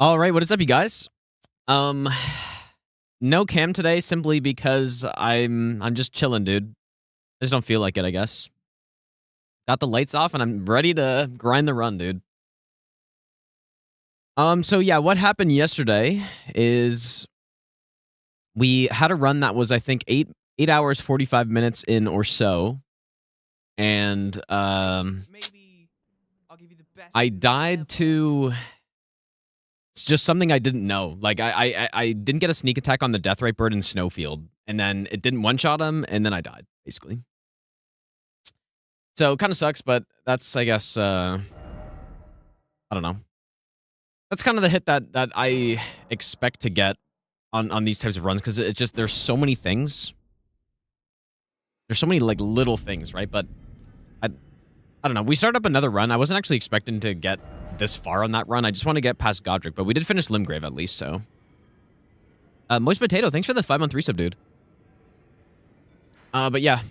All right, what is up, you guys? Um, no cam today simply because I'm just chilling, dude. I just don't feel like it, I guess. Got the lights off and I'm ready to grind the run, dude. So yeah, what happened yesterday is we had a run that was I think 8 hours 45 minutes in or so. And I died to it's just something I didn't know. Like I didn't get a sneak attack on the Deathrite Bird in Snowfield, and then it didn't one-shot him, and then I died, basically. So it kind of sucks, but that's, I guess, I don't know. That's kind of the hit that I expect to get on these types of runs, because it's just, there's so many things. There's so many, like, little things, right? But I don't know. We started up another run. I wasn't actually expecting to get this far on that run. I just want to get past Godric, but we did finish Limgrave at least, so. Moist Potato, thanks for the 5-month resub, dude. But yeah,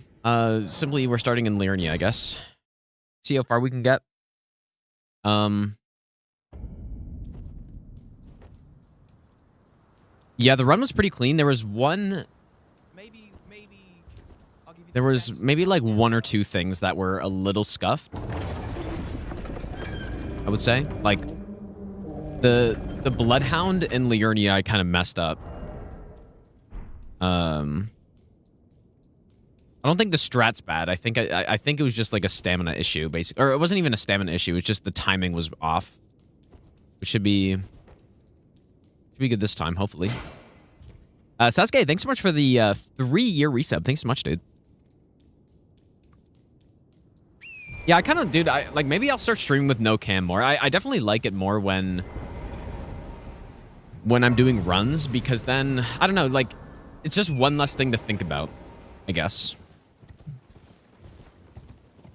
simply we're starting in Liurnia, I guess. See how far we can get. Yeah, the run was pretty clean. There was one... There was maybe like one or two things that were a little scuffed, I would say. Like, the Bloodhound in Liurnia I kind of messed up. I don't think the strat's bad. I think it was just like a stamina issue, basically. Or it wasn't even a stamina issue. It was just the timing was off. Which should be good this time, hopefully. Sasuke, thanks so much for the 3-year resub. Thanks so much, dude. Yeah, I kind of, dude, like, maybe I'll start streaming with no cam more. I definitely like it more when I'm doing runs, because then, I don't know, like, it's just one less thing to think about, I guess.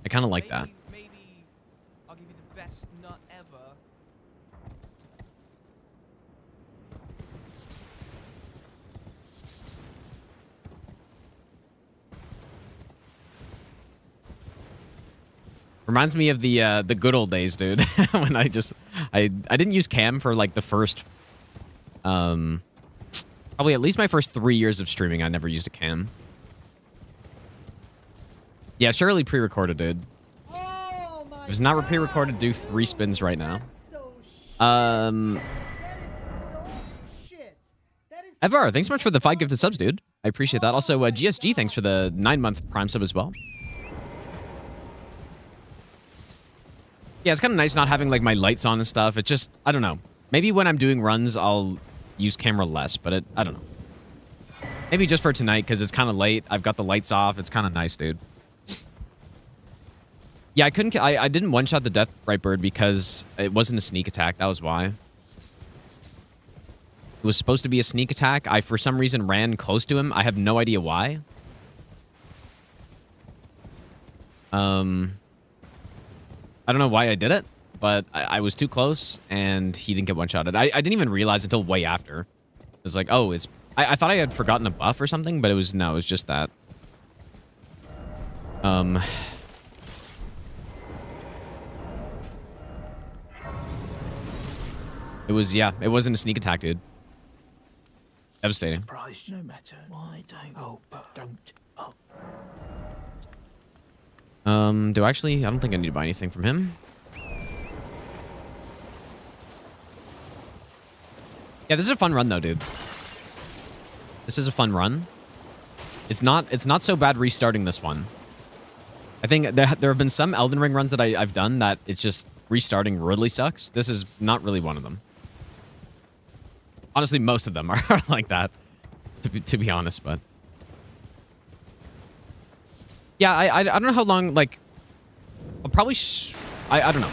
I kind of like that. Maybe I'll give you the best nut ever. Reminds me of the good old days, dude. When I didn't use cam for like the first, probably at least my first 3 years of streaming. I never used a cam. Yeah, surely pre-recorded, dude. Oh If it's not pre-recorded, do 3 spins right now. Evar, thanks so much for the 5 gifted subs, dude. I appreciate that. Also, GSG, thanks for the 9-month Prime sub as well. Yeah, it's kind of nice not having, like, my lights on and stuff. It just, I don't know. Maybe when I'm doing runs, I'll use camera less, but I don't know. Maybe just for tonight, because it's kind of late. I've got the lights off. It's kind of nice, dude. Yeah, I didn't one-shot the Deathrite Bird because it wasn't a sneak attack. That was why. It was supposed to be a sneak attack. I, for some reason, ran close to him. I have no idea why. I don't know why I did it, but I was too close, and he didn't get one-shotted. I didn't even realize until way after. It was like, oh, it's... I thought I had forgotten a buff or something, but it was... No, it was just that. It was, yeah, it wasn't a sneak attack, dude. Devastating. Surprised no matter. Why don't... Oh, but don't... Oh. Do I actually... I don't think I need to buy anything from him. Yeah, this is a fun run, though, dude. This is a fun run. It's not so bad restarting this one. I think there have been some Elden Ring runs that I've done that it's just restarting really sucks. This is not really one of them. Honestly, most of them are like that, to be honest, but... Yeah, I don't know how long, like... I'll probably... I don't know.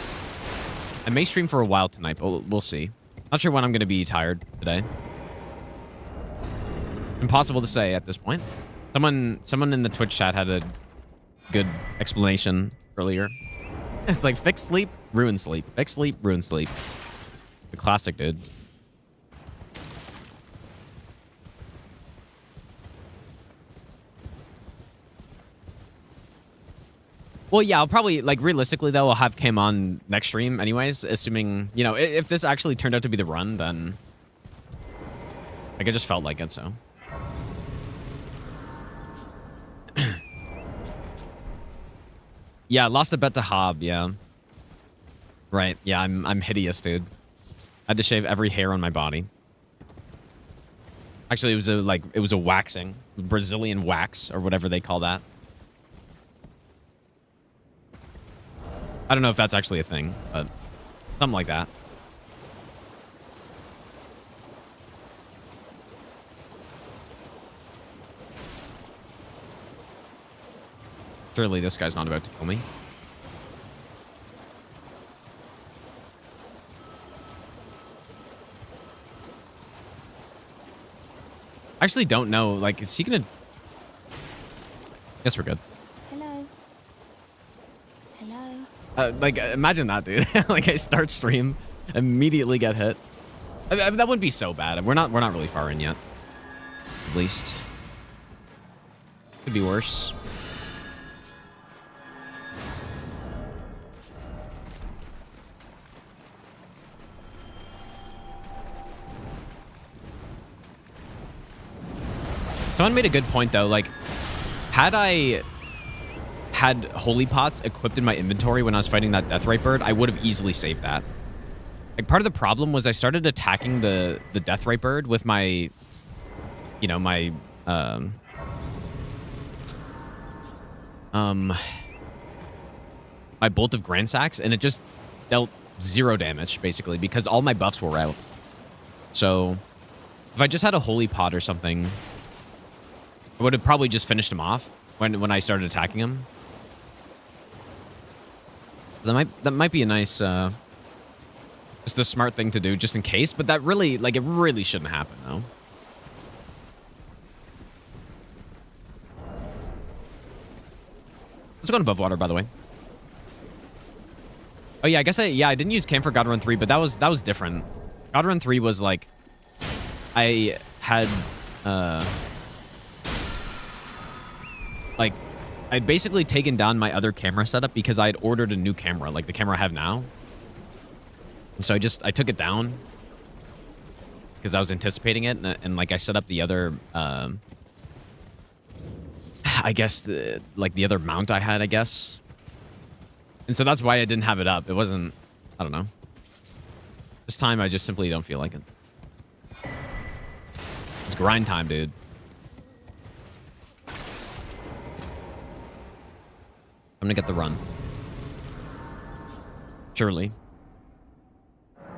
I may stream for a while tonight, but we'll see. Not sure when I'm going to be tired today. Impossible to say at this point. Someone in the Twitch chat had a good explanation earlier. It's like, fix sleep, ruin sleep. Fix sleep, ruin sleep. The classic, dude. Well, yeah, I'll probably, like, realistically, though, I'll have Cam on next stream anyways, assuming, you know, if this actually turned out to be the run, then, like, I just felt like it, so. Yeah, lost a bet to Hob, yeah. Right, yeah, I'm hideous, dude. I had to shave every hair on my body. Actually, it was a waxing. Brazilian wax, or whatever they call that. I don't know if that's actually a thing, but something like that. Surely this guy's not about to kill me. I actually don't know. Like, is he gonna... Guess we're good. Hello. Hello. Like, imagine that, dude. Like, I start stream, immediately get hit. That wouldn't be so bad. We're not really far in yet. At least. Could be worse. Someone made a good point, though. Like, had I had holy pots equipped in my inventory when I was fighting that Deathrite Bird, I would have easily saved that. Like, part of the problem was I started attacking the Deathrite Bird with my, you know, my Bolt of Gransax, and it just dealt 0 damage, basically, because all my buffs were out. So, if I just had a holy pot or something, I would have probably just finished him off when I started attacking him. That might be a nice, just a smart thing to do, just in case. But that really, like, it really shouldn't happen, though. Let's go above water, by the way. Oh yeah, I guess I didn't use Cam for God Run 3, but that was different. God Run 3 was like, I had like, I'd basically taken down my other camera setup because I had ordered a new camera, like the camera I have now. And so I took it down because I was anticipating it, and like I set up the other, I guess the other mount I had, I guess. And so that's why I didn't have it up. It wasn't, I don't know. This time I just simply don't feel like it. It's grind time, dude. I'm gonna get the run. Surely. You're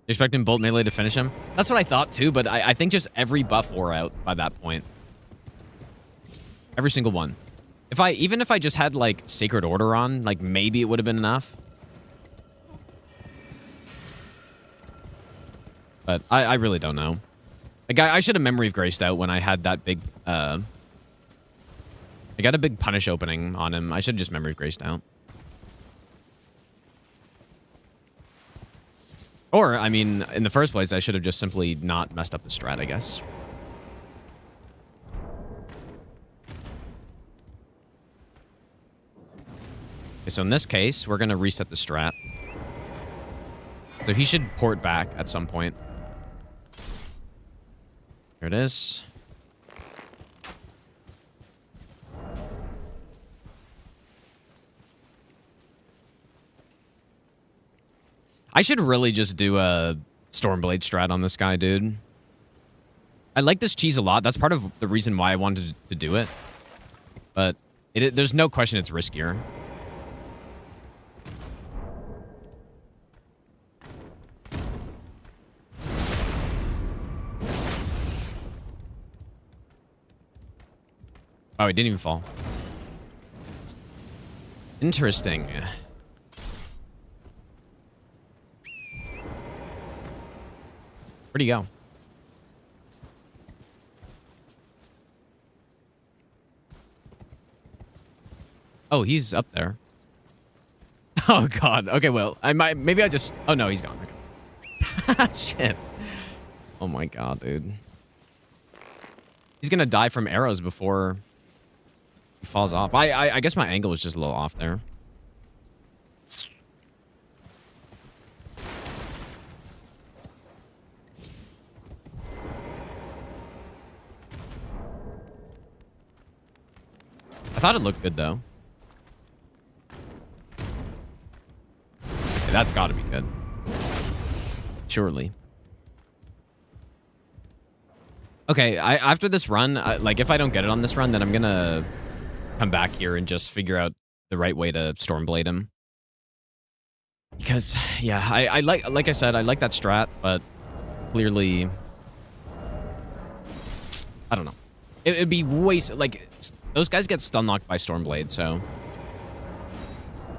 expecting Bolt Melee to finish him? That's what I thought too, but I think just every buff wore out by that point. Every single one. Even if I just had like Sacred Order on, like maybe it would have been enough. But I really don't know. Like I should have Memory of Graced out when I had that big I got a big punish opening on him. I should have just Memory of Graced out. Or, I mean, in the first place, I should have just simply not messed up the strat, I guess. Okay, so in this case, we're going to reset the strat. So he should port back at some point. Here it is. I should really just do a Stormblade strat on this guy, dude. I like this cheese a lot. That's part of the reason why I wanted to do it. But there's no question it's riskier. Oh, he didn't even fall. Interesting. Where'd he go? Oh, he's up there. Oh, God. Okay, well, maybe I just... Oh, no, he's gone. Okay. Shit. Oh, my God, dude. He's gonna die from arrows before falls off. I guess my angle was just a little off there. I thought it looked good, though. Okay, that's got to be good. Surely. Okay, after this run, like, if I don't get it on this run, then I'm gonna come back here and just figure out the right way to Stormblade him. Because, yeah, I like I said, I like that strat, but clearly, I don't know. It'd be like, those guys get stun locked by Stormblade, so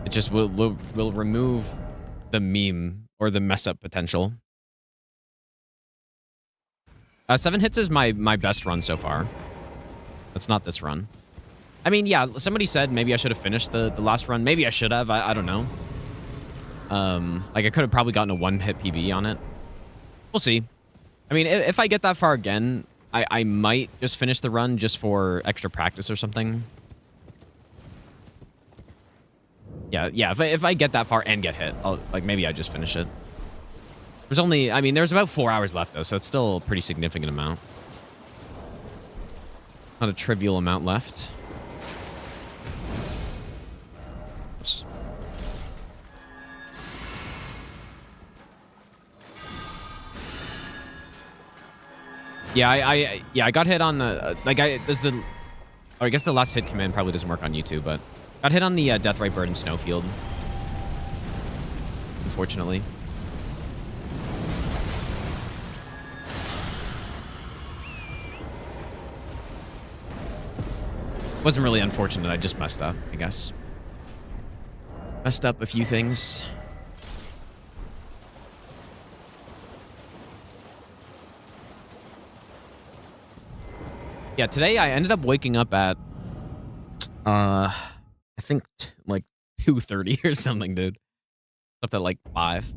it just will remove the meme or the mess up potential. 7 hits is my best run so far. That's not this run. I mean, yeah, somebody said maybe I should have finished the last run. Maybe I should have. I don't know. Like, I could have probably gotten a 1-hit PB on it. We'll see. I mean, if I get that far again, I might just finish the run just for extra practice or something. Yeah. If I get that far and get hit, like, maybe I just finish it. There's only, I mean, there's about 4 hours left, though, so it's still a pretty significant amount. Not a trivial amount left. Oops. Yeah, I got hit on the, like, or I guess the last hit command probably doesn't work on YouTube, but got hit on the Deathrite Bird in Snowfield. Unfortunately. Wasn't really unfortunate, I just messed up, I guess. Messed up a few things. Yeah, today I ended up waking up at, I think, like, 2:30 or something, dude. Up at, like, 5.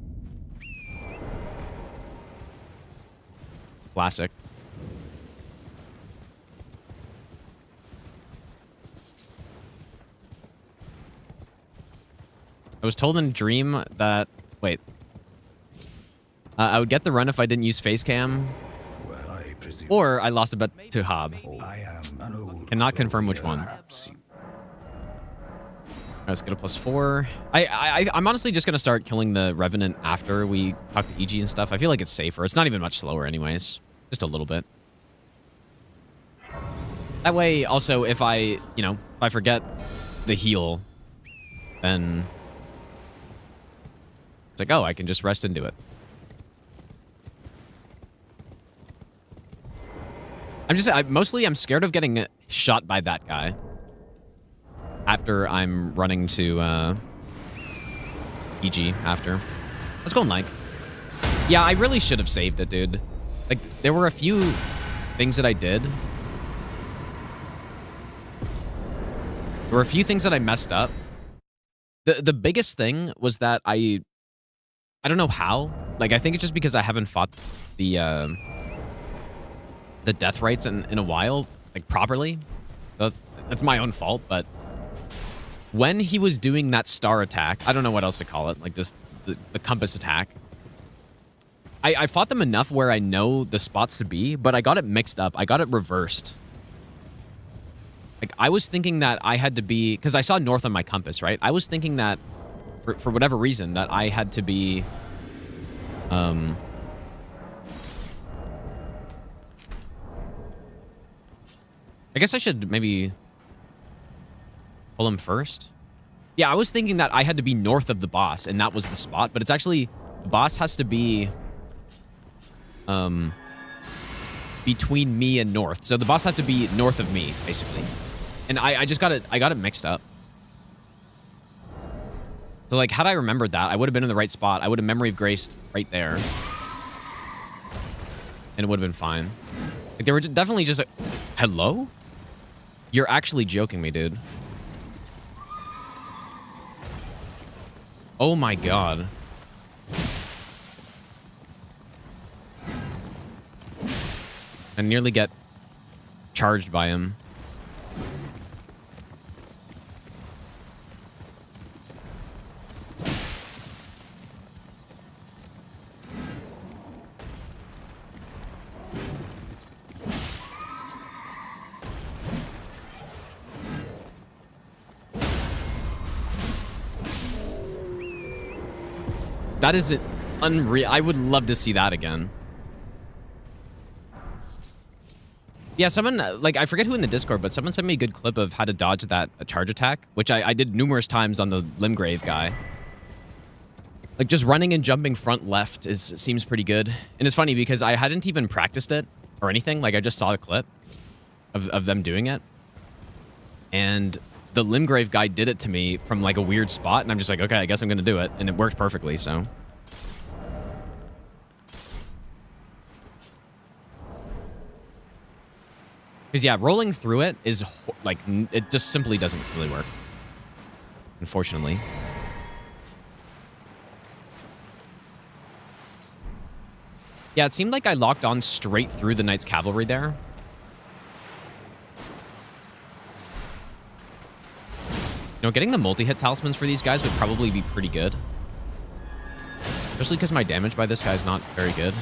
Classic. I was told in a dream that... Wait. I would get the run if I didn't use face cam. Or I lost a bet to Hob. Cannot confirm which one. Let's get a +4. I'm honestly just going to start killing the Revenant after we talk to EG and stuff. I feel like it's safer. It's not even much slower anyways. Just a little bit. That way, also, if I forget the heal, then... It's like, oh, I can just rest into it. Mostly I'm scared of getting shot by that guy. After I'm running to, EG after. Let's go, like. Yeah, I really should have saved it, dude. Like, there were a few things that I did. There were a few things that I messed up. The biggest thing was that I don't know how. Like, I think it's just because I haven't fought the Deathrites in a while, like, properly. That's my own fault, but when he was doing that star attack, I don't know what else to call it, like just the compass attack, I fought them enough where I know the spots to be, but I got it mixed up. I got it reversed. Like, I was thinking that I had to be, because I saw north on my compass, right? I was thinking that, for whatever reason, that I had to be, I guess I should maybe pull him first. Yeah, I was thinking that I had to be north of the boss, and that was the spot, but it's actually, the boss has to be, between me and north. So the boss had to be north of me, basically. And I just got it mixed up. So, like, had I remembered that, I would have been in the right spot. I would have memory of graced right there. And it would have been fine. Like, they were definitely just like, hello? You're actually joking me, dude. Oh my god. I nearly get charged by him. That is unreal. I would love to see that again. Yeah, someone, like, I forget who in the Discord, but someone sent me a good clip of how to dodge that charge attack, which I did numerous times on the Limgrave guy. Like, just running and jumping front left seems pretty good. And it's funny because I hadn't even practiced it or anything. Like, I just saw the clip of them doing it. And the Limgrave guy did it to me from, like, a weird spot. And I'm just like, okay, I guess I'm going to do it. And it worked perfectly, so. Because, yeah, rolling through it is, like, it just simply doesn't really work. Unfortunately. Yeah, it seemed like I locked on straight through the Knight's Cavalry there. You know, getting the multi-hit talismans for these guys would probably be pretty good. Especially because my damage by this guy is not very good.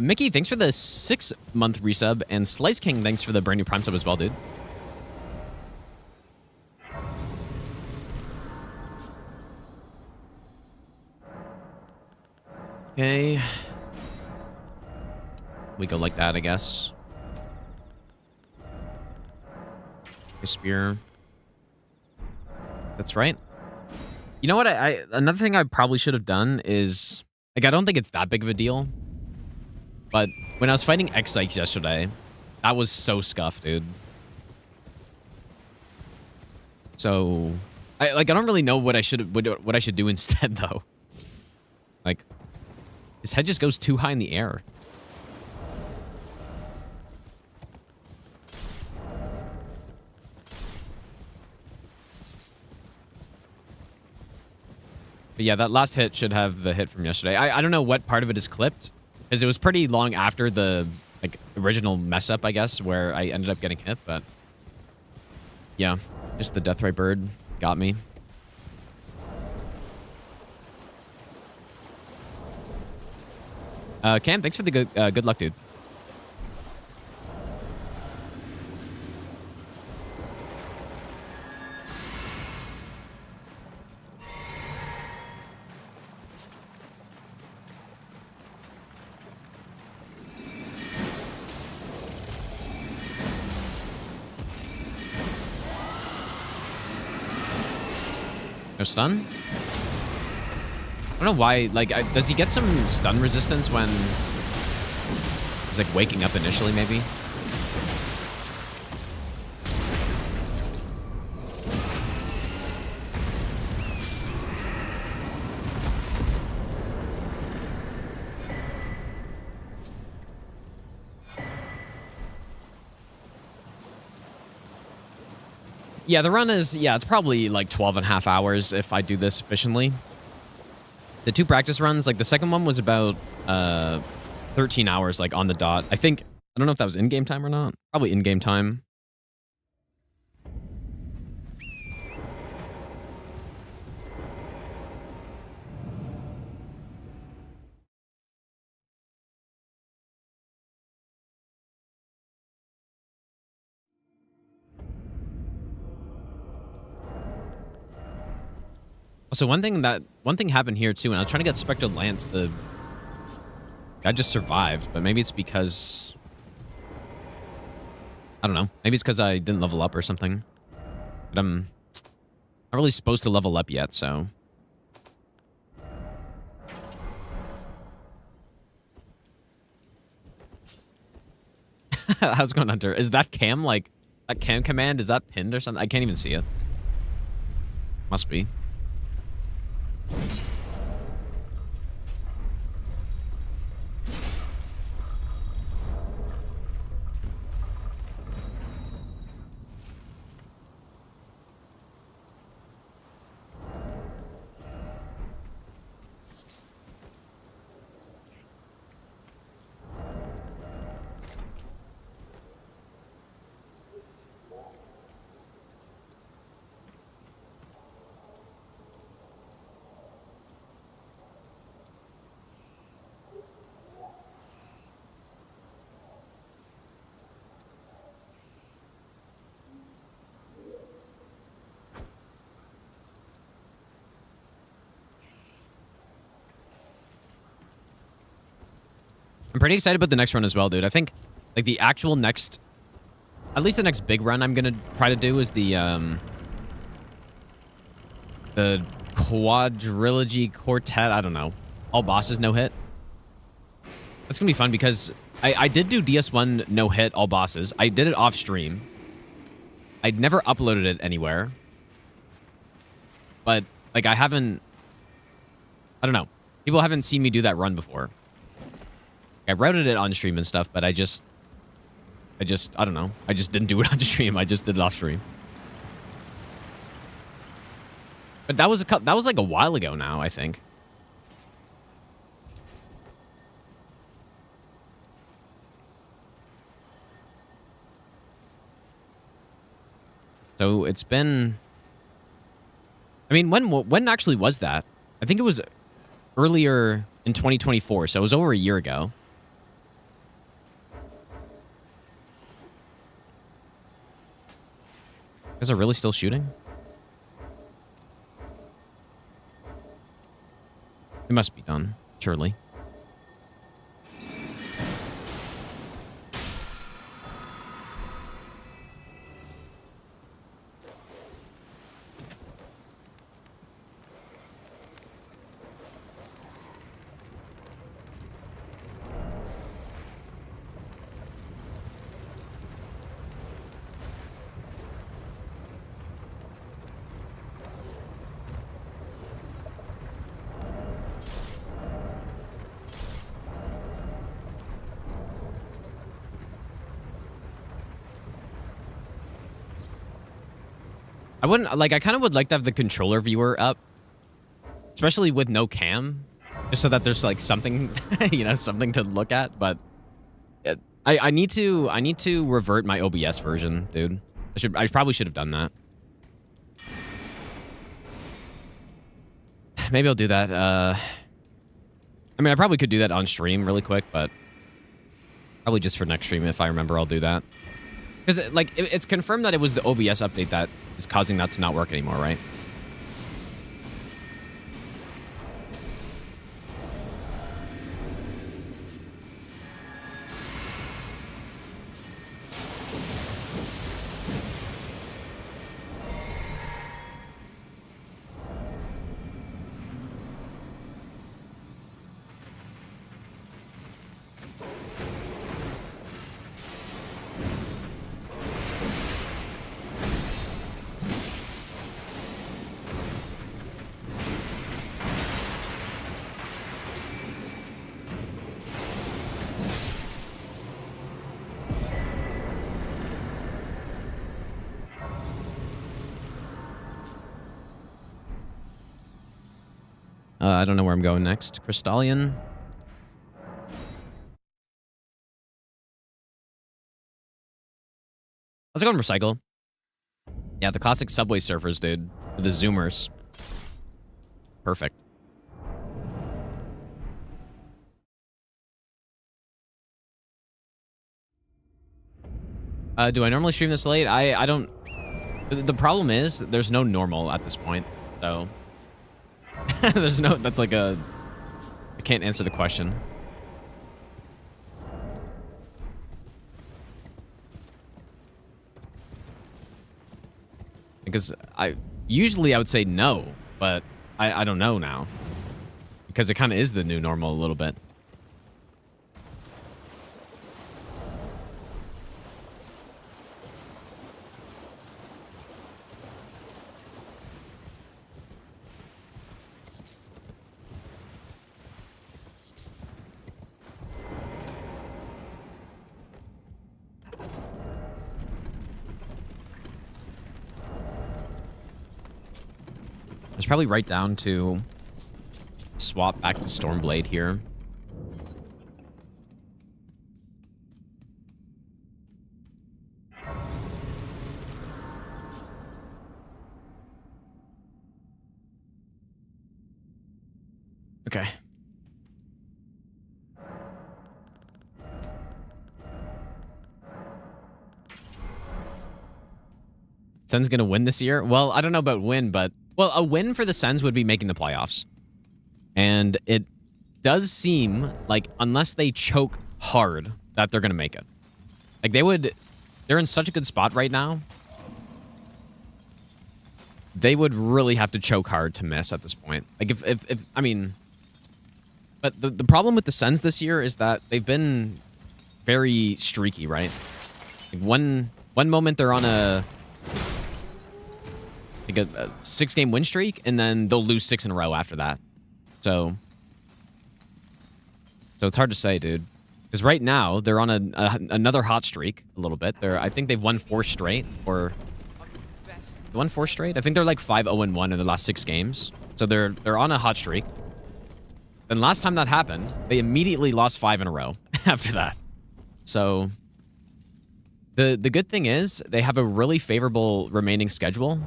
Mickey, thanks for the 6-month resub, and Slice King, thanks for the brand new Prime sub as well, dude. Okay. We go like that, I guess. A spear. That's right. You know what? Another thing I probably should have done is, like, I don't think it's that big of a deal. But when I was fighting X-Sykes yesterday, that was so scuffed, dude. So, I don't really know what I should do instead, though. Like, his head just goes too high in the air. But yeah, that last hit should have the hit from yesterday. I don't know what part of it is clipped, because it was pretty long after the, like, original mess up, I guess, where I ended up getting hit, but yeah, just the Deathrite Bird got me. Cam, thanks for the good luck, dude. No stun? I don't know why, like, does he get some stun resistance when he's, like, waking up initially, maybe? Yeah, the run is, yeah, it's probably like 12.5 hours if I do this efficiently. The 2 practice runs, like the second one was about 13 hours, like on the dot. I don't know if that was in-game time or not. Probably in-game time. Also, one thing happened here too, and I was trying to get Spectral Lance. The guy just survived, but maybe it's because I don't know. Maybe it's because I didn't level up or something. But I Not really supposed to level up yet, so. How's it going, Hunter? Is that cam, like, that cam command, is that pinned or something? I can't even see it. Must be. I'm pretty excited about the next run as well, dude. I think, like, the actual next... At least the next big run I'm gonna try to do is the quadrilogy quartet. I don't know. All bosses no hit. That's gonna be fun because I did do DS1 no hit all bosses. I did it off stream. I'd never uploaded it anywhere. But, like, I don't know. People haven't seen me do that run before. I routed it on stream and stuff, but I don't know. I just didn't do it on stream. I just did it off stream. But that was like a while ago now, I think. So it's been... I mean, when actually was that? I think it was earlier in 2024, so it was over a year ago. Is it really still shooting? It must be done, surely. I wouldn't, like, I kind of would like to have the controller viewer up, especially with no cam, just so that there's, like, something, you know, something to look at, but I need to revert my OBS version, dude. I probably should have done that. Maybe I'll do that. I mean, I probably could do that on stream really quick, but probably just for next stream, if I remember, I'll do that. Because, like, it's confirmed that it was the OBS update that is causing that to not work anymore, right? I don't know where I'm going next. Crystallian. Let's go and recycle. Yeah, the classic Subway Surfers, dude. The Zoomers. Perfect. Do I normally stream this late? I don't... The problem is, there's no normal at this point, so... There's no... That's like a... I can't answer the question. Because Usually I would say no, but I don't know now. Because it kind of is the new normal a little bit. It's probably right down to swap back to Stormblade here. Okay. Sen's gonna win this year? Well, I don't know about win, but... Well, a win for the Sens would be making the playoffs. And it does seem like, unless they choke hard, that they're gonna make it. Like, they're in such a good spot right now. They would really have to choke hard to miss at this point. Like, if I mean... But the problem with the Sens this year is that they've been very streaky, right? Like one moment they're on a 6-game win streak, and then they'll lose 6 in a row after that. So it's hard to say, dude. Because right now they're on another hot streak a little bit. I think they've won 4 straight, or they won 4 straight. I think they're like 5-0-1 in the last 6 games. So they're on a hot streak. And last time that happened, they immediately lost 5 in a row after that. So the good thing is they have a really favorable remaining schedule.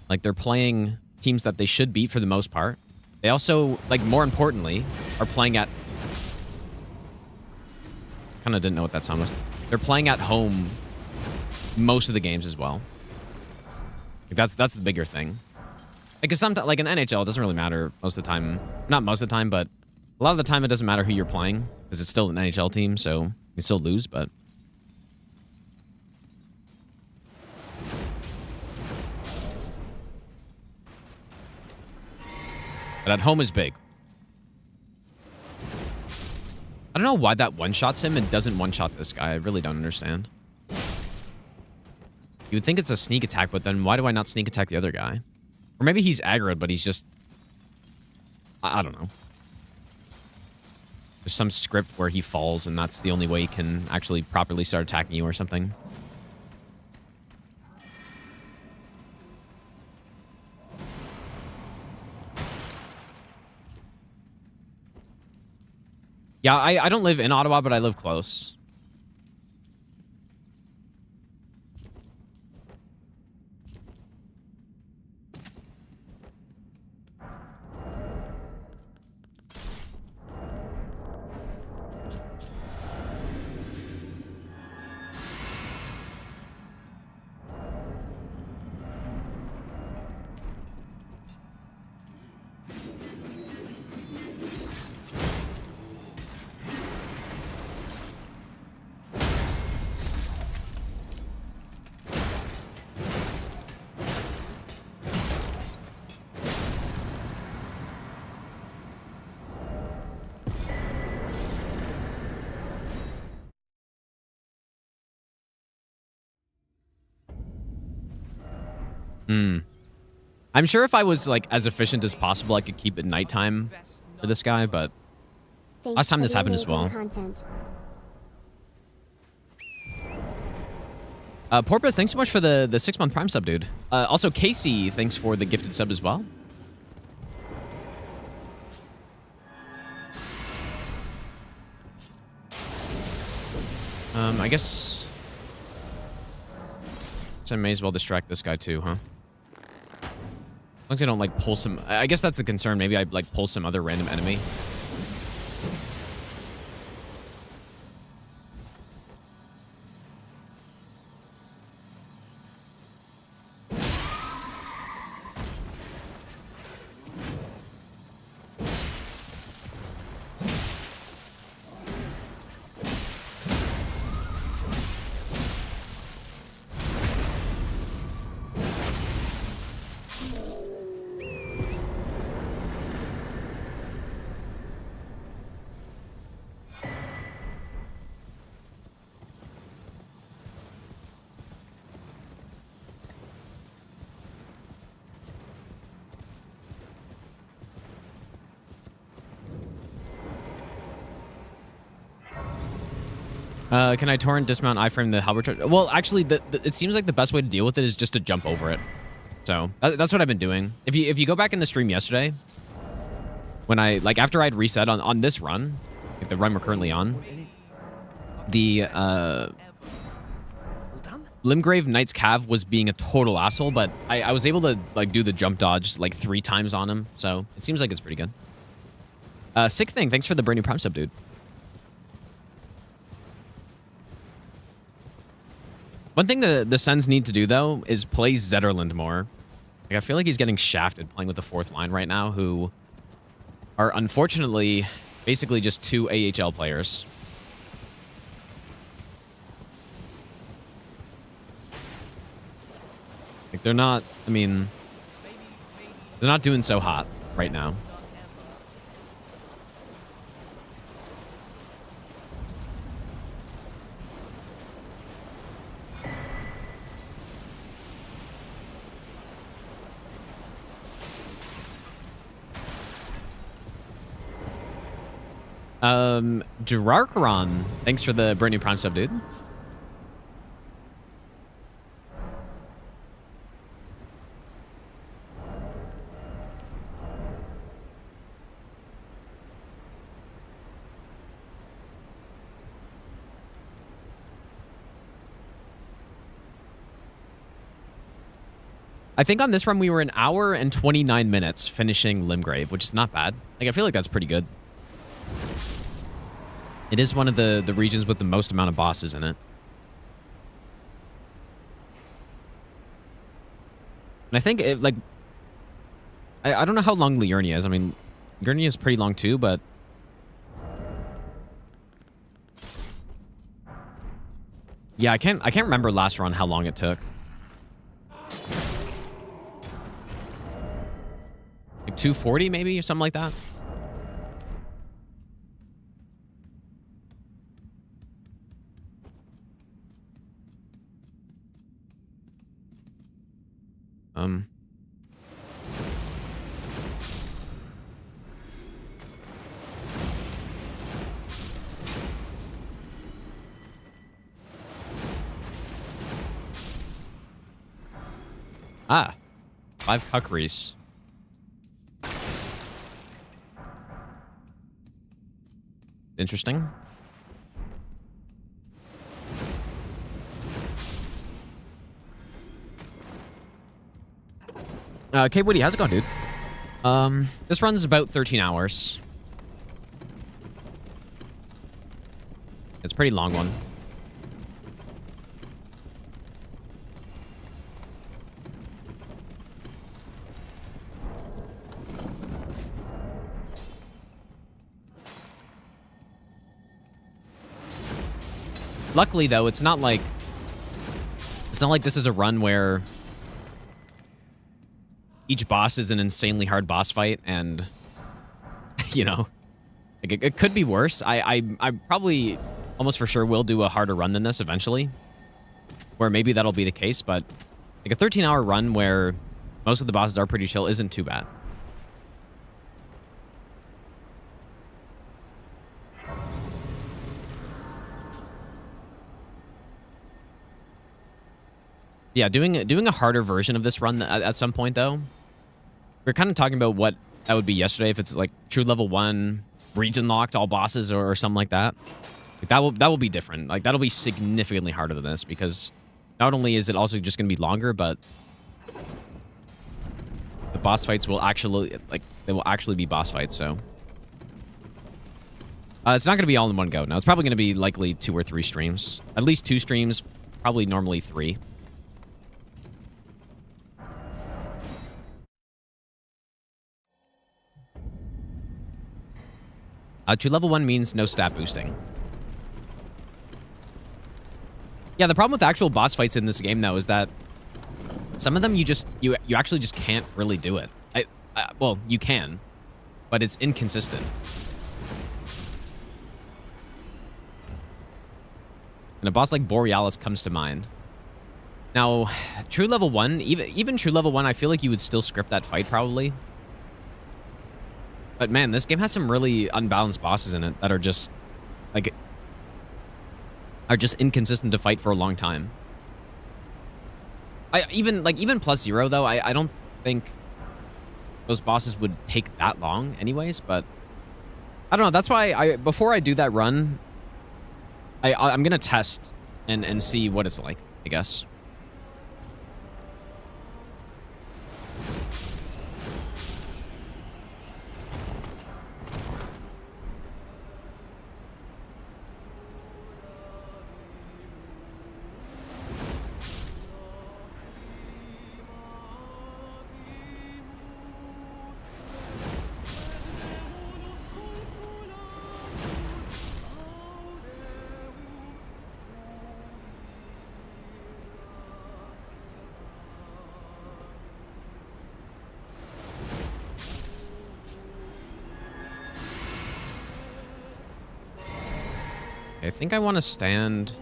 Like, they're playing teams that they should beat for the most part. They also, like, more importantly, are playing at... Kind of didn't know what that sound was. They're playing at home most of the games as well. Like, that's the bigger thing. Because sometimes, like in NHL, it doesn't really matter most of the time. Not most of the time, but a lot of the time it doesn't matter who you're playing, because it's still an NHL team, so you can still lose, but... But at home is big. I don't know why that one-shots him and doesn't one-shot this guy. I really don't understand. You would think it's a sneak attack, but then why do I not sneak attack the other guy? Or maybe he's aggroed, but he's just... I don't know. There's some script where he falls, and that's the only way he can actually properly start attacking you or something. Yeah, I don't live in Ottawa, but I live close. I'm sure if I was, like, as efficient as possible, I could keep it nighttime for this guy, but last time this happened as well. Porpoise, thanks so much for the 6-month Prime sub, dude. Also, Casey, thanks for the gifted sub as well. I guess I may as well distract this guy too, huh? As long as I don't, like, pull some... I guess that's the concern. Maybe I, like, pull some other random enemy. Can I torrent dismount iframe the halberd? Well, actually, it seems like the best way to deal with it is just to jump over it. So that's what I've been doing. If you go back in the stream yesterday, when after I'd reset on this run, like the run we're currently on, the Limgrave Knight's Cav was being a total asshole, but I was able to like do the jump dodge like 3 times on him, so it seems like it's pretty good. Sick thing, thanks for the brand new prime sub, dude. One thing the Sens need to do, though, is play Zetterland more. Like, I feel like he's getting shafted playing with the 4th line right now, who are unfortunately basically just 2 AHL players. Like, they're not, I mean, they're not doing so hot right now. Durarkaron, thanks for the brand new prime sub, dude. I think on this run we were an hour and 29 minutes finishing Limgrave, which is not bad. Like, I feel like that's pretty good. It is one of the regions with the most amount of bosses in it. And I think, I don't know how long Liurnia is. I mean, Liurnia is pretty long too, but... Yeah, I can't remember last run how long it took. Like 240 maybe, or something like that? Ah, 5 cuckeries. Interesting. Okay, Woody, how's it going, dude? This runs about 13 hours. It's a pretty long one. Luckily, though, it's not like this is a run where each boss is an insanely hard boss fight, and you know, like it could be worse. I probably almost for sure will do a harder run than this eventually, where maybe that'll be the case. But like a 13-hour run where most of the bosses are pretty chill isn't too bad. Yeah, doing a harder version of this run at some point, though. We're kind of talking about what that would be yesterday if it's like true level 1, region locked, all bosses or something like that. Like that will be different. Like that'll be significantly harder than this because not only is it also just going to be longer, but the boss fights will actually be boss fights. So it's not going to be all in one go. Now it's probably going to be likely 2 or 3 streams, at least 2 streams, probably normally 3. To level 1 means no stat boosting. Yeah, the problem with actual boss fights in this game, though, is that some of them you actually just can't really do it. Well, you can, but it's inconsistent. And a boss like Borealis comes to mind. Now, true level 1, even true level 1, I feel like you would still script that fight, probably. But man, this game has some really unbalanced bosses in it that are just, like, are just inconsistent to fight for a long time. Even plus 0 though, I don't think those bosses would take that long anyways, but I don't know. That's why before I do that run, I'm gonna test and see what it's like, I guess. I think I want to stand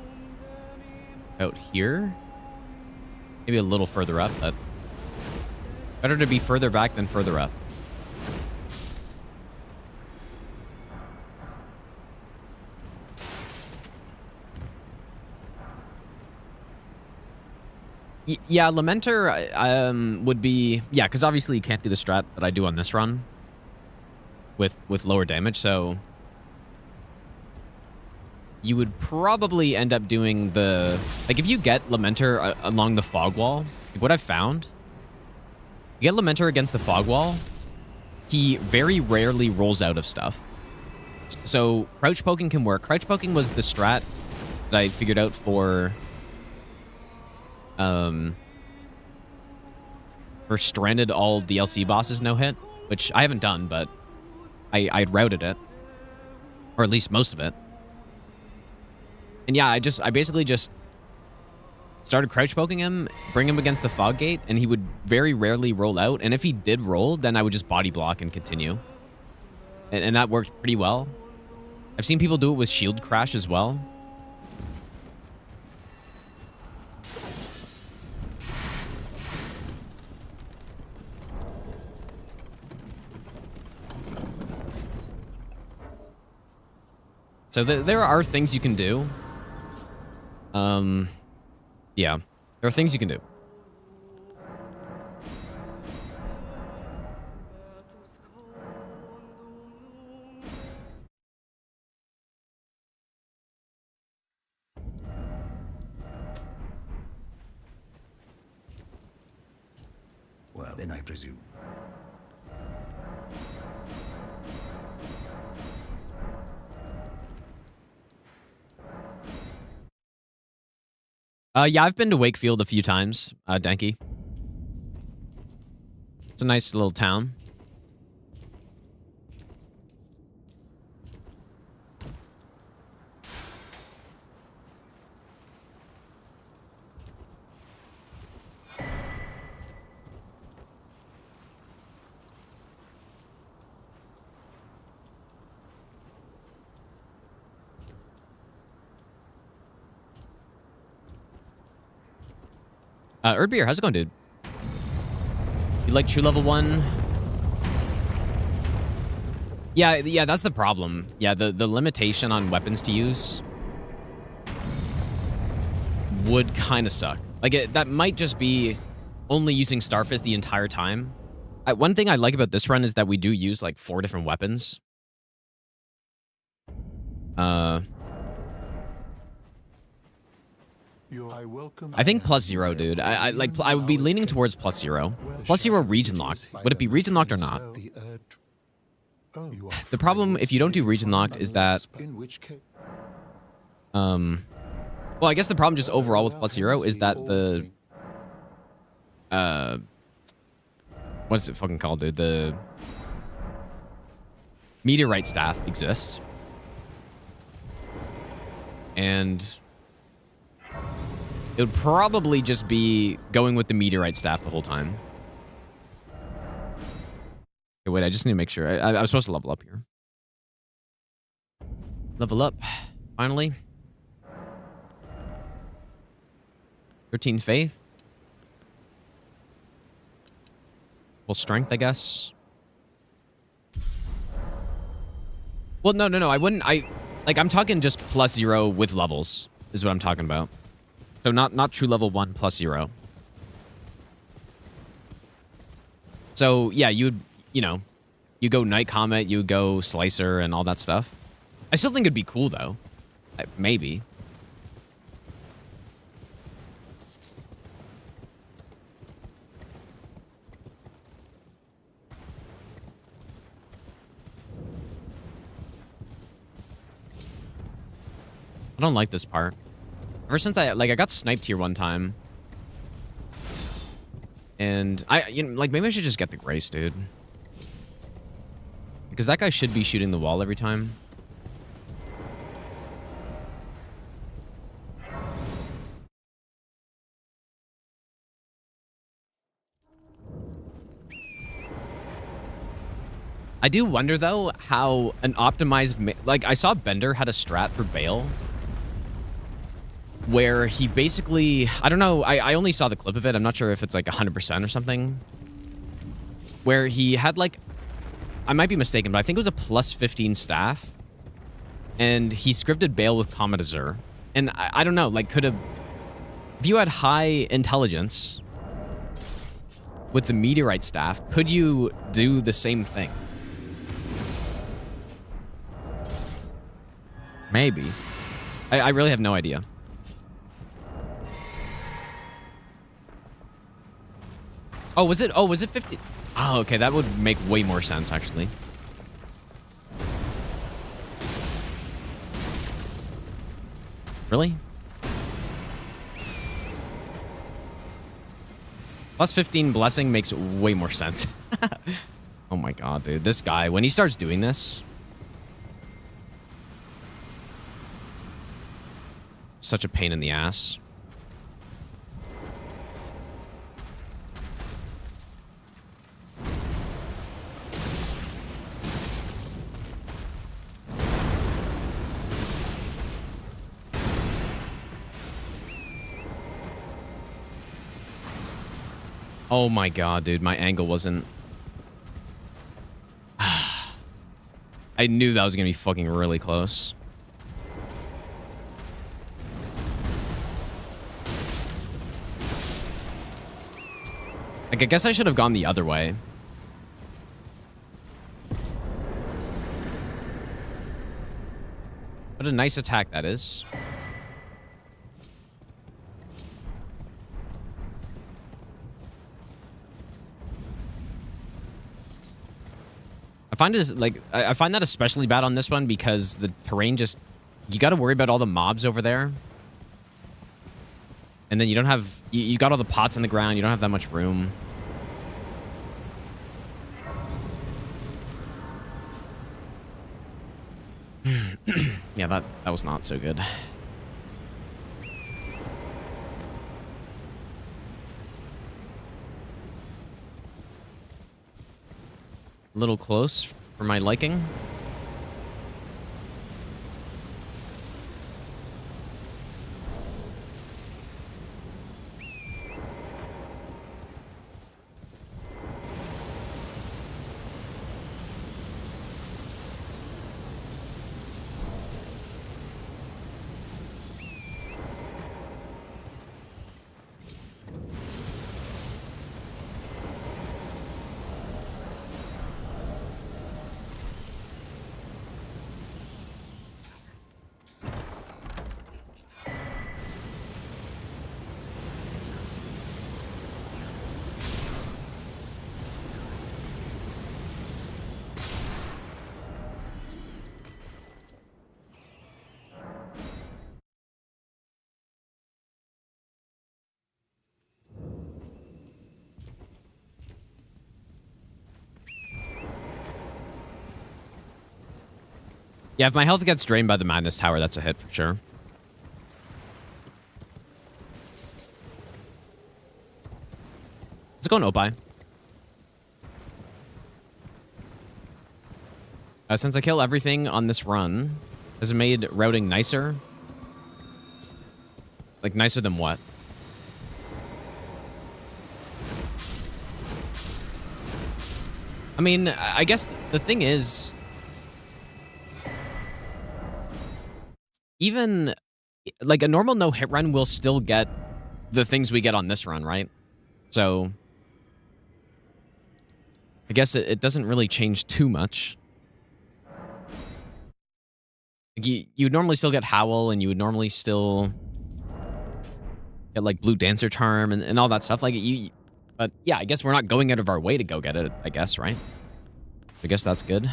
out here. Maybe a little further up, but better to be further back than further up. Yeah, Lamenter would be... Yeah, because obviously you can't do the strat that I do on this run with lower damage, so... You would probably end up doing the... Like, if you get Lamenter along the fog wall, like what I've found, you get Lamenter against the fog wall, he very rarely rolls out of stuff. So, crouch poking can work. Crouch poking was the strat that I figured out for Stranded all DLC bosses no-hit, which I haven't done, but I'd routed it. Or at least most of it. And yeah, I basically just started crouch poking him, bring him against the fog gate, and he would very rarely roll out. And if he did roll, then I would just body block and continue. And that worked pretty well. I've seen people do it with shield crash as well. So there are things you can do. Yeah, there are things you can do. Well, then I presume. Yeah, I've been to Wakefield a few times, Denki. It's a nice little town. Erdbeer, how's it going, dude? You like true level 1? Yeah, that's the problem. Yeah, the limitation on weapons to use would kind of suck. Like, that might just be only using Starfist the entire time. One thing I like about this run is that we do use, like, 4 different weapons. I think plus 0, dude. I would be leaning towards plus 0. Plus 0 region locked. Would it be region locked or not? The problem if you don't do region locked is that well, I guess the problem just overall with plus 0 is that the what is it fucking called, dude? The meteorite staff exists. And it would probably just be going with the meteorite staff the whole time. Okay, wait, I just need to make sure. I was supposed to level up here. Level up, finally. 13 faith. Full strength, I guess. Well, no. I wouldn't. I'm talking just plus 0 with levels. is what I'm talking about. So not true level 1 plus 0. So yeah, you go Night Comet, you go Slicer and all that stuff. I still think it'd be cool though. Maybe. I don't like this part. Ever since I got sniped here one time. And maybe I should just get the Grace, dude. Because that guy should be shooting the wall every time. I do wonder, though, how an optimized... Like, I saw Bender had a strat for Bale. Where he basically... I don't know. I only saw the clip of it. I'm not sure if it's, like, 100% or something. Where he had, like... I might be mistaken, but I think it was a plus 15 staff. And he scripted Bale with Comet Azure. And I don't know. Like, could have... If you had high intelligence with the Meteorite staff, could you do the same thing? Maybe. I really have no idea. Oh, was it 50? Oh, okay, that would make way more sense, actually. Really? Plus 15 blessing makes way more sense. Oh my god, dude. This guy, when he starts doing this... Such a pain in the ass. Oh my god, dude. My angle wasn't... I knew that was going to be fucking really close. Like, I guess I should have gone the other way. What a nice attack that is. I find that especially bad on this one because the terrain just... You got to worry about all the mobs over there. And then you don't have... You got all the pots in the ground. You don't have that much room. Yeah, that was not so good. A little close for my liking. Yeah, if my health gets drained by the Madness Tower, that's a hit for sure. Let's go on Opie. Since I kill everything on this run, has it made routing nicer? Like, nicer than what? I mean, I guess the thing is... Even like a normal no hit run will still get the things we get on this run, right? So I guess it doesn't really change too much. Like you would normally still get Howl, and you would normally still get like Blue Dancer Charm and all that stuff. Like but yeah, I guess we're not going out of our way to go get it, I guess, right? I guess that's good.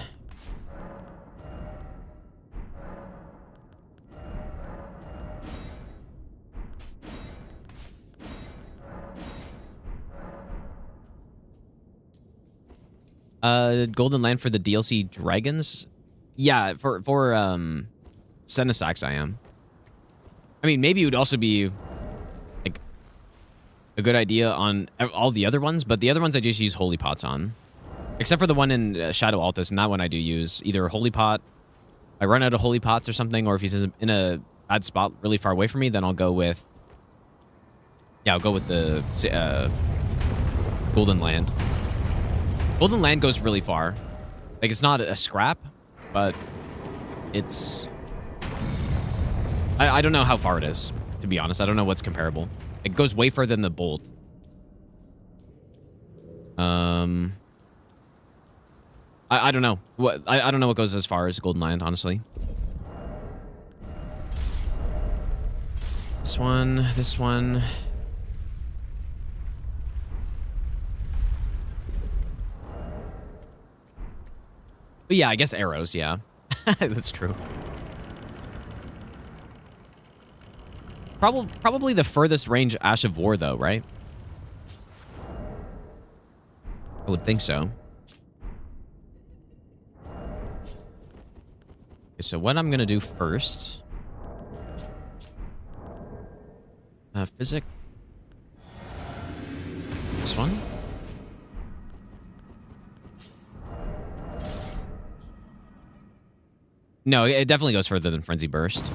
Golden Land for the DLC dragons? Yeah, for Senesax I am. I mean, maybe it would also be like a good idea on all the other ones, but the other ones I just use Holy Pots on. Except for the one in Shadow Altus, and that one I do use either Holy Pot. I run out of Holy Pots or something, or if he's in a bad spot really far away from me, then I'll go with... Yeah, I'll go with the Golden Land. Golden Land goes really far. Like, it's not a scrap, but it's... I don't know how far it is, to be honest. I don't know what's comparable. It goes way further than the Bolt. I don't know. I don't know what goes as far as Golden Land, honestly. This one, this one. But yeah, I guess arrows, yeah. That's true. Probably the furthest range Ash of War, though, right? I would think so. Okay, so what I'm gonna do first... Physic. This one. No, it definitely goes further than Frenzy Burst.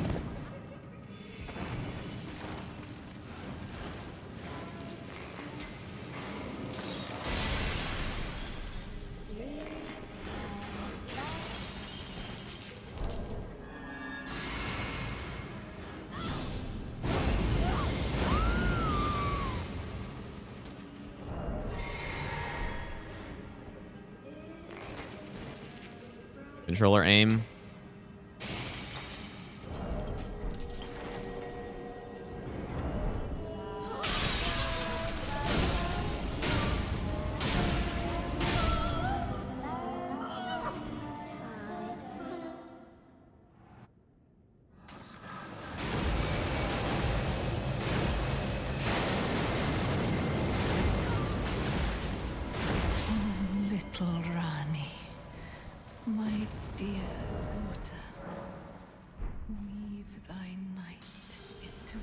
Controller aim. Little Rani, my dear daughter, weave thy night into him.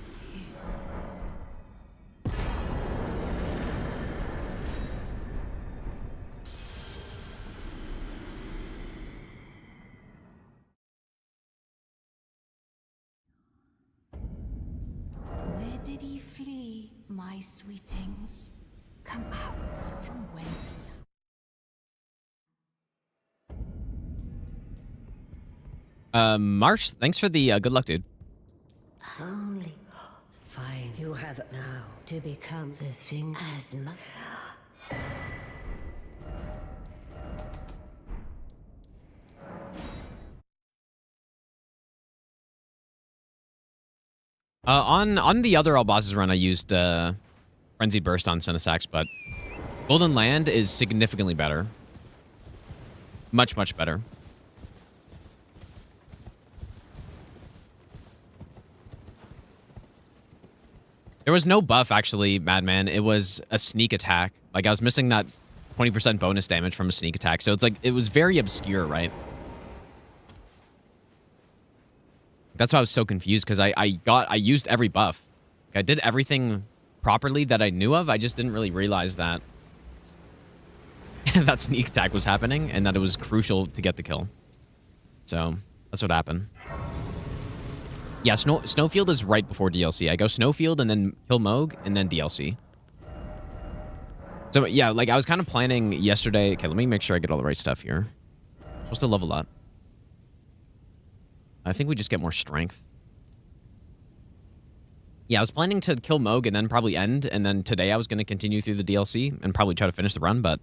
Where did he flee, my sweetings? Come out from whence he Marsh, thanks for the good luck, dude. Only fine. You have it now to become the thing as much. On the other all bosses run, I used Frenzied Burst on Senesax, but Golden Land is significantly better. Much, much better. There was no buff, actually, Madman. It was a sneak attack. Like, I was missing that 20% bonus damage from a sneak attack. So it's like, it was very obscure, right? That's why I was so confused, because I used every buff. Like, I did everything properly that I knew of. I just didn't really realize that that sneak attack was happening and that it was crucial to get the kill. So that's what happened. Yeah, Snowfield is right before DLC. I go Snowfield and then kill Moog and then DLC. So yeah, like I was kind of planning yesterday. Okay, let me make sure I get all the right stuff here. I'm supposed to level up. I think we just get more strength. Yeah, I was planning to kill Moog and then probably end, and then today I was going to continue through the DLC and probably try to finish the run, but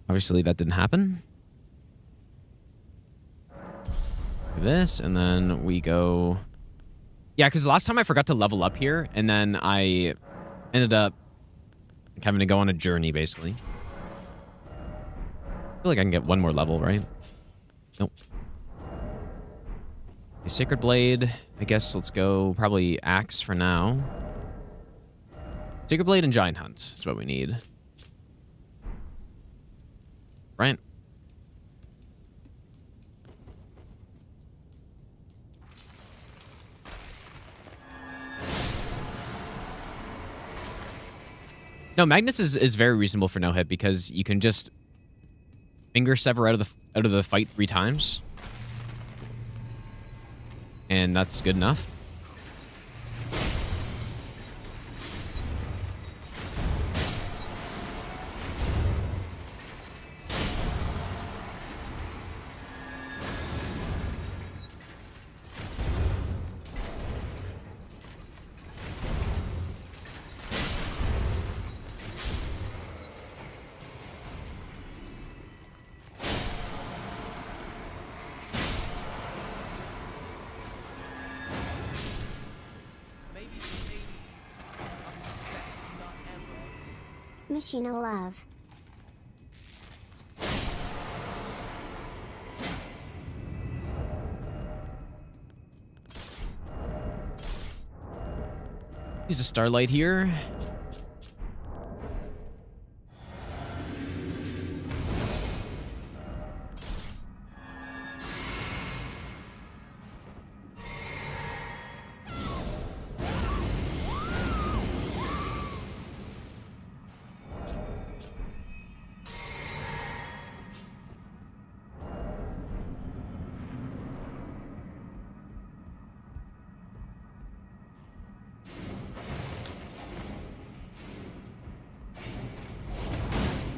obviously that didn't happen. This, and then we go... Yeah, because the last time I forgot to level up here, and then I ended up having to go on a journey, basically. I feel like I can get one more level, right? Nope. A Sacred Blade. I guess let's go probably Axe for now. Sacred Blade and Giant Hunt is what we need. Right? No, Magnus is very reasonable for no hit because you can just finger sever out of the fight 3 times. And that's good enough. Machine of love. Use a Starlight here.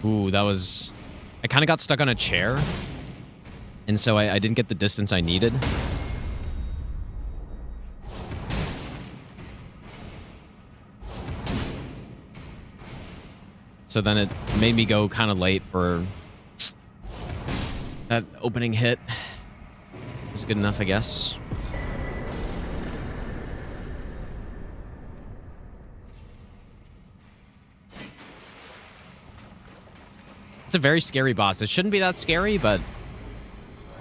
Ooh, that was... I kind of got stuck on a chair. And so I didn't get the distance I needed. So then it made me go kind of late for that opening hit. It was good enough, I guess. It's a very scary boss. It shouldn't be that scary, but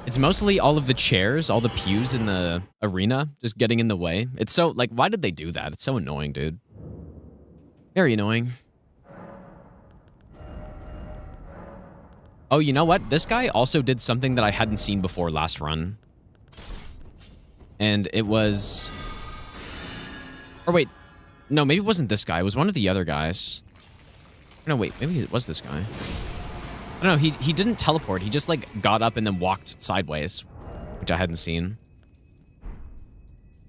it's mostly all of the chairs, all the pews in the arena just getting in the way. It's so, like, why did they do that? It's so annoying, dude. Very annoying. Oh, you know what? This guy also did something that I hadn't seen before last run. And it was... Or wait. No, maybe it wasn't this guy. It was one of the other guys. No, wait. Maybe it was this guy. I don't know, he didn't teleport. He just, like, got up and then walked sideways, which I hadn't seen.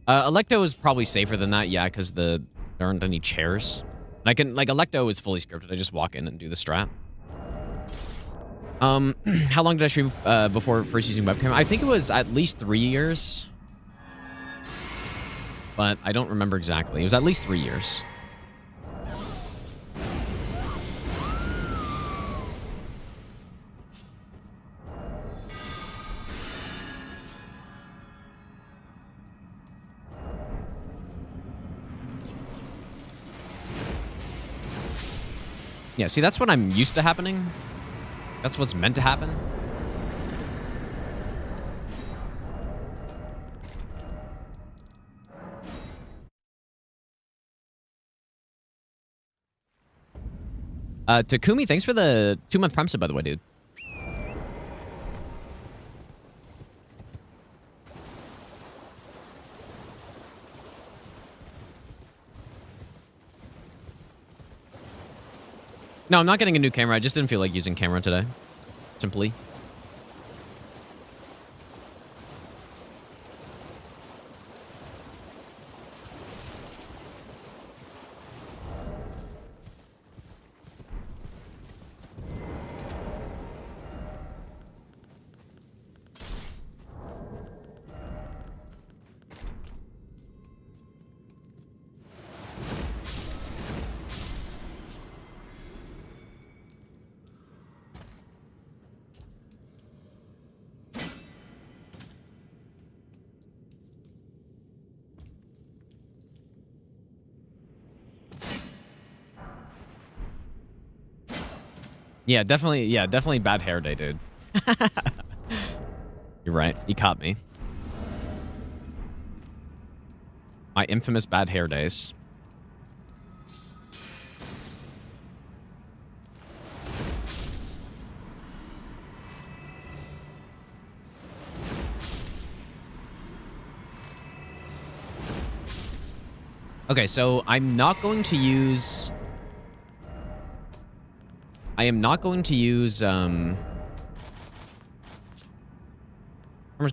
Electo is probably safer than that, yeah, because there aren't any chairs. And I can, like, Electo is fully scripted. I just walk in and do the strat. How long did I stream before first using webcam? I think it was at least 3 years. But I don't remember exactly. It was at least 3 years. Yeah, see, that's what I'm used to happening. That's what's meant to happen. Takumi, thanks for the 2-month Prime sub, by the way, dude. No, I'm not getting a new camera. I just didn't feel like using camera today. Simply. Yeah, definitely bad hair day, dude. You're right. You caught me. My infamous bad hair days. Okay, so I'm not going to use... I am not going to use, Armor's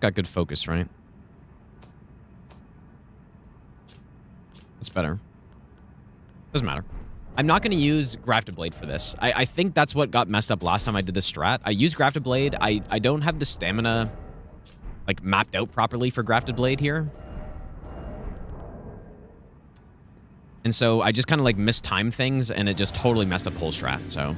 got good focus, right? That's better. Doesn't matter. I'm not going to use Grafted Blade for this. I think that's what got messed up last time I did this strat. I used Grafted Blade. I don't have the stamina, like, mapped out properly for Grafted Blade here. And so I just kind of, like, mistimed things, and it just totally messed up the whole strat, so...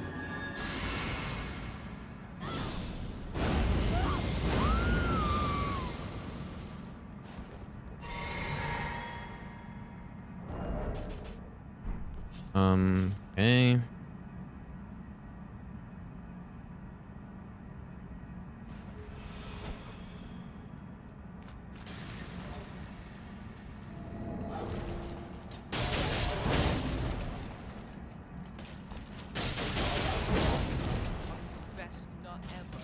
Okay. Best nut ever.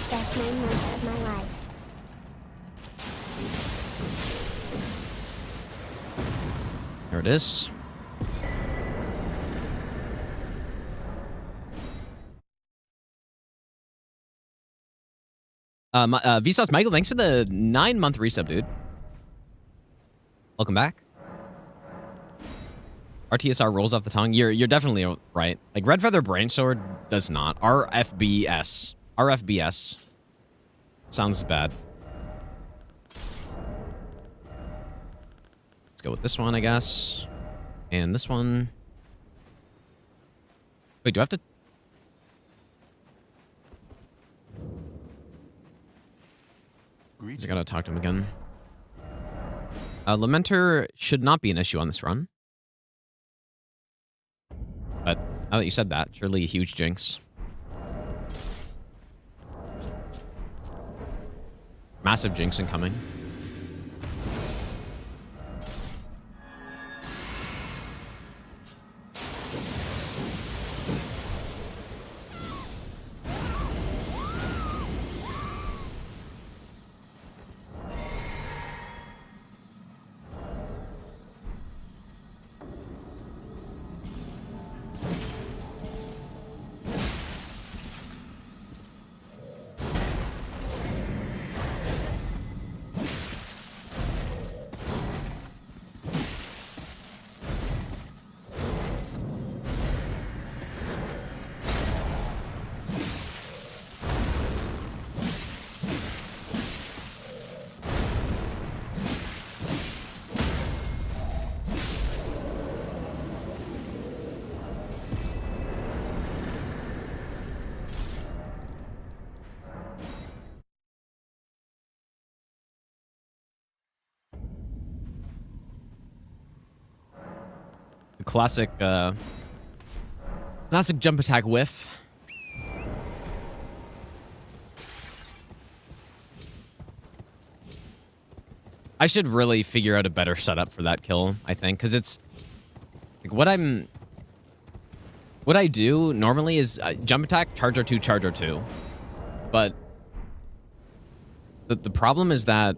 Best 9 months of my life. There it is. Vsauce Michael, thanks for the 9-month resub, dude. Welcome back. RTSR rolls off the tongue. You're definitely right. Like, Red Feather Brainsword does not. RFBS. RFBS. Sounds bad. Let's go with this one, I guess. And this one. Wait, do I have to... I gotta talk to him again. Lamenter should not be an issue on this run. But now that you said that, surely a huge jinx. Massive jinx incoming. The classic, classic jump attack whiff. I should really figure out a better setup for that kill, I think, because it's like what I do normally is jump attack, charge R2, charge R2. But the problem is that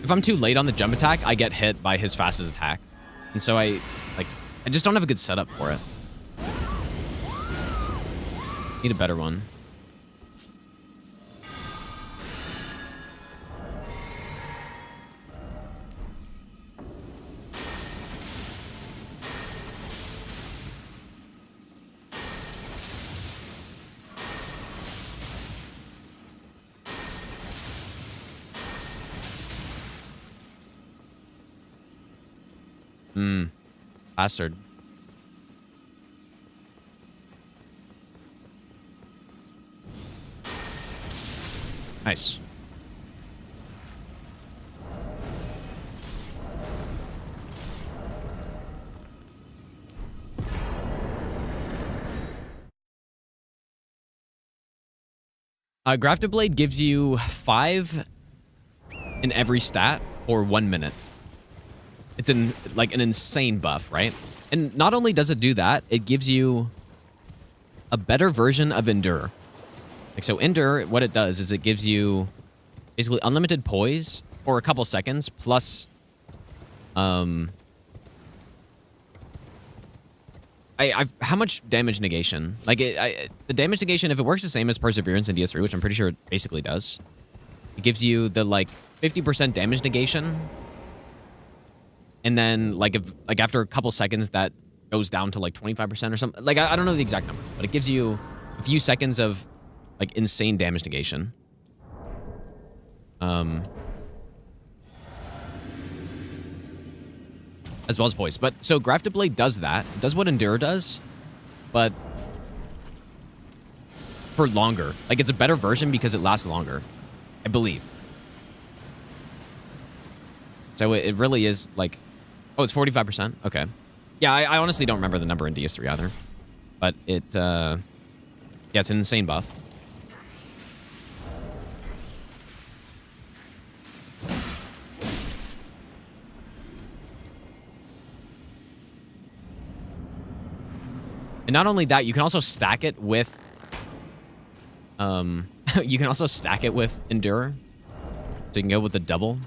if I'm too late on the jump attack, I get hit by his fastest attack. And so I just don't have a good setup for it. Need a better one. Bastard. Nice. Grafted Blade gives you 5 in every stat for 1 minute. It's like an insane buff, right? And not only does it do that, it gives you a better version of Endure. Like, so Endure, what it does is it gives you basically unlimited poise for a couple seconds, plus how much damage negation? Like, the damage negation, if it works the same as Perseverance in DS3, which I'm pretty sure it basically does, it gives you the, like, 50% damage negation. And then, like, after a couple seconds, that goes down to, like, 25% or something. Like, I don't know the exact numbers, but it gives you a few seconds of, like, insane damage negation. As well as poise. But, so Grafted Blade does that. It does what Endure does, but for longer. Like, it's a better version because it lasts longer, I believe. So it really is, like... Oh, it's 45%? Okay. Yeah, I honestly don't remember the number in DS3 either. But it, yeah, it's an insane buff. And not only that, you can also stack it with... you can also stack it with Endure. So you can go with the double.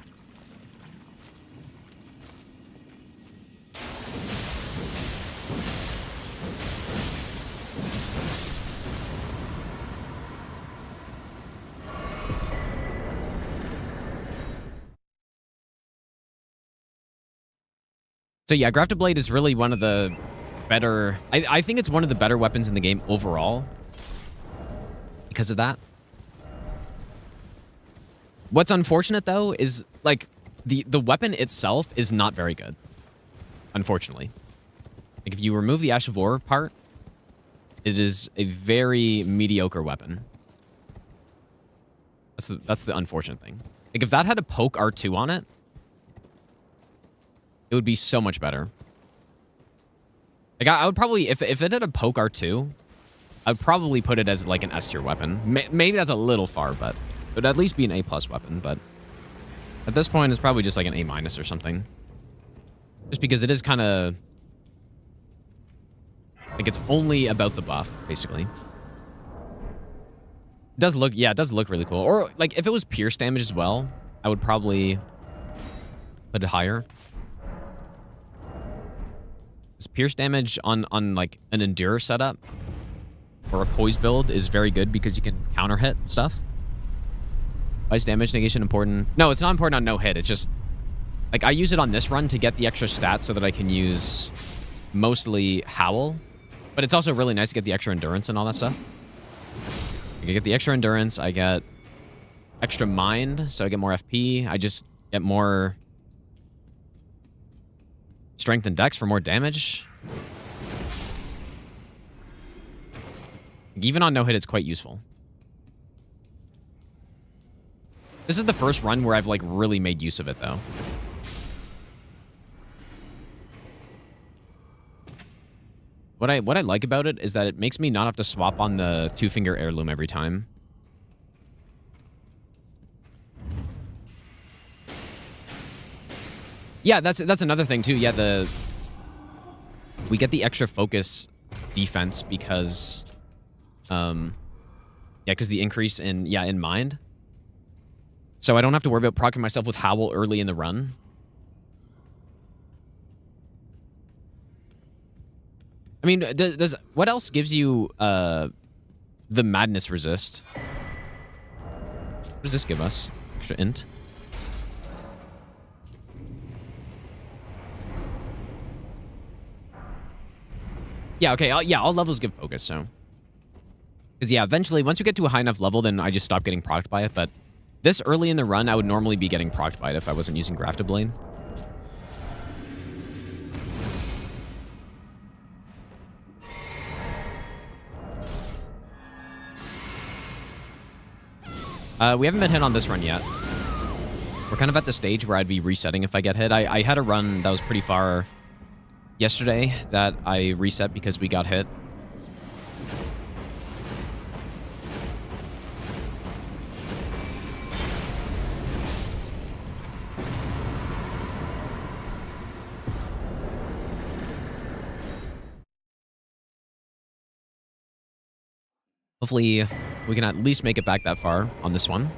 So yeah, Grafted Blade is really one of the better... I think it's one of the better weapons in the game overall. Because of that. What's unfortunate, though, is, like, the weapon itself is not very good. Unfortunately. Like, if you remove the Ash of War part, it is a very mediocre weapon. That's the unfortunate thing. Like, if that had a poke R2 on it, it would be so much better. Like, I would probably... If it had a poke R2, I would probably put it as, like, an S tier weapon. Maybe that's a little far, but... It would at least be an A+ weapon, but... At this point, it's probably just, like, an A- or something. Just because it is kind of... Like, it's only about the buff, basically. It does look... Yeah, it does look really cool. Or, like, if it was pierce damage as well, I would probably... put it higher. This pierce damage on like an Endure setup or a poise build is very good because you can counter hit stuff. Why is damage negation important? No, it's not important on no hit. It's just like I use it on this run to get the extra stats so that I can use mostly Howl, but it's also really nice to get the extra endurance and all that stuff. I get the extra endurance. I get extra mind, so I get more FP. I just get more strength and dex for more damage. Even on no hit, it's quite useful. This is the first run where I've, like, really made use of it, though. What I like about it is that it makes me not have to swap on the 2-finger heirloom every time. Yeah, that's another thing too. Yeah, we get the extra focus defense because because the increase in mind. So I don't have to worry about proccing myself with Howl early in the run. I mean, does what else gives you the madness resist? What does this give us? Extra int. Yeah, okay. All levels give focus, so. Because, yeah, eventually, once you get to a high enough level, then I just stop getting procced by it. But this early in the run, I would normally be getting procced by it if I wasn't using Grafted Blade. We haven't been hit on this run yet. We're kind of at the stage where I'd be resetting if I get hit. I had a run that was pretty far yesterday that I reset because we got hit. Hopefully, we can at least make it back that far on this one.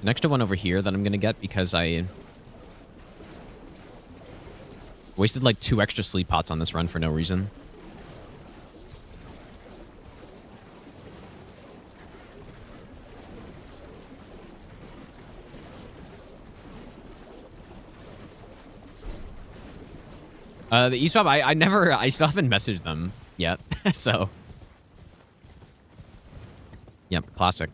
An extra one over here that I'm going to get because I wasted like 2 extra sleep pots on this run for no reason. The eSwap, I still haven't messaged them yet, so. Yep, classic.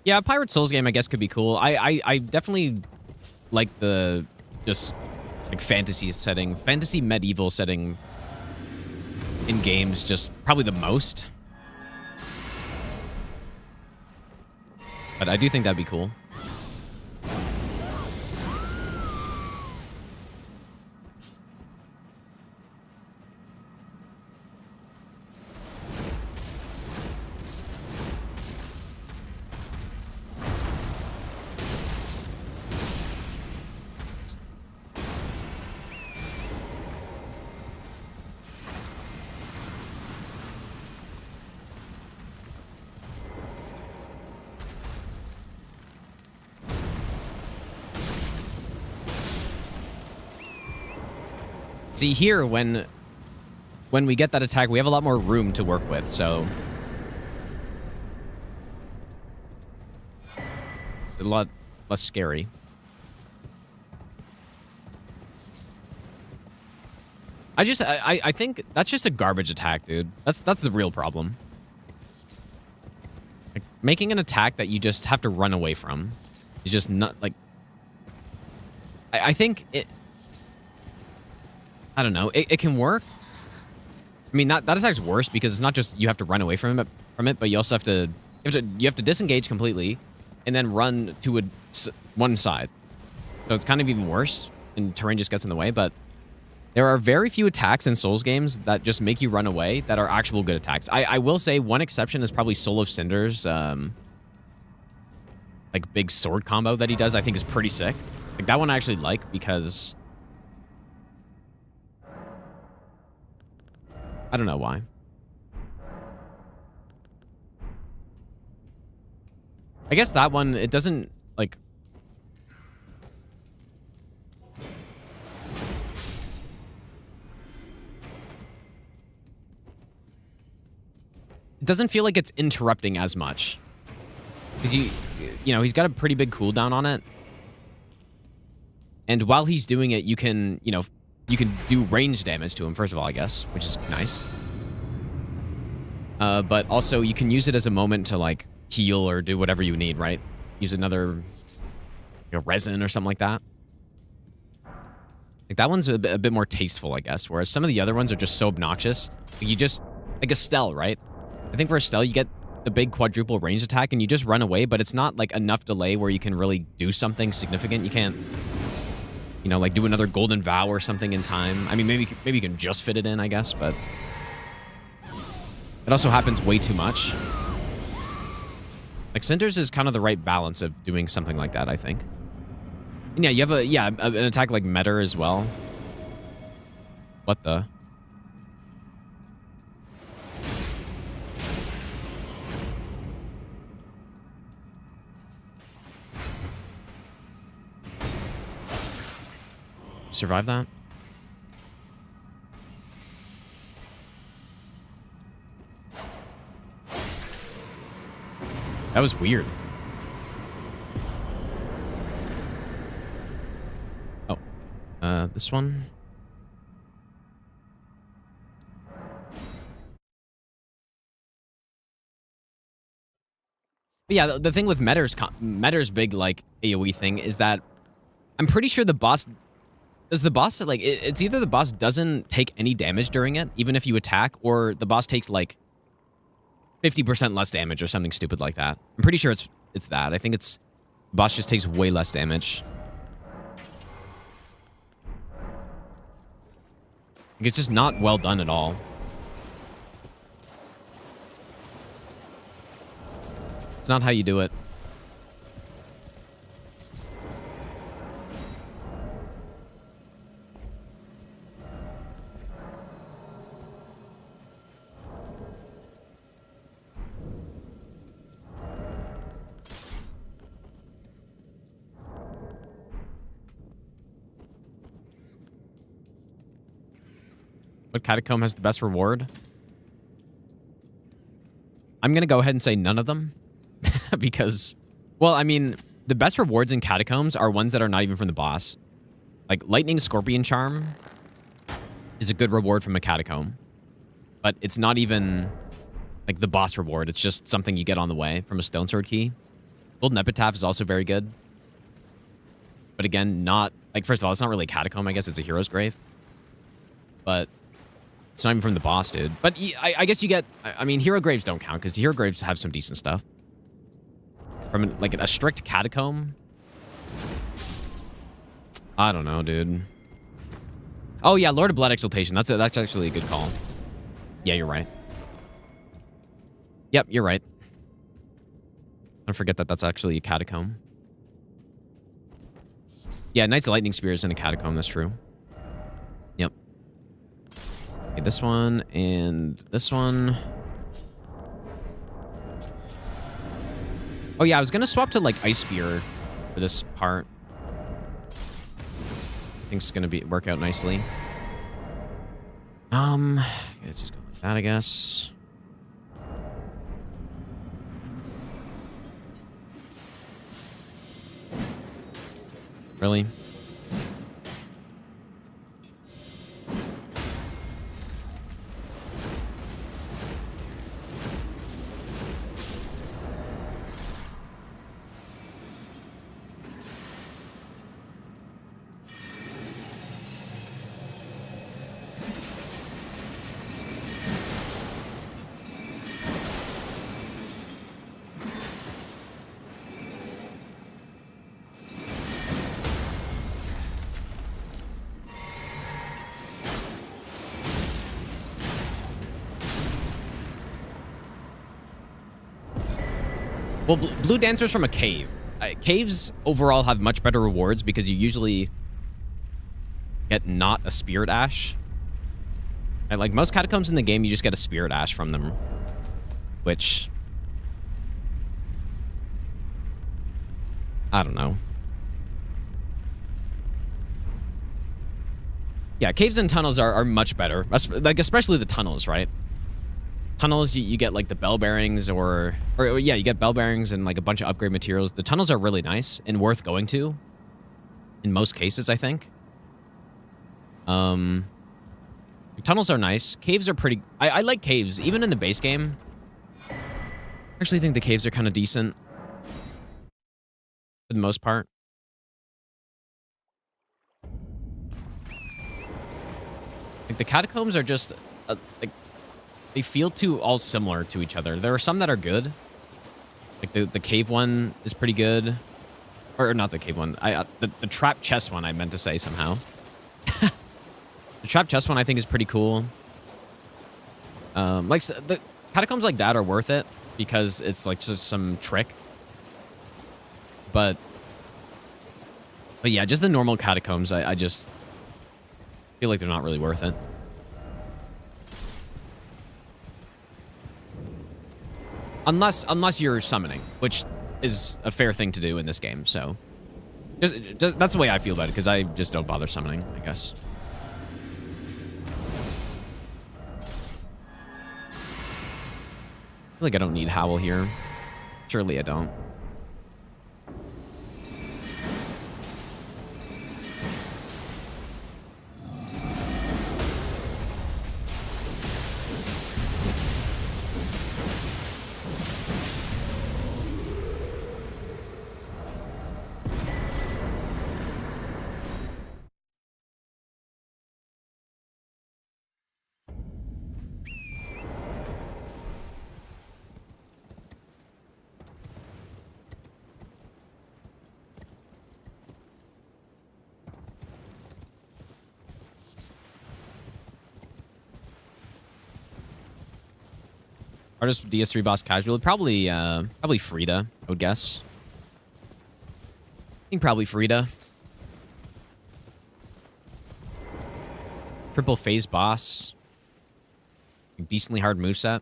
Yeah, Pirate Souls game I guess could be cool. I definitely like the just like fantasy setting, fantasy medieval setting in games just probably the most. But I do think that'd be cool. See, here, when we get that attack, we have a lot more room to work with, so. It's a lot less scary. I think that's just a garbage attack, dude. That's the real problem. Like, making an attack that you just have to run away from is just not, like. I think it. I don't know. It can work. I mean, that attack's worse because it's not just you have to run away from it, but you also have to disengage completely, and then run to one side. So it's kind of even worse, and terrain just gets in the way. But there are very few attacks in Souls games that just make you run away that are actual good attacks. I will say one exception is probably Soul of Cinder's like big sword combo that he does. I think is pretty sick. Like that one I actually like because. I don't know why. I guess that one, it doesn't, like... It doesn't feel like it's interrupting as much. Because you know, he's got a pretty big cooldown on it. And while he's doing it, you can, you know, you can do range damage to him, first of all, I guess, which is nice. But also, you can use it as a moment to, like, heal or do whatever you need, right? Use another resin or something like that. Like, that one's a bit more tasteful, I guess, whereas some of the other ones are just so obnoxious. You just, like Estelle, right? I think for Estelle, you get the big quadruple range attack, and you just run away, but it's not, like, enough delay where you can really do something significant. You can't... You know, like do another golden vow or something in time. I mean, maybe you can just fit it in, I guess, but it also happens way too much. Like Cinder's is kind of the right balance of doing something like that, I think. And yeah, you have an attack like Metter as well. What the? Survive that? That was weird. this one. But yeah, the thing with Metter's big, like, AoE thing is that I'm pretty sure the boss... Does the boss, like, it's either the boss doesn't take any damage during it, even if you attack, or the boss takes, like, 50% less damage or something stupid like that. I'm pretty sure it's that. I think it's... The boss just takes way less damage. It's just not well done at all. It's not how you do it. What catacomb has the best reward? I'm going to go ahead and say none of them. Because, well, I mean, the best rewards in catacombs are ones that are not even from the boss. Like, Lightning Scorpion Charm is a good reward from a catacomb. But it's not even, like, the boss reward. It's just something you get on the way from a Stone Sword Key. Golden Epitaph is also very good. But again, not... Like, first of all, it's not really a catacomb, I guess. It's a hero's grave. But... It's not even from the boss, dude. But I guess you get... I mean, hero graves don't count, because hero graves have some decent stuff. From, like, a strict catacomb? I don't know, dude. Oh, yeah, Lord of Blood Exaltation. That's actually a good call. Yeah, you're right. Yep, you're right. Don't forget that that's actually a catacomb. Yeah, Knights of Lightning Spear is in a catacomb, that's true. Yep. Okay, this one and this one. Oh yeah, I was gonna swap to like Ice Spear for this part. I think it's gonna work out nicely. Let's just go with that, I guess. Really? Well, Blue Dancer's from a cave. Caves overall have much better rewards because you usually get not a Spirit Ash. And like most catacombs in the game, you just get a Spirit Ash from them. Which... I don't know. Yeah, caves and tunnels are much better. Like, especially the tunnels, right? Tunnels, you get like the bell bearings or yeah, you get bell bearings and like a bunch of upgrade materials. The tunnels are really nice and worth going to in most cases, I think. Tunnels are nice. Caves are pretty... I like caves, even in the base game. I actually think the caves are kind of decent for the most part. Like the catacombs are just like... They feel all similar to each other. There are some that are good. Like the cave one is pretty good. Or not the cave one. The trap chest one, I meant to say somehow. The trap chest one I think is pretty cool. Like the catacombs like that are worth it because it's like just some trick. But yeah, just the normal catacombs, I just feel like they're not really worth it. Unless you're summoning, which is a fair thing to do in this game, so... Just that's the way I feel about it, because I just don't bother summoning, I guess. I feel like I don't need Howl here. Surely I don't. Hardest DS3 boss casual? Probably Frida, I would guess. I think probably Frida. Triple phase boss. Decently hard moveset.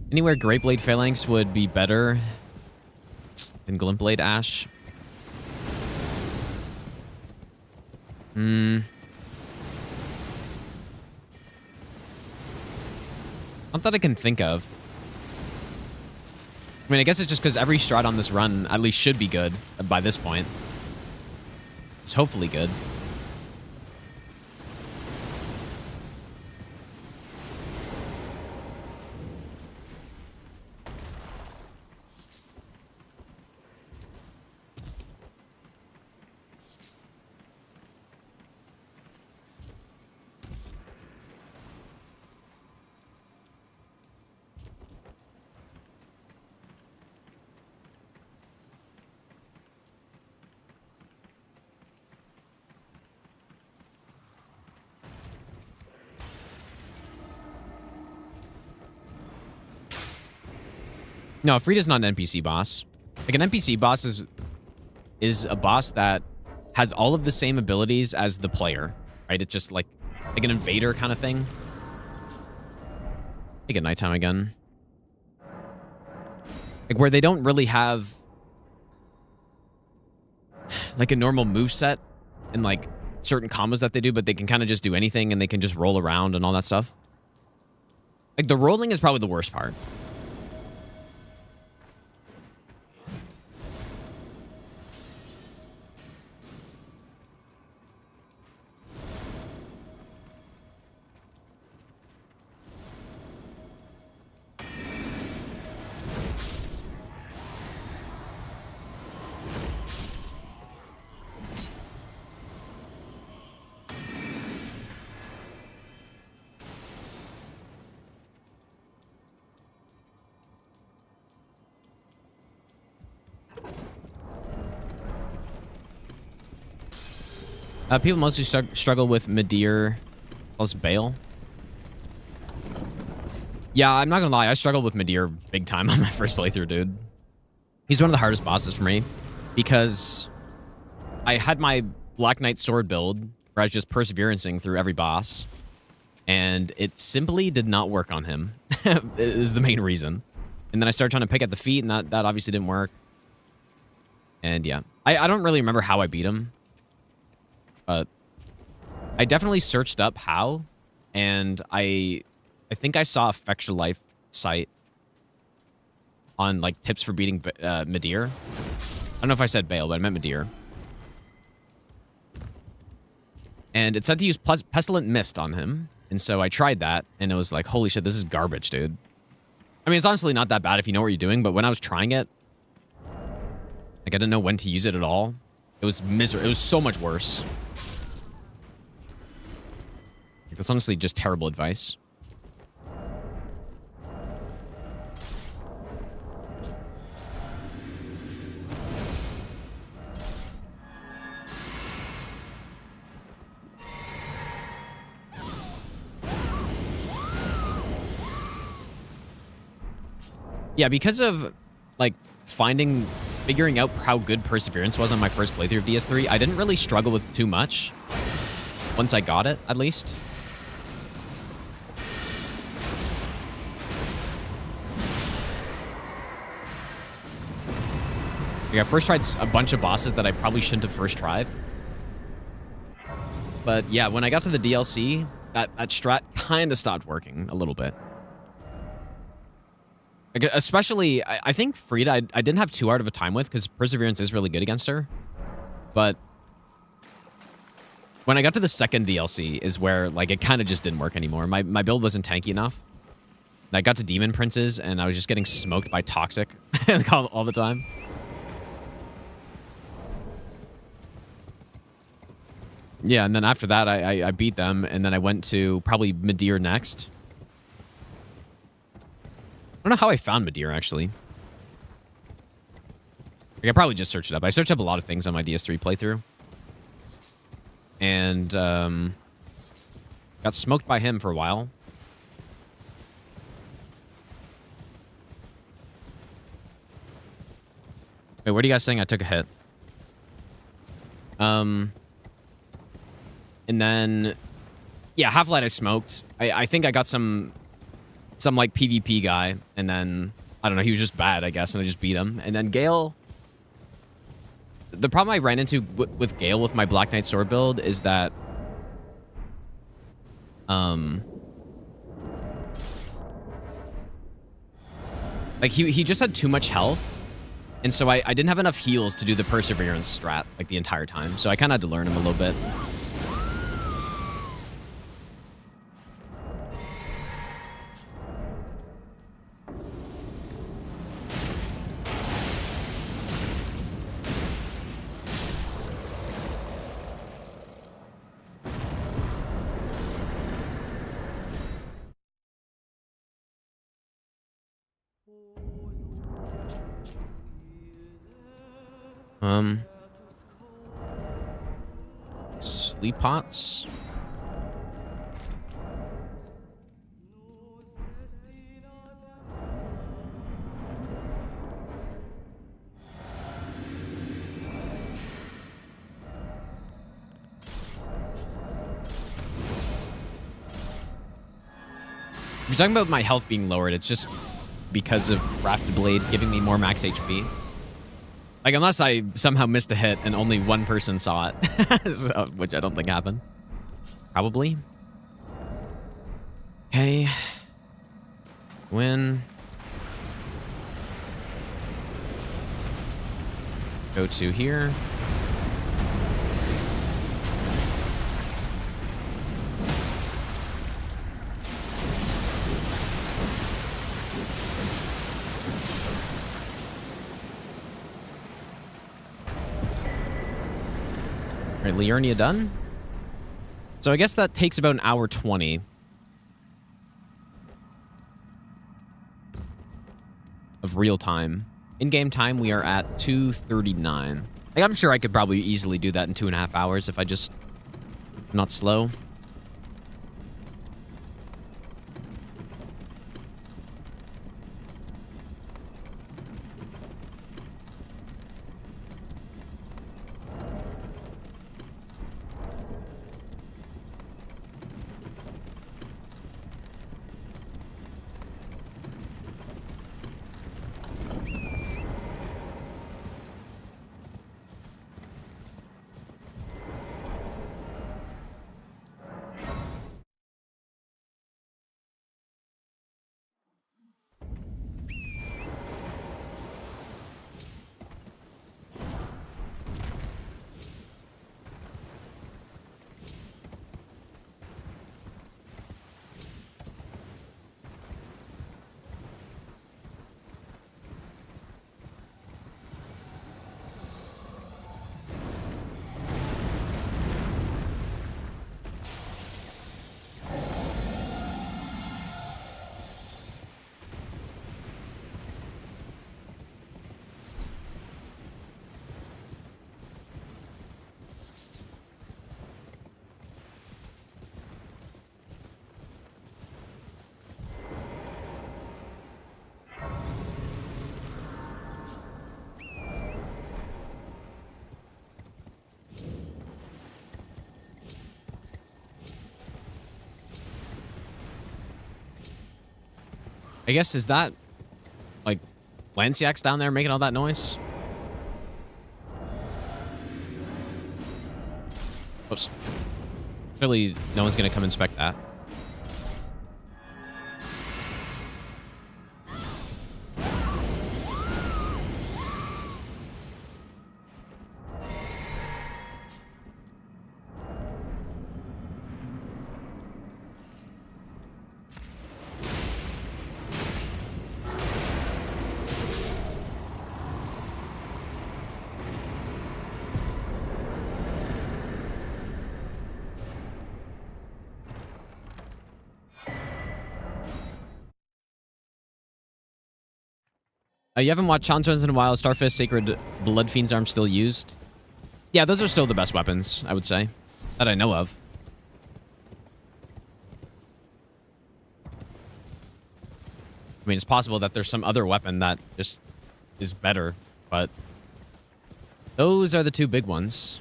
Anywhere Great Blade Phalanx would be better than Glint Blade Ash. Not that I can think of. I mean, I guess it's just because every strat on this run at least should be good by this point. It's hopefully good. No, Frida's not an NPC boss. Like, an NPC boss is a boss that has all of the same abilities as the player, right? It's just like an invader kind of thing. Like at nighttime again. Like, where they don't really have like a normal moveset and like certain combos that they do, but they can kind of just do anything and they can just roll around and all that stuff. Like, the rolling is probably the worst part. People mostly struggle with Midir plus Bale. Yeah, I'm not gonna lie. I struggled with Midir big time on my first playthrough, dude. He's one of the hardest bosses for me because I had my Black Knight sword build where I was just perseverancing through every boss, and it simply did not work on him. Is the main reason. And then I started trying to pick at the feet, and that obviously didn't work. And yeah, I don't really remember how I beat him. But I definitely searched up how, and I think I saw a Fextra Life site on like tips for beating Midir. I don't know if I said Bale, but I meant Midir. And it said to use Pestilent Mist on him, and so I tried that, and it was like, holy shit, this is garbage, dude. I mean, it's honestly not that bad if you know what you're doing, but when I was trying it, like, I didn't know when to use it at all. It was miserable. It was so much worse. That's honestly just terrible advice. Yeah, because of, like, figuring out how good Perseverance was on my first playthrough of DS3, I didn't really struggle with too much. Once I got it, at least. Like, I first tried a bunch of bosses that I probably shouldn't have first tried. But yeah, when I got to the DLC, that strat kind of stopped working a little bit. Like, especially, I think Frida, I didn't have too hard of a time with, because Perseverance is really good against her. But when I got to the second DLC is where, like, it kind of just didn't work anymore. My build wasn't tanky enough. I got to Demon Princes, and I was just getting smoked by Toxic all the time. Yeah, and then after that, I beat them, and then I went to probably Midir next. I don't know how I found Midir, actually. Like, I probably just searched it up. I searched up a lot of things on my DS3 playthrough. and got smoked by him for a while. Wait, what are you guys saying? I took a hit. And then, yeah, Half-Light I smoked. I think I got some like PvP guy, and then I don't know, he was just bad, I guess, and I just beat him. And then Gale, the problem I ran into with Gale with my Black Knight sword build is that like he just had too much health. And so I didn't have enough heals to do the Perseverance strat like the entire time. So I kind of had to learn him a little bit. Sleep pots. If you're talking about my health being lowered, it's just because of Rafted Blade giving me more max HP. Like, unless I somehow missed a hit and only one person saw it, so, which I don't think happened. Probably. Okay. Win. Go to here. All right, Liurnia done. So I guess that takes about an hour 20. Of real time. In-game time, we are at 2:39. Like, I'm sure I could probably easily do that in 2.5 hours if I just... I'm not slow. I guess, is that, like, Lanciacs down there making all that noise? Oops. Surely no one's going to come inspect that. You haven't watched Challenge in a while. Starfist, Sacred Blood Fiend's Arm still used? Yeah, those are still the best weapons, I would say. That I know of. I mean, it's possible that there's some other weapon that just is better, but those are the two big ones.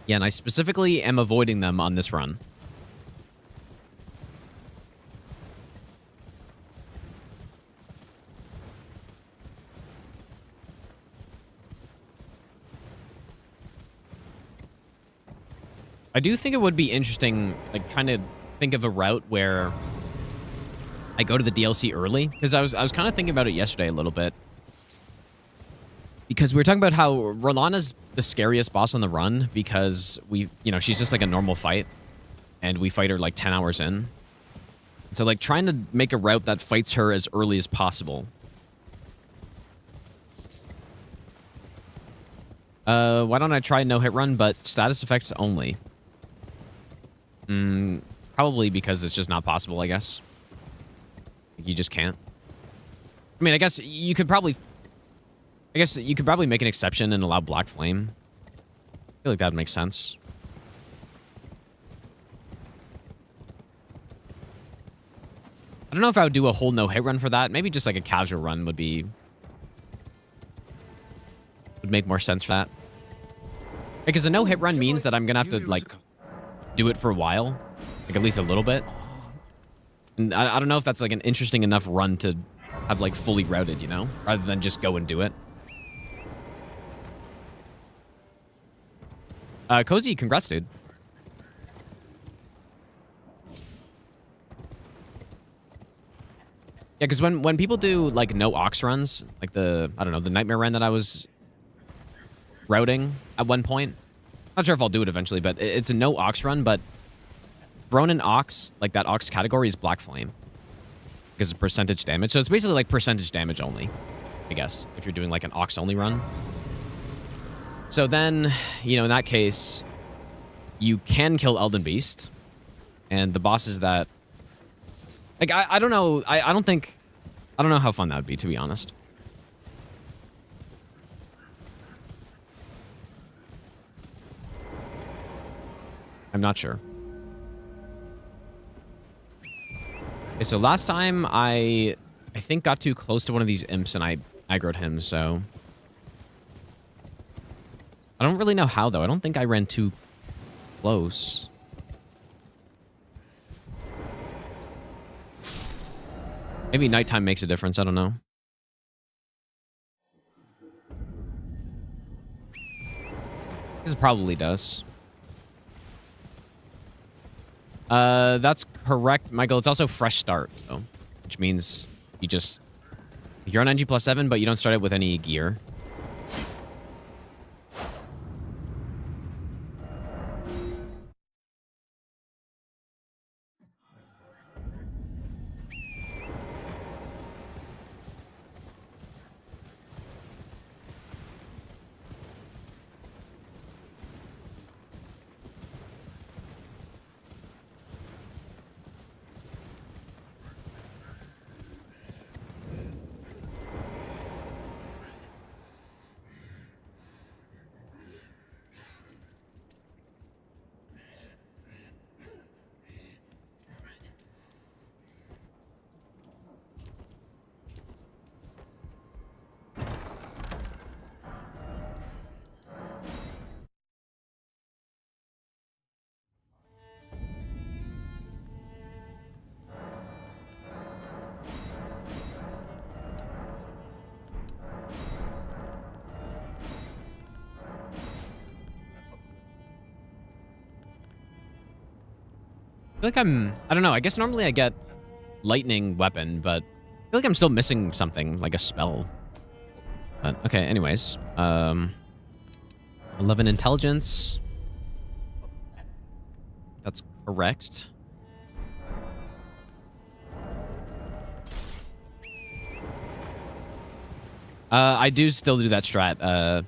Yeah, and I specifically am avoiding them on this run. I do think it would be interesting, like, trying to think of a route where I go to the DLC early, because I was kind of thinking about it yesterday a little bit. Because we were talking about how Rolana's the scariest boss on the run because she's just like a normal fight, and we fight her like 10 hours in. So like trying to make a route that fights her as early as possible. Why don't I try no hit run, but status effects only? Probably because it's just not possible, I guess. You just can't. I mean, I guess you could probably make an exception and allow Black Flame. I feel like that would make sense. I don't know if I would do a whole no-hit run for that. Maybe just like a casual run would make more sense for that. Because a no-hit run means that I'm gonna have to like do it for a while, like at least a little bit. And I don't know if that's like an interesting enough run to have like fully routed, you know, rather than just go and do it. Cozy, congrats, dude. Yeah, because when people do like no ox runs, like the nightmare run that I was routing at one point. Not sure if I'll do it eventually, but it's a no ox run, but thrown in ox, like that ox category is Black Flame. Because of percentage damage. So it's basically like percentage damage only, I guess, if you're doing like an ox only run. So then, in that case, you can kill Elden Beast. And the bosses that... Like, I don't know. I don't know how fun that would be, to be honest. I'm not sure. Okay, so last time I think got too close to one of these imps and I aggroed him, so... I don't really know how, though. I don't think I ran too close. Maybe nighttime makes a difference. I don't know. This probably does. That's correct, Michael. It's also fresh start, though, which means you're on NG +7, but you don't start it with any gear. I feel like I don't know, I guess normally I get lightning weapon, but I feel like I'm still missing something, like a spell. But, okay, anyways. 11 intelligence. That's correct. I do still do that strat.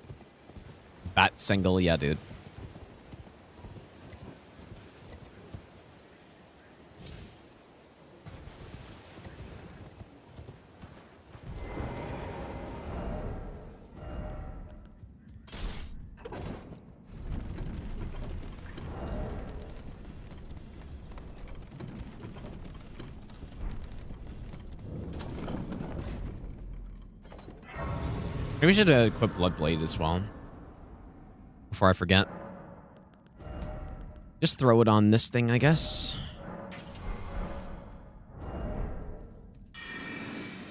Bat single, yeah, dude. Maybe we should equip Bloodblade as well. Before I forget. Just throw it on this thing, I guess.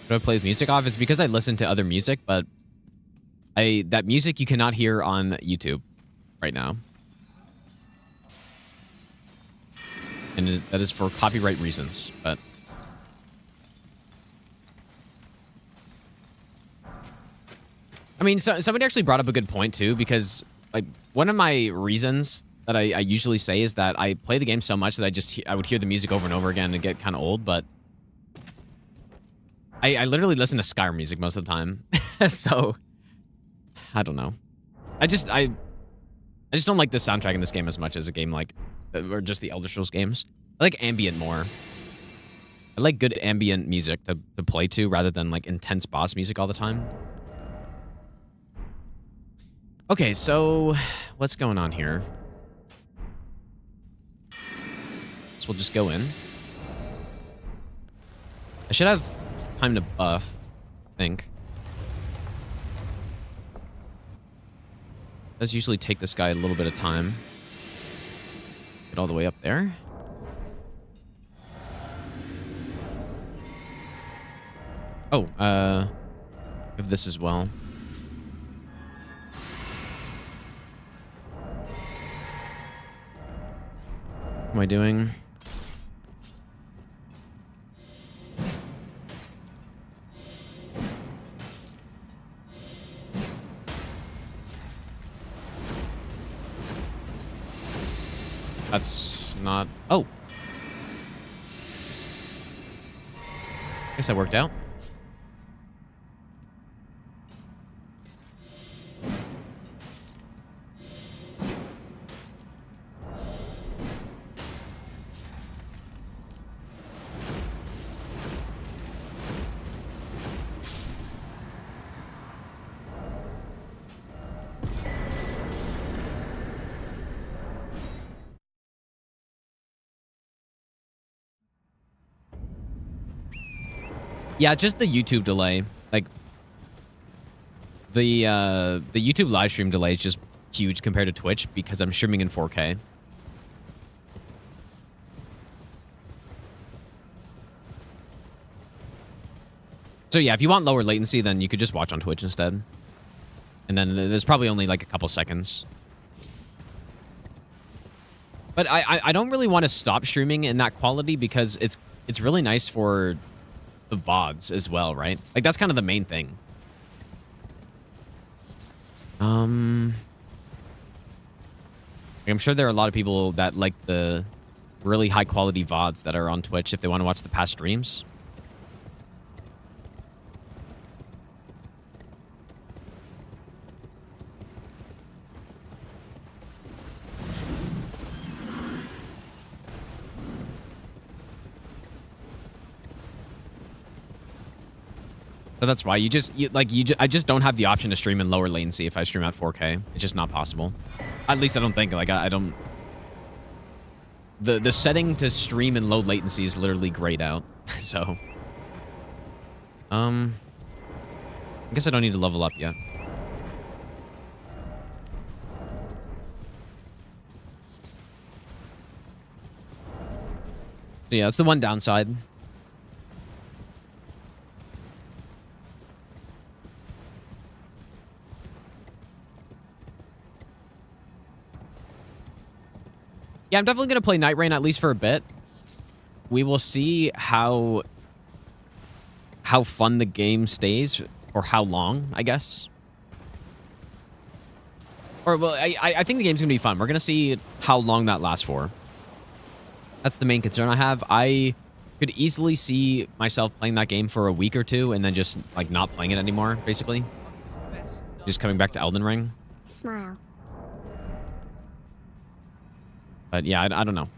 Do I play with music off? It's because I listen to other music, but that music you cannot hear on YouTube right now. And that is for copyright reasons, but... I mean, somebody actually brought up a good point, too, because like one of my reasons that I usually say is that I play the game so much that I would hear the music over and over again and get kind of old, but I literally listen to Skyrim music most of the time. So, I don't know. I just don't like the soundtrack in this game as much as a game like, or just the Elder Scrolls games. I like ambient more. I like good ambient music to play to rather than like intense boss music all the time. Okay, so what's going on here? So we'll just go in. I should have time to buff, I think. It does usually take this guy a little bit of time. Get all the way up there. Oh, have this as well. What am I doing? That's not... Oh. Guess that worked out. Yeah, just the YouTube delay. Like, the YouTube live stream delay is just huge compared to Twitch because I'm streaming in 4K. So yeah, if you want lower latency, then you could just watch on Twitch instead. And then there's probably only like a couple seconds. But I don't really want to stop streaming in that quality because it's really nice for the VODs as well, right? Like, that's kind of the main thing. I'm sure there are a lot of people that like the really high quality VODs that are on Twitch if they want to watch the past streams. So that's why I just don't have the option to stream in lower latency if I stream at 4K. It's just not possible. At least I don't think. Like, I don't... The setting to stream in low latency is literally grayed out. So... I guess I don't need to level up yet. So yeah, that's the one downside. Yeah, I'm definitely going to play Night Rain at least for a bit. We will see how fun the game stays, or how long, I guess. Or, well, I think the game's going to be fun. We're going to see how long that lasts for. That's the main concern I have. I could easily see myself playing that game for a week or two and then just, like, not playing it anymore, basically. Just coming back to Elden Ring. Smile. But yeah, I don't know.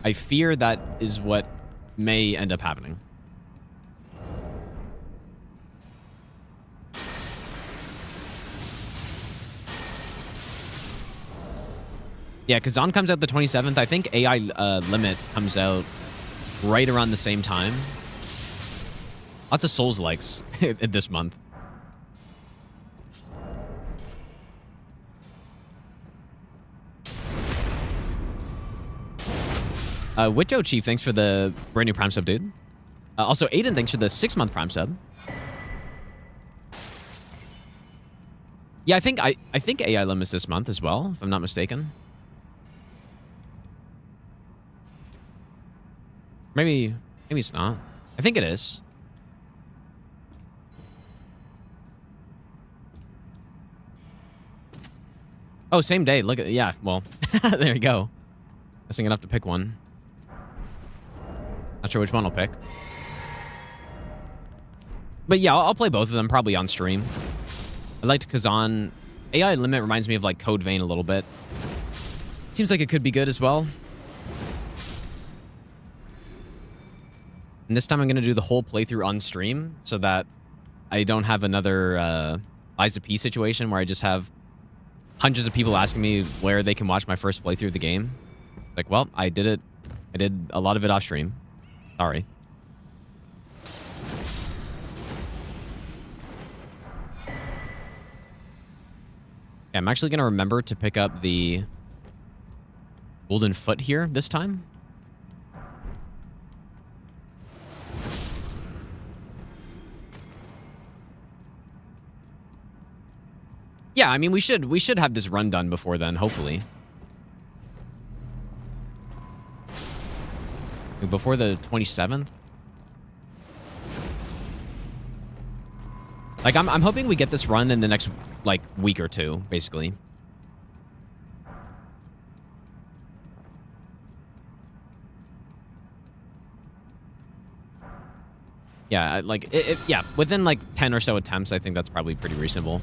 I fear that is what may end up happening. Yeah, because Kazan comes out the 27th. I think AI Limit comes out right around the same time. Lots of Souls likes this month. Witcho Chief, thanks for the brand new Prime sub, dude. Also, Aiden, thanks for the 6-month Prime sub. Yeah, I think AI Limit is this month as well, if I'm not mistaken. Maybe it's not. I think it is. Oh, same day. Look at, yeah, well, there you go. Guessing I'd have to pick one. Not sure which one I'll pick. But yeah, I'll play both of them probably on stream. I liked Kazan. AI Limit reminds me of like Code Vein a little bit. Seems like it could be good as well. And this time I'm going to do the whole playthrough on stream so that I don't have another Lies of P situation where I just have hundreds of people asking me where they can watch my first playthrough of the game. Like, well, I did it. I did a lot of it off stream. Sorry. Okay, I'm actually going to remember to pick up the Golden Foot here this time. Yeah, I mean, we should have this run done before then, hopefully. Before the 27th? Like, I'm hoping we get this run in the next, like, week or two, basically. Yeah, like, yeah, within, like, 10 or so attempts, I think that's probably pretty reasonable.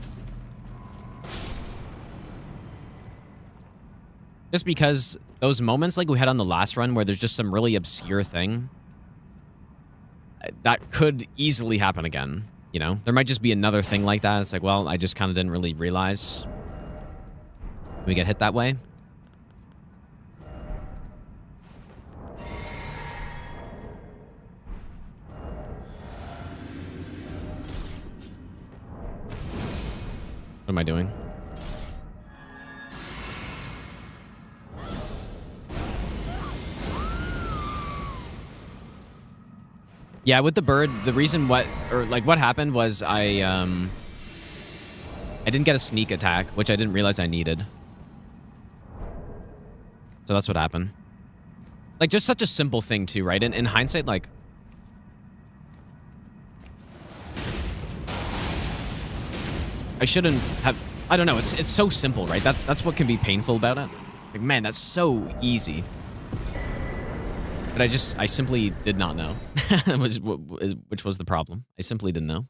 Just because those moments like we had on the last run where there's just some really obscure thing, that could easily happen again, you know? There might just be another thing like that. It's like, well, I just kind of didn't really realize we get hit that way. What am I doing? Yeah, with the bird, the reason what happened was I didn't get a sneak attack, which I didn't realize I needed. So that's what happened. Like, just such a simple thing too, right? In hindsight, like, I shouldn't have, I don't know, it's so simple, right? That's what can be painful about it. Like, man, that's so easy. But I simply did not know. Which was the problem. I simply didn't know.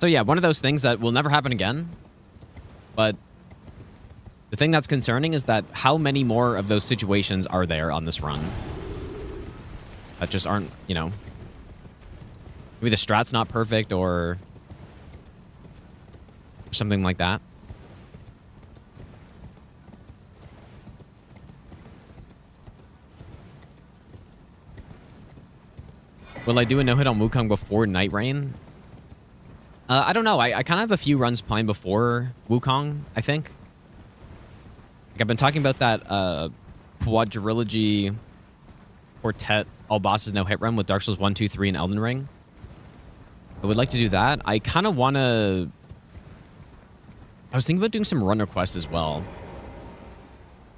So yeah, one of those things that will never happen again. But the thing that's concerning is that how many more of those situations are there on this run that just aren't, you know, maybe the strat's not perfect or something like that. Will I do a no-hit on Wukong before Night Rain? I don't know. I kind of have a few runs planned before Wukong, I think. Like, I've been talking about that quadrilogy quartet all bosses no-hit run with Dark Souls 1, 2, 3, and Elden Ring. I would like to do that. I kind of want to... I was thinking about doing some run requests as well.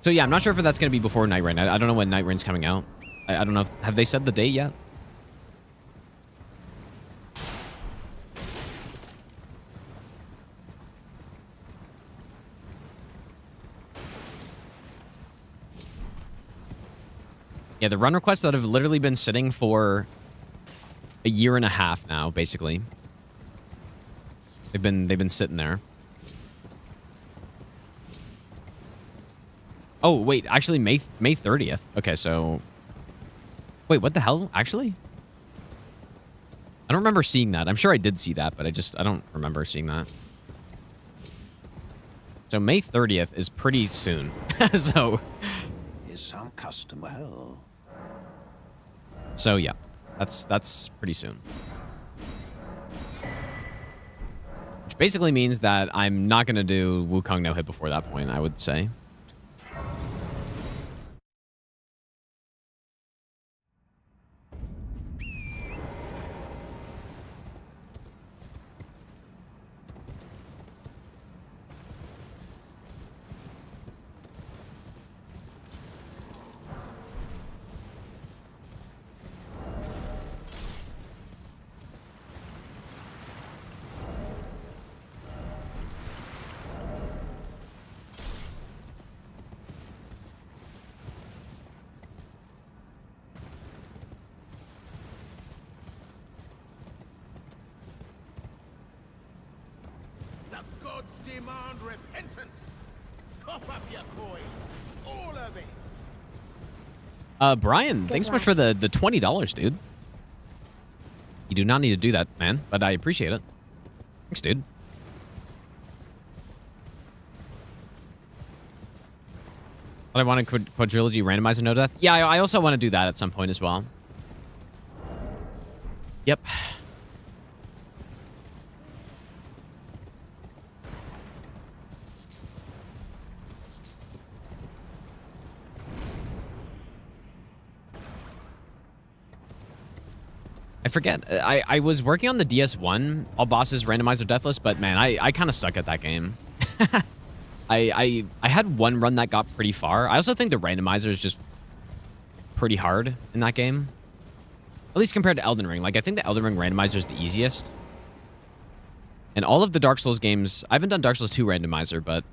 So yeah, I'm not sure if that's going to be before Night Rain. I don't know when Night Rain's coming out. I don't know. Have they said the date yet? Yeah, the run requests that have literally been sitting for a year and a half now, basically. They've been sitting there. Oh, wait, actually May 30th. Okay, so wait, what the hell? Actually? I don't remember seeing that. I'm sure I did see that, but I don't remember seeing that. So May 30th is pretty soon. So Is some customer hell? so yeah. That's pretty soon. Which basically means that I'm not going to do Wukong no hit before that point, I would say. The gods demand repentance. Cough up your coin. All of it. Brian, thanks so much for the $20, dude. You do not need to do that, man, but I appreciate it. Thanks, dude. But I want a quadrilogy randomizer no death. Yeah, I also want to do that at some point as well. Yep. I forget. I was working on the DS1 all bosses randomizer deathless, but man, I kind of suck at that game. I had one run that got pretty far. I also think the randomizer is just pretty hard in that game. At least compared to Elden Ring. Like, I think the Elden Ring randomizer is the easiest. And all of the Dark Souls games, I haven't done Dark Souls 2 randomizer, but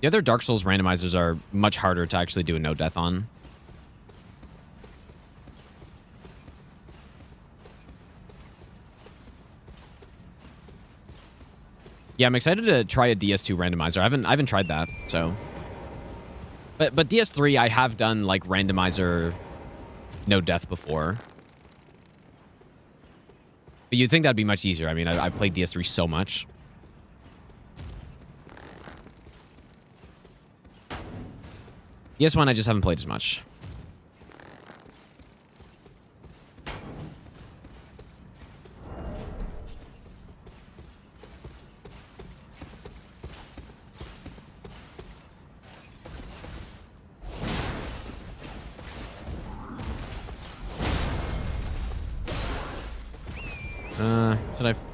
the other Dark Souls randomizers are much harder to actually do a no death on. Yeah, I'm excited to try a DS2 randomizer. I haven't tried that, so. But DS3, I have done like randomizer no death before. But you'd think that'd be much easier. I mean, I played DS3 so much. DS1, I just haven't played as much.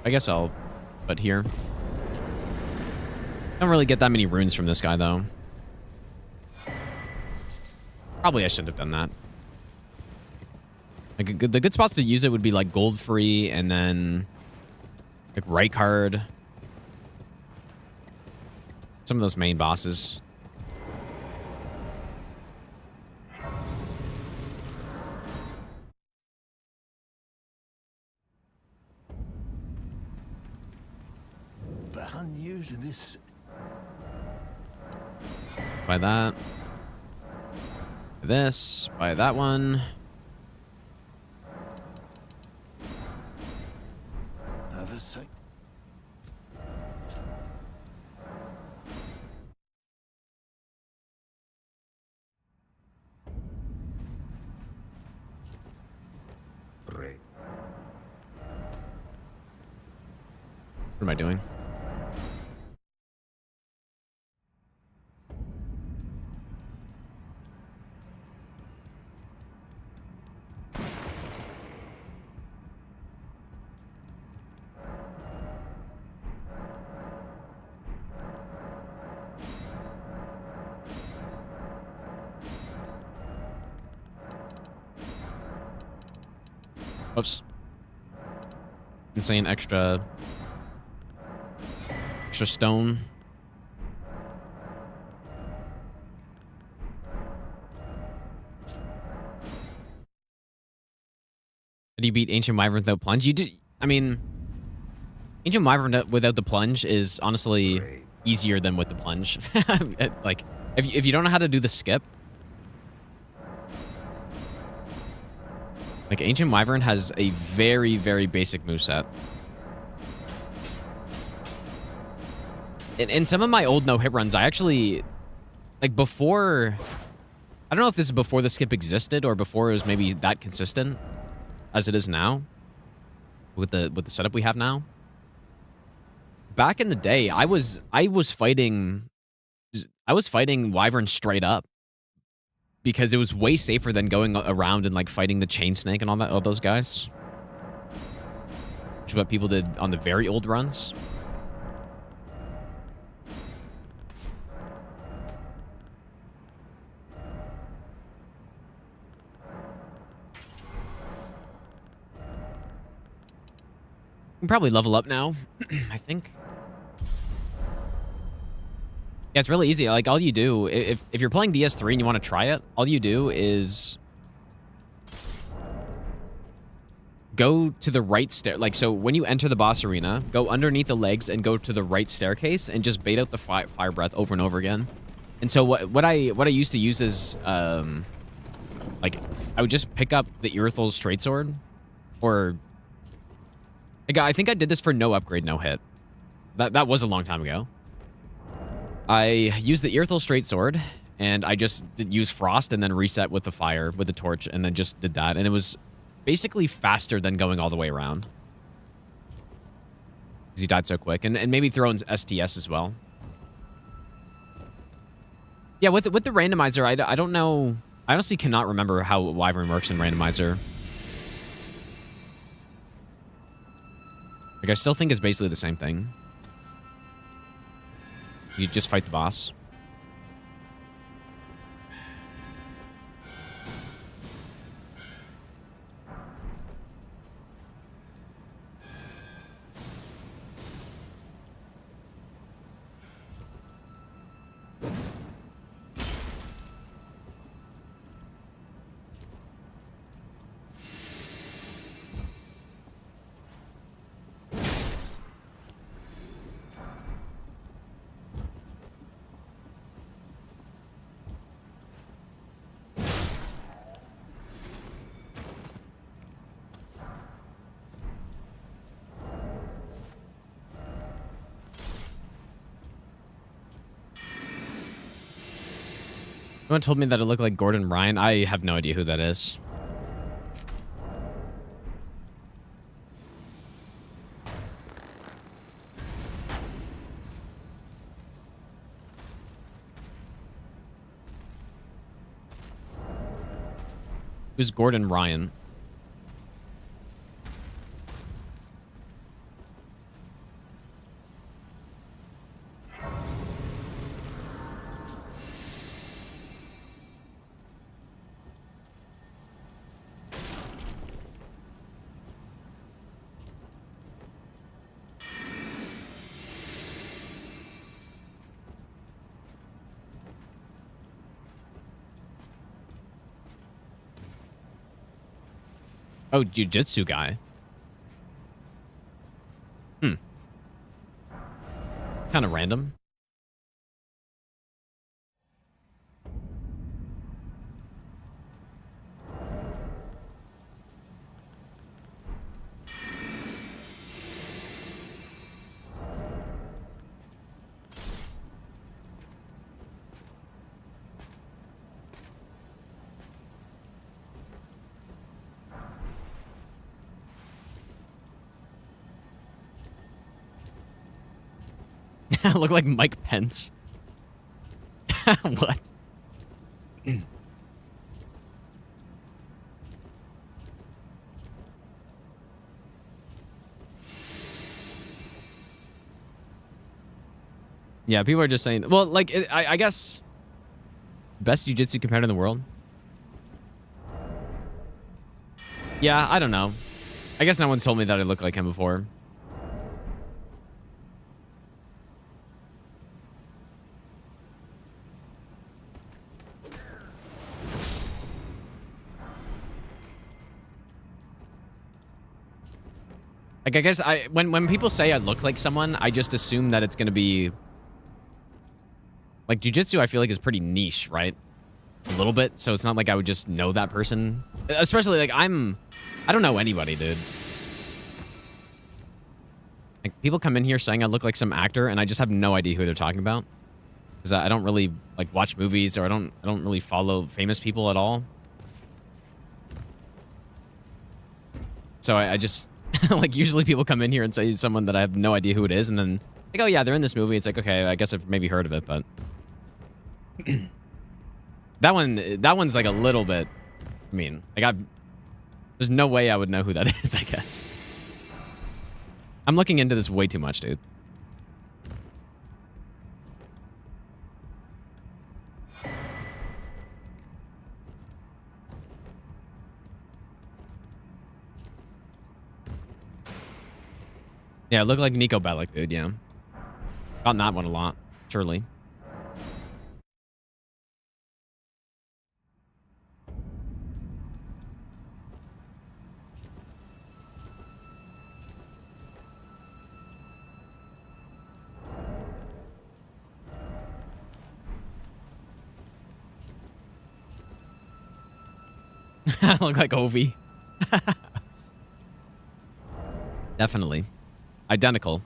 I guess I'll put here. Don't really get that many runes from this guy, though. Probably I shouldn't have done that. Like, the good spots to use it would be, like, gold free and then, like, right card. Some of those main bosses. This Buy that. This. Buy that one. oversight. What am I doing? Oops. Insane extra stone. Did you beat Ancient Wyvern without plunge? You did. I mean, Ancient Wyvern without the plunge is honestly easier than with the plunge. Like, if you don't know how to do the skip, like Ancient Wyvern has a very, very basic moveset. In some of my old no-hit runs, I actually, like before, I don't know if this is before the skip existed or before it was maybe that consistent as it is now with the setup we have now. Back in the day, I was fighting Wyvern straight up because it was way safer than going around and like fighting the Chain Snake and all those guys, which is what people did on the very old runs. We can probably level up now, I think. Yeah, it's really easy. Like, all you do, if you're playing DS3 and you want to try it, all you do is go to the right stair. Like, so when you enter the boss arena, go underneath the legs and go to the right staircase and just bait out the fire breath over and over again. And so what I used to use is, like, I would just pick up the Irithal's straight sword, or like, I think I did this for no upgrade, no hit. That was a long time ago. I used the Irithal's straight sword, and I just used frost and then reset with the fire, with the torch, and then just did that. And it was basically faster than going all the way around, because he died so quick. And maybe throw in STS as well. Yeah, with the randomizer, I don't know. I honestly cannot remember how Wyvern works in randomizer. Like, I still think it's basically the same thing. You just fight the boss. Someone told me that it looked like Gordon Ryan. I have no idea who that is. Who's Gordon Ryan? Oh, Jiu-Jitsu guy. Kind of random. Look like Mike Pence. What? Yeah, people are just saying, well, like, I guess best jiu-jitsu competitor in the world. Yeah, I don't know. I guess no one's told me that I look like him before. Like, I guess when people say I look like someone, I just assume that it's gonna be like jujitsu. I feel like is pretty niche, right? A little bit. So it's not like I would just know that person. Especially like I don't know anybody, dude. Like people come in here saying I look like some actor, and I just have no idea who they're talking about. Because I don't really like watch movies, or I don't really follow famous people at all. So I just like usually people come in here and say someone that I have no idea who it is, and then like, oh yeah, they're in this movie. It's like, okay, I guess I've maybe heard of it, but that one's like a little bit. I mean, like there's no way I would know who that is, I guess. I'm looking into this way too much, dude. Yeah, it looked like Nico Bellic, dude, yeah. Gotten that one a lot, surely. I look like Ovi. Definitely. Identical.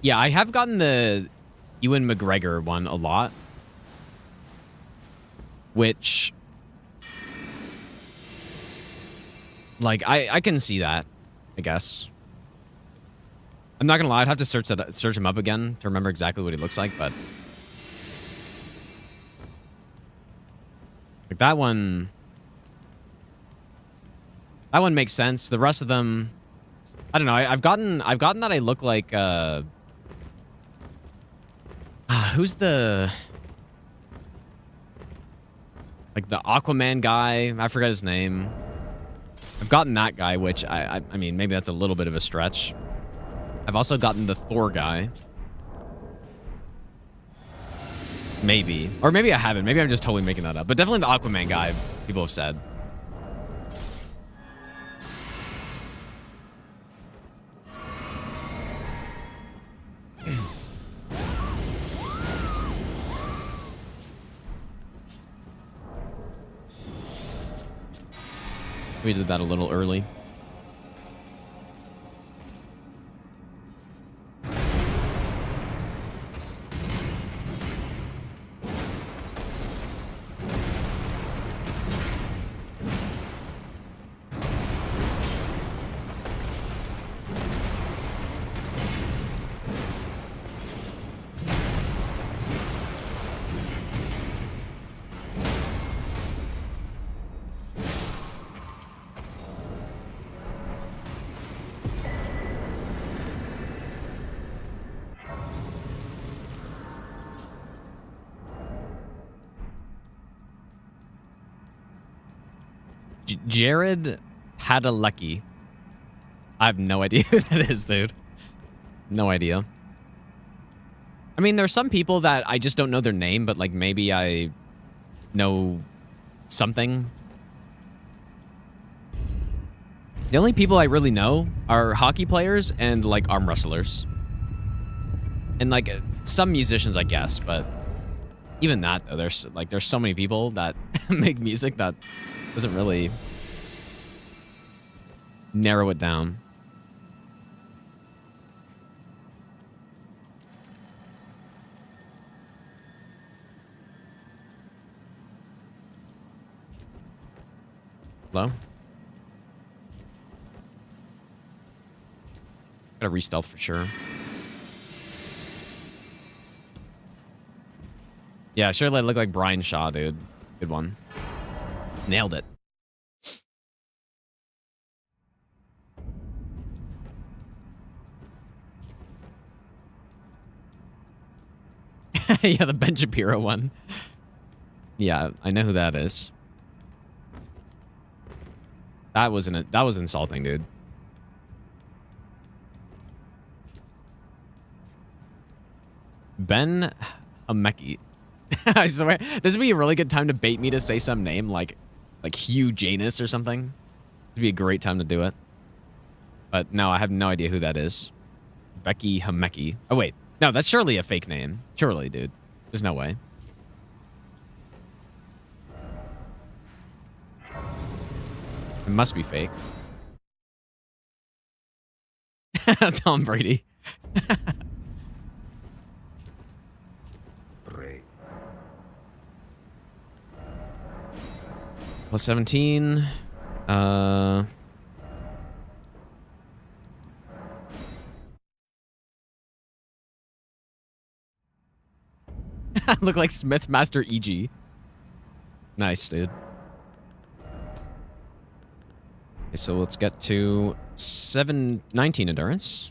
Yeah, I have gotten the Ewan McGregor one a lot. Which, like, I can see that, I guess. I'm not gonna lie, I'd have to search him up again to remember exactly what he looks like, but like that one makes sense. The rest of them, I don't know. I've gotten that I look like who's the like the Aquaman guy? I forget his name. I've gotten that guy, which I mean, maybe that's a little bit of a stretch. I've also gotten the Thor guy. Maybe. Or maybe I haven't. Maybe I'm just totally making that up. But definitely the Aquaman guy, people have said. We did that a little early. Jared Padalecki. I have no idea who that is, dude. No idea. I mean, there's some people that I just don't know their name, but like maybe I know something. The only people I really know are hockey players and like arm wrestlers. And like some musicians, I guess, but even that though, there's so many people that make music that doesn't really narrow it down. Hello? Gotta re-stealth for sure. Yeah, sure, I look like Brian Shaw, dude. Good one. Nailed it. Yeah, the Ben Shapiro one. Yeah, I know who that is. That was insulting, dude. Ben Hameki. I swear, this would be a really good time to bait me to say some name like Hugh Janus or something. It'd be a great time to do it. But no, I have no idea who that is. Becky Hameki. Oh wait, no, that's surely a fake name. Surely, dude. There's no way. It must be fake. Tom Brady. Plus 17. Look like Smith Master EG. Nice, dude. Okay, so let's get to 19 endurance.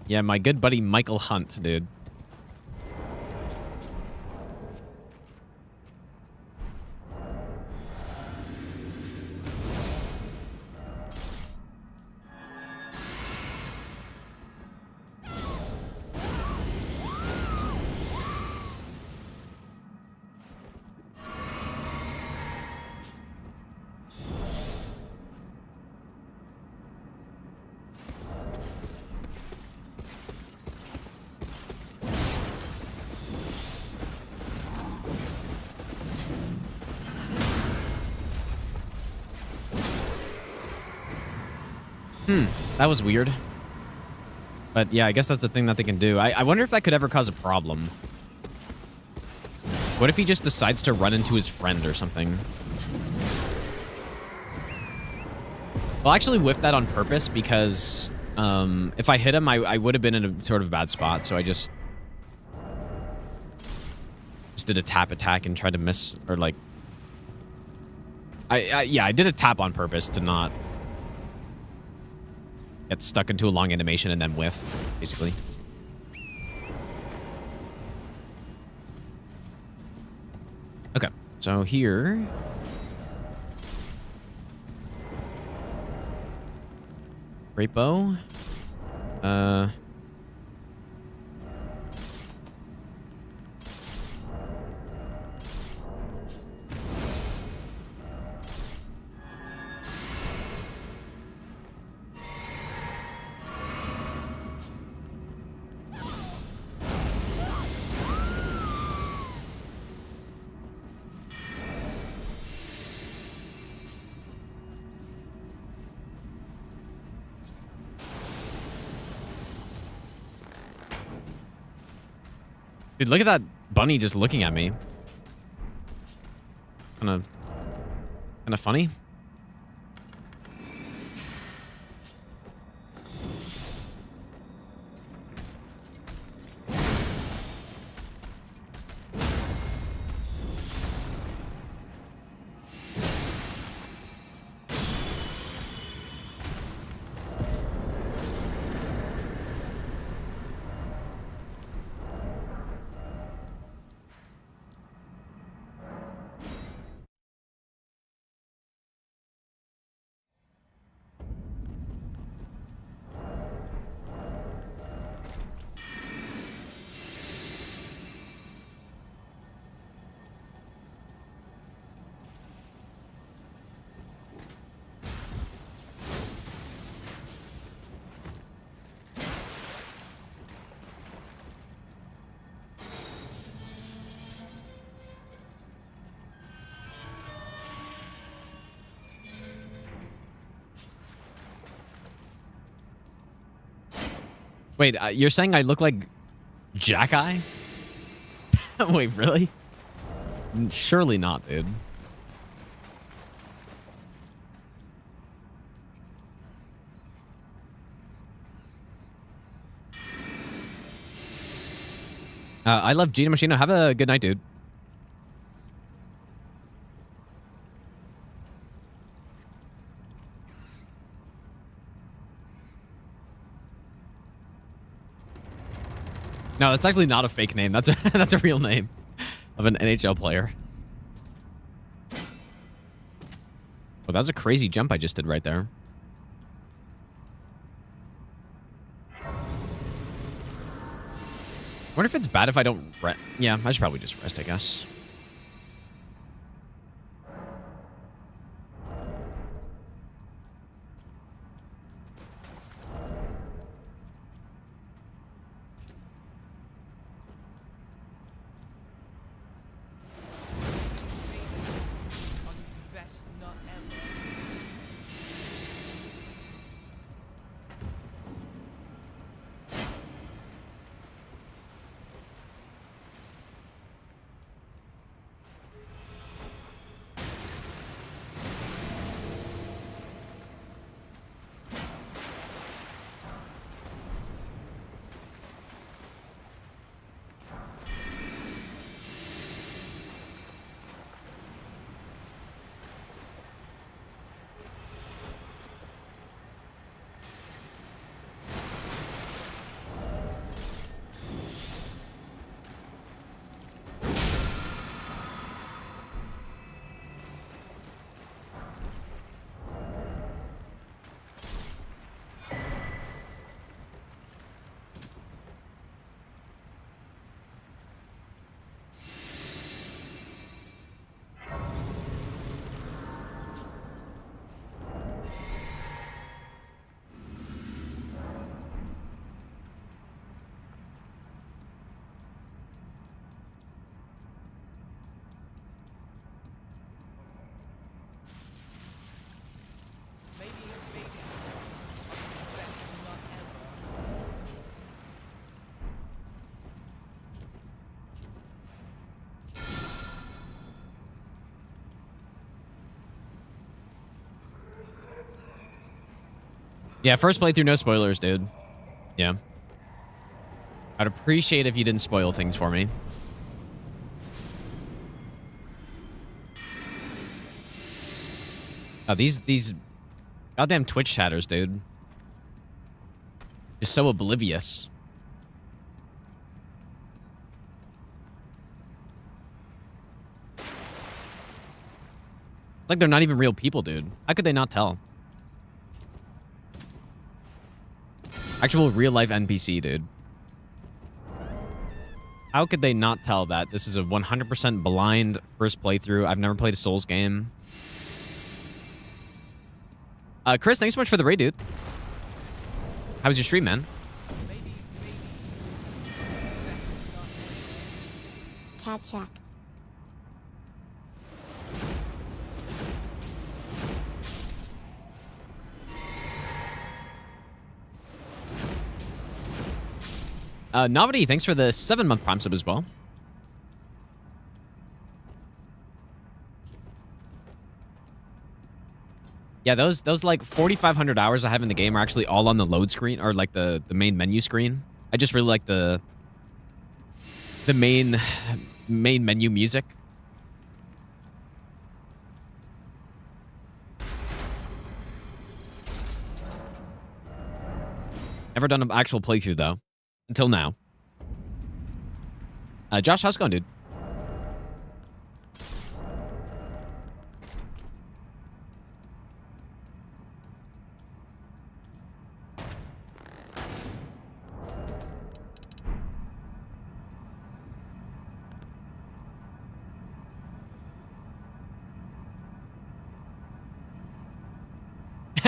Yeah, my good buddy Michael Hunt, dude. That was weird. But yeah, I guess that's the thing that they can do. I wonder if that could ever cause a problem. What if he just decides to run into his friend or something? Well, I actually whiffed that on purpose because if I hit him, I would have been in a sort of bad spot. So I just did a tap attack and tried to miss, or like... yeah, I did a tap on purpose to not get stuck into a long animation and then whiff, basically. Okay, so here... Great bow. Dude, look at that bunny just looking at me. Kinda funny. Wait, you're saying I look like Jack-Eye? Wait, really? Surely not, dude. I love Gina Machino. Have a good night, dude. No, that's actually not a fake name. That's a, that's a real name of an NHL player. Oh, that was a crazy jump I just did right there. Wonder if it's bad if I don't rest. Yeah, I should probably just rest, I guess. Best nut ever. Maybe best nut ever. Yeah, first playthrough, no spoilers, dude. Yeah. I'd appreciate if you didn't spoil things for me. Oh, these goddamn Twitch chatters, dude. Just so oblivious. It's like they're not even real people, dude. How could they not tell? Actual real-life NPC, dude. How could they not tell that this is a 100% blind first playthrough? I've never played a Souls game. Chris, thanks so much for the raid, dude. How was your stream, man? Maybe best nut ever. Cat check. Novity, thanks for the 7-month Prime sub as well. Yeah, those like 4,500 hours I have in the game are actually all on the load screen, or like the main menu screen. I just really like the main menu music. Never done an actual playthrough though, until now. Josh, how's it going, dude?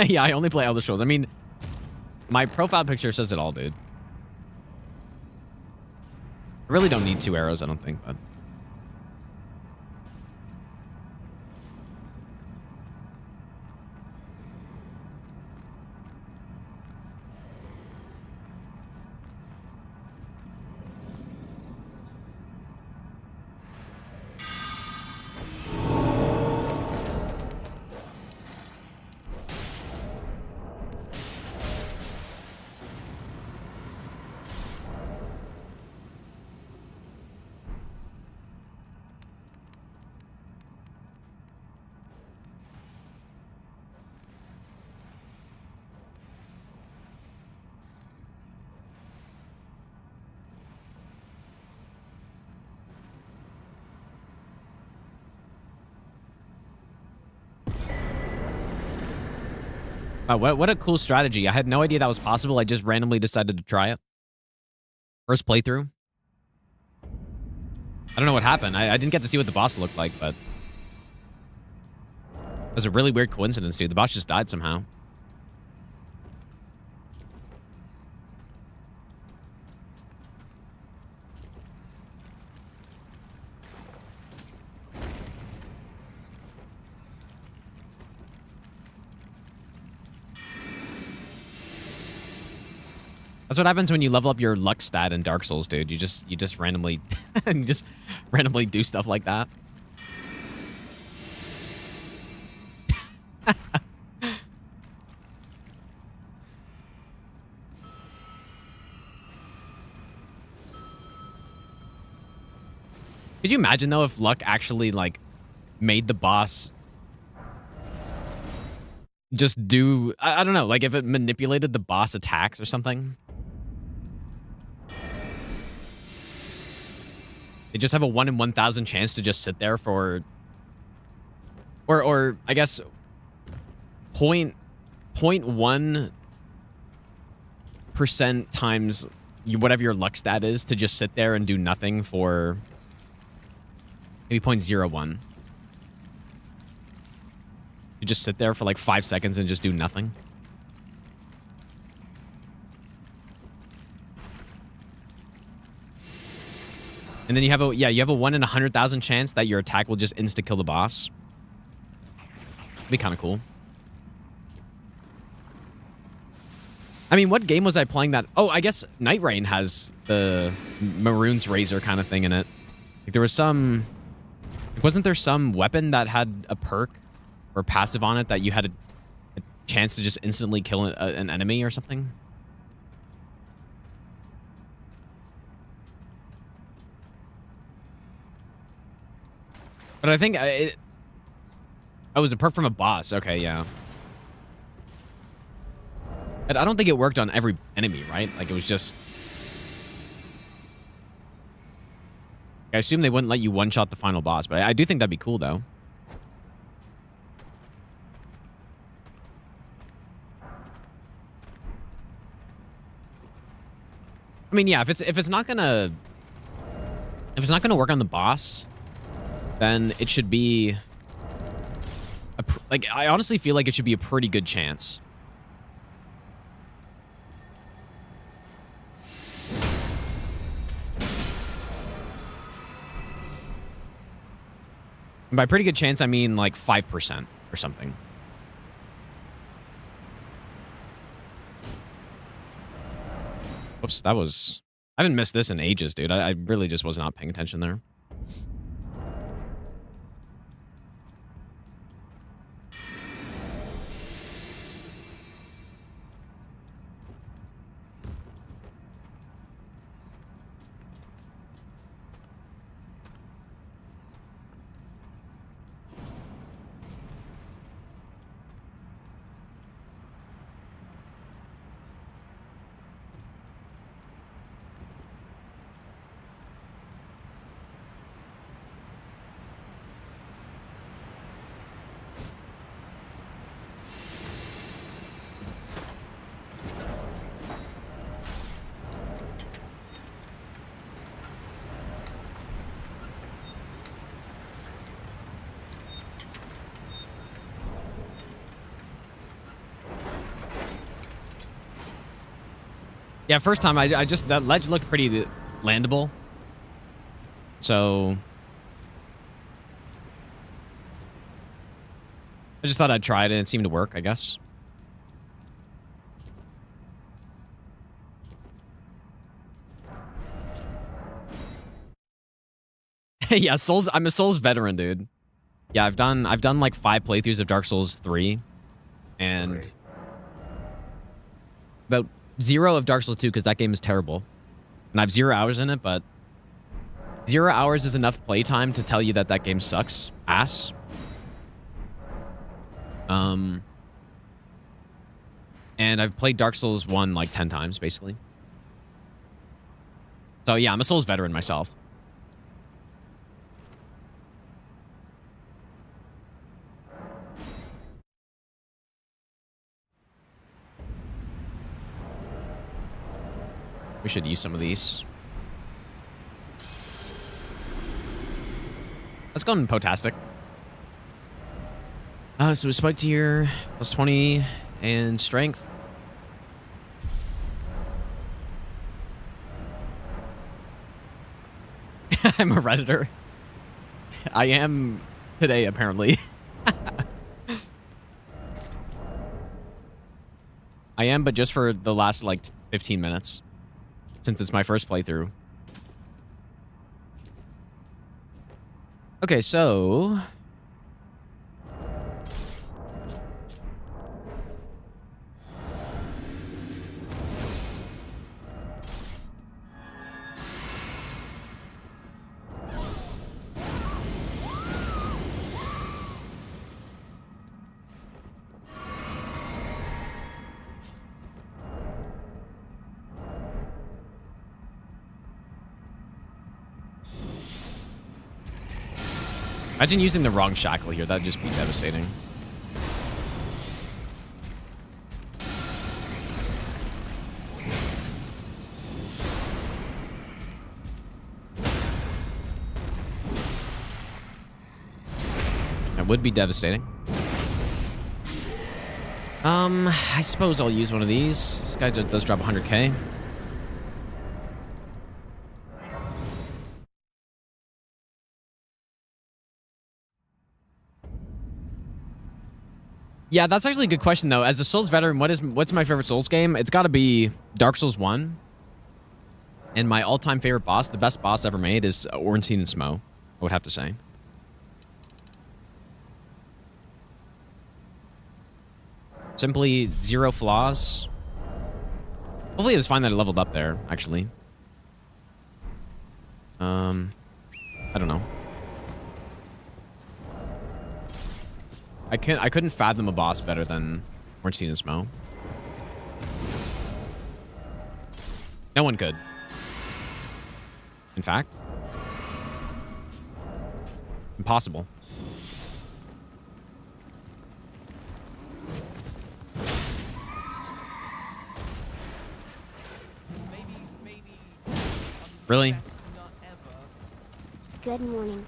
Yeah, I only play Elder Scrolls. I mean, my profile picture says it all, dude. I really don't need 2 arrows, I don't think, but... What a cool strategy. I had no idea that was possible. I just randomly decided to try it. First playthrough. I don't know what happened. I didn't get to see what the boss looked like, but it was a really weird coincidence, dude. The boss just died somehow. That's what happens when you level up your luck stat in Dark Souls, dude. You just randomly you just randomly do stuff like that. Could you imagine though if luck actually like made the boss just do I don't know, like if it manipulated the boss attacks or something? They just have a 1 in 1,000 chance to just sit there for, or I guess, 0.1% times whatever your luck stat is to just sit there and do nothing for maybe 0.01. You just sit there for like 5 seconds and just do nothing. And then you have a 1 in 100,000 chance that your attack will just insta-kill the boss. It'd be kind of cool. I mean, what game was I playing that? Oh, I guess Night Rain has the Maroon's Razor kind of thing in it. Like there was some... Wasn't there some weapon that had a perk or passive on it that you had a chance to just instantly kill an enemy or something? But I think it was a perk from a boss. Okay, yeah. And I don't think it worked on every enemy, right? Like, it was just... I assume they wouldn't let you one-shot the final boss, but I do think that'd be cool, though. I mean, yeah, if it's not gonna work on the boss, then it should be like, I honestly feel like it should be a pretty good chance. And by pretty good chance, I mean like 5% or something. Whoops, that was... I haven't missed this in ages, dude. I really just was not paying attention there. Yeah, first time I just, that ledge looked pretty landable. So I just thought I'd try it and it seemed to work, I guess. Yeah, Souls, I'm a Souls veteran, dude. Yeah, I've done like 5 playthroughs of Dark Souls 3 and about 0 of Dark Souls 2 because that game is terrible. And I have 0 hours in it, but 0 hours is enough playtime to tell you that that game sucks ass. And I've played Dark Souls 1 like 10 times, basically. So yeah, I'm a Souls veteran myself. We should use some of these. Let's go on Potastic. So we spiked here, plus 20 and strength. I'm a Redditor. I am today, apparently. I am, but just for the last, like, 15 minutes. Since it's my first playthrough. Okay, so... Imagine using the wrong shackle here. That'd just be devastating. That would be devastating. I suppose I'll use one of these. This guy does drop 100k. Yeah, that's actually a good question, though. As a Souls veteran, what's my favorite Souls game? It's got to be Dark Souls 1. And my all-time favorite boss, the best boss ever made, is Ornstein and Smough, I would have to say. Simply zero flaws. Hopefully it was fine that I leveled up there, actually. I don't know. I couldn't fathom a boss better than Ornstein and Smough. No one could. In fact, impossible. Maybe. Really? Best not ever. Good morning.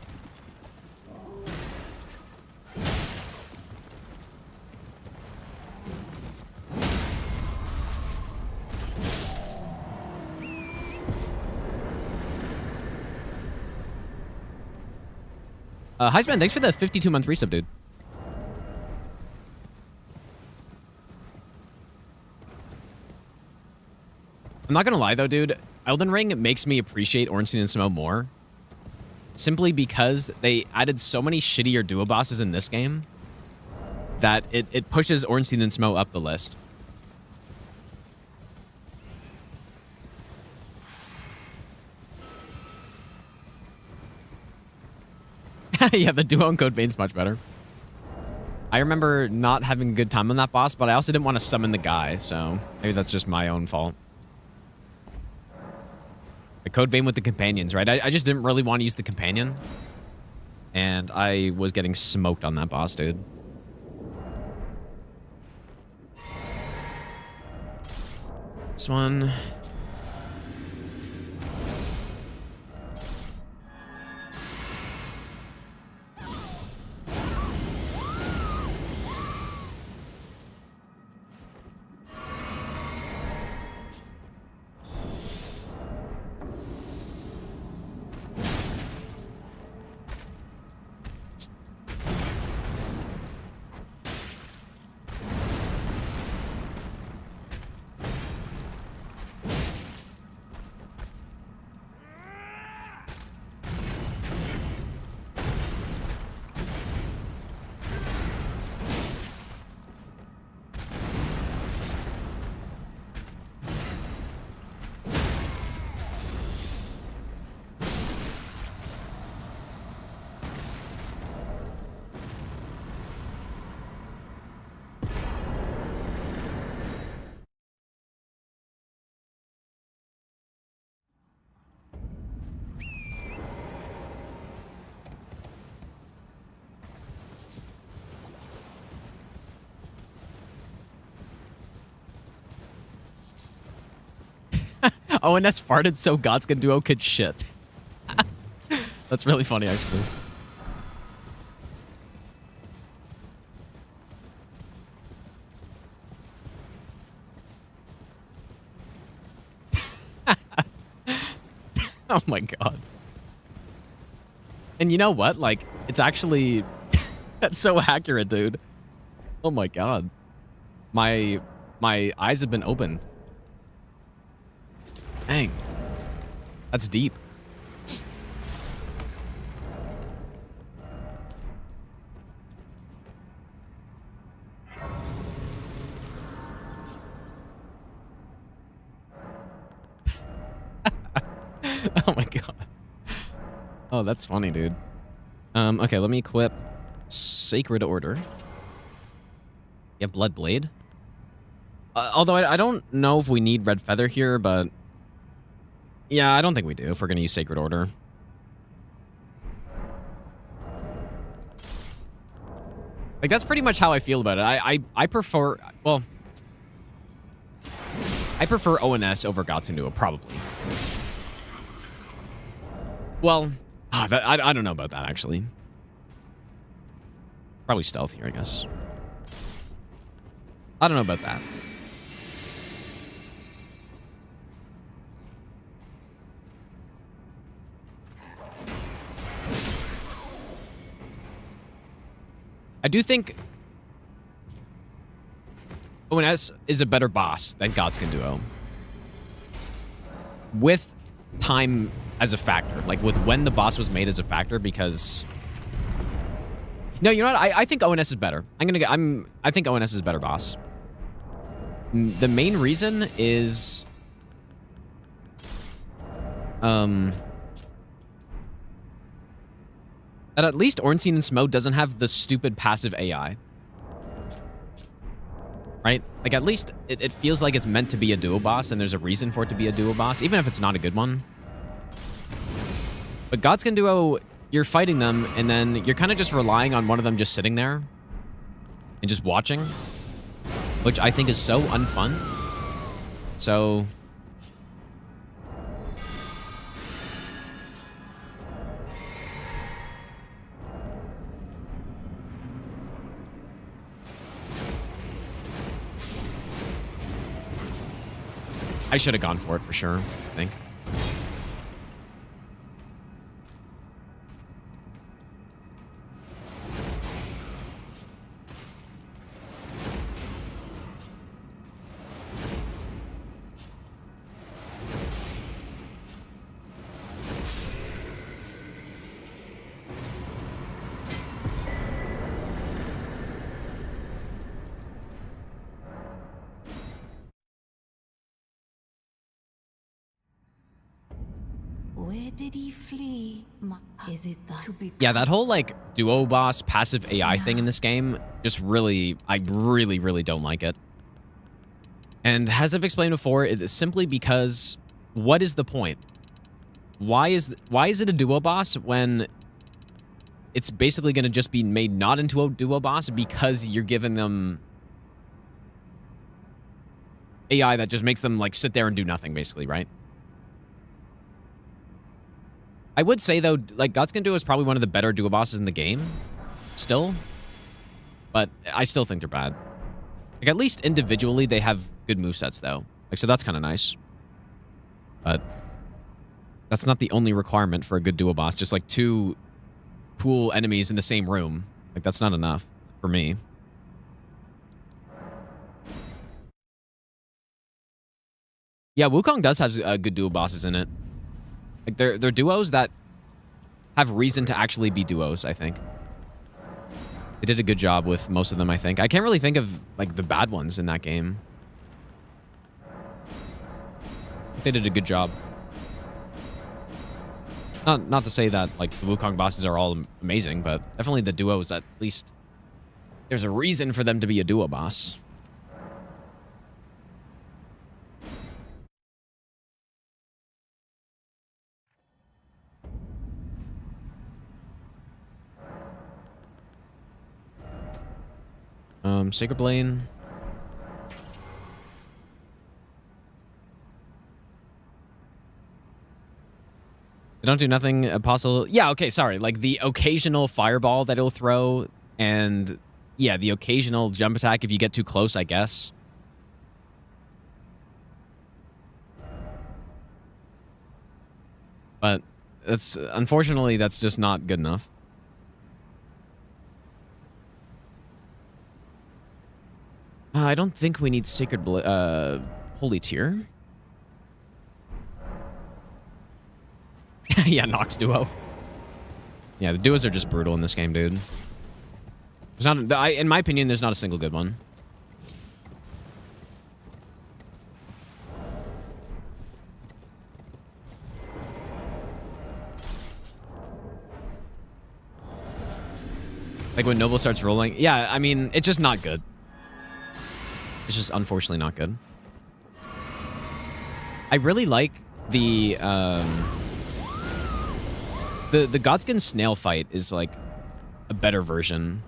Heisman, thanks for the 52-month resub, dude. I'm not gonna lie, though, dude. Elden Ring makes me appreciate Ornstein and Smough more. Simply because they added so many shittier duo bosses in this game that it pushes Ornstein and Smough up the list. Yeah, the duo in Code Vein's much better. I remember not having a good time on that boss, but I also didn't want to summon the guy, so maybe that's just my own fault. The Code Vein with the companions, right? I just didn't really want to use the companion. And I was getting smoked on that boss, dude. This one... ONS farted so Godskin Duo could shit. That's really funny, actually. Oh my god. And you know what? Like, it's actually... That's so accurate, dude. Oh my god. My eyes have been opened. Dang. That's deep. Oh my god. Oh, that's funny, dude. Okay, let me equip Sacred Order. Yeah, Blood Blade. Although I don't know if we need Red Feather here, but... Yeah, I don't think we do if we're going to use Sacred Order. Like, that's pretty much how I feel about it. I prefer... Well... I prefer ONS over Godskin Duo, probably. Well, I don't know about that, actually. Probably stealthier, I guess. I don't know about that. I do think ONS is a better boss than Godskin Duo. With time as a factor. Like, with when the boss was made as a factor, because... No, you know what? I think ONS is better. I think ONS is a better boss. The main reason is... that at least Ornstein and Smo doesn't have the stupid passive AI. Right? Like, at least it feels like it's meant to be a duo boss, and there's a reason for it to be a duo boss, even if it's not a good one. But Godskin Duo, you're fighting them, and then you're kind of just relying on one of them just sitting there and just watching, which I think is so unfun. So... I should have gone for it for sure, I think. Where did he flee? Is it that to be? Yeah, that whole, like, duo boss passive AI thing in this game, just really, I really don't like it. And as I've explained before, it is simply because, what is the point? Why is it a duo boss when it's basically going to just be made not into a duo boss because you're giving them AI that just makes them, like, sit there and do nothing, basically, right? I would say, though, like, Godskin Duo is probably one of the better duo bosses in the game, still. But I still think they're bad. Like, at least individually, they have good movesets, though. Like, so that's kind of nice. But that's not the only requirement for a good duo boss. Just, like, two cool enemies in the same room. Like, that's not enough for me. Yeah, Wukong does have good duo bosses in it. Like, they're duos that have reason to actually be duos, I think. They did a good job with most of them, I think. I can't really think of, like, the bad ones in that game. They did a good job. Not to say that, like, the Wukong bosses are all amazing, but definitely the duos, at least there's a reason for them to be a duo boss. Sacred Blade. They don't do nothing possible. Yeah, okay, sorry. Like the occasional fireball that it'll throw, and yeah, the occasional jump attack if you get too close, I guess. But that's unfortunately that's just not good enough. I don't think we need sacred holy tier. Yeah, Nox duo. Yeah, the duos are just brutal in this game, dude. There's not, in my opinion, there's not a single good one. Like when Noble starts rolling. Yeah, I mean, it's just not good. It's just unfortunately not good. I really like the Godskin snail fight is like a better version,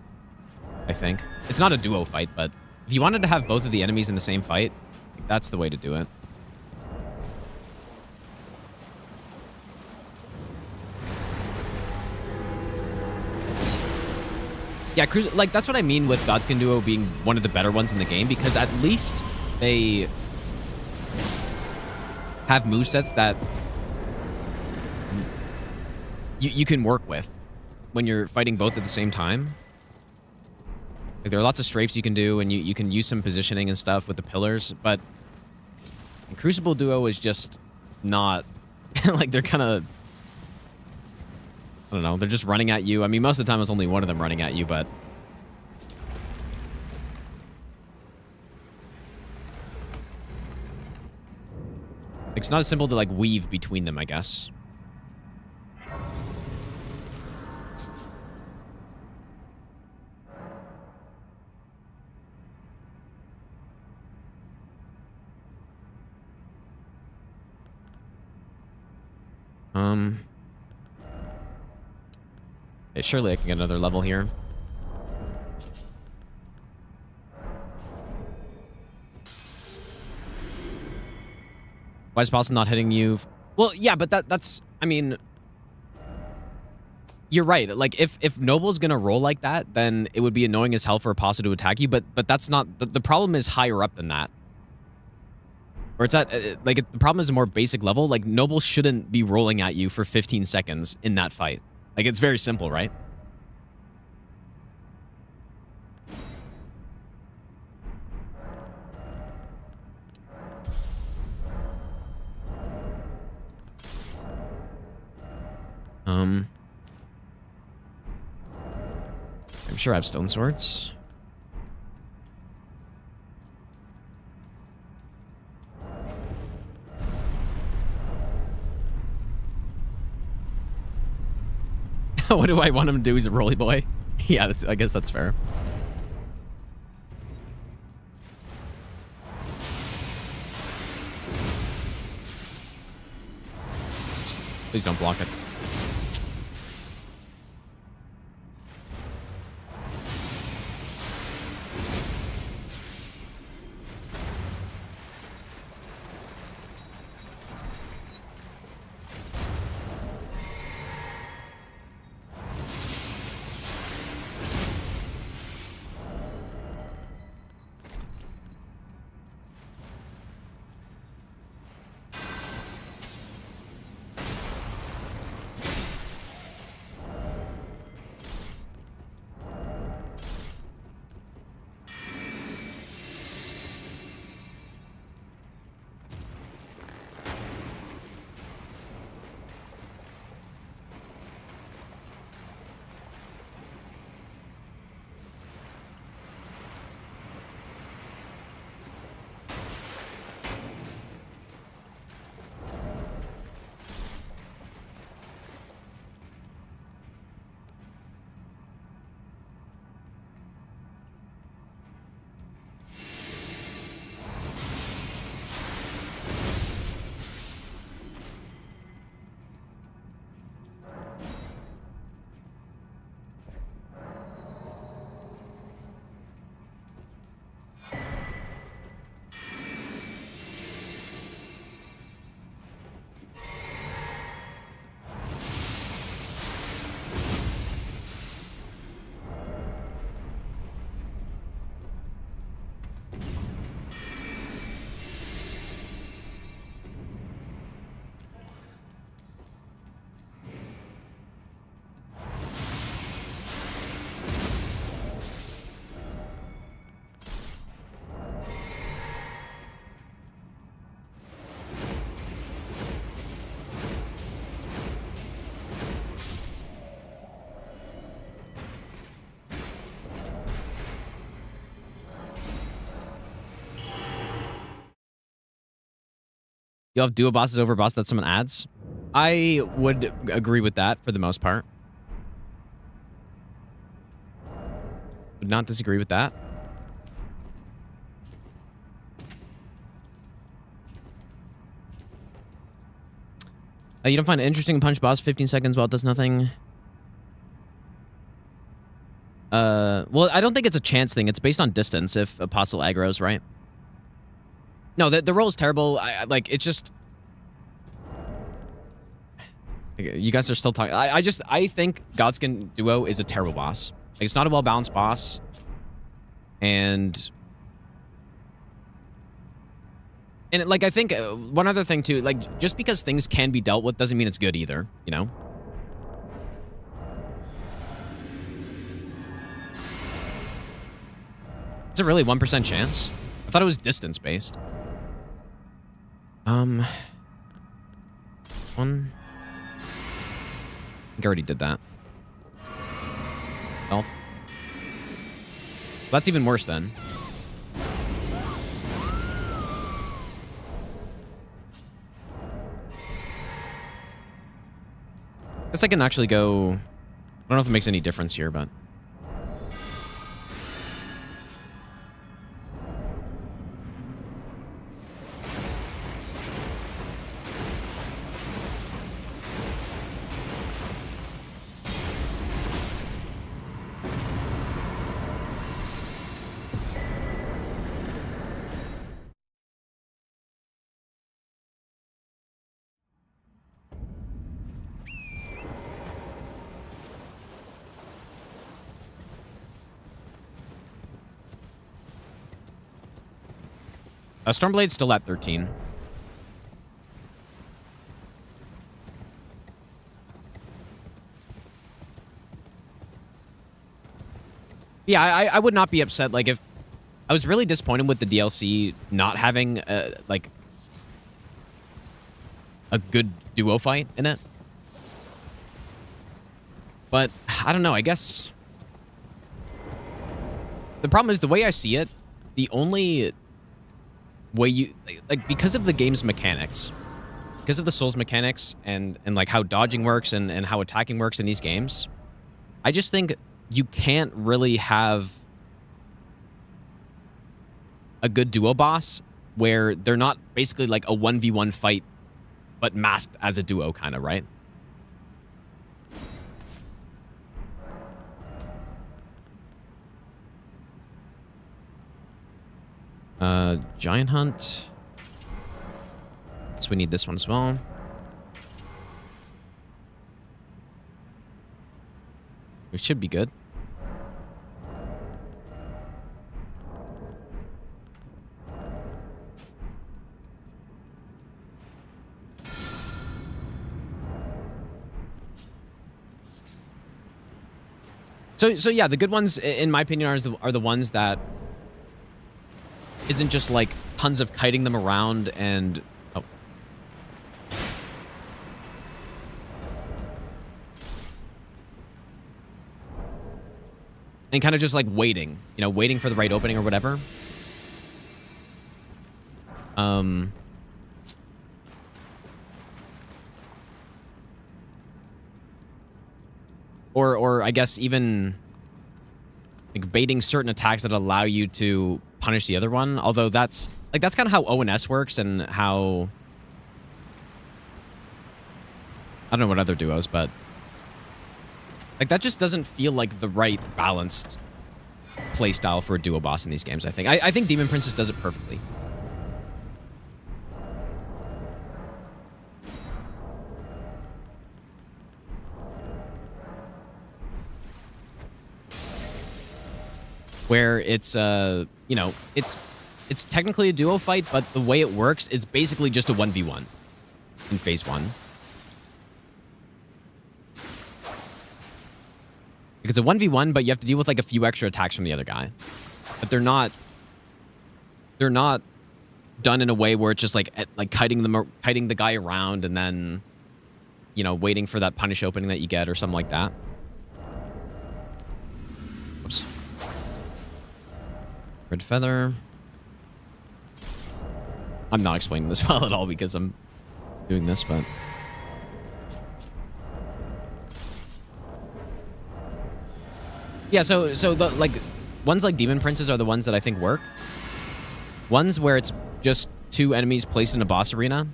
I think. It's not a duo fight, but if you wanted to have both of the enemies in the same fight, that's the way to do it. Yeah, like that's what I mean with Godskin Duo being one of the better ones in the game, because at least they have movesets that you can work with when you're fighting both at the same time. Like there are lots of strafes you can do, and you can use some positioning and stuff with the pillars, but Crucible Duo is just not like they're kind of, I don't know, they're just running at you. I mean, most of the time it's only one of them running at you, but it's not as simple to like weave between them, I guess. Okay, surely I can get another level here. Why is Apostle not hitting you? Well, yeah, but that's, I mean, you're right. Like, if Noble's gonna roll like that, then it would be annoying as hell for Apostle to attack you, but that's not, the problem is higher up than that. Or it's at, like, the problem is a more basic level. Like, Noble shouldn't be rolling at you for 15 seconds in that fight. Like, it's very simple, right? I'm sure I have stone swords. What do I want him to do? He's a rolly boy. Yeah, I guess that's fair. Please don't block it. You'll have duo bosses over a boss that someone adds. I would agree with that for the most part. Would not disagree with that. You don't find it interesting to punch boss 15 seconds while it does nothing? Well, I don't think it's a chance thing. It's based on distance if Apostle aggro's, right? No, the roll is terrible. Like, it's just... You guys are still talking. I think Godskin Duo is a terrible boss. Like, it's not a well-balanced boss. And like, I think one other thing too, like, just because things can be dealt with doesn't mean it's good either, you know? Is it really 1% chance? I thought it was distance based. One. I think I already did that. Health. That's even worse then. Guess I can actually go... I don't know if it makes any difference here, but... Stormblade's still at 13. Yeah, I would not be upset. Like, if I was really disappointed with the DLC not having like a good duo fight in it. But I don't know. I guess the problem is the way I see it. The only way you like, because of the game's mechanics, because of the Souls mechanics and like how dodging works and how attacking works in these games, I just think you can't really have a good duo boss where they're not basically like a 1v1 fight but masked as a duo kind of, right? Giant Hunt. So we need this one as well. We should be good. So yeah, the good ones, in my opinion, are the ones that isn't just like tons of kiting them around and and kind of just like waiting, you know, waiting for the right opening or whatever. Or I guess even like baiting certain attacks that allow you to punish the other one. Although that's kind of how ONS works and how, I don't know what other duos, but like that just doesn't feel like the right balanced playstyle for a duo boss in these games, I think. I think Demon Princess does it perfectly. Where it's, you know, it's technically a duo fight, but the way it works is basically just a 1v1 in phase 1. Because a 1v1, but you have to deal with like a few extra attacks from the other guy. But they're not done in a way where it's just like kiting the guy around and then, you know, waiting for that punish opening that you get or something like that. Oops. Red feather. I'm not explaining this well at all because I'm doing this, but... Yeah, so the, like, ones like Demon Princes are the ones that I think work. Ones where it's just 2 enemies placed in a boss arena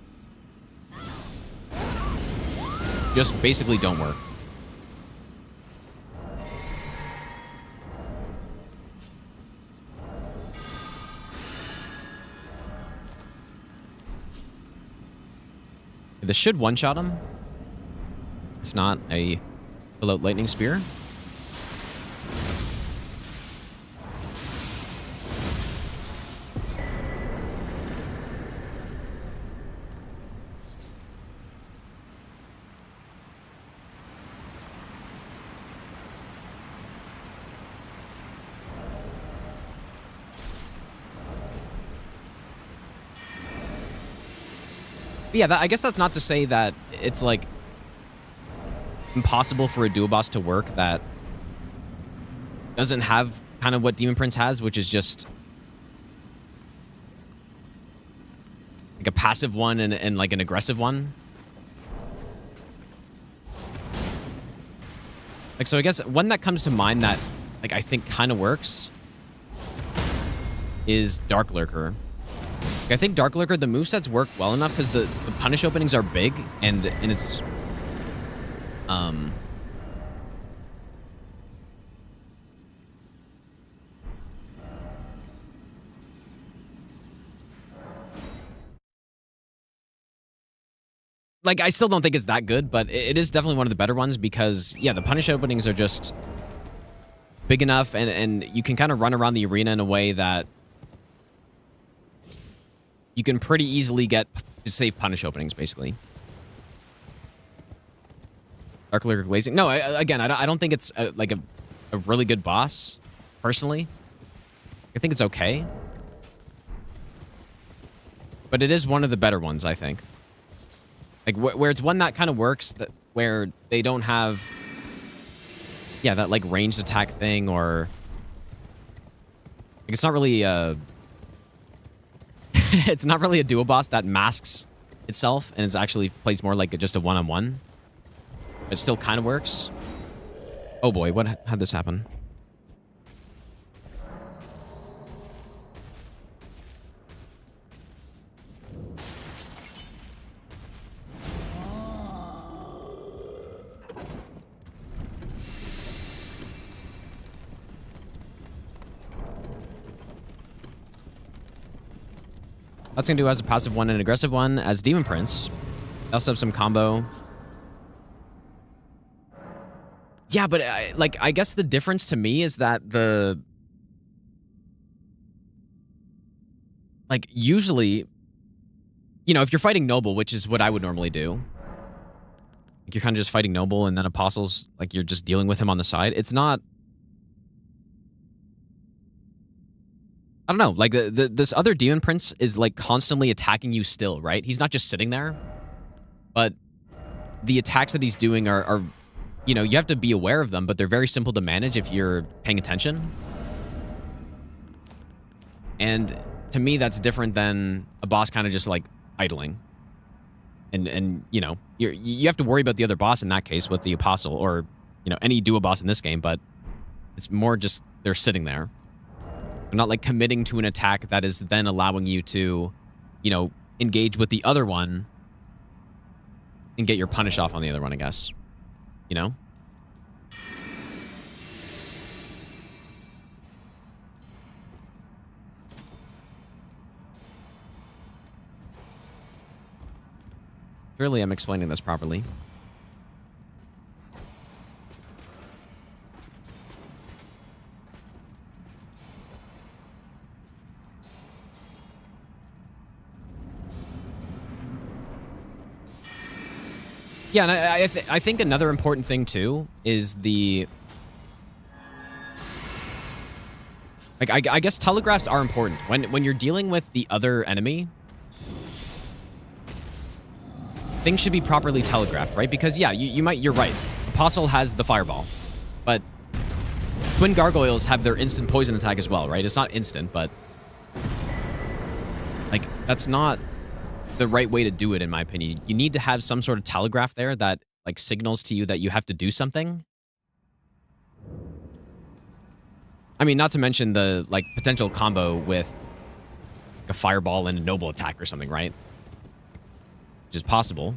just basically don't work. This should one-shot him. If not, a Pillow Lightning Spear. But yeah, I guess that's not to say that it's, like, impossible for a duo boss to work that doesn't have kind of what Demon Prince has, which is just like a passive one and like an aggressive one. Like, so I guess one that comes to mind that, like, I think kind of works is Dark Lurker. I think Dark Lurker, the movesets work well enough because the punish openings are big and it's like, I still don't think it's that good, but it is definitely one of the better ones because, yeah, the punish openings are just big enough and you can kind of run around the arena in a way that you can pretty easily get safe punish openings, basically. Dark Lurker Glazing. No, again, I don't think it's like a really good boss, personally. I think it's okay. But it is one of the better ones, I think. Like, where it's one that kind of works, that where they don't have... Yeah, that, like, ranged attack thing, or... Like, it's not really... it's not really a duo boss that masks itself, and it's actually plays more like just a one-on-one. It still kind of works. Oh boy, how'd this happen? That's gonna do as a passive one and an aggressive one as Demon Prince. They also have some combo. Yeah, but I guess the difference to me is that like, usually, you know, if you're fighting Noble, which is what I would normally do, like, you're kind of just fighting Noble and then Apostles, like, you're just dealing with him on the side. It's not... I don't know, like, this other Demon Prince is, like, constantly attacking you still, right? He's not just sitting there, but the attacks that he's doing are, you know, you have to be aware of them, but they're very simple to manage if you're paying attention. And to me, that's different than a boss kind of just, like, idling. And you know, you have to worry about the other boss in that case with the Apostle, or, you know, any duo boss in this game, but it's more just they're sitting there. They're not, like, committing to an attack that is then allowing you to, you know, engage with the other one and get your punish off on the other one, I guess. You know? Surely I'm explaining this properly. Yeah, and I think another important thing, too, is the... Like, I guess telegraphs are important. When you're dealing with the other enemy, things should be properly telegraphed, right? Because, yeah, you're right. Apostle has the fireball, but Twin Gargoyles have their instant poison attack as well, right? It's not instant, but... Like, that's not... the right way to do it, in my opinion. You need to have some sort of telegraph there that like signals to you that you have to do something. I mean, not to mention the like potential combo with like, a fireball and a noble attack or something, right? Which is possible.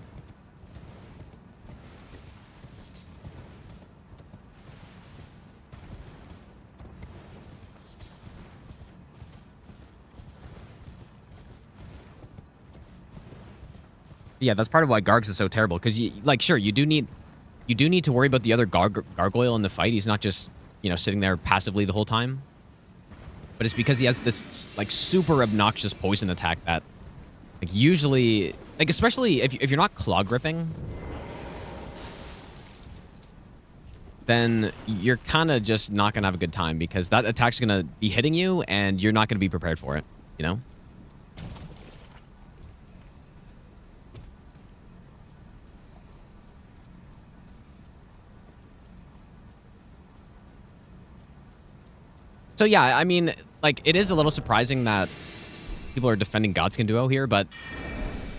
Yeah, that's part of why Gargs is so terrible. Because, like, sure, you do need to worry about the other gargoyle in the fight. He's not just, you know, sitting there passively the whole time. But it's because he has this, like, super obnoxious poison attack that, like, usually... Like, especially if you're not claw gripping, then you're kind of just not going to have a good time. Because that attack's going to be hitting you, and you're not going to be prepared for it, you know? So yeah, I mean, like, it is a little surprising that people are defending Godskin Duo here, but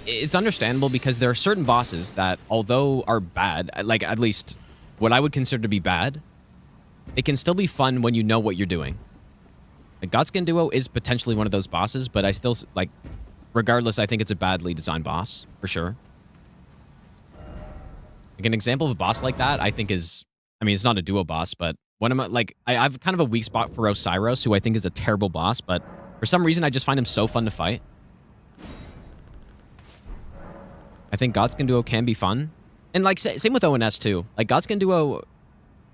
it's understandable because there are certain bosses that, although are bad, like, at least what I would consider to be bad, it can still be fun when you know what you're doing. Like, Godskin Duo is potentially one of those bosses, but I still, like, regardless, I think it's a badly designed boss, for sure. Like, an example of a boss like that, I think is, I mean, it's not a duo boss, but one of my, like, I've kind of a weak spot for Osiris, who I think is a terrible boss, but for some reason, I just find him so fun to fight. I think Godskin Duo can be fun. And, like, same with ONS, too. Like, Godskin Duo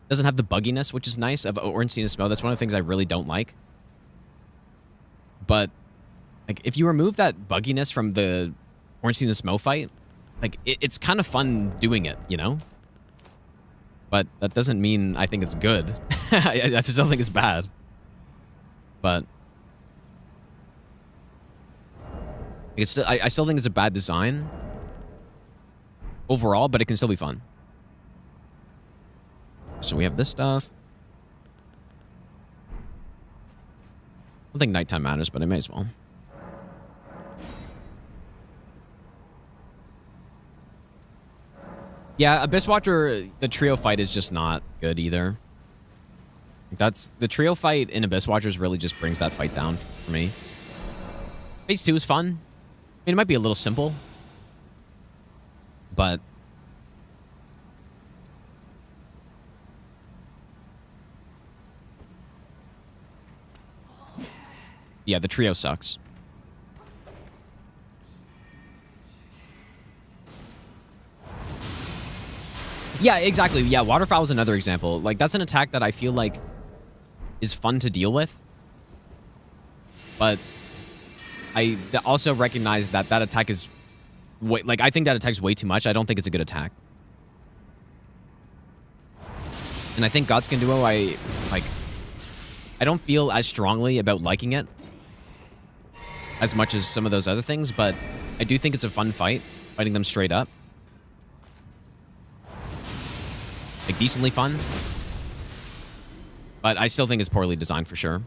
doesn't have the bugginess, which is nice, of Ornstein and Smough. That's one of the things I really don't like. But, like, if you remove that bugginess from the Ornstein and Smough fight, like, it's kind of fun doing it, you know? But that doesn't mean I think it's good. I just don't think it's bad. But it's still, I still think it's a bad design overall, but it can still be fun. So we have this stuff. I don't think nighttime matters, but it may as well. Yeah, Abyss Watcher, the trio fight is just not good either. That's the trio fight in Abyss Watchers really just brings that fight down for me. Phase 2 is fun. I mean, it might be a little simple, but yeah, the trio sucks. Yeah, exactly. Yeah, Waterfowl is another example. Like, that's an attack that I feel like is fun to deal with. But I also recognize that that attack is... like, I think that attack's way too much. I don't think it's a good attack. And I think Godskin Duo, I don't feel as strongly about liking it as much as some of those other things, but I do think it's a fun fight, fighting them straight up. Like, decently fun. But I still think it's poorly designed for sure.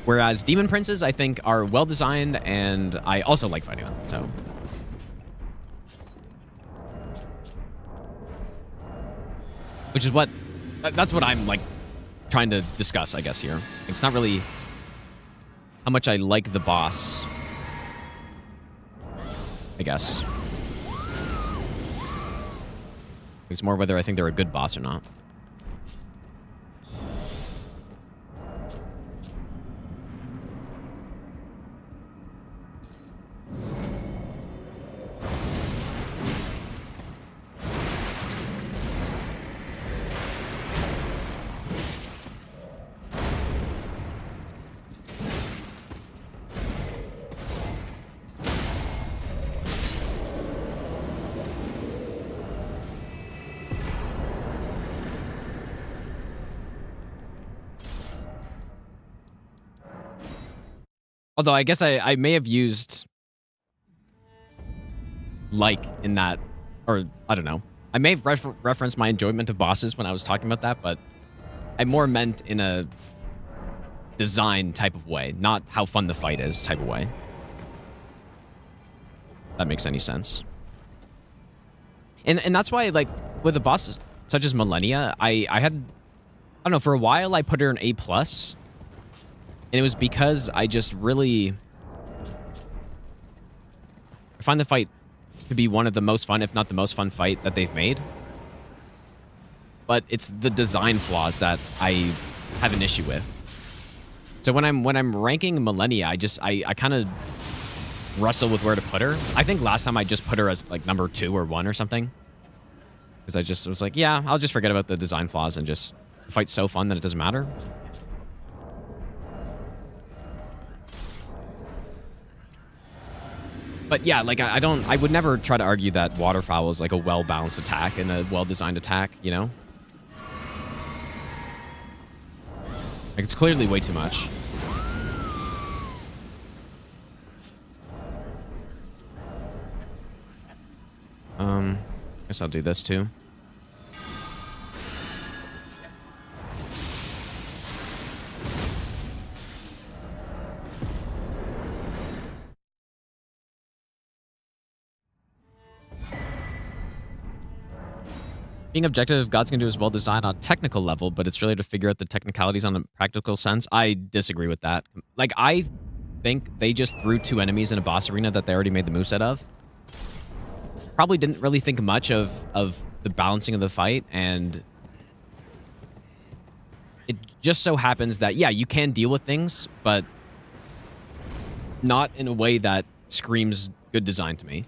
Whereas Demon Princes, I think, are well designed, and I also like fighting them, so. Which is what, that's what I'm, like, trying to discuss, I guess, here. It's not really how much I like the boss, I guess. It's more whether I think they're a good boss or not. Although I guess I may have used like in that, or I don't know. I may have referenced my enjoyment of bosses when I was talking about that, but I more meant in a design type of way, not how fun the fight is type of way. That makes any sense. And that's why, like, with a boss such as Liurnia, I don't know, for a while I put her in A+, and it was because I just really find the fight to be one of the most fun, if not the most fun fight that they've made. But it's the design flaws that I have an issue with. So when I'm ranking Liurnia, I kind of wrestle with where to put her. I think last time I just put her as like number 2 or 1 or something. Because I just was like, yeah, I'll just forget about the design flaws and just the fight's so fun that it doesn't matter. But yeah, like I would never try to argue that Waterfowl is like a well-balanced attack and a well-designed attack, you know? Like, it's clearly way too much. Guess I'll do this too. Being objective, God's gonna do is well designed on a technical level, but it's really to figure out the technicalities on a practical sense. I disagree with that. Like, I think they just threw 2 enemies in a boss arena that they already made the moveset of. Probably didn't really think much of the balancing of the fight, and it just so happens that, yeah, you can deal with things, but not in a way that screams good design to me.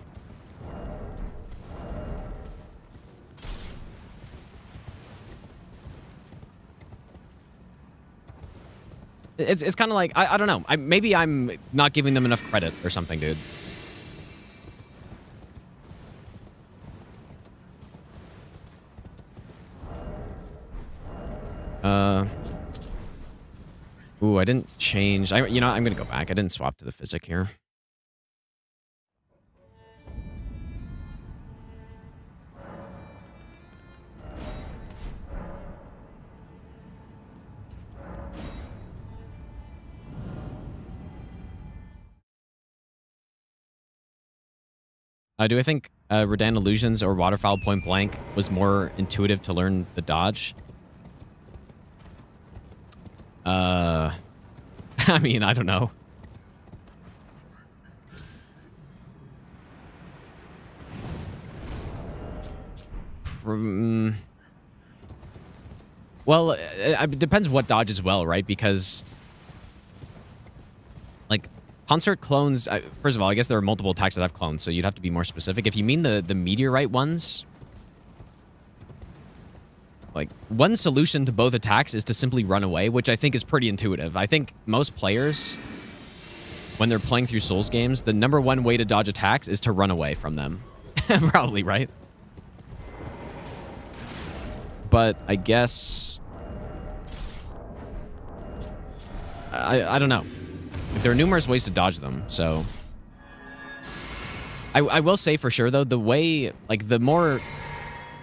It's kind of like, I don't know. Maybe I'm not giving them enough credit or something, dude. Ooh, I didn't change. You know, I'm gonna go back. I didn't swap to the physic here. Do I think Redan Illusions or Waterfowl Point Blank was more intuitive to learn the dodge? I mean, I don't know. Well, it depends what dodge as well, right? Because, like, Consort clones... first of all, I guess there are multiple attacks that have clones, so you'd have to be more specific. If you mean the meteorite ones... Like, one solution to both attacks is to simply run away, which I think is pretty intuitive. I think most players, when they're playing through Souls games, the #1 way to dodge attacks is to run away from them. Probably, right? But I guess... I don't know. There are numerous ways to dodge them, so... I will say for sure, though, the way... Like, the more...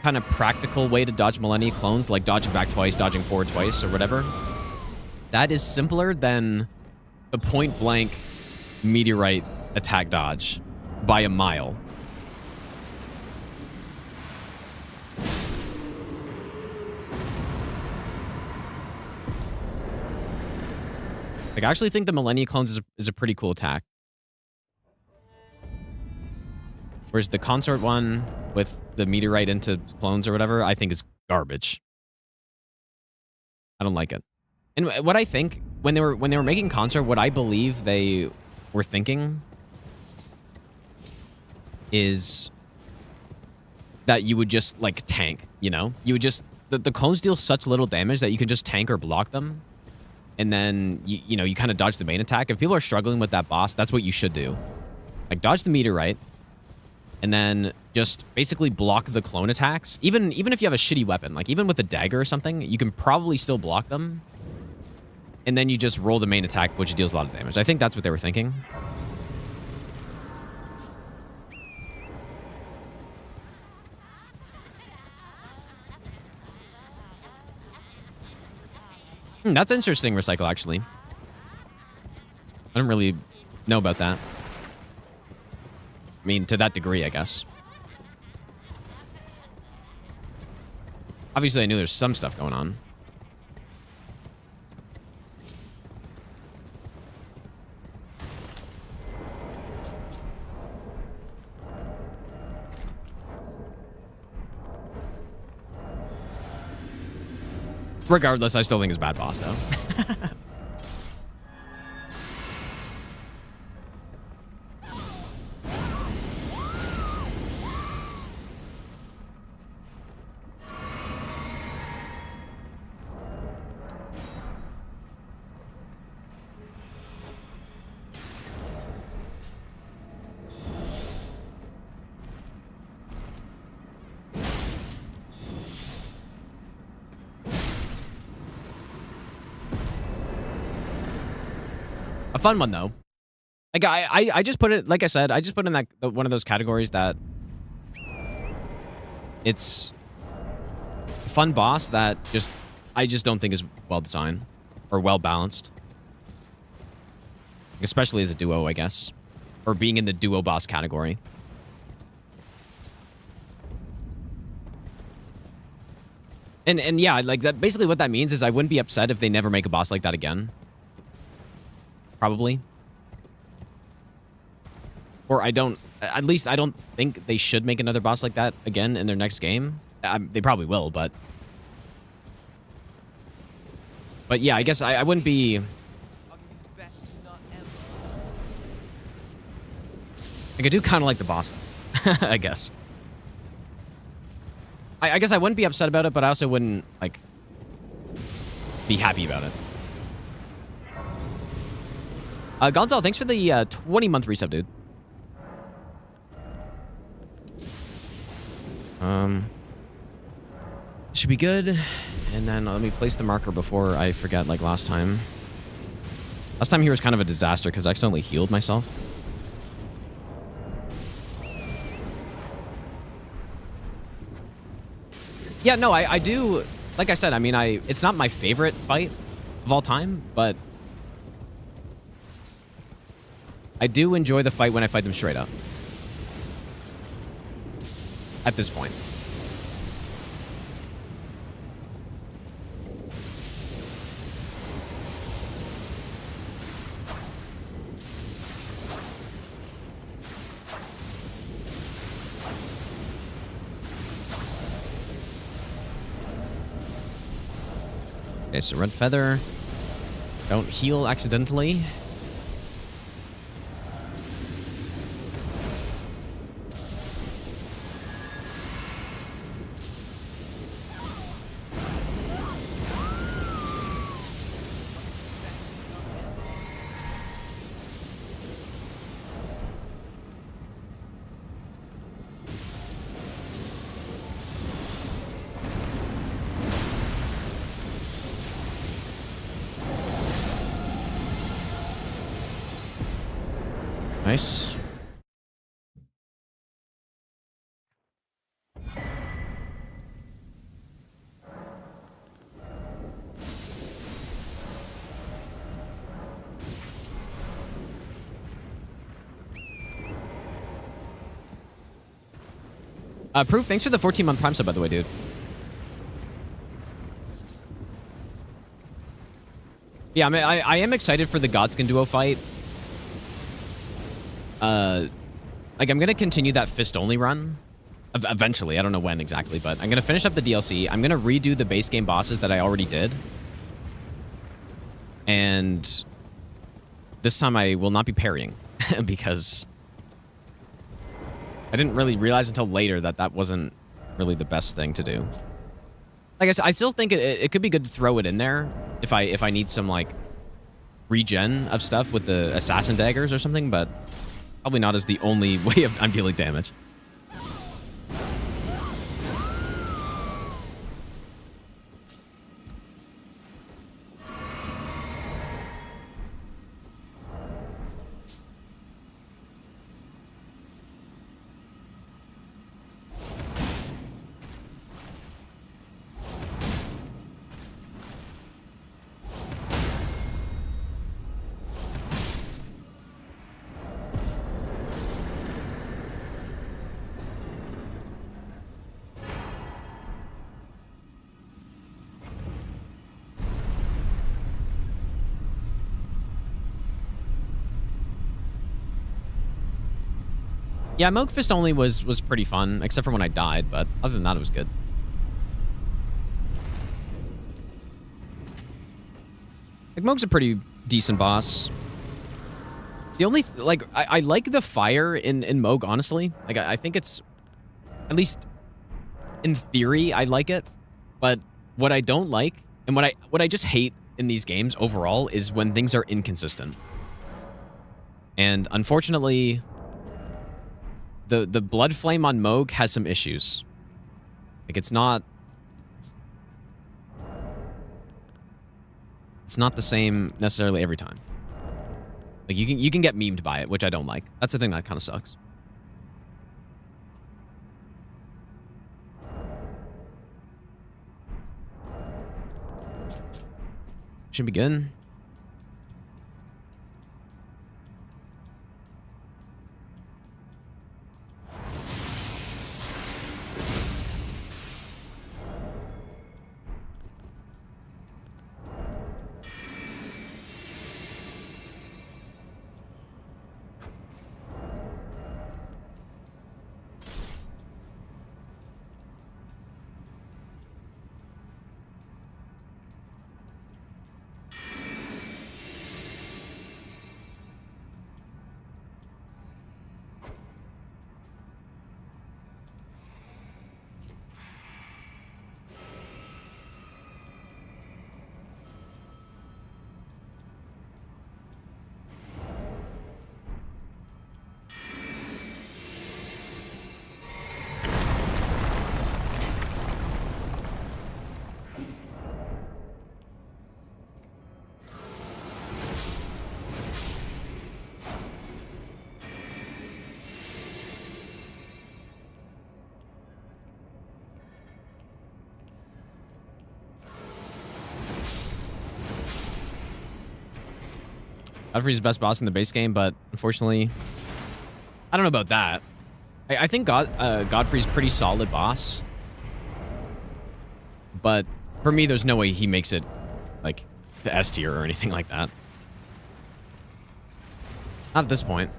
kind of practical way to dodge Liurnia clones, like dodging back twice, dodging forward twice, or whatever, that is simpler than the point-blank meteorite attack dodge by a mile. Like, I actually think the Liurnia clones is a pretty cool attack. Whereas the Consort one with the meteorite into clones or whatever, I think is garbage. I don't like it. And what I think, when they were making Consort, what I believe they were thinking is that you would just, like, tank, you know? You would just... The clones deal such little damage that you can just tank or block them. And then, you know, you kind of dodge the main attack. If people are struggling with that boss, that's what you should do. Like, dodge the meteorite. And then just basically block the clone attacks. Even if you have a shitty weapon, like even with a dagger or something, you can probably still block them. And then you just roll the main attack, which deals a lot of damage. I think that's what they were thinking. That's interesting, Recycle, actually. I don't really know about that. I mean, to that degree, I guess. Obviously, I knew there's some stuff going on. Regardless, I still think it's a bad boss, though. A fun one, though. Like, I just put it, like I said, I just put it in that one of those categories that it's a fun boss that I just don't think is well designed or well balanced. Especially as a duo, I guess. Or being in the duo boss category. And yeah, like that. Basically what that means is I wouldn't be upset if they never make a boss like that again. Probably. Or at least I don't think they should make another boss like that again in their next game. They probably will, but yeah, I guess I wouldn't be. Best not ever. Like, I do kind of like the boss, I guess. I guess I wouldn't be upset about it, but I also wouldn't, like, be happy about it. Gonzalo, thanks for the 20-month resub, dude. Should be good. And then let me place the marker before I forget, like last time. Last time here was kind of a disaster because I accidentally healed myself. Yeah, no, I do. Like I said, I mean, it's not my favorite fight of all time, but I do enjoy the fight when I fight them straight up. At this point. Okay, so red feather. Don't heal accidentally. Nice. Proof, thanks for the 14-month Prime sub, by the way, dude. Yeah, I mean, I am excited for the Godskin duo fight. Like, I'm gonna continue that fist-only run. Eventually, I don't know when exactly, but I'm gonna finish up the DLC. I'm gonna redo the base game bosses that I already did. And this time I will not be parrying because I didn't really realize until later that that wasn't really the best thing to do. Like I said, I still think it could be good to throw it in there if I need some, like, regen of stuff with the assassin daggers or something, but probably not as the only way of I'm dealing damage. Yeah, Moog Fist only was pretty fun, except for when I died, but other than that, it was good. Like, Moog's a pretty decent boss. The only, like, I like the fire in Moog, honestly. Like, I think it's, at least in theory, I like it. But what I don't like, and what I just hate in these games overall, is when things are inconsistent. And unfortunately, the blood flame on Moog has some issues. Like, it's not the same necessarily every time. Like, you can get memed by it, which I don't like. That's the thing that kind of sucks. Should be good. Godfrey's the best boss in the base game, but unfortunately, I don't know about that. I think Godfrey's pretty solid boss. But for me, there's no way he makes it, like, to S tier or anything like that. Not at this point.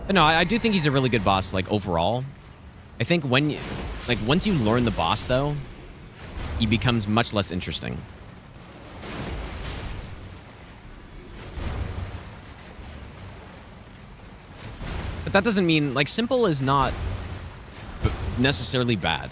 But no, I do think he's a really good boss, like, overall. I think when you, like, once you learn the boss, though, he becomes much less interesting. But that doesn't mean, like, simple is not necessarily bad.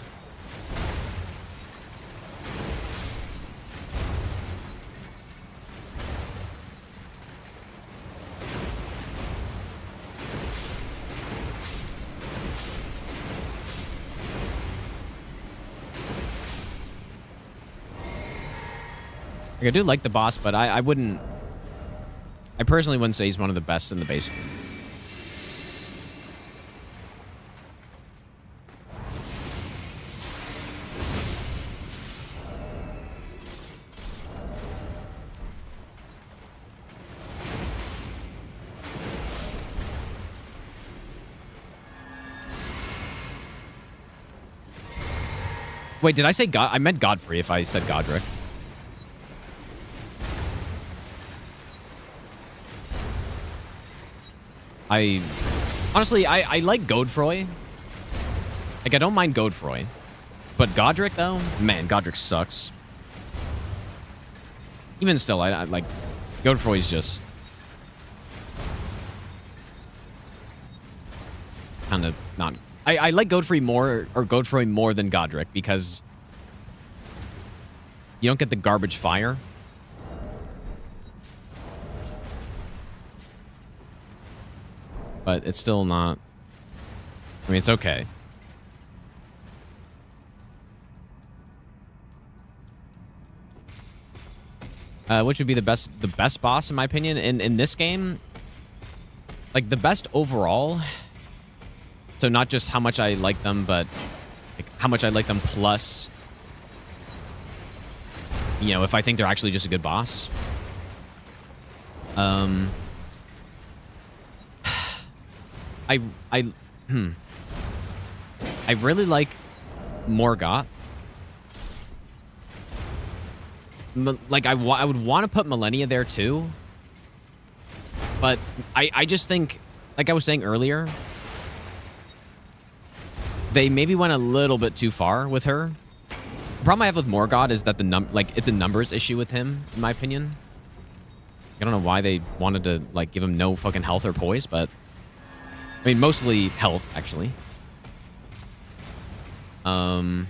Like, I do like the boss, but I wouldn't... I personally wouldn't say he's one of the best in the base game. Wait, did I say God? I meant Godfrey if I said Godric. Honestly, I like Godfroy. Like, I don't mind Godfroy. But Godric, though? Man, Godric sucks. Even still, I like... Godfroy's just... kind of not... I like Godfrey more, or Godfroy more than Godric, because... you don't get the garbage fire. But it's still not... I mean, it's okay. Which would be the best boss, in my opinion, in this game? Like, the best overall... So not just how much I like them, but like how much I like them plus... you know, if I think they're actually just a good boss. I really like Morgoth. Like, I would want to put Millennia there too. But I just think, like I was saying earlier, they maybe went a little bit too far with her. The problem I have with Morgott is that it's a numbers issue with him, in my opinion. I don't know why they wanted to like give him no fucking health or poise, but I mean mostly health actually. I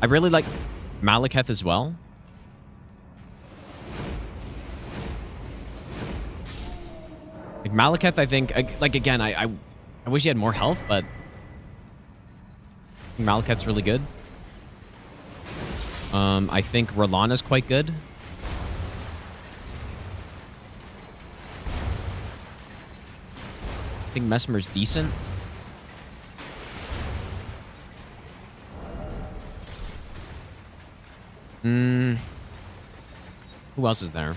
really like Malekith as well. Like Malekith, I think, like again, I wish he had more health, but I think Malekith's really good. I think Rolana's quite good. I think Mesmer's decent. Who else is there?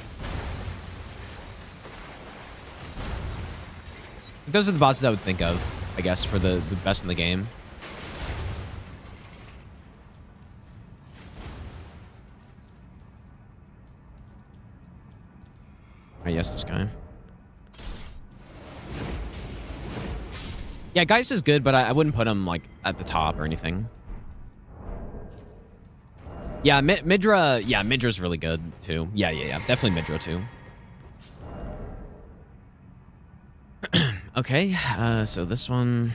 Those are the bosses I would think of, I guess, for the best in the game. I guess this guy. Yeah, Geist is good, but I wouldn't put him, like, at the top or anything. Yeah, Midra... Yeah, Midra's really good, too. Yeah. Definitely Midra, too. Okay, so this one...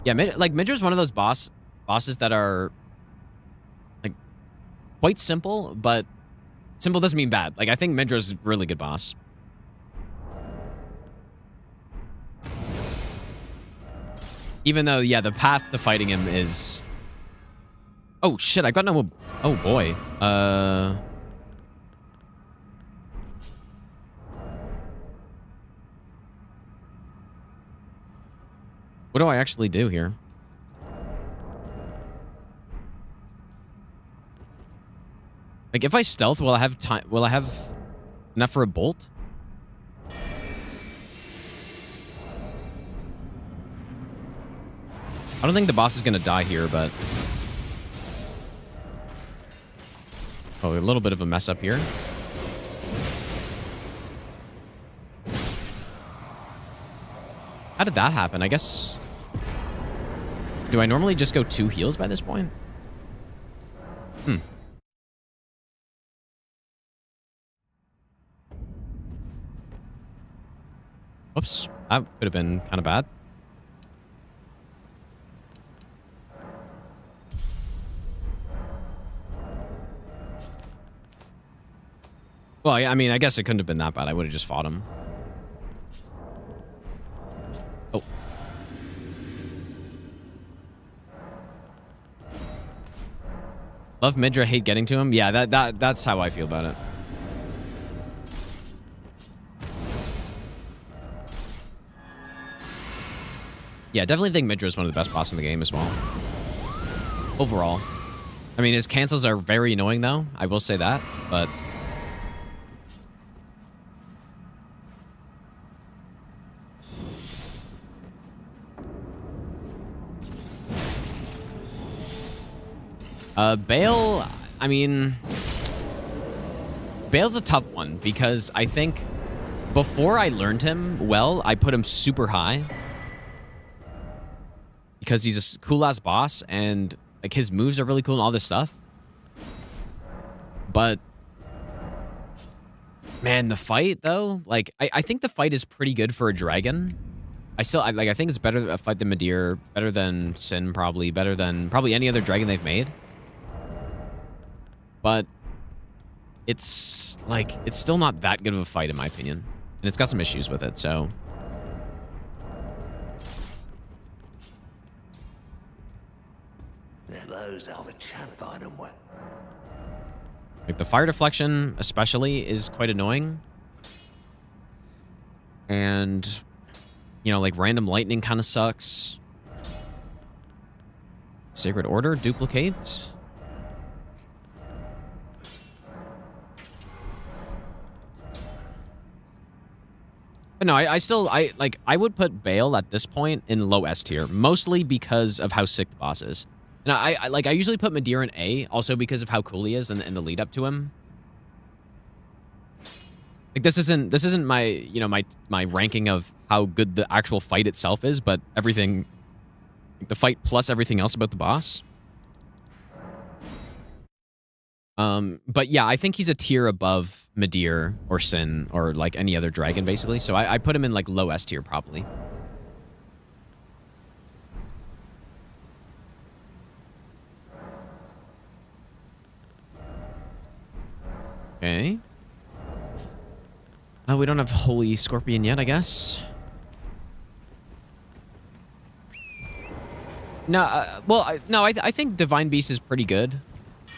Yeah, Midra's one of those bosses that are, like, quite simple, but simple doesn't mean bad. Like, I think Midra's a really good boss. Even though, yeah, the path to fighting him is... Oh, shit, I got no... Oh, boy. What do I actually do here? Like, if I stealth, will I have time? Will I have enough for a bolt? I don't think the boss is gonna die here, but... Oh, a little bit of a mess up here. How did that happen? I guess... Do I normally just go 2 heals by this point? Whoops. That could have been kind of bad. Well, I mean, I guess it couldn't have been that bad. I would have just fought him. Oh. Love Midra, hate getting to him. Yeah, that's how I feel about it. Yeah, definitely think Midra is one of the best bosses in the game as well. Overall. I mean, his cancels are very annoying, though. I will say that, but... Bale, I mean... Bale's a tough one, because I think before I learned him well, I put him super high. Because he's a cool-ass boss, and like his moves are really cool and all this stuff. But... Man, the fight, though, like, I think the fight is pretty good for a dragon. I think it's better a fight than Midir, better than Sin, probably, better than probably any other dragon they've made. But it's like, it's still not that good of a fight in my opinion. And it's got some issues with it, so. Those are the find them well. Like the fire deflection especially is quite annoying. And, you know, like random lightning kind of sucks. Sacred Order, duplicate. But no, I would put Bale at this point in low S tier, mostly because of how sick the boss is. And I usually put Madeira in A, also because of how cool he is and the lead up to him. Like this isn't my, you know, my ranking of how good the actual fight itself is, but everything, like the fight plus everything else about the boss. But yeah, I think he's a tier above Madeira or Sin or like any other dragon, basically. So I put him in like low S tier probably. Okay. Oh, we don't have Holy Scorpion yet, I guess. No, I think Divine Beast is pretty good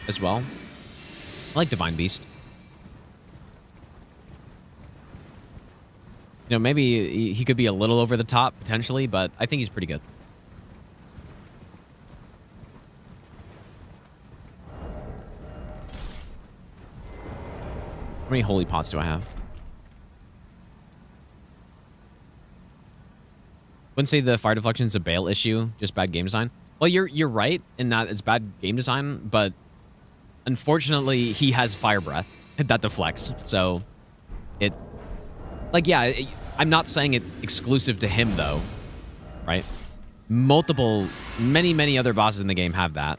as well. I like Divine Beast. You know, maybe he could be a little over the top, potentially, but I think he's pretty good. How many holy pots do I have? Wouldn't say the fire deflection is a Bale issue, just bad game design. Well, you're right in that it's bad game design, but unfortunately he has fire breath that deflects. So it, like, yeah, I'm not saying it's exclusive to him though, right? Many other bosses in the game have that,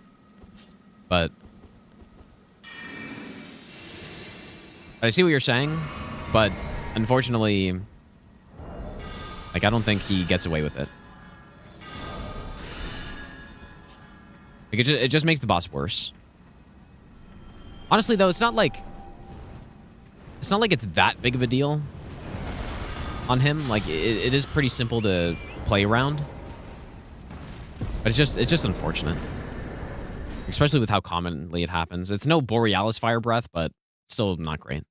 but I see what you're saying, but unfortunately, like, I don't think he gets away with it. Like, it just makes the boss worse. Honestly, though, it's not like it's that big of a deal on him. Like, it is pretty simple to play around. But it's just unfortunate. Especially with how commonly it happens. It's no Borealis fire breath, but still not great.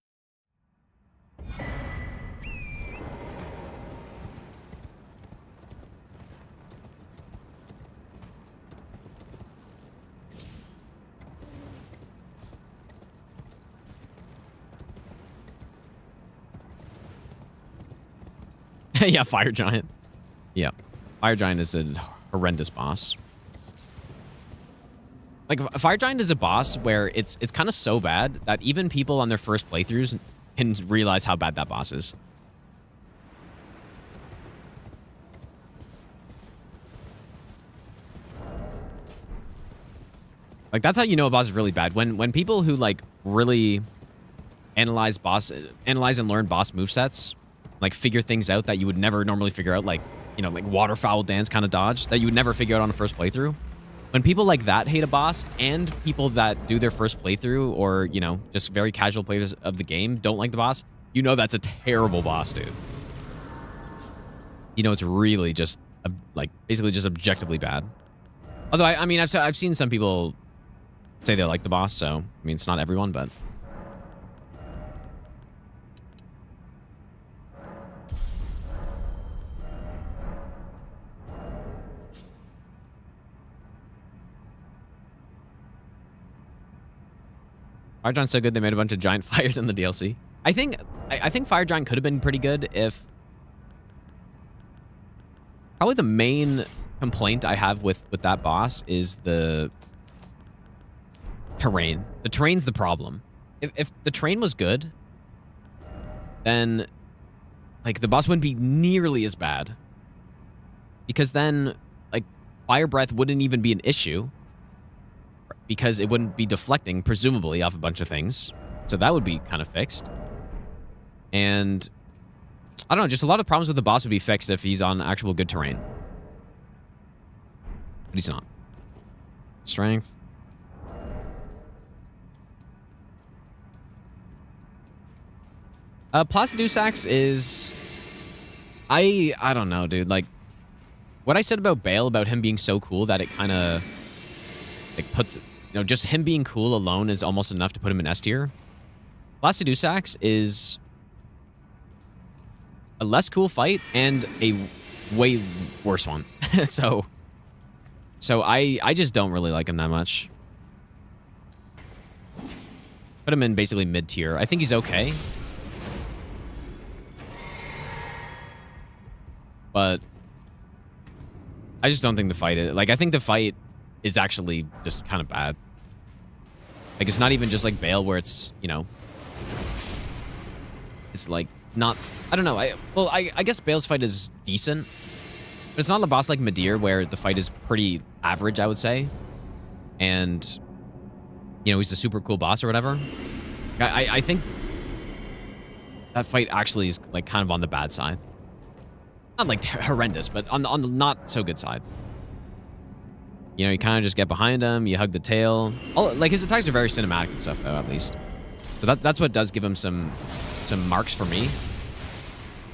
Yeah, Fire Giant. Yeah. Fire Giant is a horrendous boss. Like, Fire Giant is a boss where it's kind of so bad that even people on their first playthroughs can realize how bad that boss is. Like, that's how you know a boss is really bad. When people who, like, really analyze and learn boss movesets, like, figure things out that you would never normally figure out, like, you know, like waterfowl dance kind of dodge that you would never figure out on a first playthrough. When people like that hate a boss, and people that do their first playthrough or, you know, just very casual players of the game don't like the boss, you know that's a terrible boss, dude. You know it's really just, like, basically just objectively bad. Although, I mean, I've seen some people say they like the boss, so, I mean, it's not everyone, but... Fire Giant's so good they made a bunch of giant fires in the DLC. I think Fire Giant could have been pretty good if... Probably the main complaint I have with that boss is the terrain. The terrain's the problem. If the terrain was good, then, like, the boss wouldn't be nearly as bad. Because then, like, fire breath wouldn't even be an issue. Because it wouldn't be deflecting, presumably, off a bunch of things. So that would be kind of fixed. And I don't know, just a lot of problems with the boss would be fixed if he's on actual good terrain. But he's not. Strength. Placidusax is... I don't know, dude. Like, what I said about Bale, about him being so cool that it kind of... like, puts... You know, just him being cool alone is almost enough to put him in S tier. Placidusax is a less cool fight and a way worse one. so I just don't really like him that much. Put him in basically mid tier. I think he's okay. but I just don't think the fight is... Like, I think the fight is actually just kind of bad. Like, it's not even just like Bale where it's, you know... It's like, not... I don't know. I guess Bale's fight is decent. But it's not the boss like Midir where the fight is pretty average, I would say. And, you know, he's a super cool boss or whatever. I think that fight actually is like kind of on the bad side. Not like horrendous, but on the not so good side. You know, you kind of just get behind him, you hug the tail. Like his attacks are very cinematic and stuff though, at least. So that's what does give him some marks for me.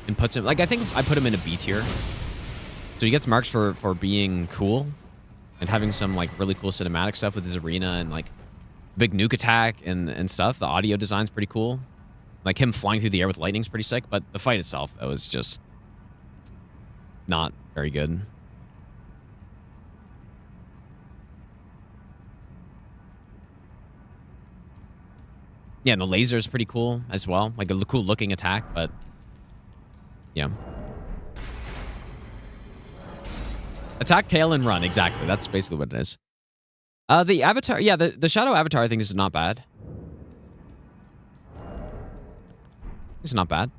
And puts him, like, I think I put him in a B tier. So he gets marks for being cool and having some like really cool cinematic stuff with his arena and like big nuke attack and stuff. The audio design's pretty cool. Like him flying through the air with lightning's pretty sick, but the fight itself though is just not very good. Yeah, and the laser is pretty cool as well. Like a cool looking attack, but yeah. Attack, tail, and run. Exactly. That's basically what it is. The avatar, yeah, the shadow avatar I think is not bad. It's not bad.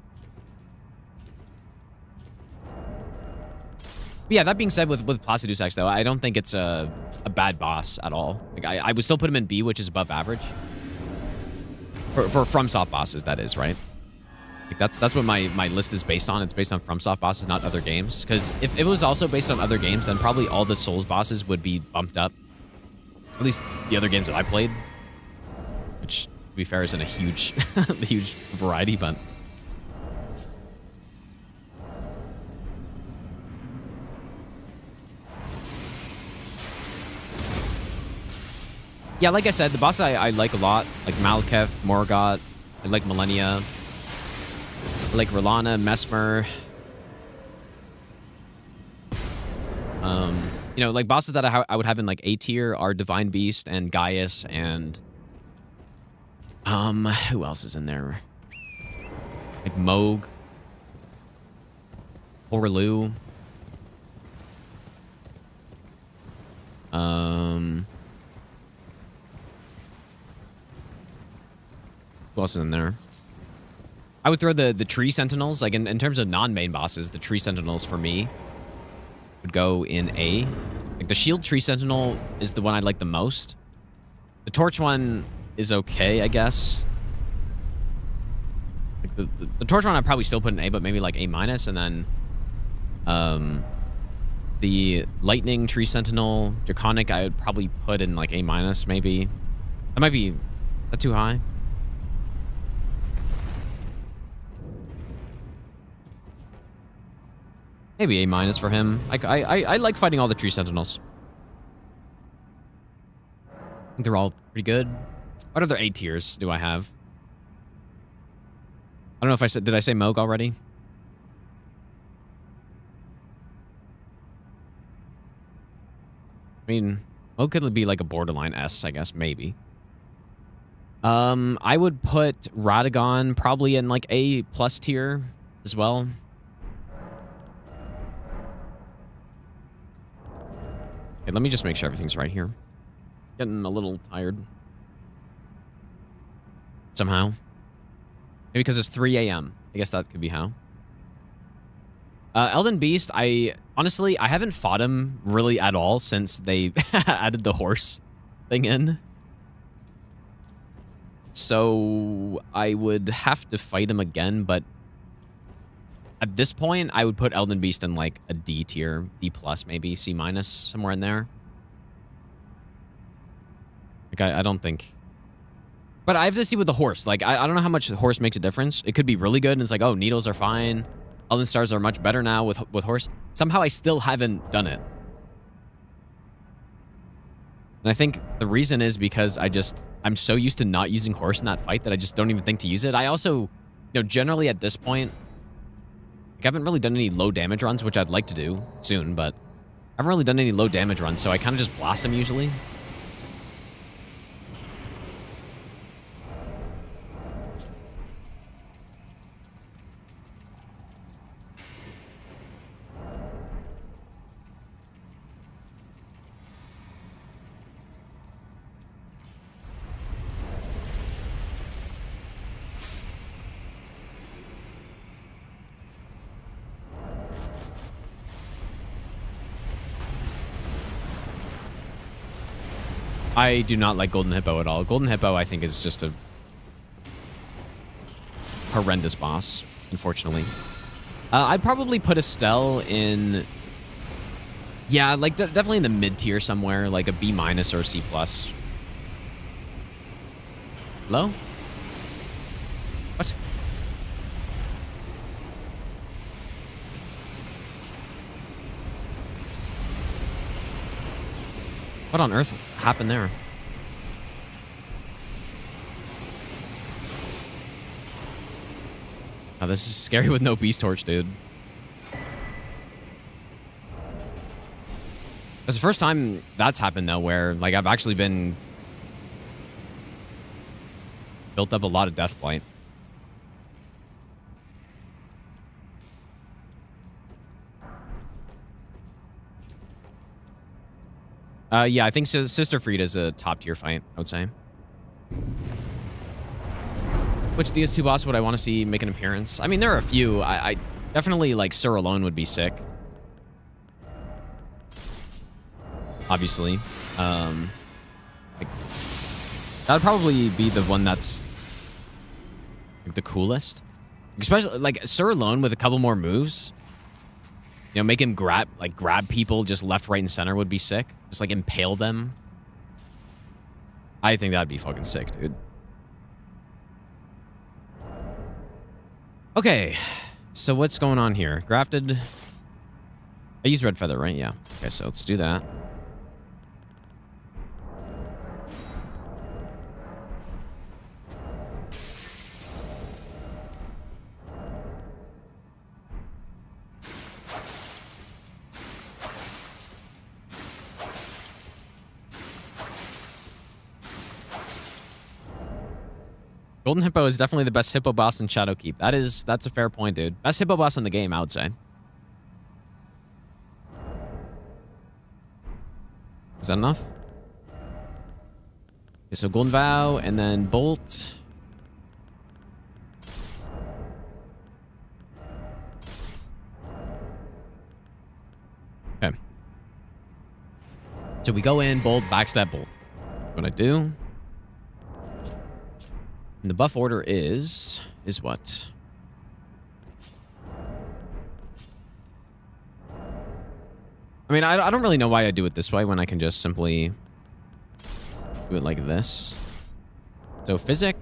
But yeah, that being said, with Placidus X though, I don't think it's a bad boss at all. Like I would still put him in B, which is above average. For FromSoft bosses, that is, right? Like that's what my list is based on. It's based on FromSoft bosses, not other games. Because if it was also based on other games, then probably all the Souls bosses would be bumped up. At least the other games that I played. Which, to be fair, isn't a huge, huge variety, but... Yeah, like I said, the boss I like a lot. Like Malekith, Morgoth. I like Millennia. I like Rolana, Mesmer. You know, like bosses that I would have in like A tier are Divine Beast and Gaius and who else is in there? Like Moog, Orlu. Who else is in there? I would throw the Tree Sentinels, like in terms of non-main bosses, the Tree Sentinels for me would go in A. Like the Shield Tree Sentinel is the one I like the most. The Torch one is okay, I guess. Like the Torch one I'd probably still put in A, but maybe like A-, and then the Lightning Tree Sentinel, Draconic, I would probably put in like A-, maybe. That might be... Is that too high? Maybe A- for him. I like fighting all the Tree Sentinels. I think they're all pretty good. What other A tiers do I have? I don't know if I said... Did I say Moog already? I mean, Moog could be like a borderline S, I guess, maybe. I would put Radagon probably in like A+ tier as well. Okay, let me just make sure everything's right here. Getting a little tired. Somehow. Maybe because it's 3 a.m. I guess that could be how. Elden Beast, honestly, I haven't fought him really at all since they added the horse thing in. So I would have to fight him again, but at this point, I would put Elden Beast in like a D tier, D+, maybe C-, somewhere in there. Like, I don't think... But I have to see with the horse. Like, I don't know how much the horse makes a difference. It could be really good, and it's like, oh, needles are fine. Elden Stars are much better now with horse. Somehow I still haven't done it. And I think the reason is because I'm so used to not using horse in that fight that I just don't even think to use it. I also, you know, generally at this point, like, I haven't really done any low damage runs, which I'd like to do soon, but I haven't really done any low damage runs, so I kind of just blast him usually. I do not like Golden Hippo at all. Golden Hippo, I think, is just a horrendous boss, unfortunately. I'd probably put Estelle in... Yeah, like, definitely in the mid-tier somewhere, like a B- or C+. Hello? What? What on earth happened there? Oh, this is scary with no Beast Torch, dude. It's the first time that's happened, though, where, like, I've actually been... built up a lot of Death Blight. Yeah, I think Sister Frieda's a top-tier fight, I would say. Which DS2 boss would I want to see make an appearance? I mean, there are a few. I definitely, like, Sir alone would be sick. Obviously. Like, that would probably be the one that's like, the coolest. Especially, like, Sir alone with a couple more moves. You know, make him grab people just left, right, and center would be sick. Just, like, impale them. I think that'd be fucking sick, dude. Okay. So what's going on here? Grafted. I used Red Feather, right? Yeah. Okay, so let's do that. Golden Hippo is definitely the best hippo boss in Shadowkeep. That's a fair point, dude. Best hippo boss in the game, I would say. Is that enough? Okay, so Golden Vow and then Bolt. Okay. So we go in, Bolt, backstab Bolt. What I do? And the buff order is what? I mean, I don't really know why I do it this way when I can just simply do it like this. So Physic,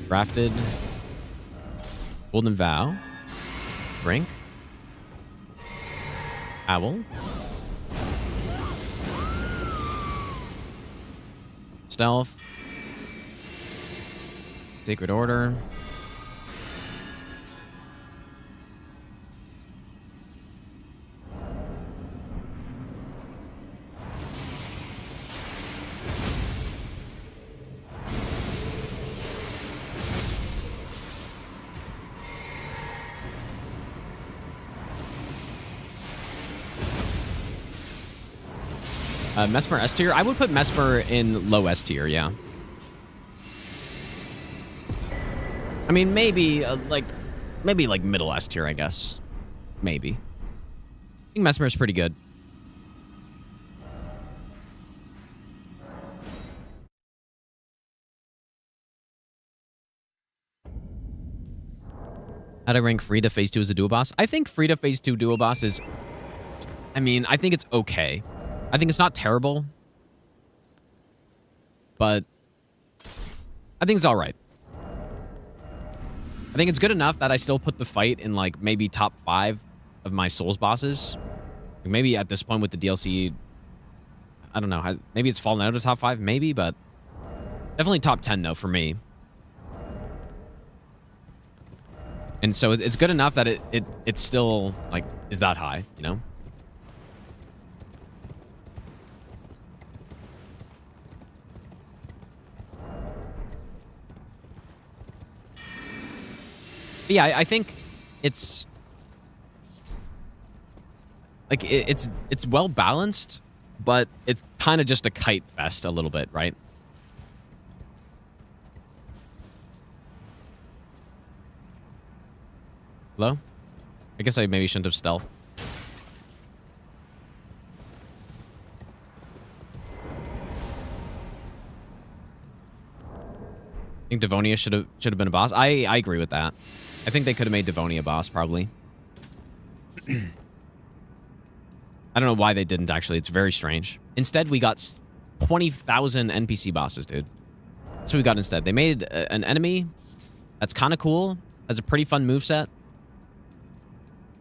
Grafted, Golden Vow, Brink, Owl, Stealth, Sacred Order. Mesmer S tier? I would put Mesmer in low S tier, yeah. I mean, maybe like middle S tier, I guess. Maybe. I think Mesmer is pretty good. How to rank Frida Phase 2 as a dual boss? I think Frida Phase 2 dual boss is... I mean, I think it's okay. I think it's not terrible. But... I think it's alright. I think it's good enough that I still put the fight in, like, maybe top 5 of my Souls bosses. Like, maybe at this point with the DLC... I don't know. Maybe it's fallen out of top 5, maybe, but... Definitely top 10, though, for me. And so it's good enough that it's still, like, is that high, you know? But yeah, I think it's... Like, it's well balanced, but it's kind of just a kite fest a little bit, right? Hello? I guess I maybe shouldn't have stealth. think Devonia should have been a boss. I agree with that. I think they could have made Devonia a boss, probably. I don't know why they didn't, actually. It's very strange. Instead, we got 20,000 NPC bosses, dude. That's what we got instead. They made an enemy that's kind of cool. Has a pretty fun moveset.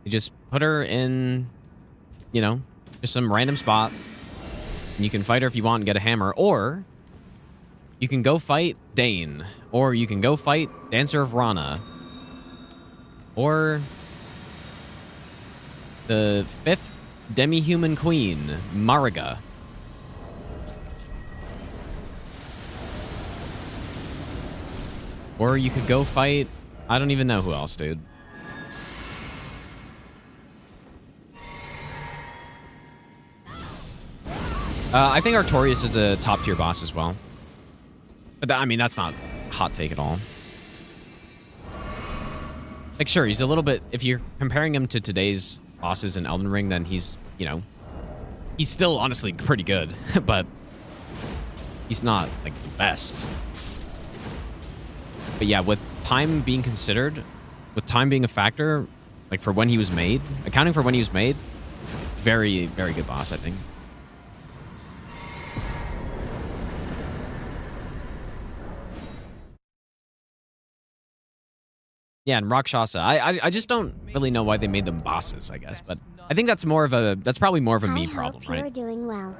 You just put her in, you know, just some random spot. And you can fight her if you want and get a hammer. Or you can go fight Dane. Or you can go fight Dancer of Rana. Or the 5th demi-human queen, Mariga. Or you could go fight... I don't even know who else, dude. I think Artorias is a top-tier boss as well. But I mean, that's not a hot take at all. Like, sure, he's a little bit... If you're comparing him to today's bosses in Elden Ring, then he's, you know... He's still, honestly, pretty good. But he's not, like, the best. But yeah, with time being considered, with time being a factor, like, for when he was made, accounting for when he was made, very, very good boss, I think. Yeah, and Rakshasa. I just don't really know why they made them bosses, I guess. But I think that's more of a... That's probably more of a me problem, right? You're doing well.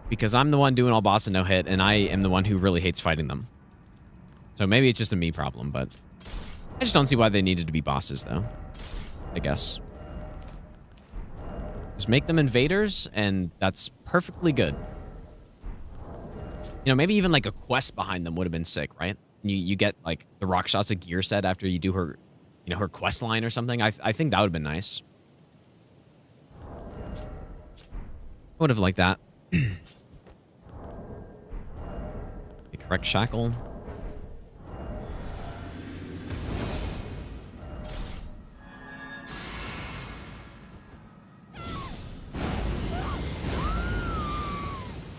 Because I'm the one doing all boss and no hit, and I am the one who really hates fighting them. So maybe it's just a me problem, but... I just don't see why they needed to be bosses, though. I guess. Just make them invaders, and that's perfectly good. You know, maybe even like a quest behind them would have been sick, right? You get, like, the Rakshasa gear set after you do her, you know, her quest line or something. I think that would have been nice. I would have liked that. The correct shackle.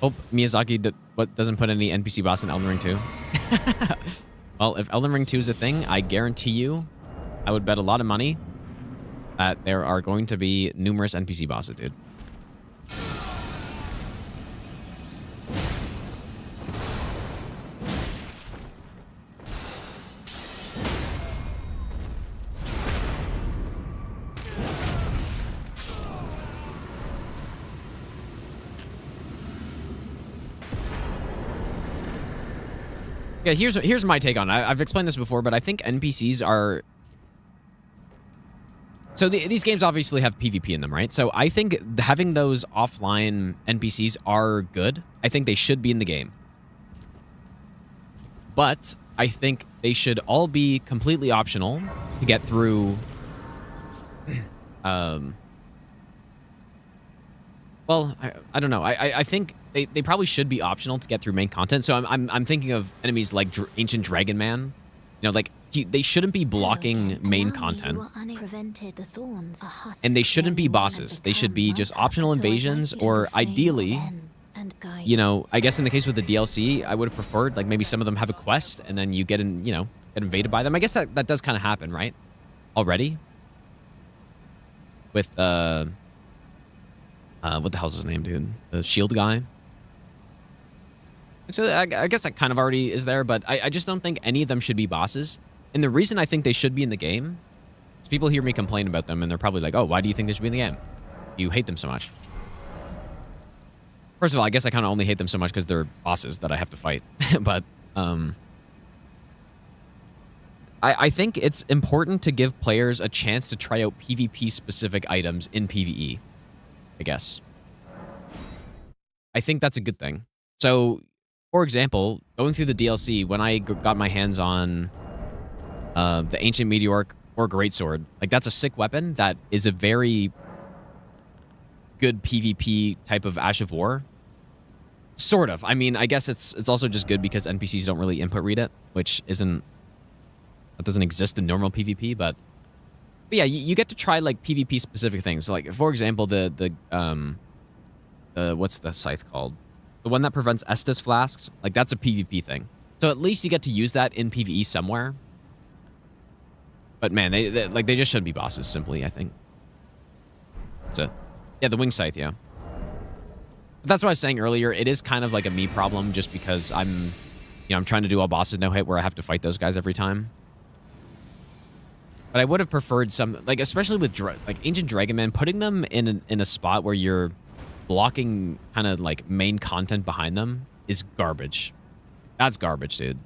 Hope Miyazaki doesn't put any NPC boss in Elden Ring 2. Well, if Elden Ring 2 is a thing, I guarantee you, I would bet a lot of money that there are going to be numerous NPC bosses, dude. Yeah, here's my take on it. I've explained this before, but I think NPCs are... So these games obviously have PvP in them, right? So I think having those offline NPCs are good. I think they should be in the game. But I think they should all be completely optional to get through... Well, I don't know. I think they probably should be optional to get through main content. So I'm thinking of enemies like Ancient Dragon Man. You know, like they shouldn't be blocking main content. And they shouldn't be bosses. They should be just optional invasions, or ideally, you know, I guess in the case with the DLC, I would have preferred like maybe some of them have a quest and then you get in, you know, get invaded by them. I guess that does kind of happen, right? Already. With what the hell's his name, dude? The shield guy. So I guess that kind of already is there, but I just don't think any of them should be bosses. And the reason I think they should be in the game is people hear me complain about them, and they're probably like, oh, why do you think they should be in the game? You hate them so much. First of all, I guess I kind of only hate them so much because they're bosses that I have to fight. But I think it's important to give players a chance to try out PvP-specific items in PvE, I guess. I think that's a good thing. So, for example, going through the DLC, when I got my hands on the Ancient Meteoric or Greatsword, like that's a sick weapon that is a very good PvP type of Ash of War. Sort of. I mean, I guess it's also just good because NPCs don't really input read it, which that doesn't exist in normal PvP, but yeah, you get to try like PvP specific things. Like, for example, the what's the scythe called? The one that prevents Estus flasks, like that's a PvP thing. So at least you get to use that in PvE somewhere. But man, they just shouldn't be bosses, simply, I think. That's it. Yeah, the wing scythe, yeah. But that's what I was saying earlier. It is kind of like a me problem just because I'm trying to do all bosses no hit where I have to fight those guys every time. But I would have preferred some, like, especially with like Ancient Dragonman, putting them in a spot where you're blocking kind of like main content behind them is garbage. That's garbage, dude.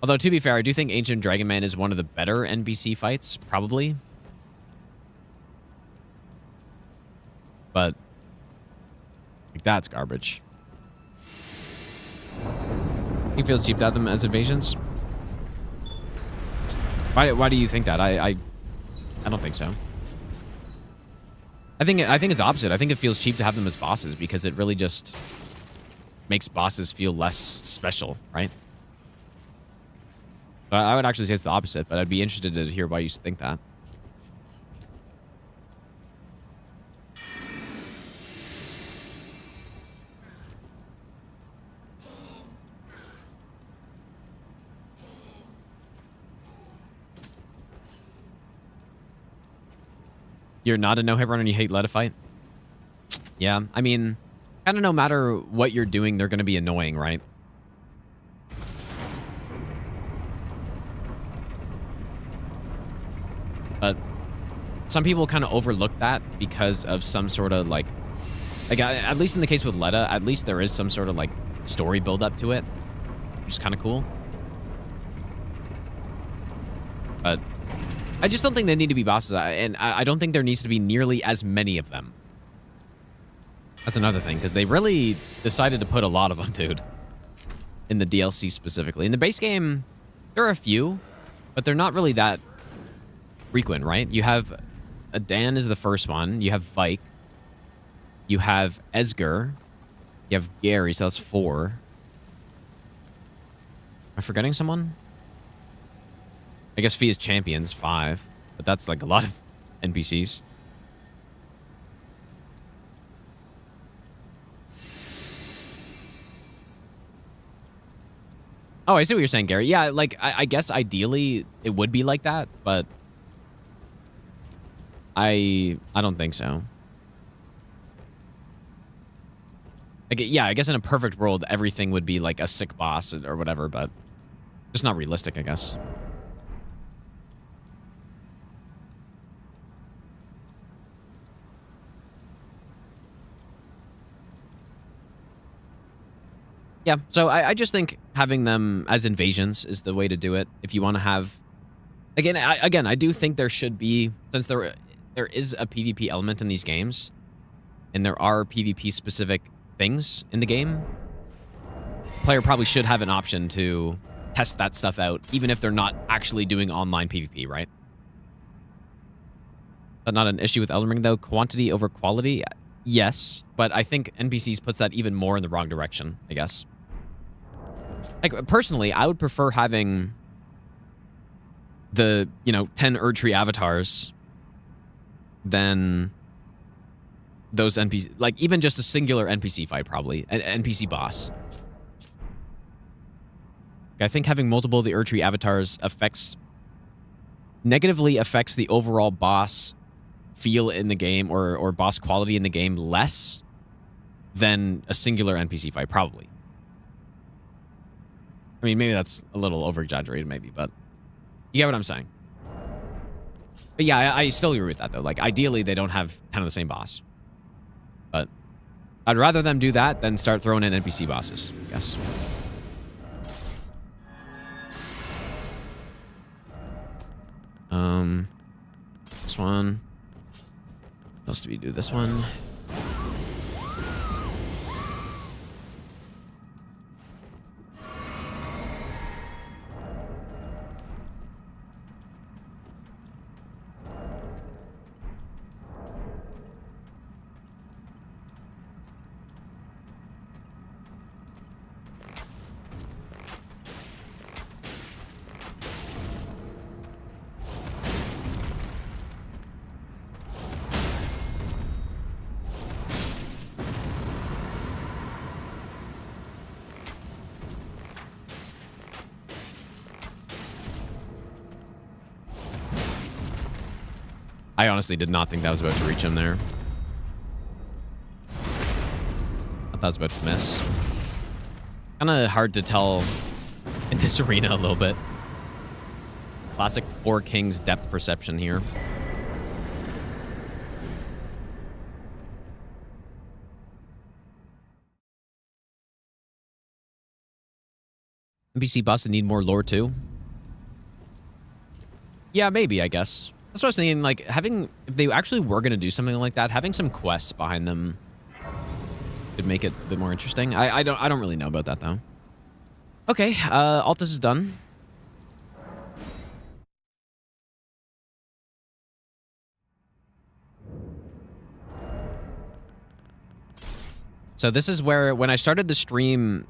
Although, to be fair, I do think Ancient Dragonman is one of the better NPC fights, probably. But like, that's garbage. He feels cheap to have them as evasions. Why do you think that? I don't think so. I think it's opposite. I think it feels cheap to have them as bosses because it really just makes bosses feel less special, right? So I would actually say it's the opposite, but I'd be interested to hear why you think that. You're not a no-hit runner and you hate let a fight? Yeah, I mean, kind of no matter what you're doing, they're going to be annoying, right? But some people kind of overlook that because of some sort of like at least in the case with Letta, at least there is some sort of like story build up to it, which is kind of cool. But I just don't think they need to be bosses, and I don't think there needs to be nearly as many of them. That's another thing, because they really decided to put a lot of them, dude. In the DLC specifically. In the base game, there are a few, but they're not really that frequent, right? You have Dan is the first one. You have Vike. You have Esger. You have Gary, so that's 4. Am I forgetting someone? I guess Fia's champions, 5. But that's like a lot of NPCs. Oh, I see what you're saying, Gary. Yeah, like, I guess ideally it would be like that, but I don't think so. Like, yeah, I guess in a perfect world, everything would be like a sick boss or whatever, but just not realistic, I guess. Yeah, so I just think having them as invasions is the way to do it. If you want to have... Again, I do think there should be... Since there is a PvP element in these games, and there are PvP-specific things in the game, player probably should have an option to test that stuff out, even if they're not actually doing online PvP, right? But not an issue with Elden Ring, though. Quantity over quality? Yes, but I think NPCs puts that even more in the wrong direction, I guess. Like, personally, I would prefer having the, 10 Erdtree avatars than those NPCs. Like, even just a singular NPC fight, probably. An NPC boss. I think having multiple of the Erdtree avatars negatively affects the overall boss feel in the game or boss quality in the game less than a singular NPC fight, probably. I mean, maybe that's a little over-exaggerated, maybe, but you get what I'm saying. But yeah, I still agree with that, though. Like, ideally, they don't have kind of the same boss. But I'd rather them do that than start throwing in NPC bosses, I guess. This one. What else do we do? This one. I honestly did not think that was about to reach him there. I thought I was about to miss. Kind of hard to tell in this arena a little bit. Classic Four Kings depth perception here. NPC bosses need more lore too. Yeah, maybe, I guess. That's what I was thinking, like, having, if they actually were going to do something like that, having some quests behind them could make it a bit more interesting. I don't really know about that, though. Okay, Altus is done. So this is where, when I started the stream,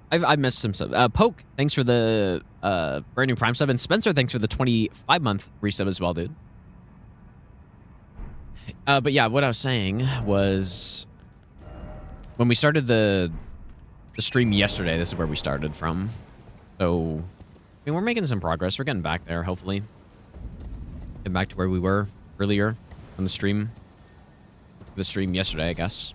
I missed some stuff. Poke, thanks for the brand new Prime sub, and Spencer, thanks for the 25-month resub as well, dude. But yeah, what I was saying was, when we started the stream yesterday, this is where we started from. So, I mean, we're making some progress. We're getting back there, hopefully. Getting back to where we were earlier on the stream. The stream yesterday, I guess.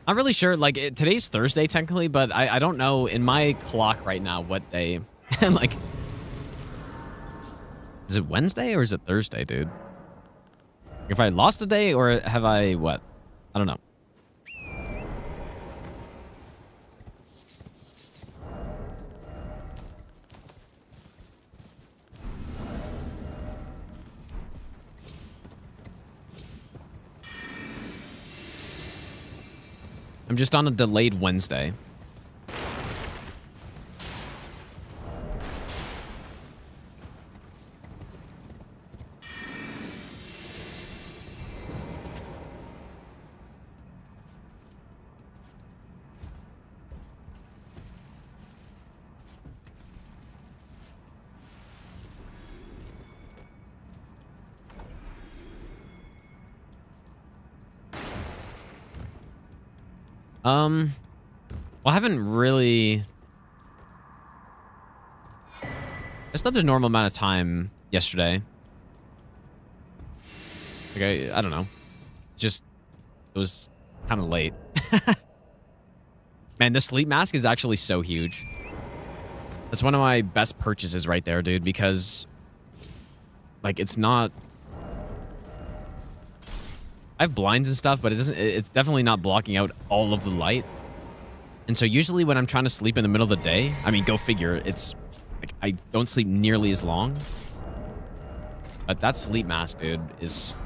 I'm really sure. Like today's Thursday technically, but I don't know in my clock right now what day. And like, is it Wednesday or is it Thursday, dude? If I lost a day or have I what? I don't know. I'm just on a delayed Wednesday. Well, I haven't really... I slept a normal amount of time yesterday. Like, I don't know. Just, it was kind of late. Man, the sleep mask is actually so huge. That's one of my best purchases right there, dude, because... Like, it's not... I have blinds and stuff, but it's definitely not blocking out all of the light. And so usually when I'm trying to sleep in the middle of the day, I mean, go figure, it's like I don't sleep nearly as long. But that sleep mask, dude, it's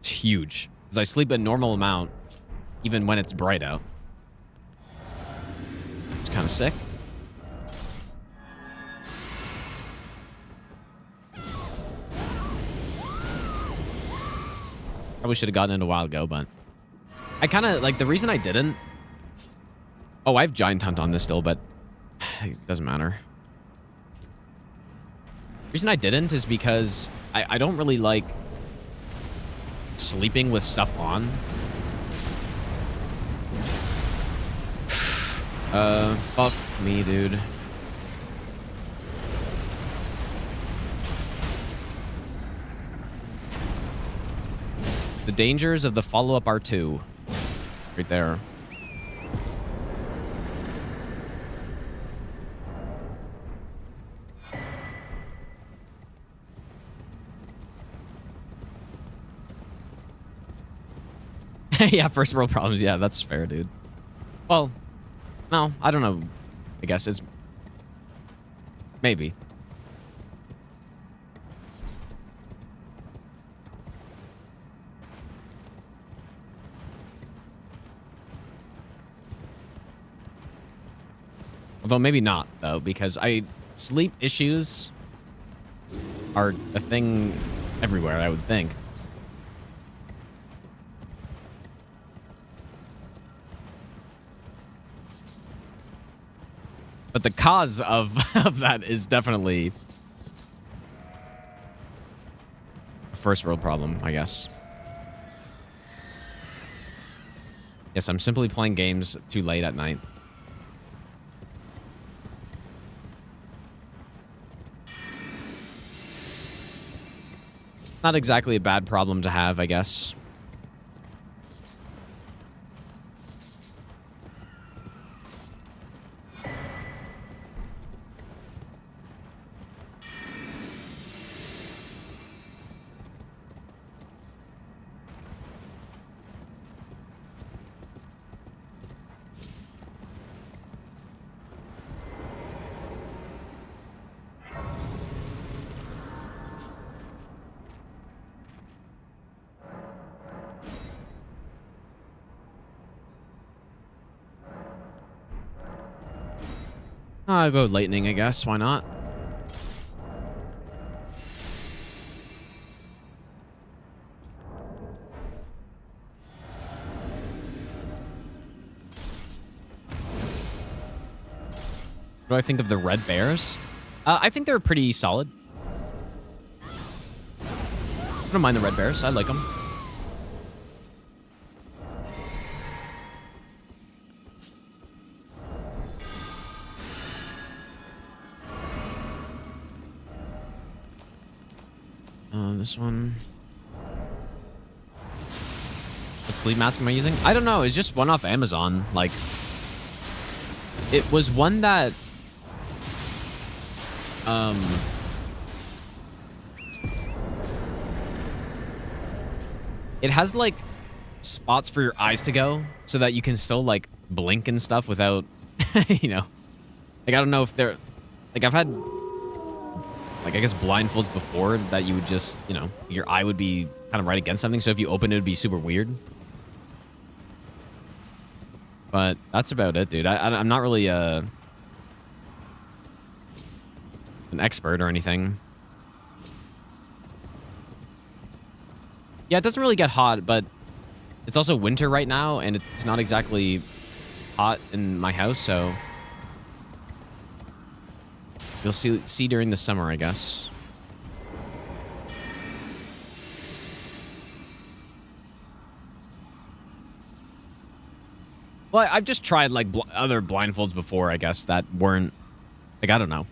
huge. Because I sleep a normal amount, even when it's bright out. It's kind of sick. Probably should have gotten it a while ago, but I kind of like the reason I didn't. Oh, I have Giant Hunt on this still, but it doesn't matter. The reason I didn't is because I don't really like sleeping with stuff on. Fuck me, dude. The dangers of the follow-up R2. Right there. Yeah, first world problems. Yeah, that's fair, dude. Well, no, I don't know. I guess it's... Maybe. Although maybe not, though, because sleep issues are a thing everywhere, I would think. But the cause of that is definitely a first world problem, I guess. Yes, I'm simply playing games too late at night. Not exactly a bad problem to have, I guess. I'll go lightning, I guess. Why not? What do I think of the red bears? I think they're pretty solid. I don't mind the red bears. I like them. This one. sleep mask am I using? I don't know. It's just one off Amazon. Like, it was one that, it has like spots for your eyes to go so that you can still like blink and stuff without, you know, like, I don't know if they're, like, I've had, like, I guess blindfolds before that you would just, you know, your eye would be kind of right against something. So if you open it, it would be super weird. But that's about it, dude. I'm not really an expert or anything. Yeah, it doesn't really get hot, but it's also winter right now, and it's not exactly hot in my house, so you'll see during the summer, I guess. Well, I've just tried like other blindfolds before, I guess, that weren't, like, I don't know.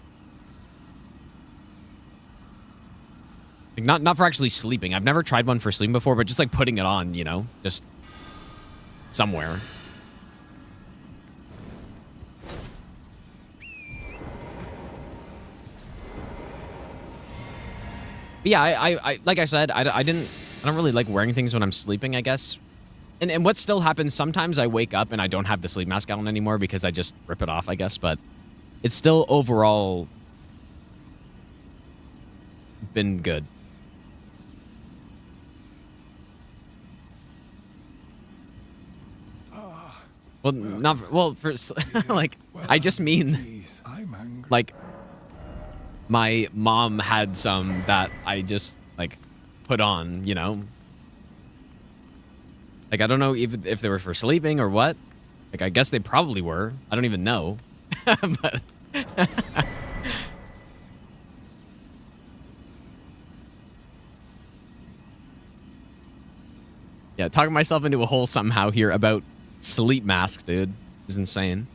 Like, not for actually sleeping. I've never tried one for sleeping before, but just like putting it on, you know, just somewhere. But yeah, I like I said, I don't really like wearing things when I'm sleeping, I guess. And what still happens, sometimes I wake up and I don't have the sleep mask on anymore because I just rip it off, I guess, but it's still overall been good. Well, not well for like, I just mean like my mom had some that I just like put on, you know. Like, I don't know if they were for sleeping or what. Like, I guess they probably were. I don't even know. But yeah, talking myself into a hole somehow here about sleep masks, dude, is insane.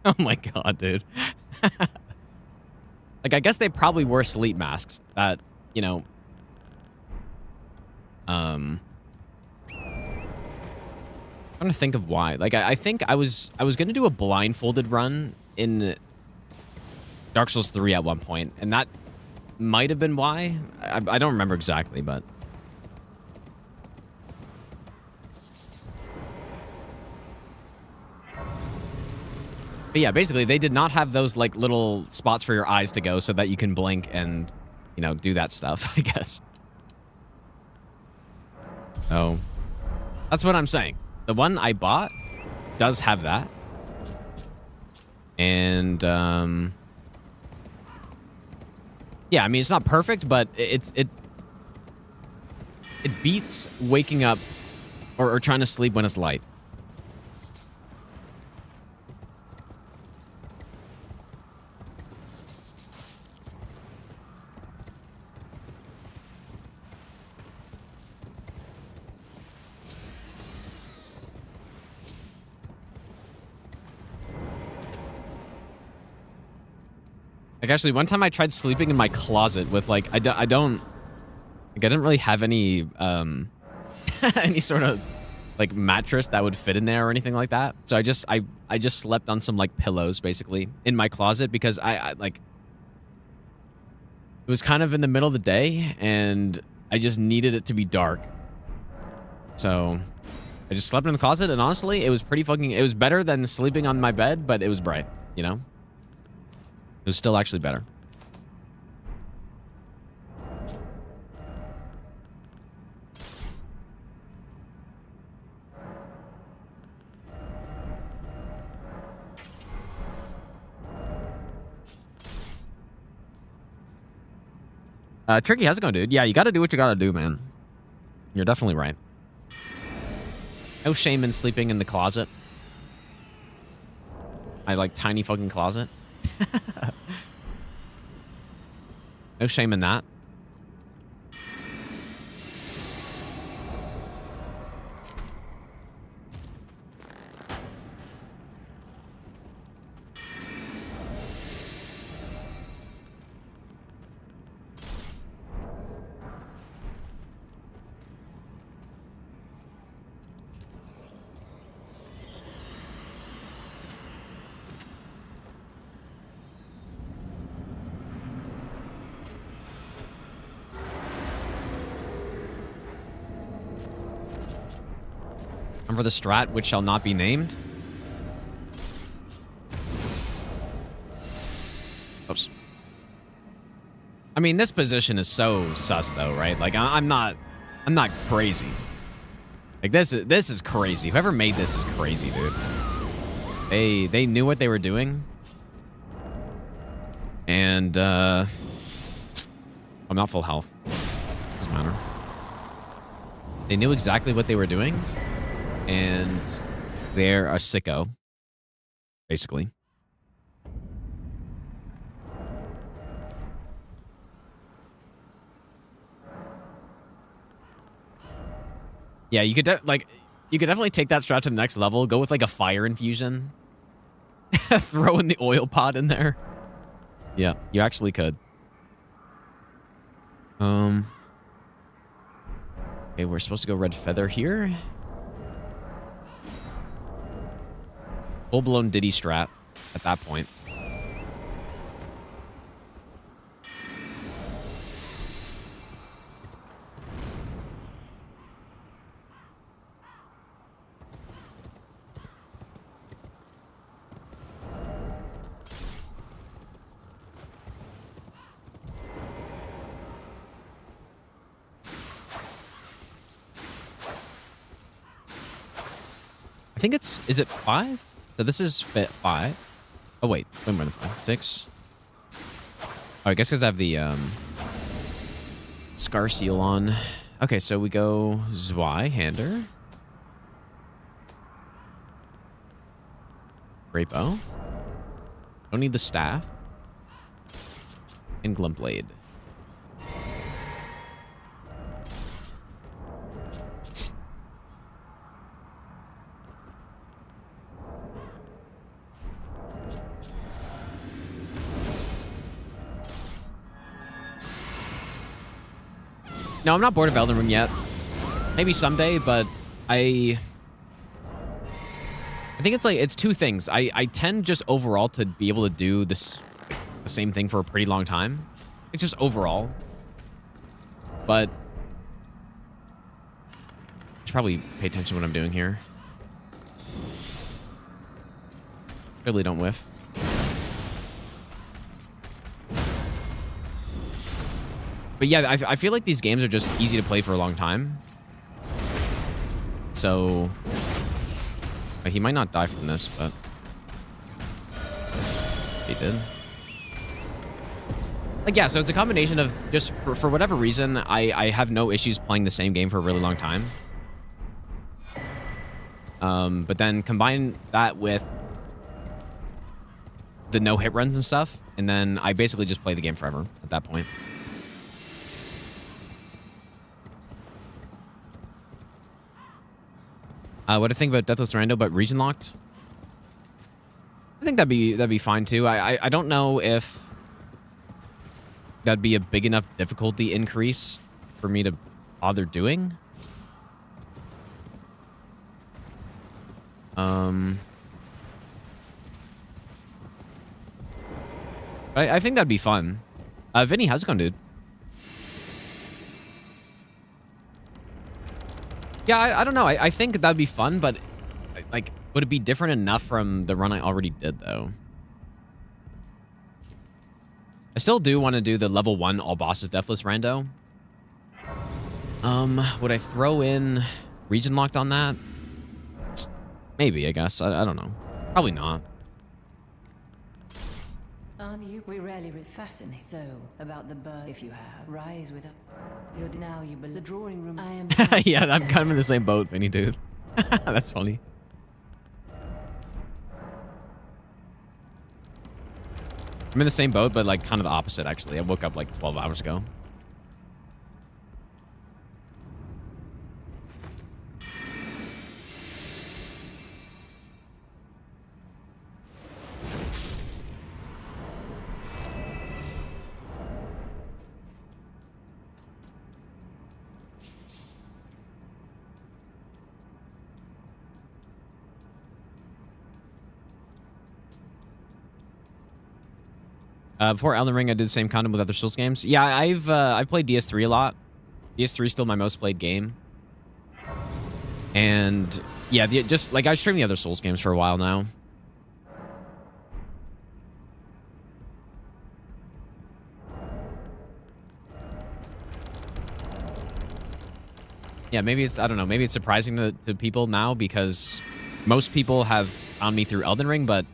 Oh my god, dude. Like, I guess they probably were sleep masks that, you know, I'm trying to think of why. Like, I think I was gonna do a blindfolded run in Dark Souls 3 at one point, and that might have been why. I don't remember exactly, but yeah, basically, they did not have those, like, little spots for your eyes to go so that you can blink and, you know, do that stuff, I guess. Oh. That's what I'm saying. The one I bought does have that. And, yeah, I mean, it's not perfect, but it beats waking up or trying to sleep when it's light. Like, actually, one time I tried sleeping in my closet with, like, I didn't really have any, any sort of, like, mattress that would fit in there or anything like that. So I just slept on some, like, pillows, basically, in my closet because I like, it was kind of in the middle of the day, and I just needed it to be dark. So I just slept in the closet, and honestly, it was pretty fucking, it was better than sleeping on my bed, but it was bright, you know? It was still actually better. Tricky, how's it going, dude? Yeah, you gotta do what you gotta do, man. You're definitely right. No shame in sleeping in the closet. My, like, tiny fucking closet. No shame in that. And for the strat, which shall not be named. Oops. I mean, this position is so sus, though, right? Like, I'm not crazy. Like, this is crazy. Whoever made this is crazy, dude. They knew what they were doing. And, I'm not full health. Doesn't matter. They knew exactly what they were doing. And they're a sicko. Basically. Yeah, you could definitely take that strat to the next level. Go with like a fire infusion. Throw in the oil pod in there. Yeah, you actually could. Okay, we're supposed to go red feather here. Full-blown Diddy strat at that point. I think is it 5? So this is fit 5. Oh, wait more than 5. 6. Oh, I guess because I have the Scar Seal on. Okay, so we go Zweihander. Great bow. Don't need the staff. And Glumblade. No, I'm not bored of Elden Ring yet. Maybe someday, but I think it's two things. I tend just overall to be able to do the same thing for a pretty long time. It's just overall. But I should probably pay attention to what I'm doing here. Really don't whiff. But yeah, I feel like these games are just easy to play for a long time. So he might not die from this, but he did. Like, yeah, so it's a combination of just for whatever reason, I have no issues playing the same game for a really long time. But then combine that with the no hit runs and stuff, and then I basically just play the game forever at that point. What do I think about Deathless Rando, but Regionlocked? I think that'd be fine too. I don't know if that'd be a big enough difficulty increase for me to bother doing. I think that'd be fun. Vinny, how's it going, dude? Yeah, I don't know. I think that'd be fun, but like, would it be different enough from the run I already did, though? I still do want to do the level 1 all bosses deathless rando. Would I throw in region locked on that? Maybe, I guess. I don't know. Probably not. Aren't you? We rarely fascinate so about the bird. If you have, rise with a. You're now you the drawing room. I am. Yeah, I'm kind of in the same boat, Vinny, dude. That's funny. I'm in the same boat, but like kind of the opposite, actually. I woke up like 12 hours ago. Before Elden Ring, I did the same content with other Souls games. Yeah, I've played DS3 a lot. DS3 is still my most played game. And yeah, just like I streamed the other Souls games for a while now. Yeah, maybe it's, I don't know, maybe it's surprising to people now because most people have found me through Elden Ring, but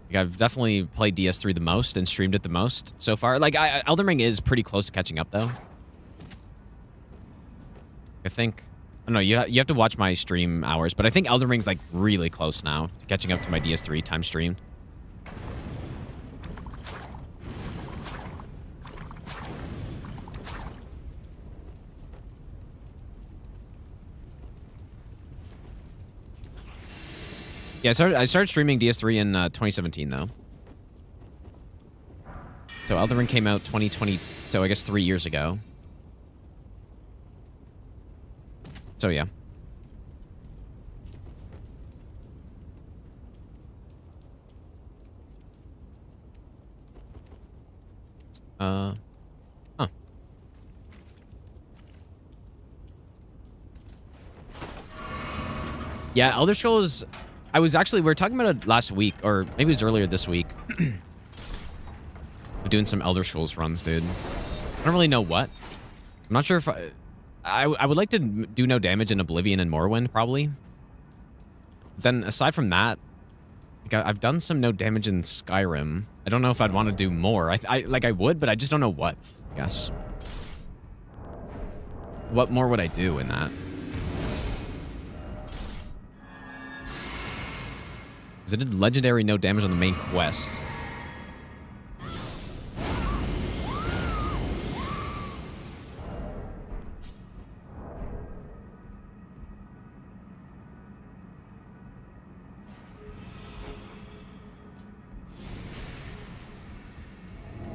like, I've definitely played DS3 the most and streamed it the most so far. Like, Elden Ring is pretty close to catching up, though. I think, I don't know, you have to watch my stream hours, but I think Elden Ring's, like, really close now to catching up to my DS3 time streamed. Yeah, I started streaming DS3 in 2017, though. So Elden Ring came out 2020, so I guess 3 years ago. So yeah. Huh. Yeah, Elder Scrolls, we were talking about it last week, or maybe it was earlier this week. We're doing some Elder Scrolls runs, dude. I don't really know what. I'm not sure if I would like to do no damage in Oblivion and Morrowind, probably. Then aside from that, like I've done some no damage in Skyrim. I don't know if I'd want to do more. I would, but I just don't know what, I guess. What more would I do in that? Because I did legendary no damage on the main quest.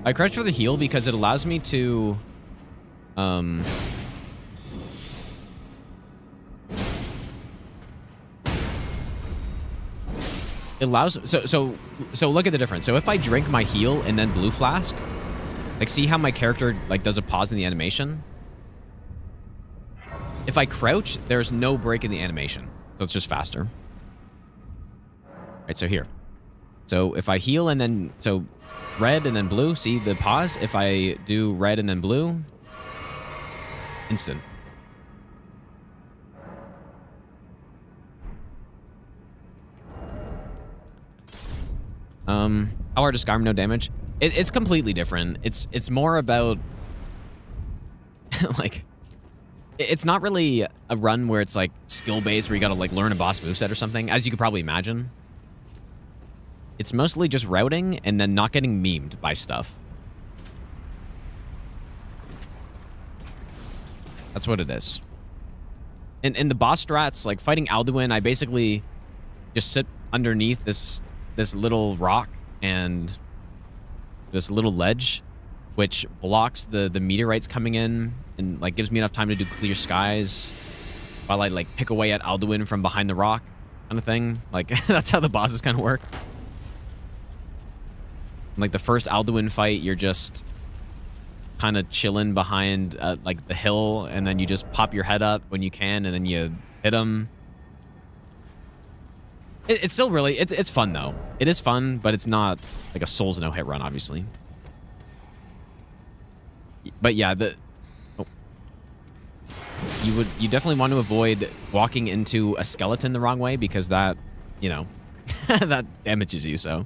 I crouch for the heal because it allows me to, so look at the difference. So if I drink my heal and then blue flask, like see how my character like does a pause in the animation? If I crouch, there's no break in the animation. So it's just faster. Right, so here. So if I heal and then, so red and then blue, see the pause? If I do red and then blue, instant. How hard is Skyrim no damage? It's completely different. It's more about like it's not really a run where it's like skill based where you gotta like learn a boss moveset or something, as you could probably imagine. It's mostly just routing and then not getting memed by stuff. That's what it is. In the boss strats, like fighting Alduin, I basically just sit underneath this little rock and this little ledge, which blocks the meteorites coming in and like gives me enough time to do clear skies while I like pick away at Alduin from behind the rock kind of thing. Like that's how the bosses kind of work. Like the first Alduin fight, you're just kind of chilling behind like the hill, and then you just pop your head up when you can, and then you hit him. It's still really, it's fun though. It is fun, but it's not like a Souls no hit run, obviously. But yeah, you definitely want to avoid walking into a skeleton the wrong way because that, you know, that damages you. So.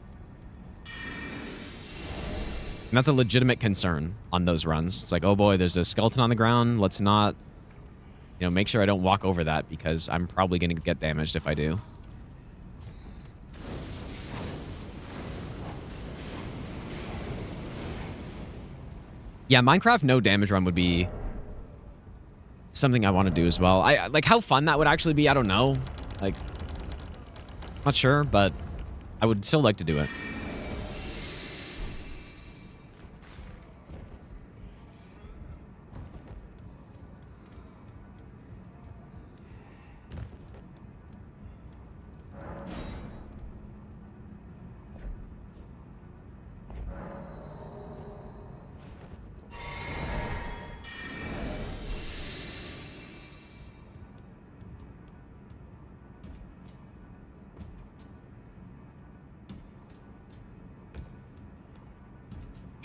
And that's a legitimate concern on those runs. It's like, oh boy, there's a skeleton on the ground. Let's not, you know, make sure I don't walk over that because I'm probably going to get damaged if I do. Yeah, Minecraft no damage run would be something I want to do as well. I like how fun that would actually be. I don't know. Like, not sure, but I would still like to do it.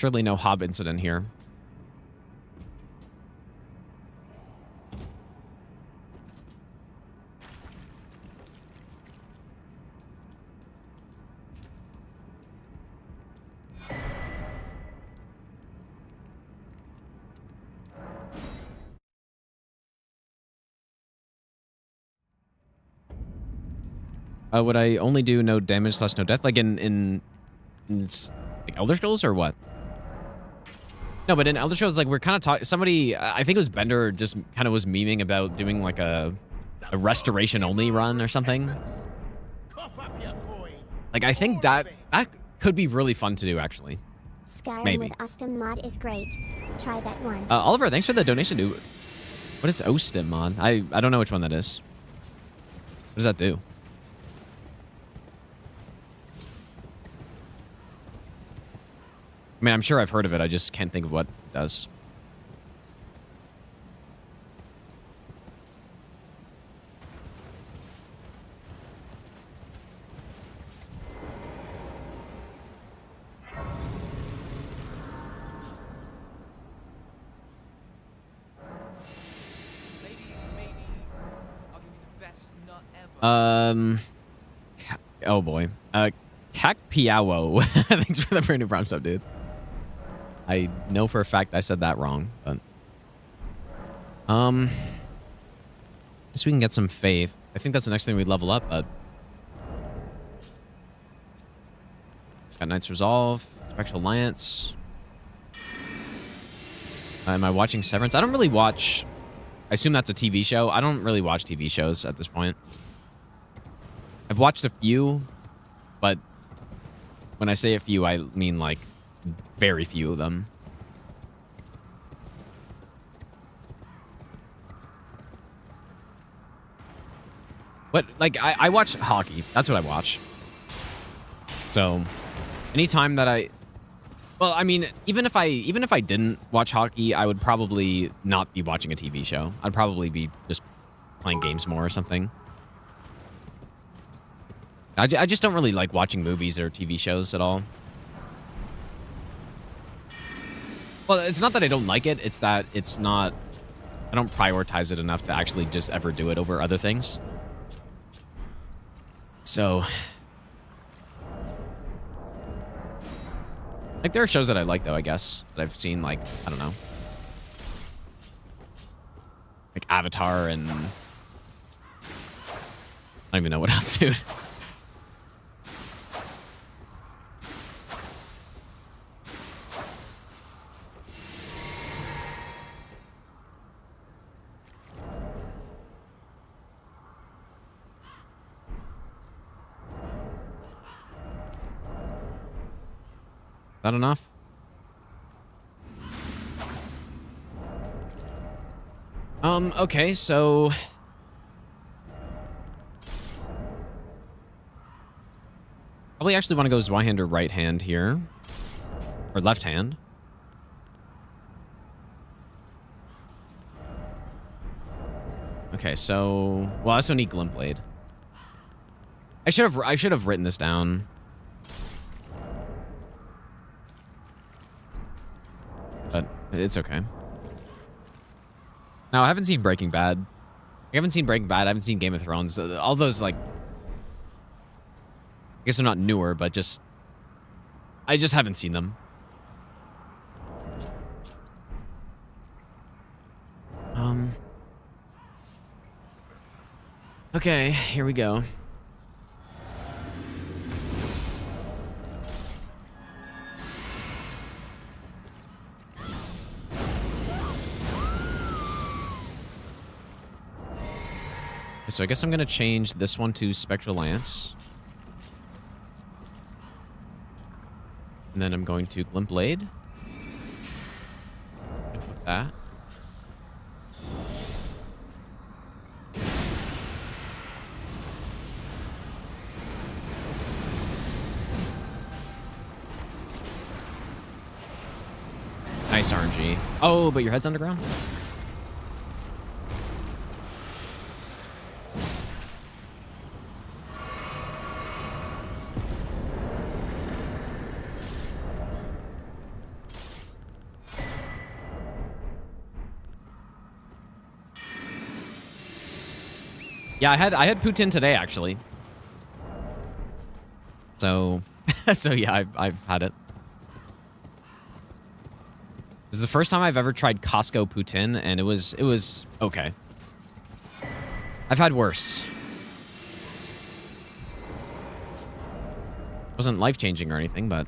Naturally, no Hob incident here. Would I only do no damage / no death? Like in like Elder Scrolls or what? No, but in Elder Scrolls, like we're kind of talking. Somebody, I think it was Bender, just kind of was memeing about doing like a restoration only run or something. Cough up your coin. Like I think that could be really fun to do actually. Skyrim Maybe. with Ostim mod is great. Try that one. Oliver, thanks for the donation, dude. What is Ostim mod? I don't know which one that is. What does that do? I mean, I'm sure I've heard of it. I just can't think of what it does. Maybe I'll give you the best nut ever. Oh boy. Kakpiawo. Thanks for the brand new prompt sub, dude. I know for a fact I said that wrong, but guess we can get some faith. I think that's the next thing we level up, but got Knight's Resolve, Spectral Alliance. Am I watching Severance? I don't really watch. I assume that's a TV show. I don't really watch TV shows at this point. I've watched a few, but when I say a few, I mean like very few of them. But like I watch hockey. That's what I watch. So anytime that well, I mean, even if I didn't watch hockey, I would probably not be watching a TV show. I'd probably be just playing games more or something. I just don't really like watching movies or TV shows at all. Well, it's not that I don't like it. It's that it's not... I don't prioritize it enough to actually just ever do it over other things. So... like, there are shows that I like, though, I guess. That I've seen, like, I don't know. Like Avatar and... I don't even know what else, dude. That enough? Okay, so... probably actually want to go Zweihander or right hand here. Or left hand. Okay, so... well, I also need Glintblade. I should have written this down. But it's okay. No, I haven't seen Breaking Bad. I haven't seen Breaking Bad. I haven't seen Game of Thrones. All those, like... I guess they're not newer, but just... I just haven't seen them. Okay, here we go. So I guess I'm going to change this one to Spectral Lance. And then I'm going to Glintblade. Put that. Nice RNG. Oh, but your head's underground? Yeah, I had poutine today actually. So, so yeah, I've had it. This is the first time I've ever tried Costco poutine, and it was okay. I've had worse. Wasn't life-changing or anything, but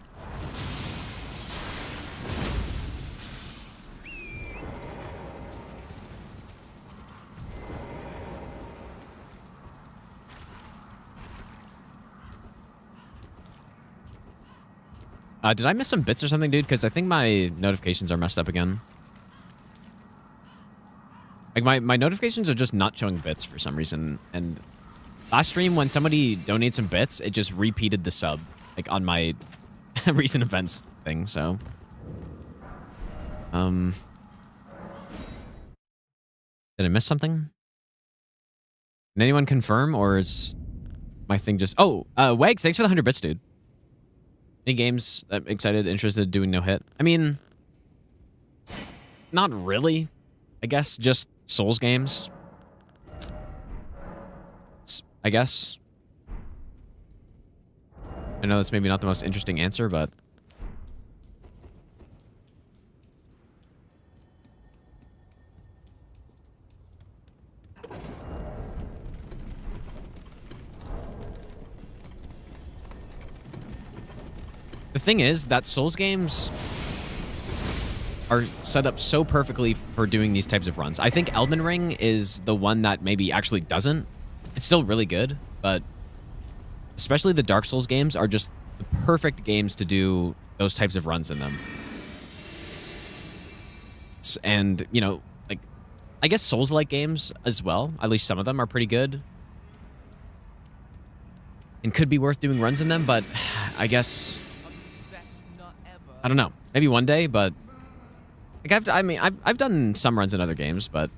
did I miss some bits or something, dude? Because I think my notifications are messed up again. Like, my notifications are just not showing bits for some reason. And last stream, when somebody donated some bits, it just repeated the sub, like, on my recent events thing, so. Did I miss something? Can anyone confirm, or is my thing just... Oh, Wags, thanks for the 100 bits, dude. Any games excited, interested, doing no hit? I mean, not really. I guess just Souls games. I guess. I know that's maybe not the most interesting answer, but the thing is that Souls games are set up so perfectly for doing these types of runs. I think Elden Ring is the one that maybe actually doesn't. It's still really good, but especially the Dark Souls games are just the perfect games to do those types of runs in them. And, you know, like, I guess Souls-like games as well, at least some of them are pretty good and could be worth doing runs in them, but I guess... I don't know. Maybe one day, but like I've done some runs in other games, but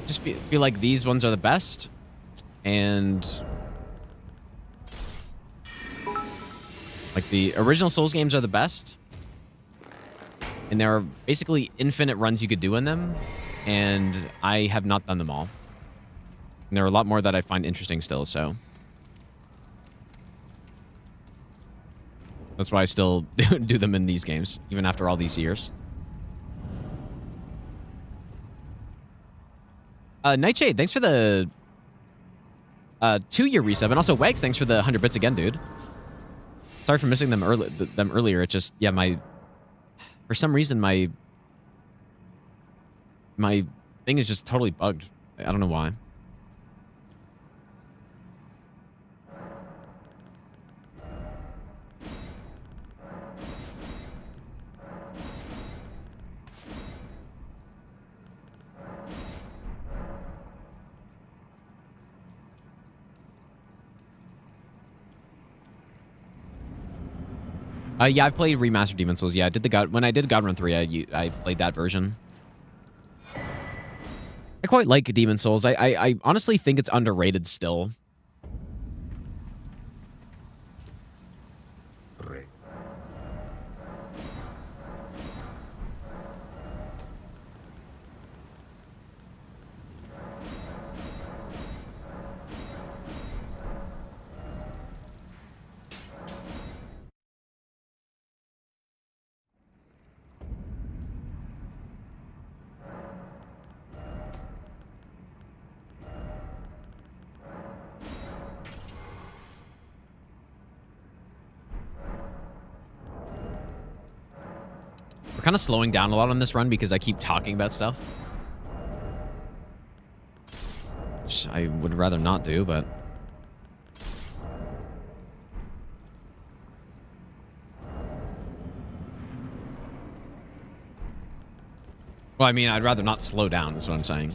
just feel like these ones are the best, and like the original Souls games are the best, and there are basically infinite runs you could do in them, and I have not done them all. And there are a lot more that I find interesting still, so. That's why I still do them in these games, even after all these years. Nightshade, thanks for the 2-year resub, and also Wags, thanks for the 100 bits again, dude. Sorry for missing them earlier. It just, yeah, for some reason my thing is just totally bugged. I don't know why. Yeah, I've played Remastered Demon Souls. Yeah, when I did God Run 3, I played that version. I quite like Demon Souls. I honestly think it's underrated still. We're kind of slowing down a lot on this run because I keep talking about stuff, which I would rather not do, but well, I mean, I'd rather not slow down, is what I'm saying.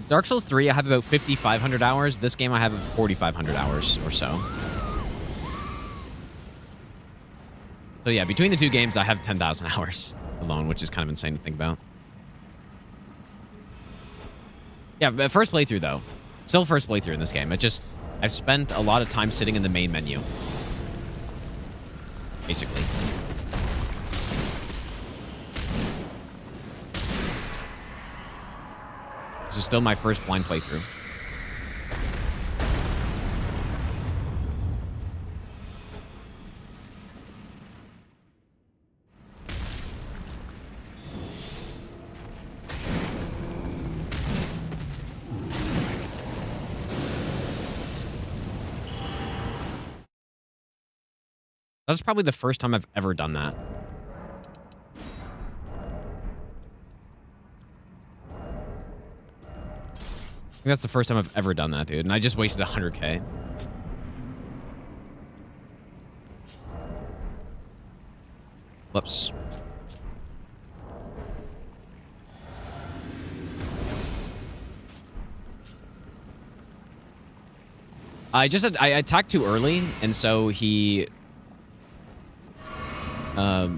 Dark Souls 3, I have about 5,500 hours. This game, I have 4,500 hours or so. So yeah, between the two games, I have 10,000 hours alone, which is kind of insane to think about. Yeah, but first playthrough, though. Still first playthrough in this game. It just... I've spent a lot of time sitting in the main menu. Basically. This is still my first blind playthrough. That's probably the first time I've ever done that. I think that's the first time I've ever done that, dude. And I just wasted 100K. Whoops. I attacked too early, and so he...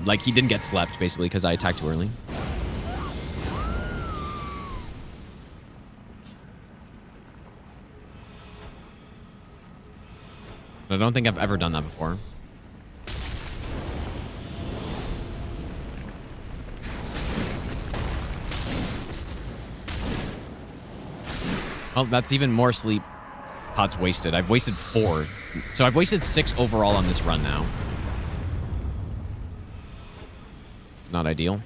like, he didn't get slept, basically, because I attacked too early. I don't think I've ever done that before. Well, that's even more sleep pods wasted. I've wasted 4. So I've wasted 6 overall on this run now. It's not ideal.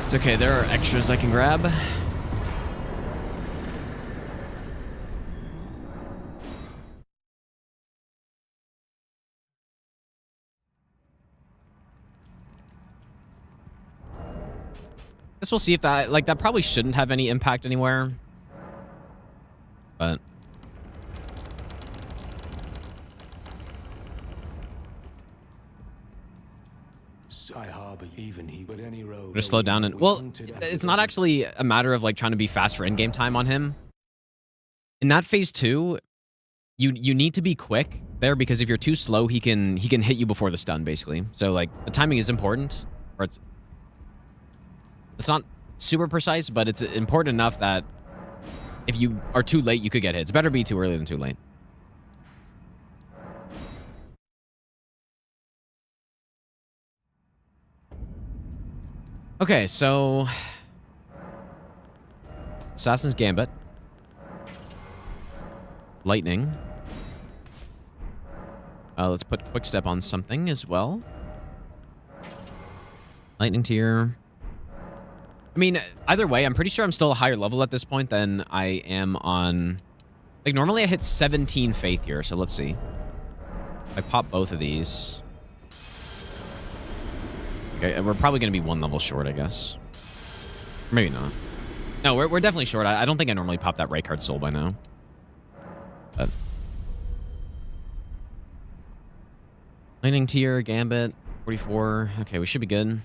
It's okay, there are extras I can grab. Guess we'll see if that, like, that probably shouldn't have any impact anywhere. But... I harbor even he, but any road. just slow down and... Well, it's not actually a matter of, like, trying to be fast for in-game time on him. In that phase 2, you need to be quick there, because if you're too slow, he can hit you before the stun, basically. So, like, the timing is important. Or it's not super precise, but it's important enough that if you are too late, you could get hit. It's better be too early than too late. Okay, so... Assassin's Gambit. Lightning. Let's put Quick Step on something as well. Lightning tier. I mean, either way, I'm pretty sure I'm still a higher level at this point than I am on... Like, normally I hit 17 Faith here, so let's see. If I pop both of these... Okay, we're probably going to be 1 level short, I guess. Maybe not. No, we're definitely short. I don't think I normally pop that right card soul by now. But... Lightning tier, Gambit, 44. Okay, we should be good.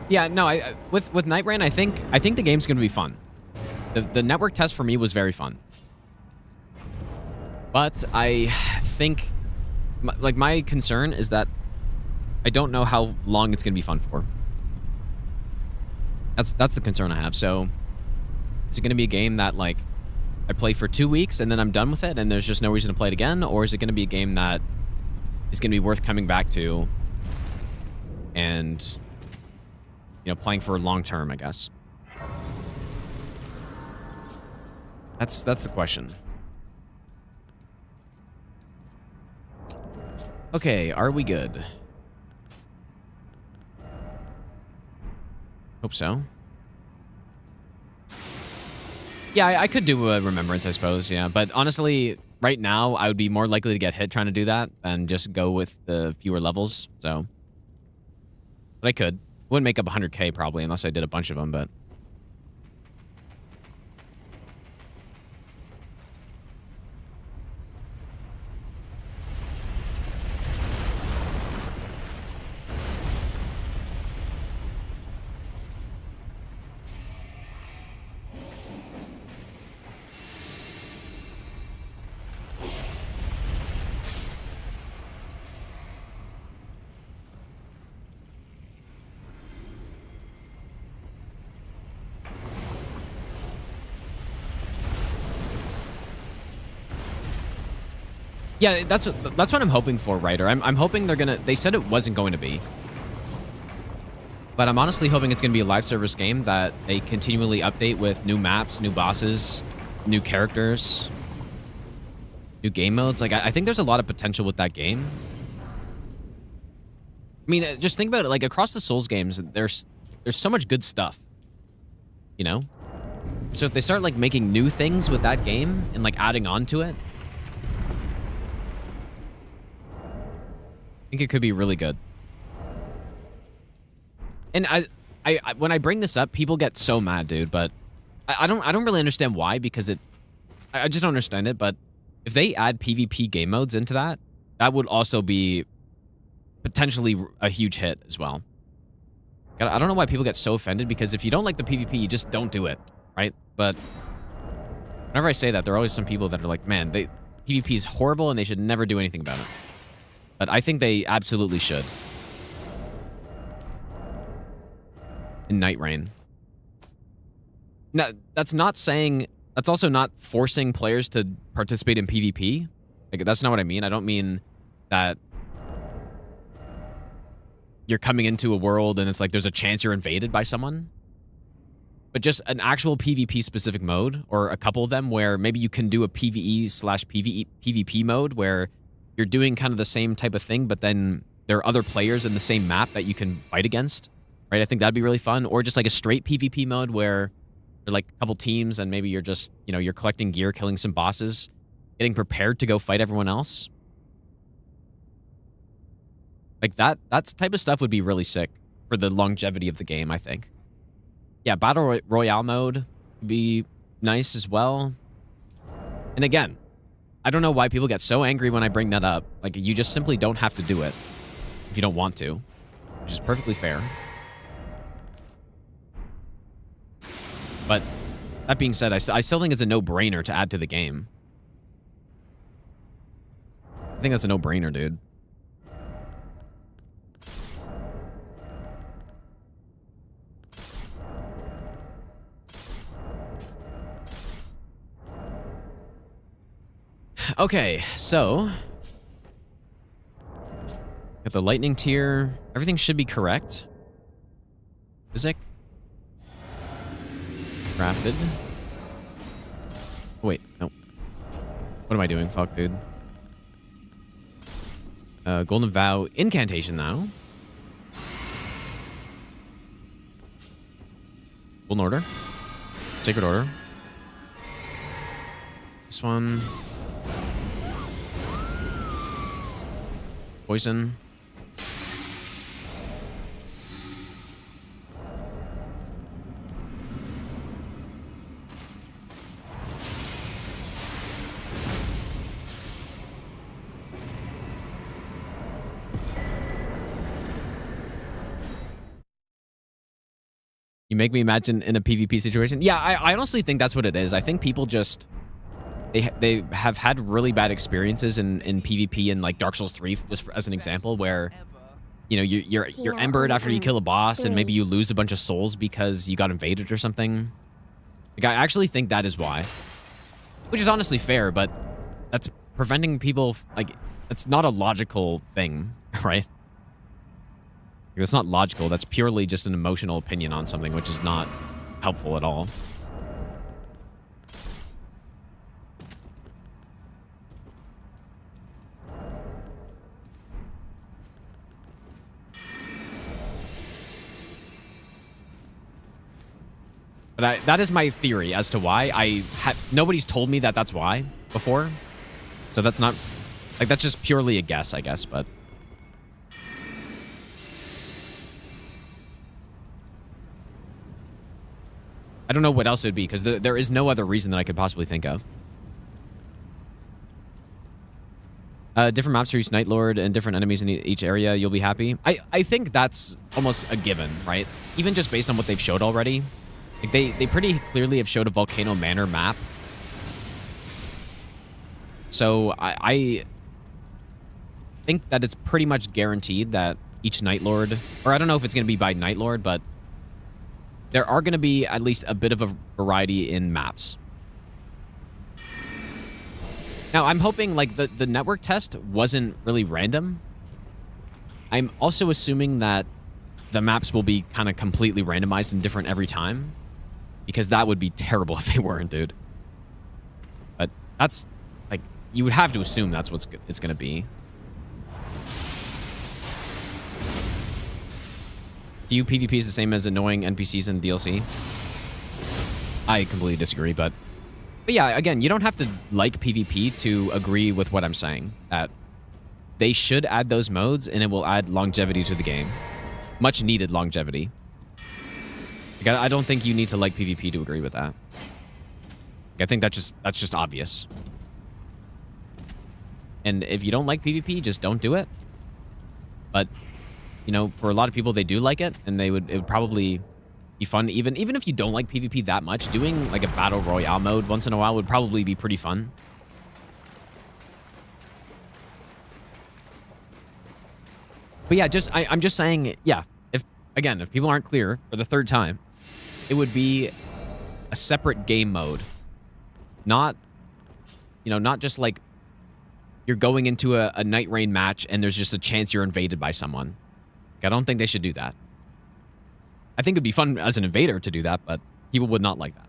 Yeah, no, with Night Rain, I think the game's gonna be fun. The network test for me was very fun, but I think my concern is that I don't know how long it's gonna be fun for. That's the concern I have. So, is it gonna be a game that, like, I play for 2 weeks and then I'm done with it and there's just no reason to play it again, or is it gonna be a game that is gonna be worth coming back to and, you know, playing for long term, I guess. That's the question. Okay, are we good? Hope so. Yeah, I could do a remembrance, I suppose, yeah. But honestly, right now, I would be more likely to get hit trying to do that than just go with the fewer levels, so. But I could. Wouldn't make up 100K probably unless I did a bunch of them, but... Yeah, that's what I'm hoping for, right? Or I'm hoping they're gonna. They said it wasn't going to be, but I'm honestly hoping it's gonna be a live service game that they continually update with new maps, new bosses, new characters, new game modes. Like I think there's a lot of potential with that game. I mean, just think about it. Like across the Souls games, there's so much good stuff, you know. So if they start like making new things with that game and like adding on to it, I think it could be really good. And I when I bring this up, people get so mad, dude. But I don't really understand why, because I just don't understand it. But if they add PvP game modes into that, that would also be potentially a huge hit as well. I don't know why people get so offended, because if you don't like the PvP, you just don't do it, right? But whenever I say that, there are always some people that are like, man, PvP is horrible and they should never do anything about it. But I think they absolutely should. In Night Rain. Now, that's not saying... That's also not forcing players to participate in PvP. Like, that's not what I mean. I don't mean that you're coming into a world and it's like there's a chance you're invaded by someone. But just an actual PvP specific mode, or a couple of them, where maybe you can do a PvE/PvP mode where you're doing kind of the same type of thing, but then there are other players in the same map that you can fight against, right? I think that'd be really fun. Or just like a straight PvP mode where you're like a couple teams and maybe you're just, you know, you're collecting gear, killing some bosses, getting prepared to go fight everyone else. Like that type of stuff would be really sick for the longevity of the game, I think. Yeah, Battle Royale mode would be nice as well. And again, I don't know why people get so angry when I bring that up. Like, you just simply don't have to do it if you don't want to, which is perfectly fair. But that being said, I still think it's a no-brainer to add to the game. I think that's a no-brainer, dude. Okay, so got the lightning tier. Everything should be correct. Physic. Crafted. Oh, wait, no. What am I doing? Fuck, dude. Golden Vow. Incantation now. Golden Order. Sacred Order. This one. Poison. You make me imagine in a PvP situation. Yeah, I honestly think that's what it is. I think people just... They have had really bad experiences in PvP in like Dark Souls 3, just as an example, where, you know, you're embered after you kill a boss and maybe you lose a bunch of souls because you got invaded or something. Like, I actually think that is why. Which is honestly fair, but that's preventing people... Like, that's not a logical thing, right? That's not logical. That's purely just an emotional opinion on something, which is not helpful at all. But that is my theory as to why. Nobody's told me that that's why before. So that's not... Like, that's just purely a guess, I guess, but... I don't know what else it would be, because there is no other reason that I could possibly think of. Different maps for each Night Lord and different enemies in each area, you'll be happy. I think that's almost a given, right? Even just based on what they've showed already. Like, they pretty clearly have showed a Volcano Manor map. So I think that it's pretty much guaranteed that each Night Lord... Or I don't know if it's going to be by Night Lord, but... There are going to be at least a bit of a variety in maps. Now, I'm hoping, like, the network test wasn't really random. I'm also assuming that the maps will be kind of completely randomized and different every time. Because that would be terrible if they weren't, dude. But that's, like, you would have to assume that's what it's going to be. Do you PvP is the same as annoying NPCs in DLC? I completely disagree, but yeah, again, you don't have to like PvP to agree with what I'm saying. That they should add those modes, and it will add longevity to the game. Much needed longevity. Like, I don't think you need to like PvP to agree with that. Like, I think that's just obvious. And if you don't like PvP, just don't do it. But you know, for a lot of people, they do like it, and it would probably be fun. Even if you don't like PvP that much, doing like a battle royale mode once in a while would probably be pretty fun. But yeah, I'm just saying, yeah. If people aren't clear for the third time, it would be a separate game mode, not just like you're going into a night rain match and there's just a chance you're invaded by someone. I don't think they should do that. I think it'd be fun as an invader to do that, but people would not like that.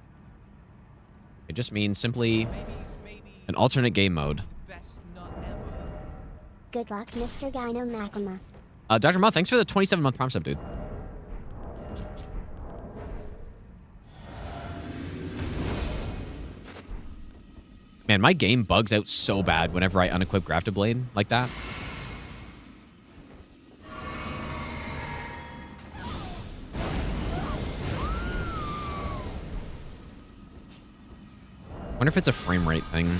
It just means simply an alternate game mode. Best not ever. Good luck, Mr. Gyno Makima. Dr. Ma, thanks for the 27-month Prime sub, dude. Man, my game bugs out so bad whenever I unequip Grafted Blade like that. Wonder if it's a frame rate thing.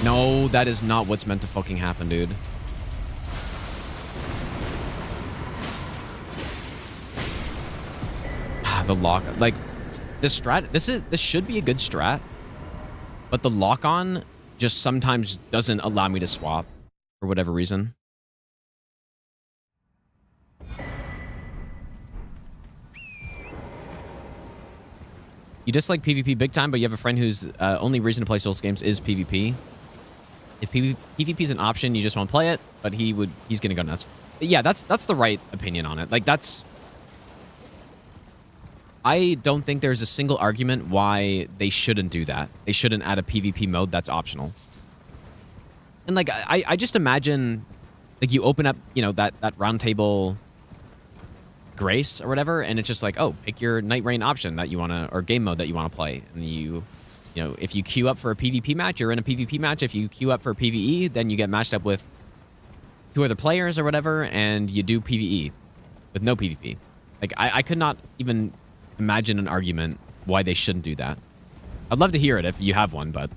No, that is not what's meant to fucking happen, dude. The lock, like, this strat, this should be a good strat, but the lock-on just sometimes doesn't allow me to swap for whatever reason. You dislike PvP big time, but you have a friend whose only reason to play Souls games is PvP. If PvP is an option, you just won't play it, but he's gonna go nuts. But yeah, that's the right opinion on it. Like, I don't think there's a single argument why they shouldn't do that. They shouldn't add a PvP mode that's optional. And like, I just imagine, like, you open up, you know, that round table grace or whatever, and it's just like, oh, pick your Night Rain option that you want to, or game mode that you want to play. And you know, if you queue up for a PvP match, you're in a PvP match. If you queue up for a PvE, then you get matched up with 2 other players or whatever, and you do PvE with no PvP. Like, I could not even imagine an argument why they shouldn't do that. I'd love to hear it if you have one, but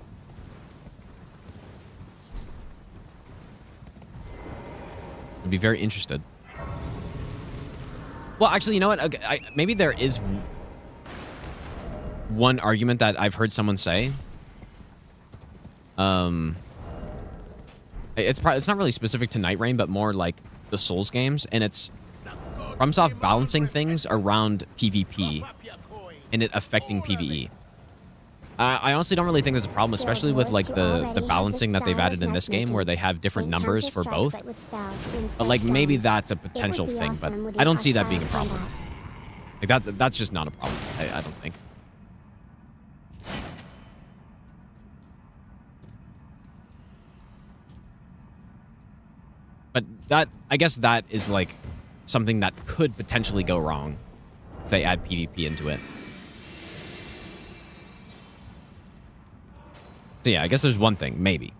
I'd be very interested. Well, actually, you know what? Okay, maybe there is one argument that I've heard someone say. It's not really specific to Night Rain, but more like the Souls games, and it's FromSoft balancing things around PvP and it affecting PvE. I honestly don't really think there's a problem, especially with like the balancing that they've added in this game, where they have different numbers for both. But like, maybe that's a potential thing, but I don't see that being a problem. Like, that's just not a problem. I don't think. But I guess that is like something that could potentially go wrong if they add PvP into it. So yeah, I guess there's one thing, maybe.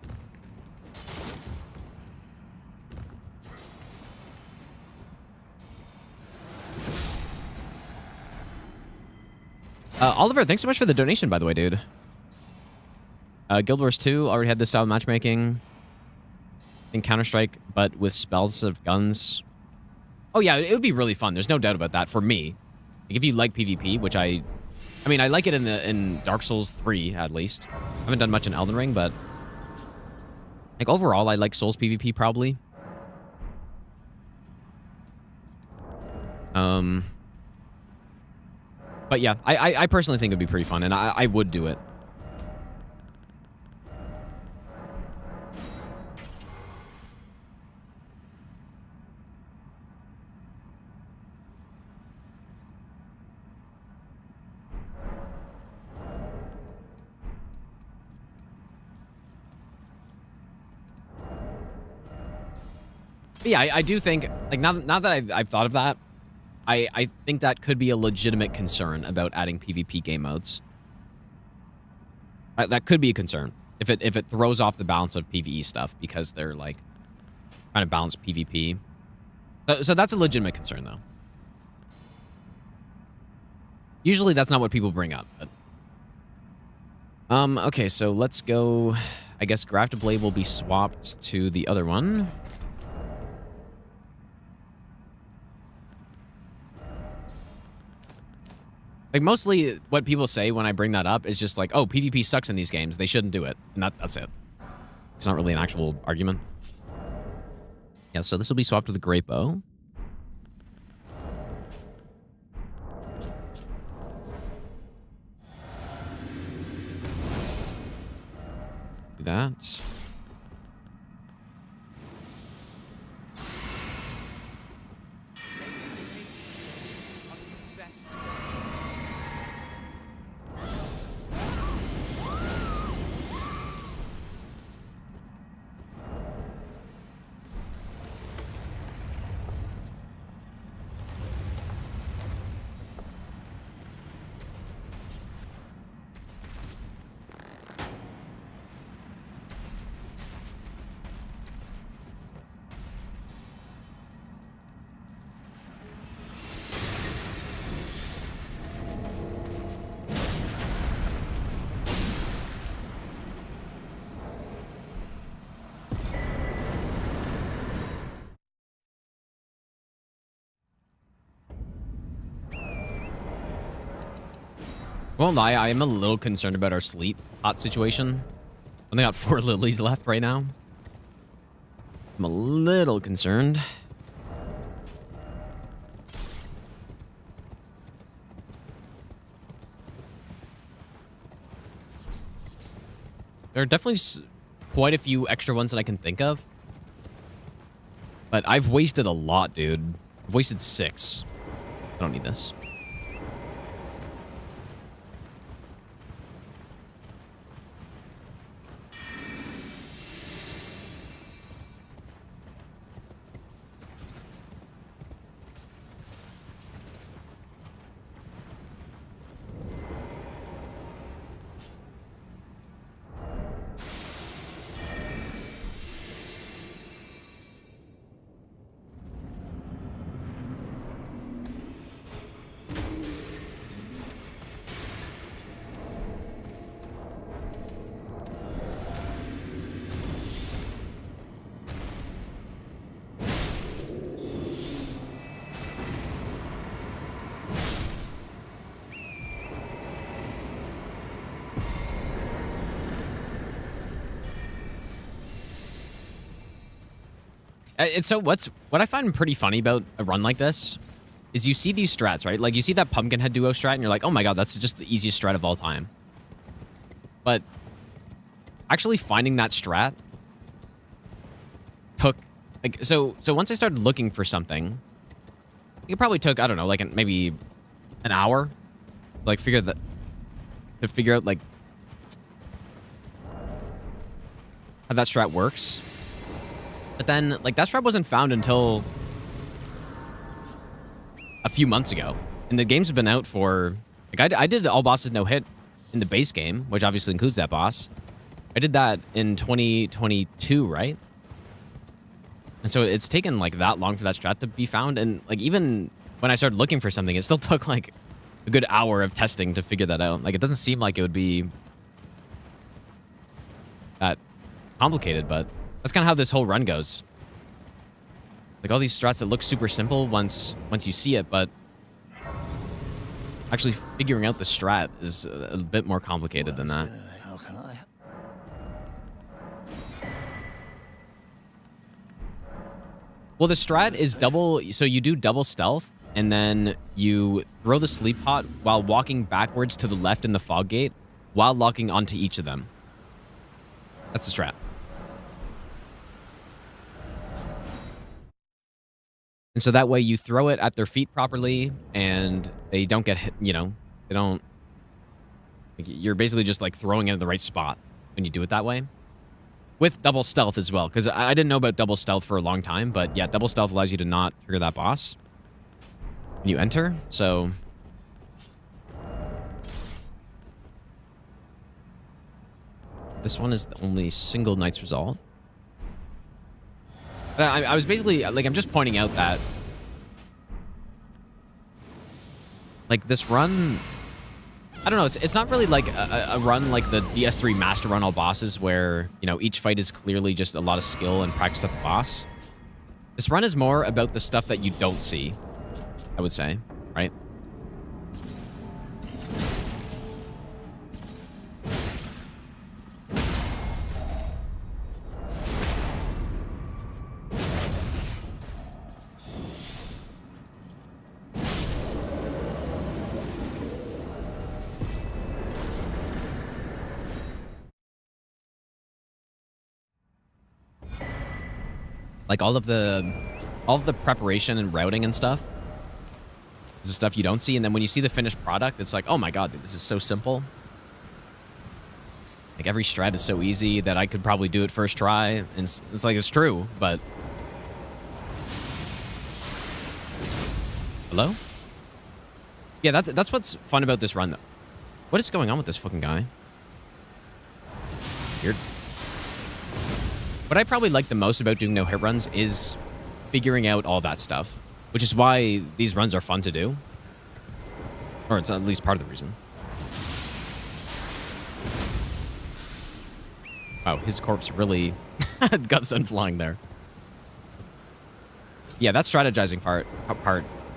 Oliver, thanks so much for the donation, by the way, dude. Guild Wars 2 already had this style of matchmaking in Counter-Strike, but with spells of guns. Oh yeah, it would be really fun. There's no doubt about that for me. Like, if you like PvP, which I mean, I like it in Dark Souls 3 at least. I haven't done much in Elden Ring, but like, overall, I like Souls PvP probably. But yeah, I personally think it'd be pretty fun, and I would do it. But yeah, I do think, like, now that I've thought of that, I think that could be a legitimate concern about adding PvP game modes. That could be a concern if it throws off the balance of PvE stuff because they're like trying to balance PvP. So that's a legitimate concern though. Usually that's not what people bring up. But... Okay, so let's go. I guess Grafted Blade will be swapped to the other one. Like, mostly what people say when I bring that up is just like, oh, PvP sucks in these games. They shouldn't do it. And that's it. It's not really an actual argument. Yeah, so this will be swapped with the Great Bow. Do that. Won't lie, I am a little concerned about our sleep pot situation. I only got 4 lilies left right now. I'm a little concerned. There are definitely quite a few extra ones that I can think of. But I've wasted a lot, dude. I've wasted 6. I don't need this. It's so what I find pretty funny about a run like this is you see these strats, right? Like you see that Pumpkinhead duo strat and you're like, oh my god, that's just the easiest strat of all time. But actually finding that strat took like so once I started looking for something, it probably took, I don't know, like maybe an hour, like figure out like how that strat works. But then, like, that strat wasn't found until a few months ago. And the games have been out for... Like, I did all bosses no hit in the base game, which obviously includes that boss. I did that in 2022, right? And so it's taken, like, that long for that strat to be found. And, like, even when I started looking for something, it still took, like, a good hour of testing to figure that out. Like, it doesn't seem like it would be that complicated, but... That's kind of how this whole run goes. Like all these strats that look super simple once you see it, but actually figuring out the strat is a bit more complicated than that. How can I? Well, the strat is double, so you do double stealth, and then you throw the sleep pot while walking backwards to the left in the fog gate while locking onto each of them. That's the strat. And so that way you throw it at their feet properly and they don't get hit, you know, they don't, like, you're basically just like throwing it in the right spot when you do it that way. With double stealth as well, because I didn't know about double stealth for a long time, but yeah, double stealth allows you to not trigger that boss when you enter, so... This one is the only single Knight's Resolve. I was basically, like, I'm just pointing out that, like, this run... I don't know, it's not really like a run like the DS3 Master Run all bosses where, you know, each fight is clearly just a lot of skill and practice at the boss. This run is more about the stuff that you don't see, I would say, right? Like all of the preparation and routing and stuff is the stuff you don't see, and then when you see the finished product, it's like, oh my god, this is so simple. Like every strat is so easy that I could probably do it first try, and it's like, it's true, but... Hello? Yeah, that's what's fun about this run, though. What is going on with this fucking guy? Weird. What I probably like the most about doing no-hit runs is figuring out all that stuff, which is why these runs are fun to do. Or it's at least part of the reason. Wow, his corpse really got sent flying there. Yeah, that strategizing part,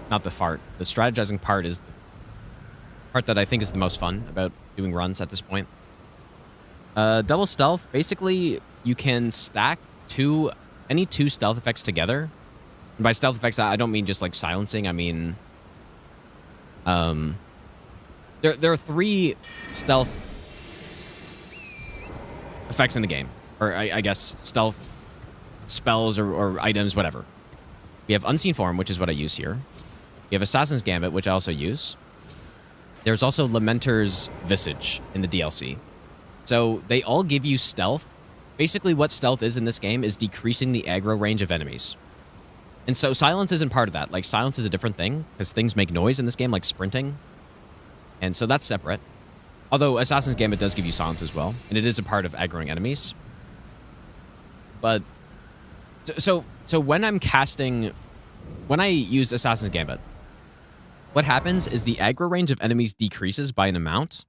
not the fart. The strategizing part is the part that I think is the most fun about doing runs at this point. Double stealth, basically... You can stack any two stealth effects together. And by stealth effects, I don't mean just like silencing. I mean, there are 3 stealth effects in the game, or I guess stealth spells or items, whatever. We have Unseen Form, which is what I use here. We have Assassin's Gambit, which I also use. There's also Lamenter's Visage in the DLC. So they all give you stealth. Basically, what stealth is in this game is decreasing the aggro range of enemies. And so silence isn't part of that. Like, silence is a different thing, because things make noise in this game, like sprinting. And so that's separate. Although Assassin's Gambit does give you silence as well, and it is a part of aggroing enemies. But, so when I'm casting, when I use Assassin's Gambit, what happens is the aggro range of enemies decreases by an amount.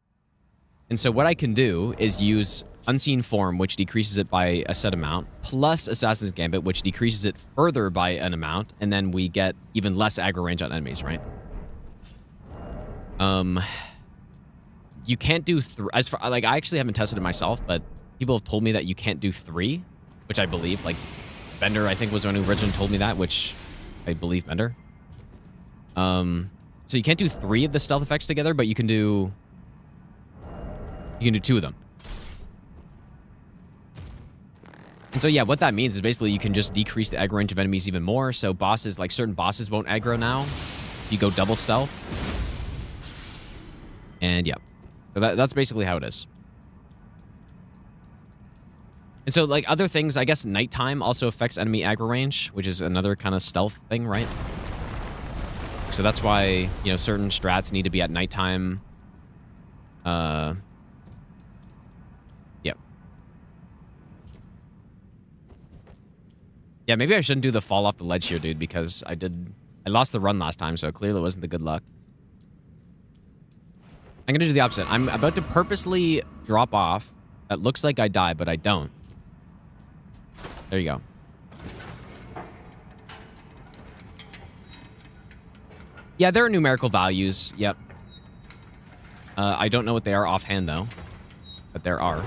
And so what I can do is use Unseen Form, which decreases it by a set amount, plus Assassin's Gambit, which decreases it further by an amount, and then we get even less aggro range on enemies, right? You can't do as far, like, I actually haven't tested it myself, but people have told me that you can't do 3, which I believe. Like, Bender, I think, was the one who originally told me that, which I believe Bender. So you can't do 3 of the stealth effects together, but you can do 2 of them. And so, yeah, what that means is basically you can just decrease the aggro range of enemies even more. So bosses, like certain bosses won't aggro now. You go double stealth. And, yeah. So that's basically how it is. And so, like, other things, I guess nighttime also affects enemy aggro range, which is another kind of stealth thing, right? So that's why, you know, certain strats need to be at nighttime. Yeah, maybe I shouldn't do the fall off the ledge here, dude, because I lost the run last time, so clearly it wasn't the good luck. I'm gonna do the opposite. I'm about to purposely drop off. That looks like I die, but I don't. There you go. Yeah, there are numerical values. Yep. I don't know what they are offhand, though. But there are.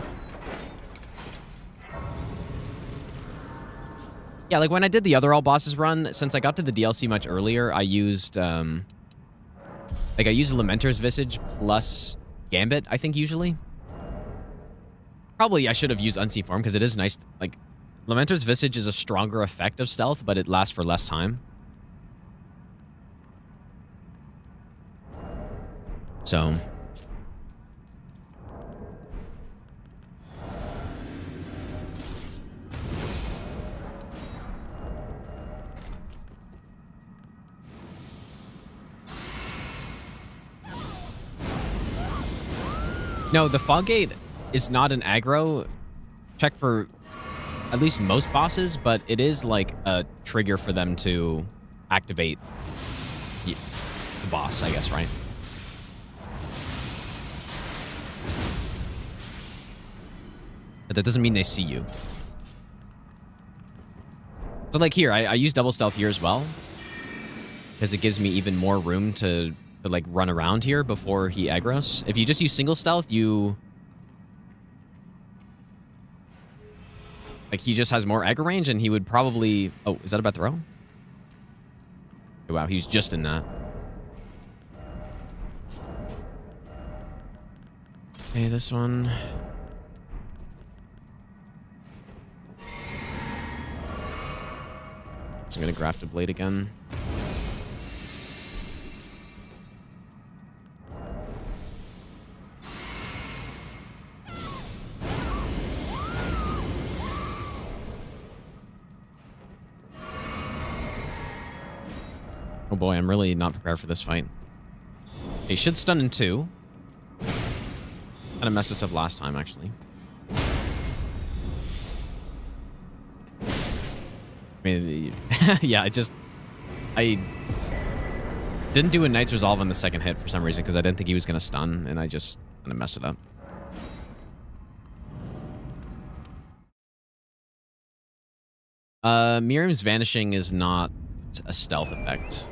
Yeah, like when I did the other all bosses run, since I got to the DLC much earlier, I used like I used Lamenter's Visage plus Gambit, I think usually. Probably I should have used Unseen Form because it is nice. Like Lamenter's Visage is a stronger effect of stealth, but it lasts for less time. So no, the Fog Gate is not an aggro check for at least most bosses, but it is like a trigger for them to activate the boss, I guess, right? But that doesn't mean they see you. So like here, I use double stealth here as well, because it gives me even more room to like run around here before he aggros. If you just use single stealth, you like he just has more aggro range, and he would probably. Oh, is that about throw? Oh, wow, he's just in that. Okay, this one. So I'm gonna graft a blade again. Oh boy, I'm really not prepared for this fight. He should stun in 2. Kind of messed us up last time, actually. I mean, yeah, I didn't do a Knight's Resolve on the second hit for some reason because I didn't think he was going to stun, and I just kind of messed it up. Miriam's Vanishing is not a stealth effect.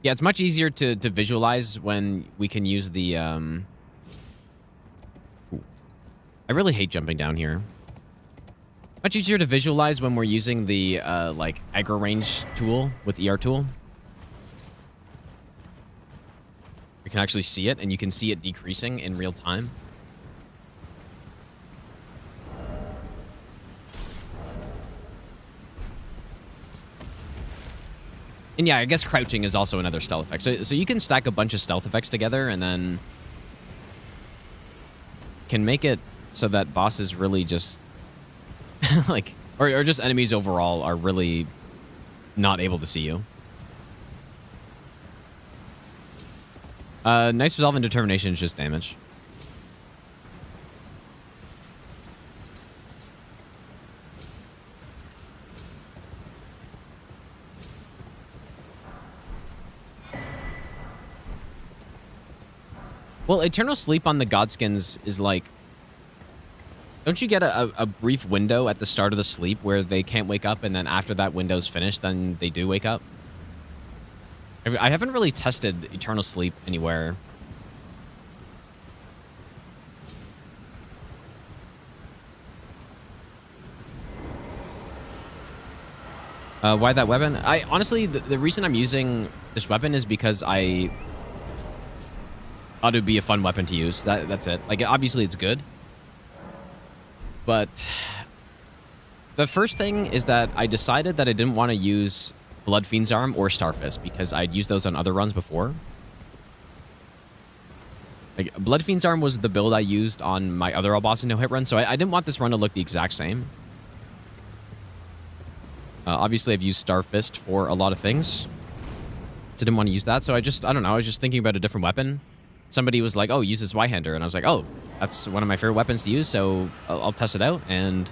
Yeah, it's much easier to visualize when we can use the... I really hate jumping down here. Much easier to visualize when we're using the, like, aggro range tool with ER tool. You can actually see it, and you can see it decreasing in real time. And yeah, I guess crouching is also another stealth effect. So you can stack a bunch of stealth effects together and then can make it so that bosses really just like, or just enemies overall are really not able to see you. Nice Resolve and Determination is just damage. Well, Eternal Sleep on the Godskins is like... Don't you get a brief window at the start of the sleep where they can't wake up, and then after that window's finished, then they do wake up? I haven't really tested Eternal Sleep anywhere. Why that weapon? Honestly, the reason I'm using this weapon is because I thought it would be a fun weapon to use. That's it. Like, obviously it's good. But the first thing is that I decided that I didn't want to use Blood Fiend's Arm or Starfist because I'd used those on other runs before. Like, Blood Fiend's Arm was the build I used on my other all boss and no-hit run, so I didn't want this run to look the exact same. Obviously, I've used Starfist for a lot of things, so I didn't want to use that. So I don't know, I was just thinking about a different weapon. Somebody was like, oh, use this Zweihander, and I was like, oh, that's one of my favorite weapons to use, so I'll test it out, and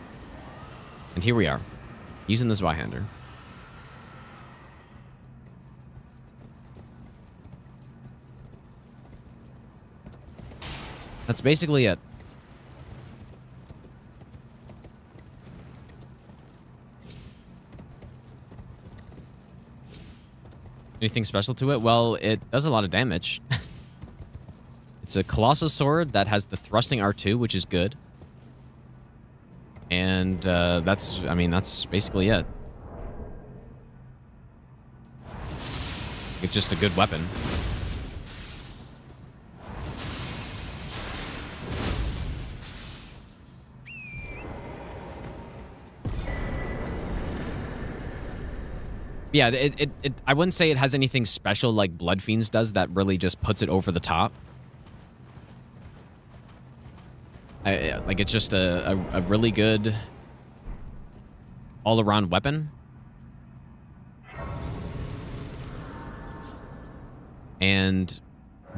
here we are, using the Zweihander. That's basically it. Anything special to it? Well, it does a lot of damage. It's a colossal sword that has the thrusting R2, which is good. And that's basically it. It's just a good weapon. Yeah, I wouldn't say it has anything special like Blood Fiends does that really just puts it over the top. Like, it's just a really good all-around weapon. And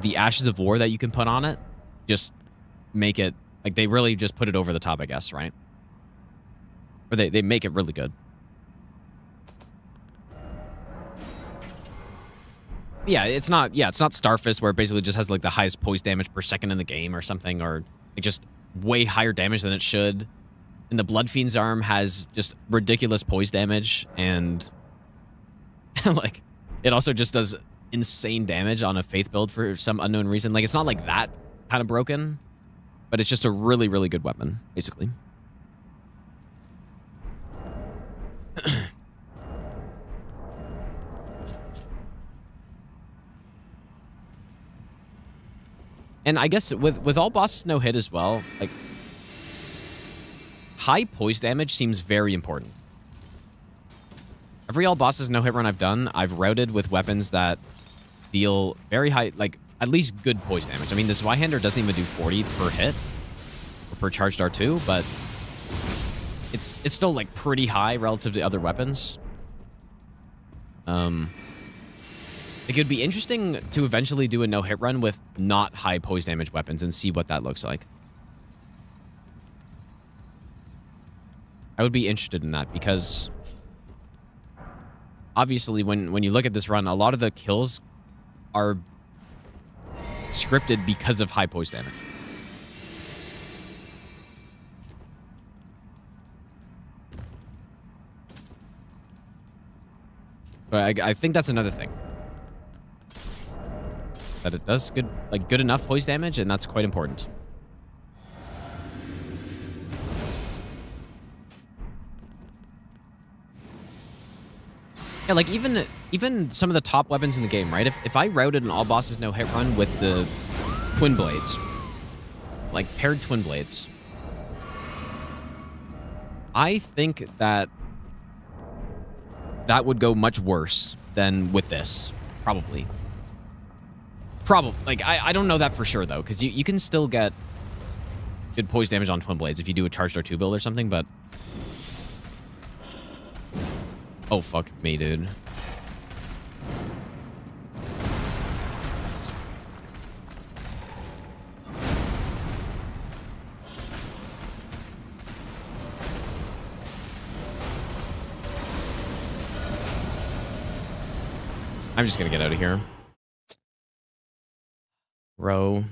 the Ashes of War that you can put on it just make it, like, they really just put it over the top, I guess, right? Or they make it really good. Yeah, it's not Starfist where it basically just has like the highest poise damage per second in the game or something, or like just way higher damage than it should. And the Blood Fiend's arm has just ridiculous poise damage, and like it also just does insane damage on a Faith build for some unknown reason. Like, it's not like that kind of broken, but it's just a really, really good weapon, basically. And I guess with all bosses no hit as well, like, high poise damage seems very important. Every all bosses no hit run I've done, I've routed with weapons that deal very high, like, at least good poise damage. I mean, this Zweihander doesn't even do 40 per hit or per charged R2, but it's still like pretty high relative to other weapons. Like, it would be interesting to eventually do a no-hit run with not high poise damage weapons and see what that looks like. I would be interested in that because obviously when you look at this run, a lot of the kills are scripted because of high poise damage. But I think that's another thing. That it does good enough poise damage, and that's quite important. Yeah, like even some of the top weapons in the game, right? If I routed an all bosses no hit run with the twin blades, like paired twin blades, I think that would go much worse than with this, probably. Like, I don't know that for sure, though, because you can still get good poise damage on twin blades if you do a charged R2 build or something, but... Oh, fuck me, dude. I'm just gonna get out of here. Row.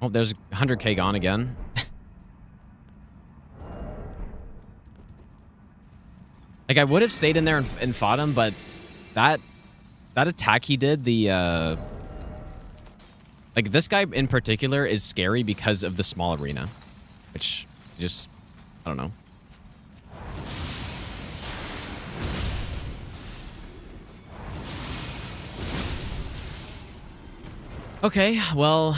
Oh, there's 100k gone again. Like, I would have stayed in there and fought him, but that attack he did, like, this guy in particular is scary because of the small arena, which just, I don't know. Okay, well,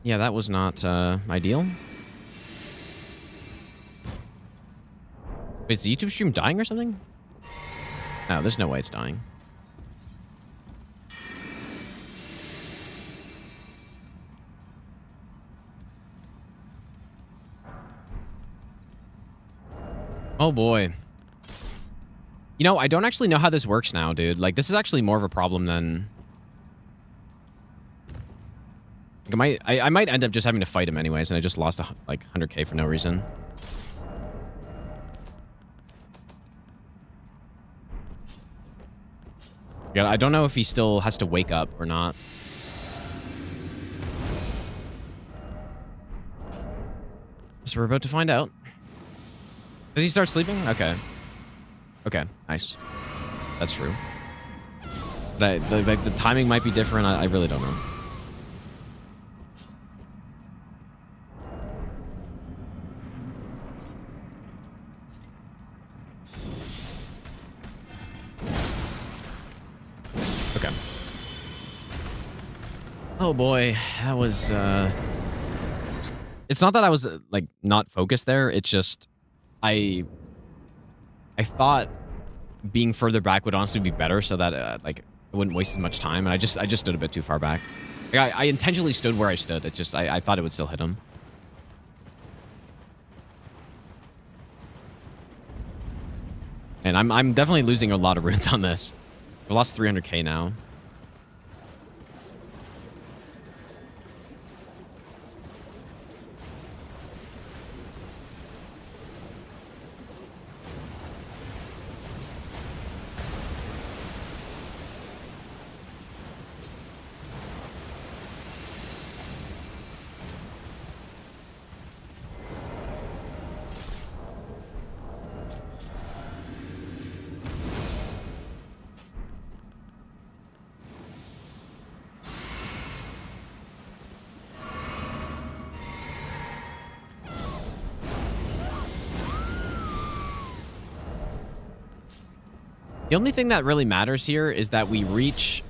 yeah, that was not ideal. Wait, is the YouTube stream dying or something? No, there's no way it's dying. Oh boy. You know, I don't actually know how this works now, dude. Like, this is actually more of a problem than... Like, I might end up just having to fight him anyways, and I just lost like 100k for no reason. Yeah, I don't know if he still has to wake up or not. So we're about to find out. Does he start sleeping? Okay. Okay, nice. That's true. But the timing might be different. I really don't know. Okay. Oh boy, that was it's not that I was like not focused there. It's just I thought being further back would honestly be better so that like I wouldn't waste as much time, and I just stood a bit too far back. Like, I intentionally stood where I stood. It just I thought it would still hit him. And I'm definitely losing a lot of runes on this. We lost 300k now. The only thing that really matters here is that we reach,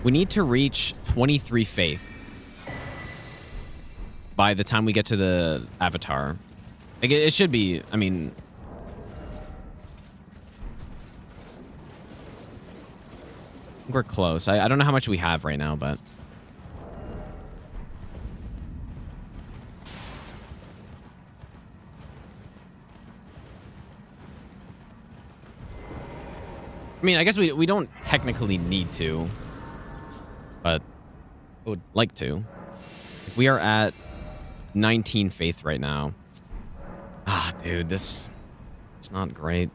we need to reach 23 faith by the time we get to the avatar. Like, it should be, I mean... We're close. I don't know how much we have right now, but... I mean, I guess we don't technically need to, but I would like to. We are at 19 faith right now. Ah, dude, it's not great.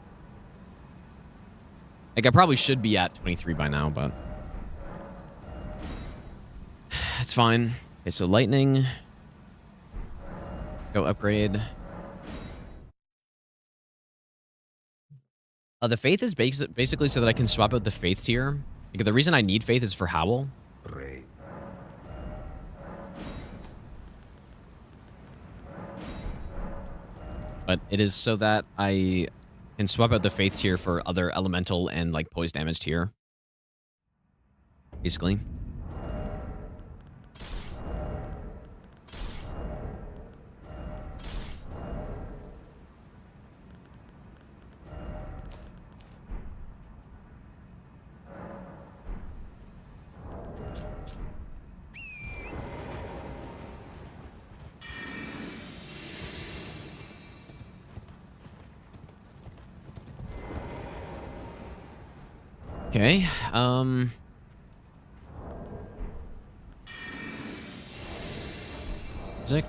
Like, I probably should be at 23 by now, but... It's fine. Okay, so lightning. Go upgrade. The faith is basically so that I can swap out the faith tier. Because the reason I need faith is for Howl. Great. But it is so that I can swap out the faith tier for other elemental and like poise damage tier. Basically. Okay, Sick.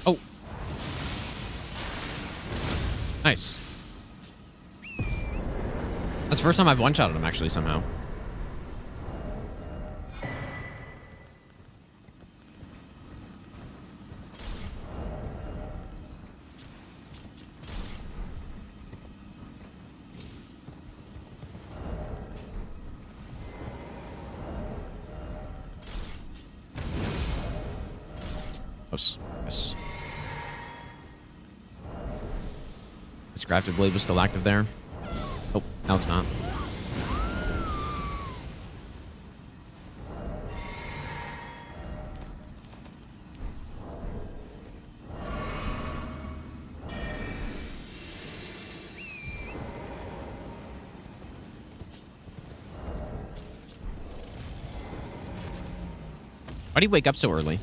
Oh. Nice. That's the first time I've one-shotted him, actually, somehow. Oops. Yes. This crafted blade was still active there. Oh, now it's not. Why do you wake up so early?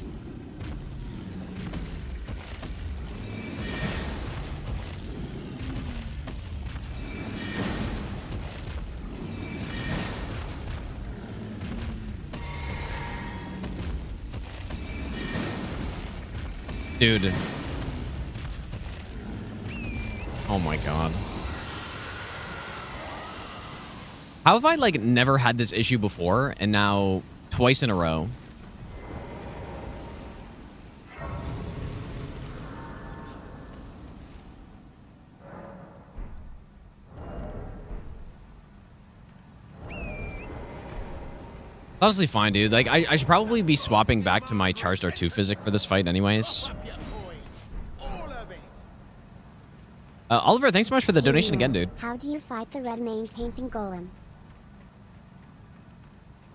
Dude. Oh my god. How have I, like, never had this issue before, and now twice in a row? Honestly fine, dude. Like, I should probably be swapping back to my Charged R2 physic for this fight anyways. Oliver, thanks so much for the donation again, dude. How do you fight the red mane painting golem?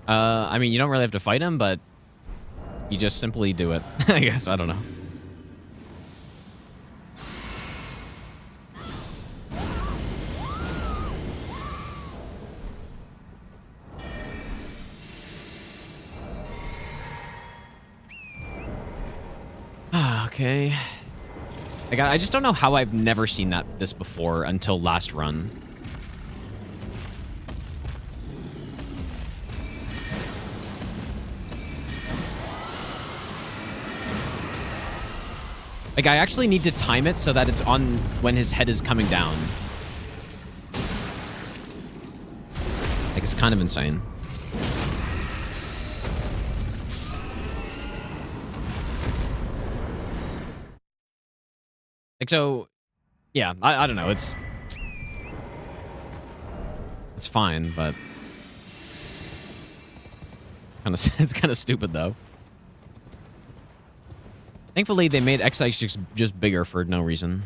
I mean, you don't really have to fight him, but you just simply do it. I guess, I don't know. Okay. Like, I just don't know how I've never seen this before until last run. Like, I actually need to time it so that it's on when his head is coming down. Like, it's kind of insane. Like, so, yeah, I don't know. It's fine, but it's kind of stupid though. Thankfully, they made X6 just bigger for no reason.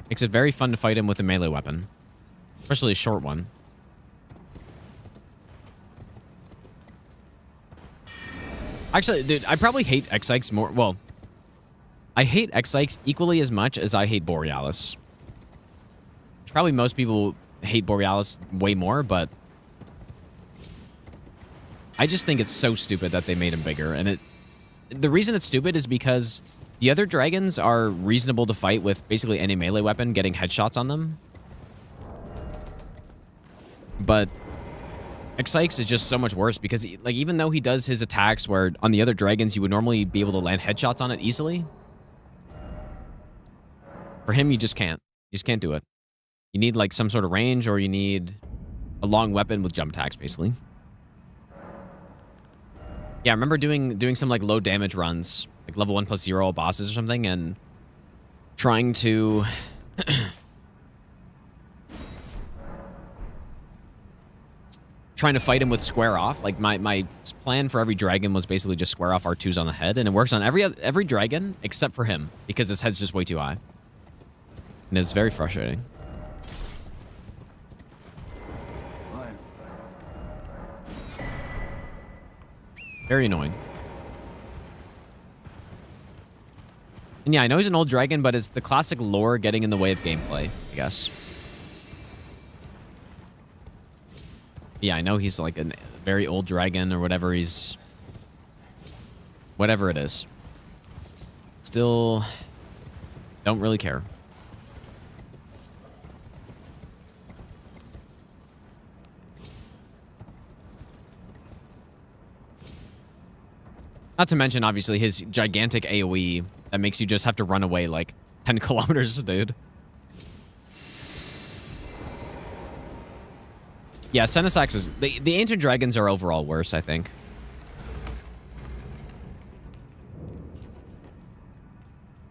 Makes it very fun to fight him with a melee weapon, especially a short one. Actually, dude, I probably hate X6 more. Well, I hate X-Sikes equally as much as I hate Borealis. Probably most people hate Borealis way more, but I just think it's so stupid that they made him bigger. And the reason it's stupid is because the other dragons are reasonable to fight with basically any melee weapon, getting headshots on them. But X-Sikes is just so much worse because, like, even though he does his attacks where on the other dragons you would normally be able to land headshots on it easily, for him, you just can't. You just can't do it. You need, like, some sort of range, or you need a long weapon with jump attacks, basically. Yeah, I remember doing some, like, low damage runs, like level 1+0 bosses or something, and trying to fight him with square off. Like, my plan for every dragon was basically just square off R2s on the head, and it works on every dragon except for him because his head's just way too high. And it's very frustrating. Very annoying. And yeah, I know he's an old dragon, but it's the classic lore getting in the way of gameplay, I guess. Yeah, I know he's like a very old dragon or whatever he's... Whatever it is. Still don't really care. Not to mention, obviously, his gigantic AoE that makes you just have to run away like 10 kilometers, dude. Yeah, Senesax is... The Ancient Dragons are overall worse, I think.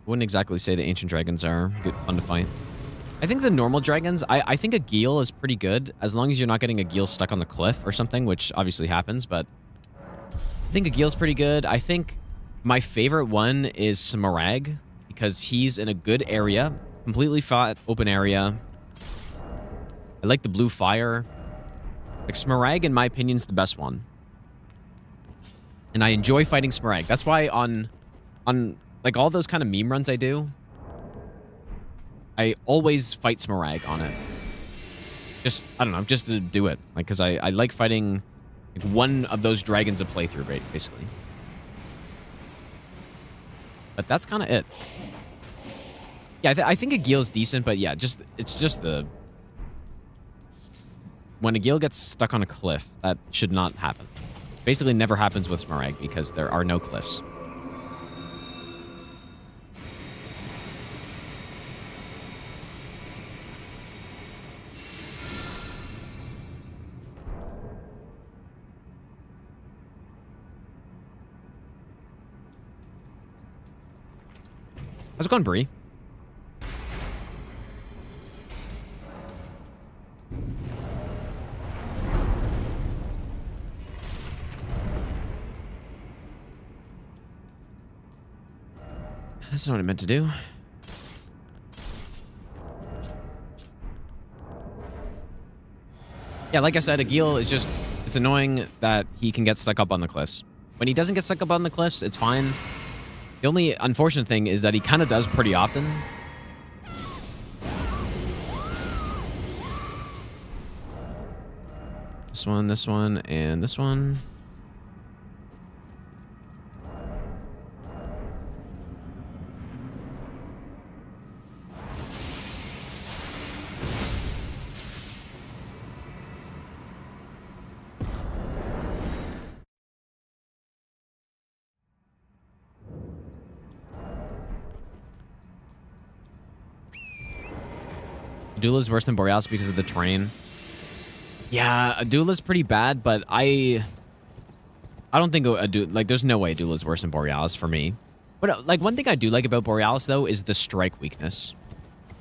Wouldn't exactly say the Ancient Dragons are good, fun to fight. I think the normal dragons, I think a Geel is pretty good, as long as you're not getting a Geel stuck on the cliff or something, which obviously happens, but I think a Geel's pretty good. I think my favorite one is Smarag, because he's in a good area, completely flat, open area. I like the blue fire. Like, Smarag, in my opinion, is the best one. And I enjoy fighting Smarag. That's why on like, all those kind of meme runs I do, I always fight Smarag on it. Just, I don't know, just to do it. Like, because I like fighting like, one of those dragons a playthrough, basically. But that's kind of it. Yeah, I think a Geel's decent, but yeah, it's just the... When a Geel gets stuck on a cliff, that should not happen. Basically never happens with Smarag because there are no cliffs. How's it going, Bree? That's not what I meant to do. Yeah, like I said, a Geel is just... It's annoying that he can get stuck up on the cliffs. When he doesn't get stuck up on the cliffs, it's fine. The only unfortunate thing is that he kind of does pretty often. This one, and this one. Adula's worse than Borealis because of the terrain. Yeah, Adula's pretty bad, but I don't think like there's no way Adula's worse than Borealis for me. But like one thing I do like about Borealis though is the strike weakness.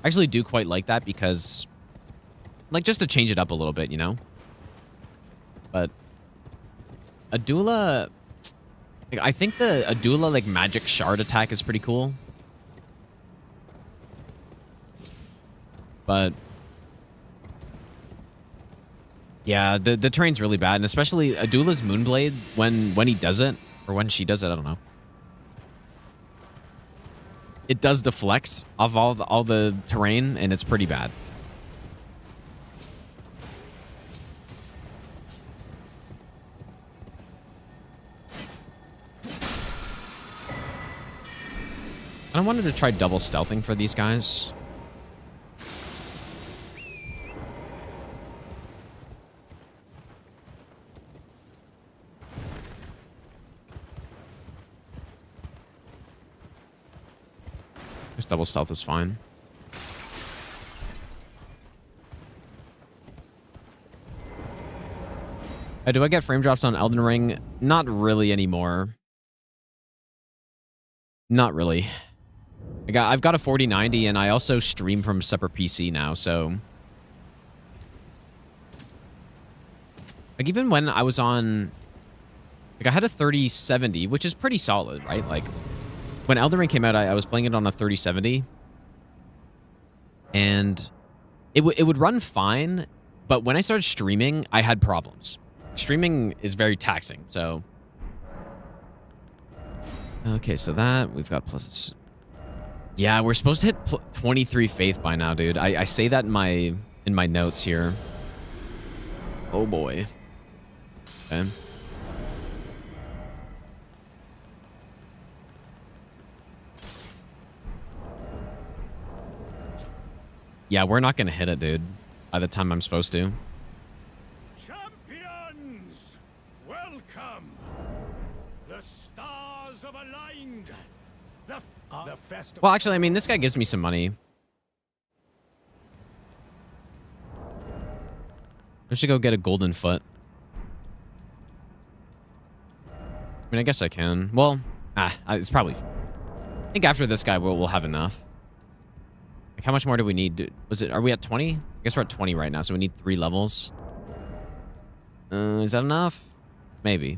I actually do quite like that because like just to change it up a little bit, you know. But Adula, like, I think the Adula like magic shard attack is pretty cool. But yeah, the terrain's really bad, and especially Adula's Moonblade when he does it, or when she does it, I don't know. It does deflect off all the terrain, and it's pretty bad. I wanted to try double stealthing for these guys. Double stealth is fine. Do I get frame drops on Elden Ring? Not really anymore. Not really. I've got a 4090 and I also stream from a separate PC now, so like even when I was on like I had a 3070, which is pretty solid, right? Like when Elden Ring came out, I was playing it on a 3070, and it would run fine, but when I started streaming, I had problems. Streaming is very taxing, so... Okay, so that, we've got plus... Yeah, we're supposed to hit 23 faith by now, dude. I say that in my notes here. Oh boy. Okay. Yeah, we're not gonna hit it, dude, by the time I'm supposed to. Champions, welcome. The stars have aligned. The festival. Well, actually, I mean, this guy gives me some money. I should go get a golden foot. I mean, I guess I can. Well, it's probably... I think after this guy, we'll have enough. Like, how much more do we need? Are we at 20? I guess we're at 20 right now, so we need 3 levels. Is that enough? Maybe.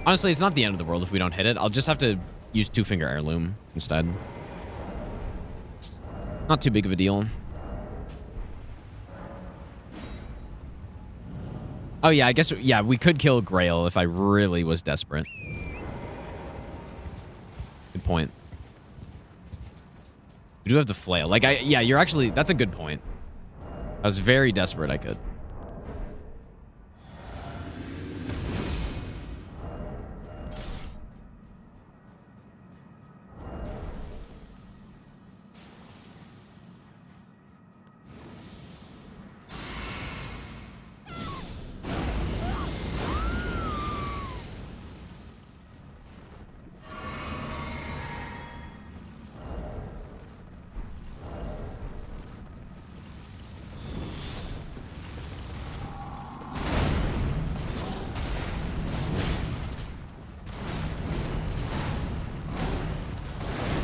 Honestly, it's not the end of the world if we don't hit it. I'll just have to use 2-finger heirloom instead. Not too big of a deal. Oh yeah, I guess, yeah, we could kill Grail if I really was desperate. Good point. We do have the flail. Like, yeah, you're actually, that's a good point. I was very desperate, I could.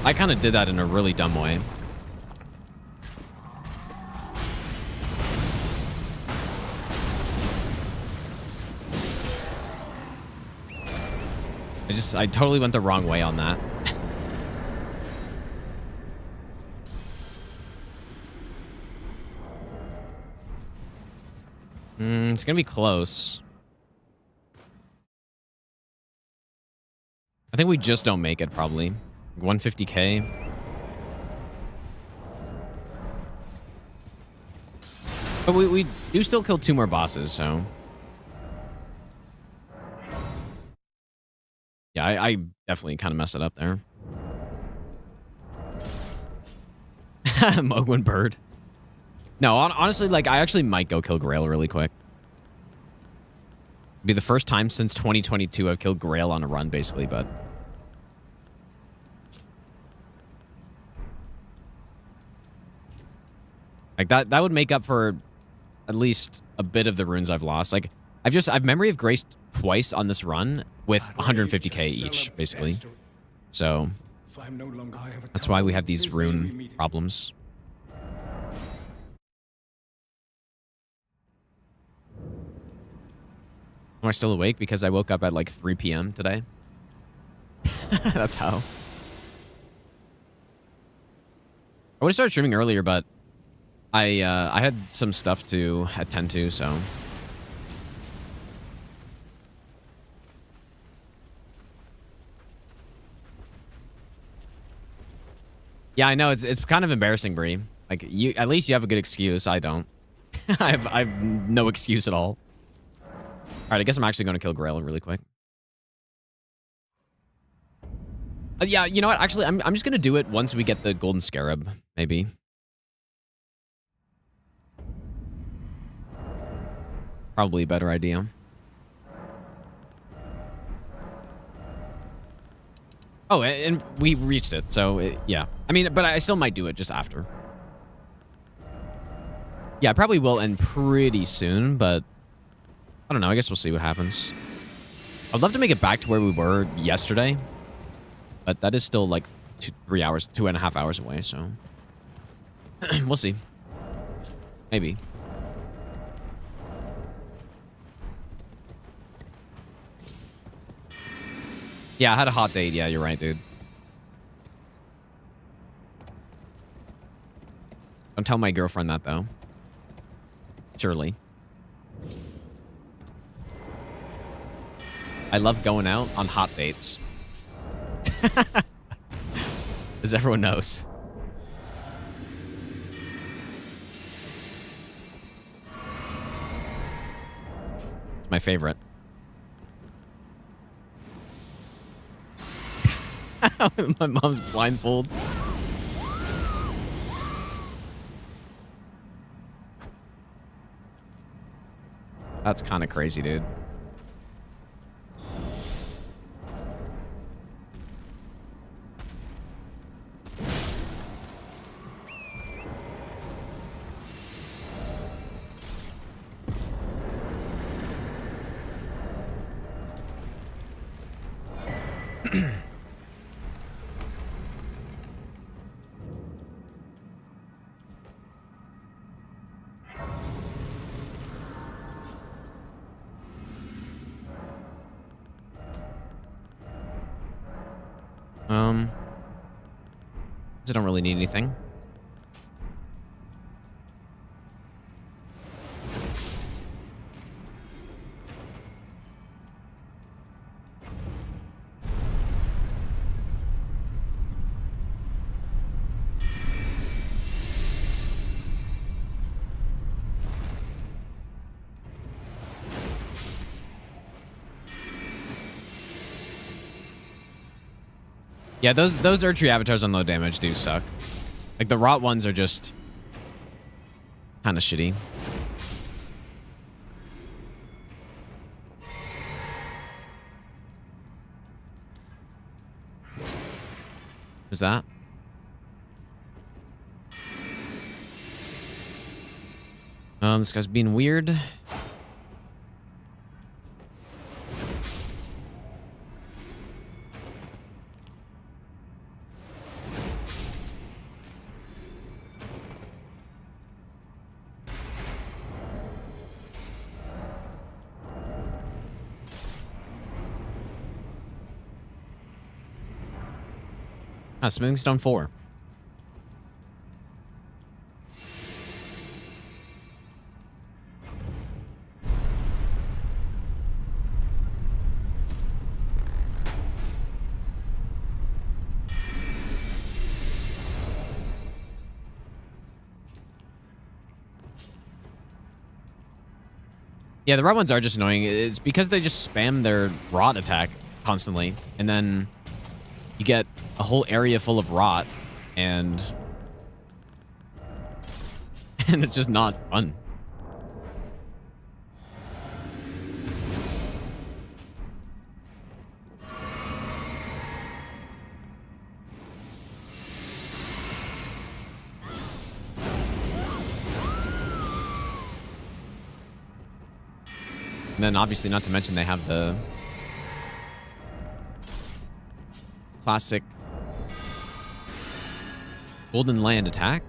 I kind of did that in a really dumb way. I totally went the wrong way on that. It's gonna be close. I think we just don't make it, probably. 150k. But we do still kill 2 more bosses, so... Yeah, I definitely kind of messed it up there. Mogwin Bird. No, honestly, like, I actually might go kill Grail really quick. It'd be the first time since 2022 I've killed Grail on a run, basically, but... Like, that would make up for at least a bit of the runes I've lost. Like, I've memory of graced twice on this run with 150k each, basically. So, that's why we have these rune problems. Am I still awake? Because I woke up at like 3 p.m. today. That's how. I would have started streaming earlier, but I had some stuff to attend to, so. Yeah, I know it's kind of embarrassing, Bree. Like, you at least you have a good excuse. I don't. I've no excuse at all. All right, I guess I'm actually going to kill Grail really quick. Yeah, you know what? Actually, I'm just going to do it once we get the golden scarab, maybe. Probably a better idea. Oh, and we reached it, so yeah. I mean, but I still might do it just after. Yeah, I probably will end pretty soon, but I don't know. I guess we'll see what happens. I'd love to make it back to where we were yesterday, but that is still like 3 hours, 2.5 hours away, so we'll see. Maybe. Yeah, I had a hot date. Yeah, you're right, dude. Don't tell my girlfriend that, though. Surely. I love going out on hot dates. As everyone knows. It's my favorite. My mom's blindfold. That's kind of crazy, dude. I don't really need anything. Yeah, those Erdtree avatars on low damage do suck. Like, the rot ones are just kind of shitty. Who's that? This guy's being weird. Smithing Stone 4. Yeah, the rot ones are just annoying. It's because they just spam their rot attack constantly, and then you get a whole area full of rot, and it's just not fun. And then obviously, not to mention, they have the classic Golden Land attack.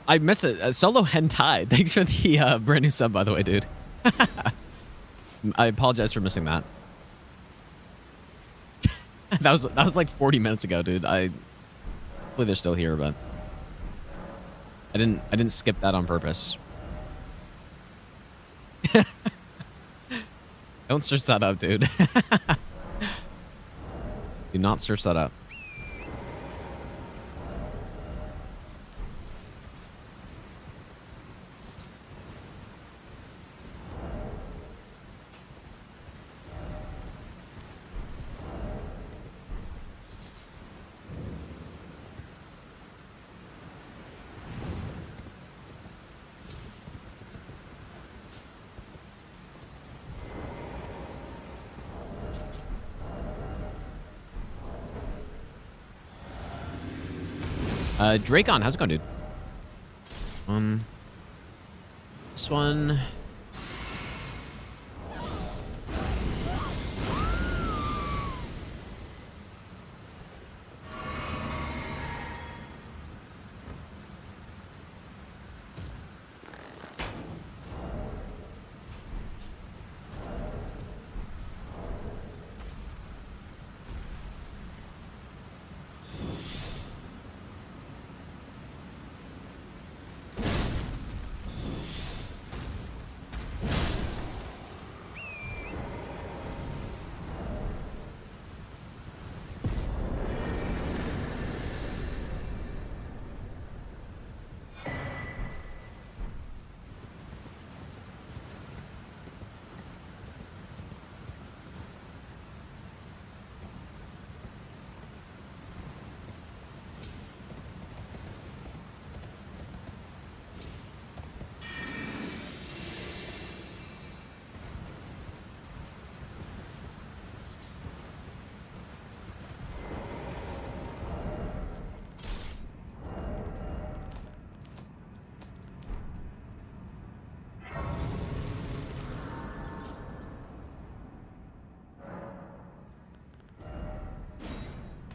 I miss it. Solo Hentai. Thanks for the brand new sub, by the way, dude. I apologize for missing that. that was like 40 minutes ago, dude. Hopefully they're still here, but I didn't skip that on purpose. Don't search that up, dude. Do not search that up. Dracon, how's it going, dude? This one.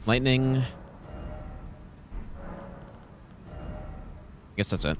Lightning. I guess that's it.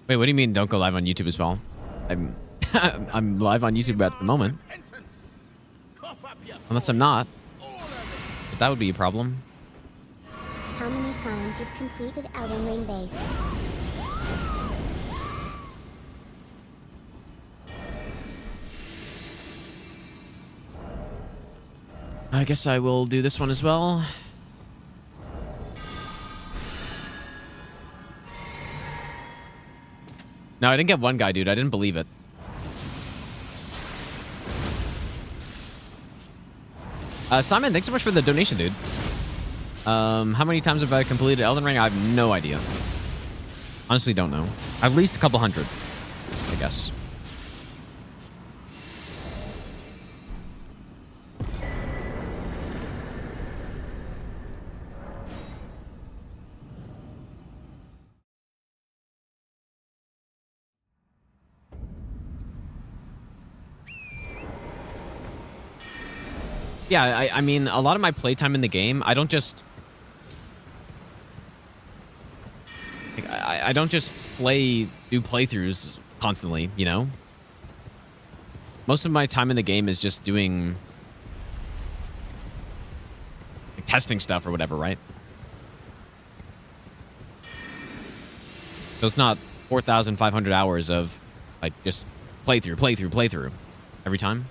Wait, what do you mean don't go live on YouTube as well? I'm I'm live on YouTube at the moment. Repentance. Cough up your Unless I'm coin. not. All of But that would be a problem. How many times you've completed Elden Ring base? I guess I will do this one as well. No, I didn't get one guy, dude. I didn't believe it. Simon, thanks so much for the donation, dude. How many times have I completed Elden Ring? I have no idea. Honestly, don't know. At least a couple hundred, I guess. Yeah, I mean, a lot of my playtime in the game, I don't just... Like, I don't just do playthroughs constantly, you know? Most of my time in the game is just doing... like, testing stuff or whatever, right? So it's not 4,500 hours of, like, just playthrough every time.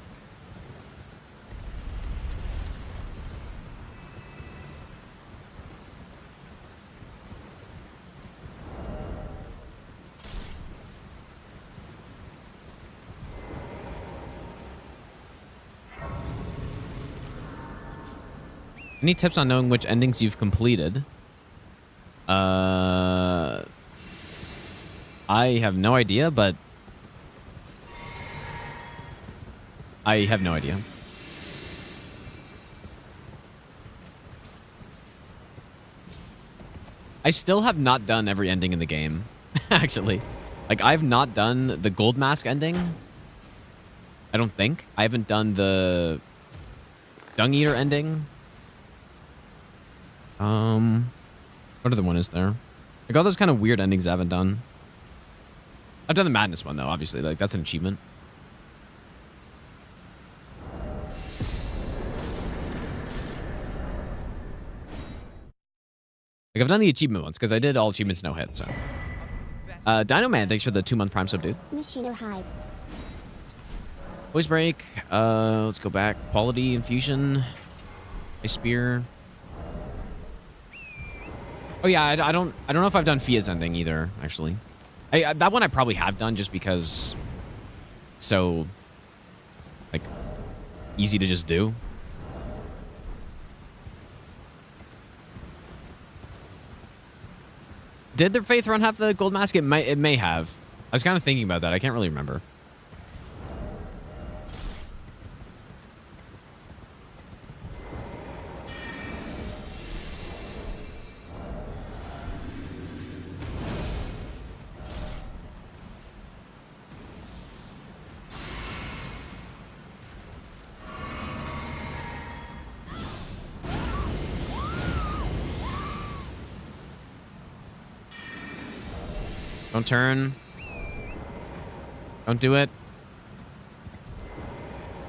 Any tips on knowing which endings you've completed? I have no idea, but... I have no idea. I still have not done every ending in the game, actually. Like, I've not done the Gold Mask ending. I don't think. I haven't done the Dung Eater ending. What other one is there? Like, all those kind of weird endings I haven't done. I've done the Madness one, though, obviously. Like, that's an achievement. Like, I've done the achievement ones, because I did all achievements no hit, so. Dino Man, thanks for the 2-month Prime sub, dude. Machino Hive. Voice Break. Let's go back. Quality Infusion. Ice Spear. Oh yeah, I don't know if I've done Fia's ending either, actually. That one I probably have done just because it's so, like, easy to just do. Did the Faith run have the gold mask? It may have. I was kind of thinking about that. I can't really remember. Don't turn. Don't do it.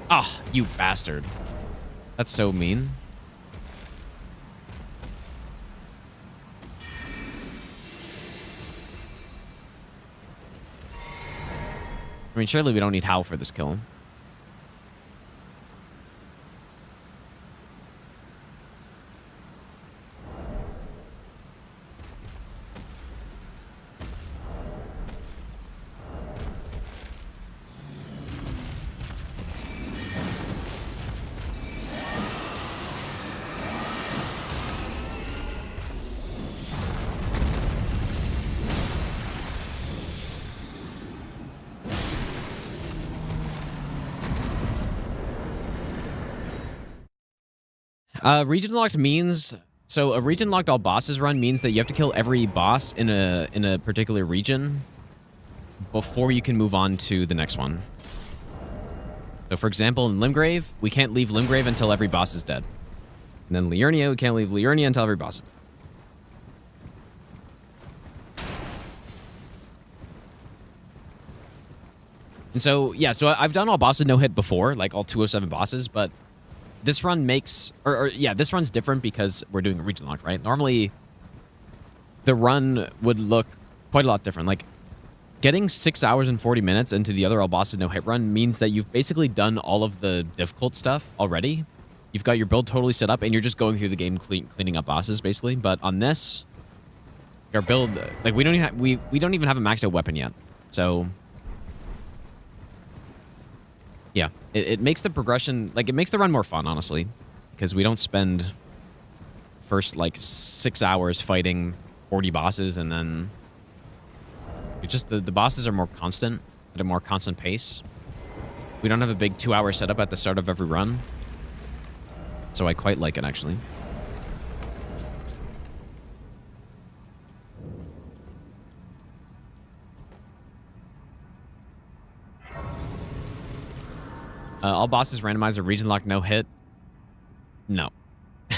Ah, oh, you bastard. That's so mean. I mean, surely we don't need Howl for this kill. Region locked means, so a region locked all bosses run means that you have to kill every boss in a particular region before you can move on to the next one. So for example, in Limgrave, we can't leave Limgrave until every boss is dead. And then Liurnia, we can't leave Liurnia until every boss is dead. And so, yeah, so I've done all bosses no hit before, like all 207 bosses, but this run makes, yeah, this run's different because we're doing a region lock, right? Normally, the run would look quite a lot different. Like, getting 6 hours and 40 minutes into the other all bosses no hit run means that you've basically done all of the difficult stuff already. You've got your build totally set up, and you're just going through the game cleaning up bosses, basically. But on this, our build, like, we don't even have a maxed out weapon yet. So yeah, it makes the progression, like, it makes the run more fun, honestly, because we don't spend first, like, 6 hours fighting 40 bosses, and then it just, the bosses are more constant, at a more constant pace. We don't have a big 2-hour setup at the start of every run, so I quite like it, actually. All bosses randomized a region lock no hit. No. I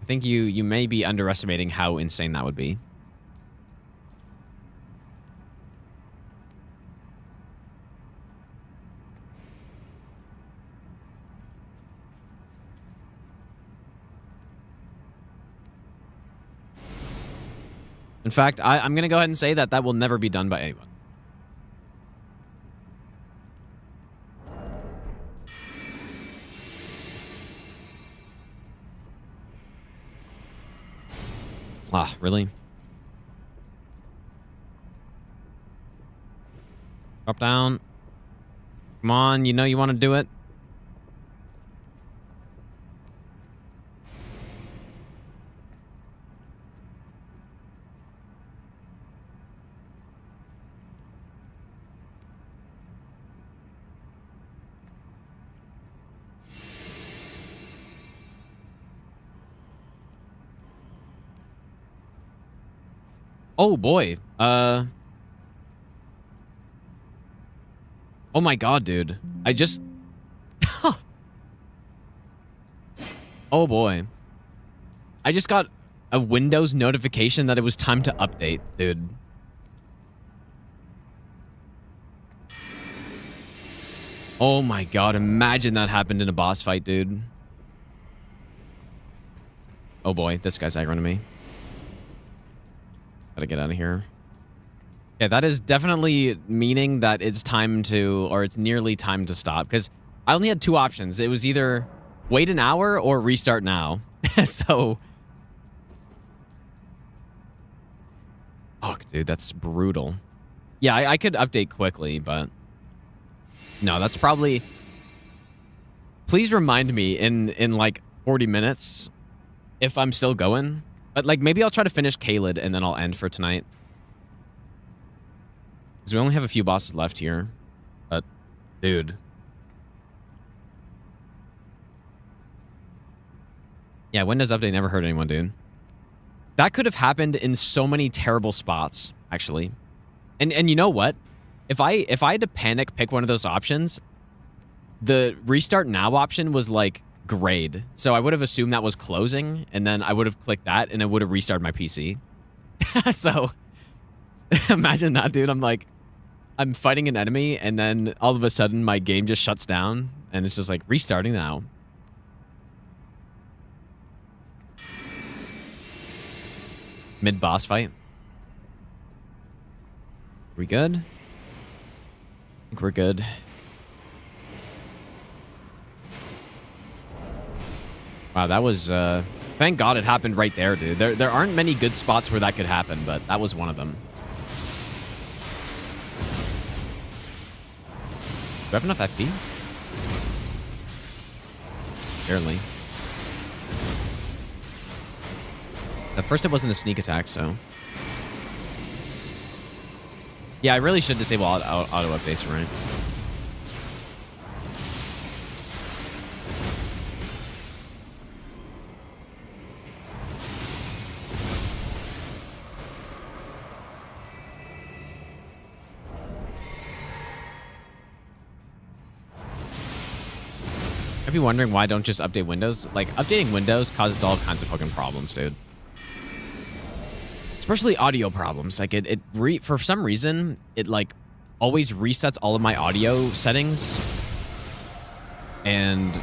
think you may be underestimating how insane that would be. In fact, I'm going to go ahead and say that that will never be done by anyone. Ah, really? Drop down. Come on, you know you want to do it. Oh boy. Oh my god, dude. I just oh boy. I just got a Windows notification that it was time to update, dude. Oh my god, imagine that happened in a boss fight, dude. Oh boy, this guy's aggroing me. Gotta get out of here. Yeah, that is definitely meaning that it's time to, or it's nearly time to stop, because I only had two options. It was either wait an hour or restart now. So, fuck, dude, that's brutal. Yeah, I could update quickly, but no, that's probably, please remind me in like 40 minutes if I'm still going. But, like, maybe I'll try to finish Kaled and then I'll end for tonight. Because we only have a few bosses left here. But, dude. Yeah, Windows Update never hurt anyone, dude. That could have happened in so many terrible spots, actually. And you know what? If I had to panic pick one of those options, the restart now option was, like, grade. So I would have assumed that was closing, and then I would have clicked that, and it would have restarted my PC. So imagine that, dude. I'm fighting an enemy, and then all of a sudden my game just shuts down, and it's just like restarting now. Mid-boss fight. We good? I think we're good. Wow, that was, thank God it happened right there, dude. There aren't many good spots where that could happen, but that was one of them. Do I have enough FP? Barely. At first it wasn't a sneak attack, so. Yeah, I really should disable auto updates, right? I'd be wondering why I don't just update Windows. Like, updating Windows causes all kinds of fucking problems, dude. Especially audio problems. Like, for some reason, it, like, always resets all of my audio settings. And...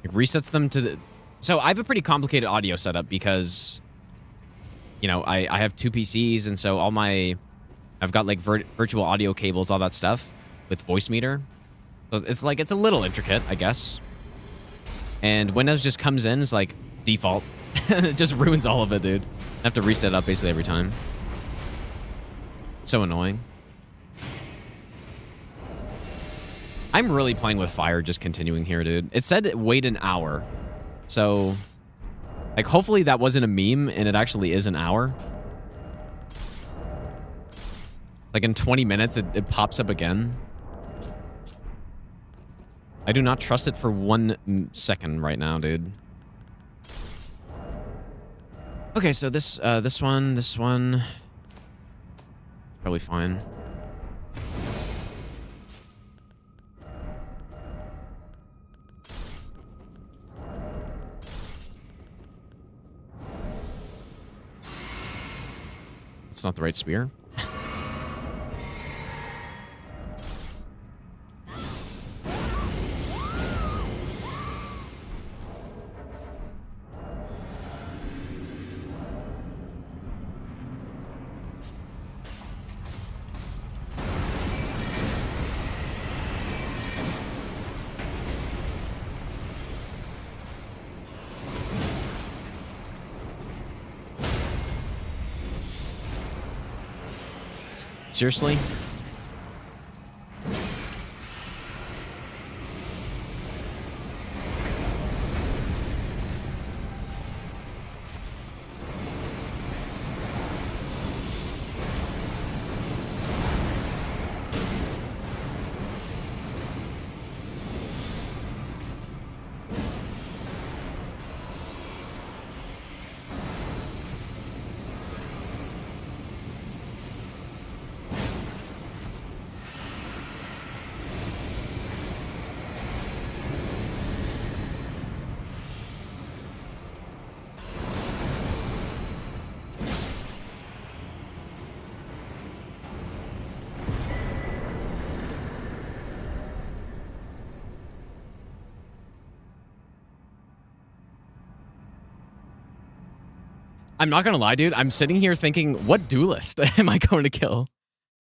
it resets them to the... So, I have a pretty complicated audio setup because... You know, I have 2 PCs, and so all my... I've got, like, virtual audio cables, all that stuff, with voice meter. So it's, like, it's a little intricate, I guess. And Windows just comes in, it's, like, default. It just ruins all of it, dude. I have to reset it up basically every time. So annoying. I'm really playing with fire, just continuing here, dude. It said wait an hour. So... like, hopefully that wasn't a meme, and it actually is an hour. Like, in 20 minutes, it pops up again. I do not trust it for 1 second right now, dude. Okay, so this one... probably fine. It's not the right spear. Seriously? I'm not gonna lie, dude. I'm sitting here thinking, what duelist am I going to kill?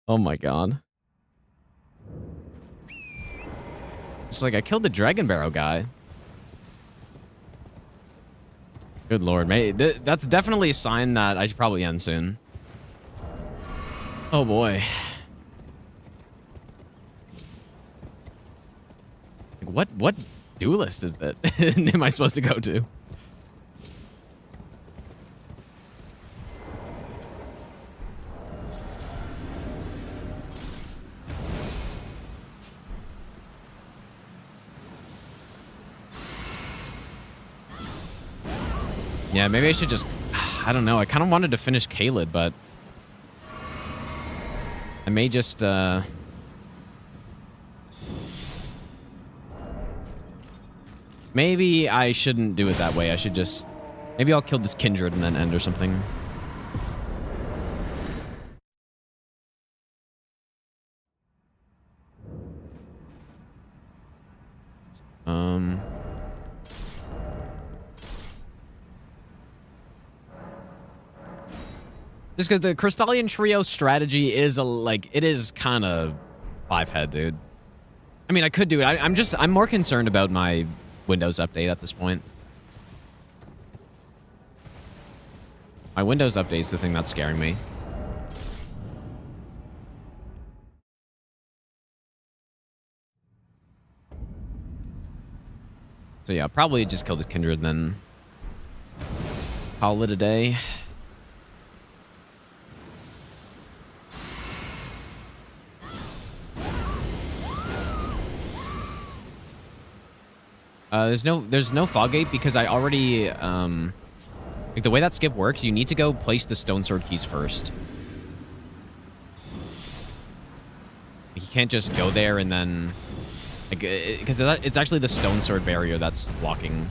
Oh my god. It's like I killed the Dragon Barrow guy. Good lord, mate. That's definitely a sign that I should probably end soon. Oh boy. What duelist is that? Am I supposed to go to? Yeah, maybe I should just... I don't know. I kind of wanted to finish Kaled, but... I may just... Maybe I shouldn't do it that way. I should just... Maybe I'll kill this Kindred and then end or something. Just because the Crystallian Trio strategy is it is kind of 5-head, dude. I mean, I could do it. I'm more concerned about my Windows update at this point. My Windows update is the thing that's scaring me. So yeah, probably just kill this Kindred and then call it a day. There's no fog gate because I already like the way that skip works, you need to go place the stone sword keys first. He can't just go there and then... Because it's actually the stone sword barrier that's blocking.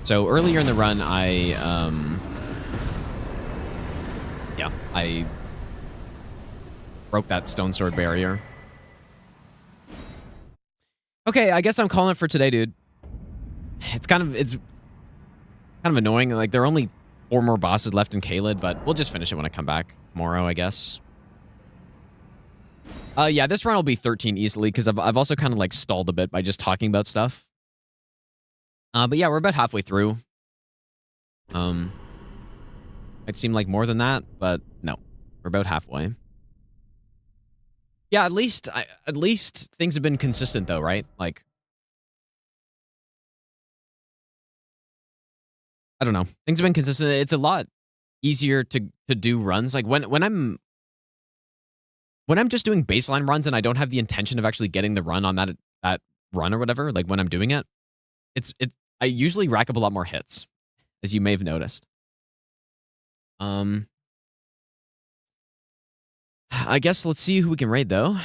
So earlier in the run, I broke that stone sword barrier. Okay, I guess I'm calling it for today, dude. It's kind of annoying. Like, there are only 4 more bosses left in Caelid, but we'll just finish it when I come back tomorrow, I guess. Yeah, this run will be 13 easily, because I've also kind of, like, stalled a bit by just talking about stuff. But yeah, we're about halfway through. Might seem like more than that, but no. We're about halfway. Yeah, at least things have been consistent, though, right? Like, I don't know. Things have been consistent. It's a lot easier to do runs. Like, when I'm just doing baseline runs and I don't have the intention of actually getting the run on that run or whatever, like when I'm doing it, I usually rack up a lot more hits, as you may have noticed. I guess let's see who we can raid, though.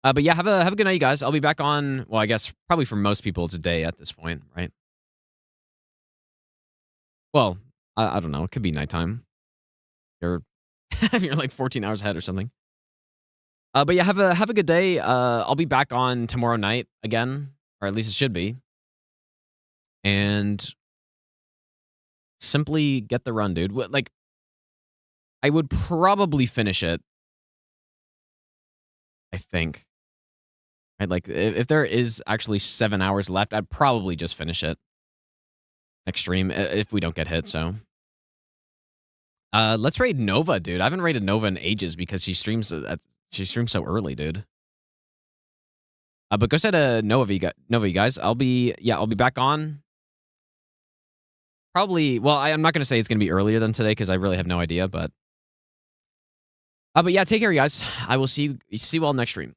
But yeah, have a good night, you guys. I'll be back on, well, I guess probably for most people it's a day at this point, right? Well, I don't know. It could be nighttime. You're like 14 hours ahead or something. But yeah, have a good day. I'll be back on tomorrow night again, or at least it should be. And simply get the run, dude. Like, I would probably finish it, I think. Right? Like, if there is actually 7 hours left, I'd probably just finish it next stream if we don't get hit, so. Let's raid Nova, dude. I haven't raided Nova in ages because she streams so early, dude. But go say to Nova, you guys. I'll be back on. Probably, well, I'm not going to say it's going to be earlier than today because I really have no idea, but yeah, take care, you guys. I will see you all next stream.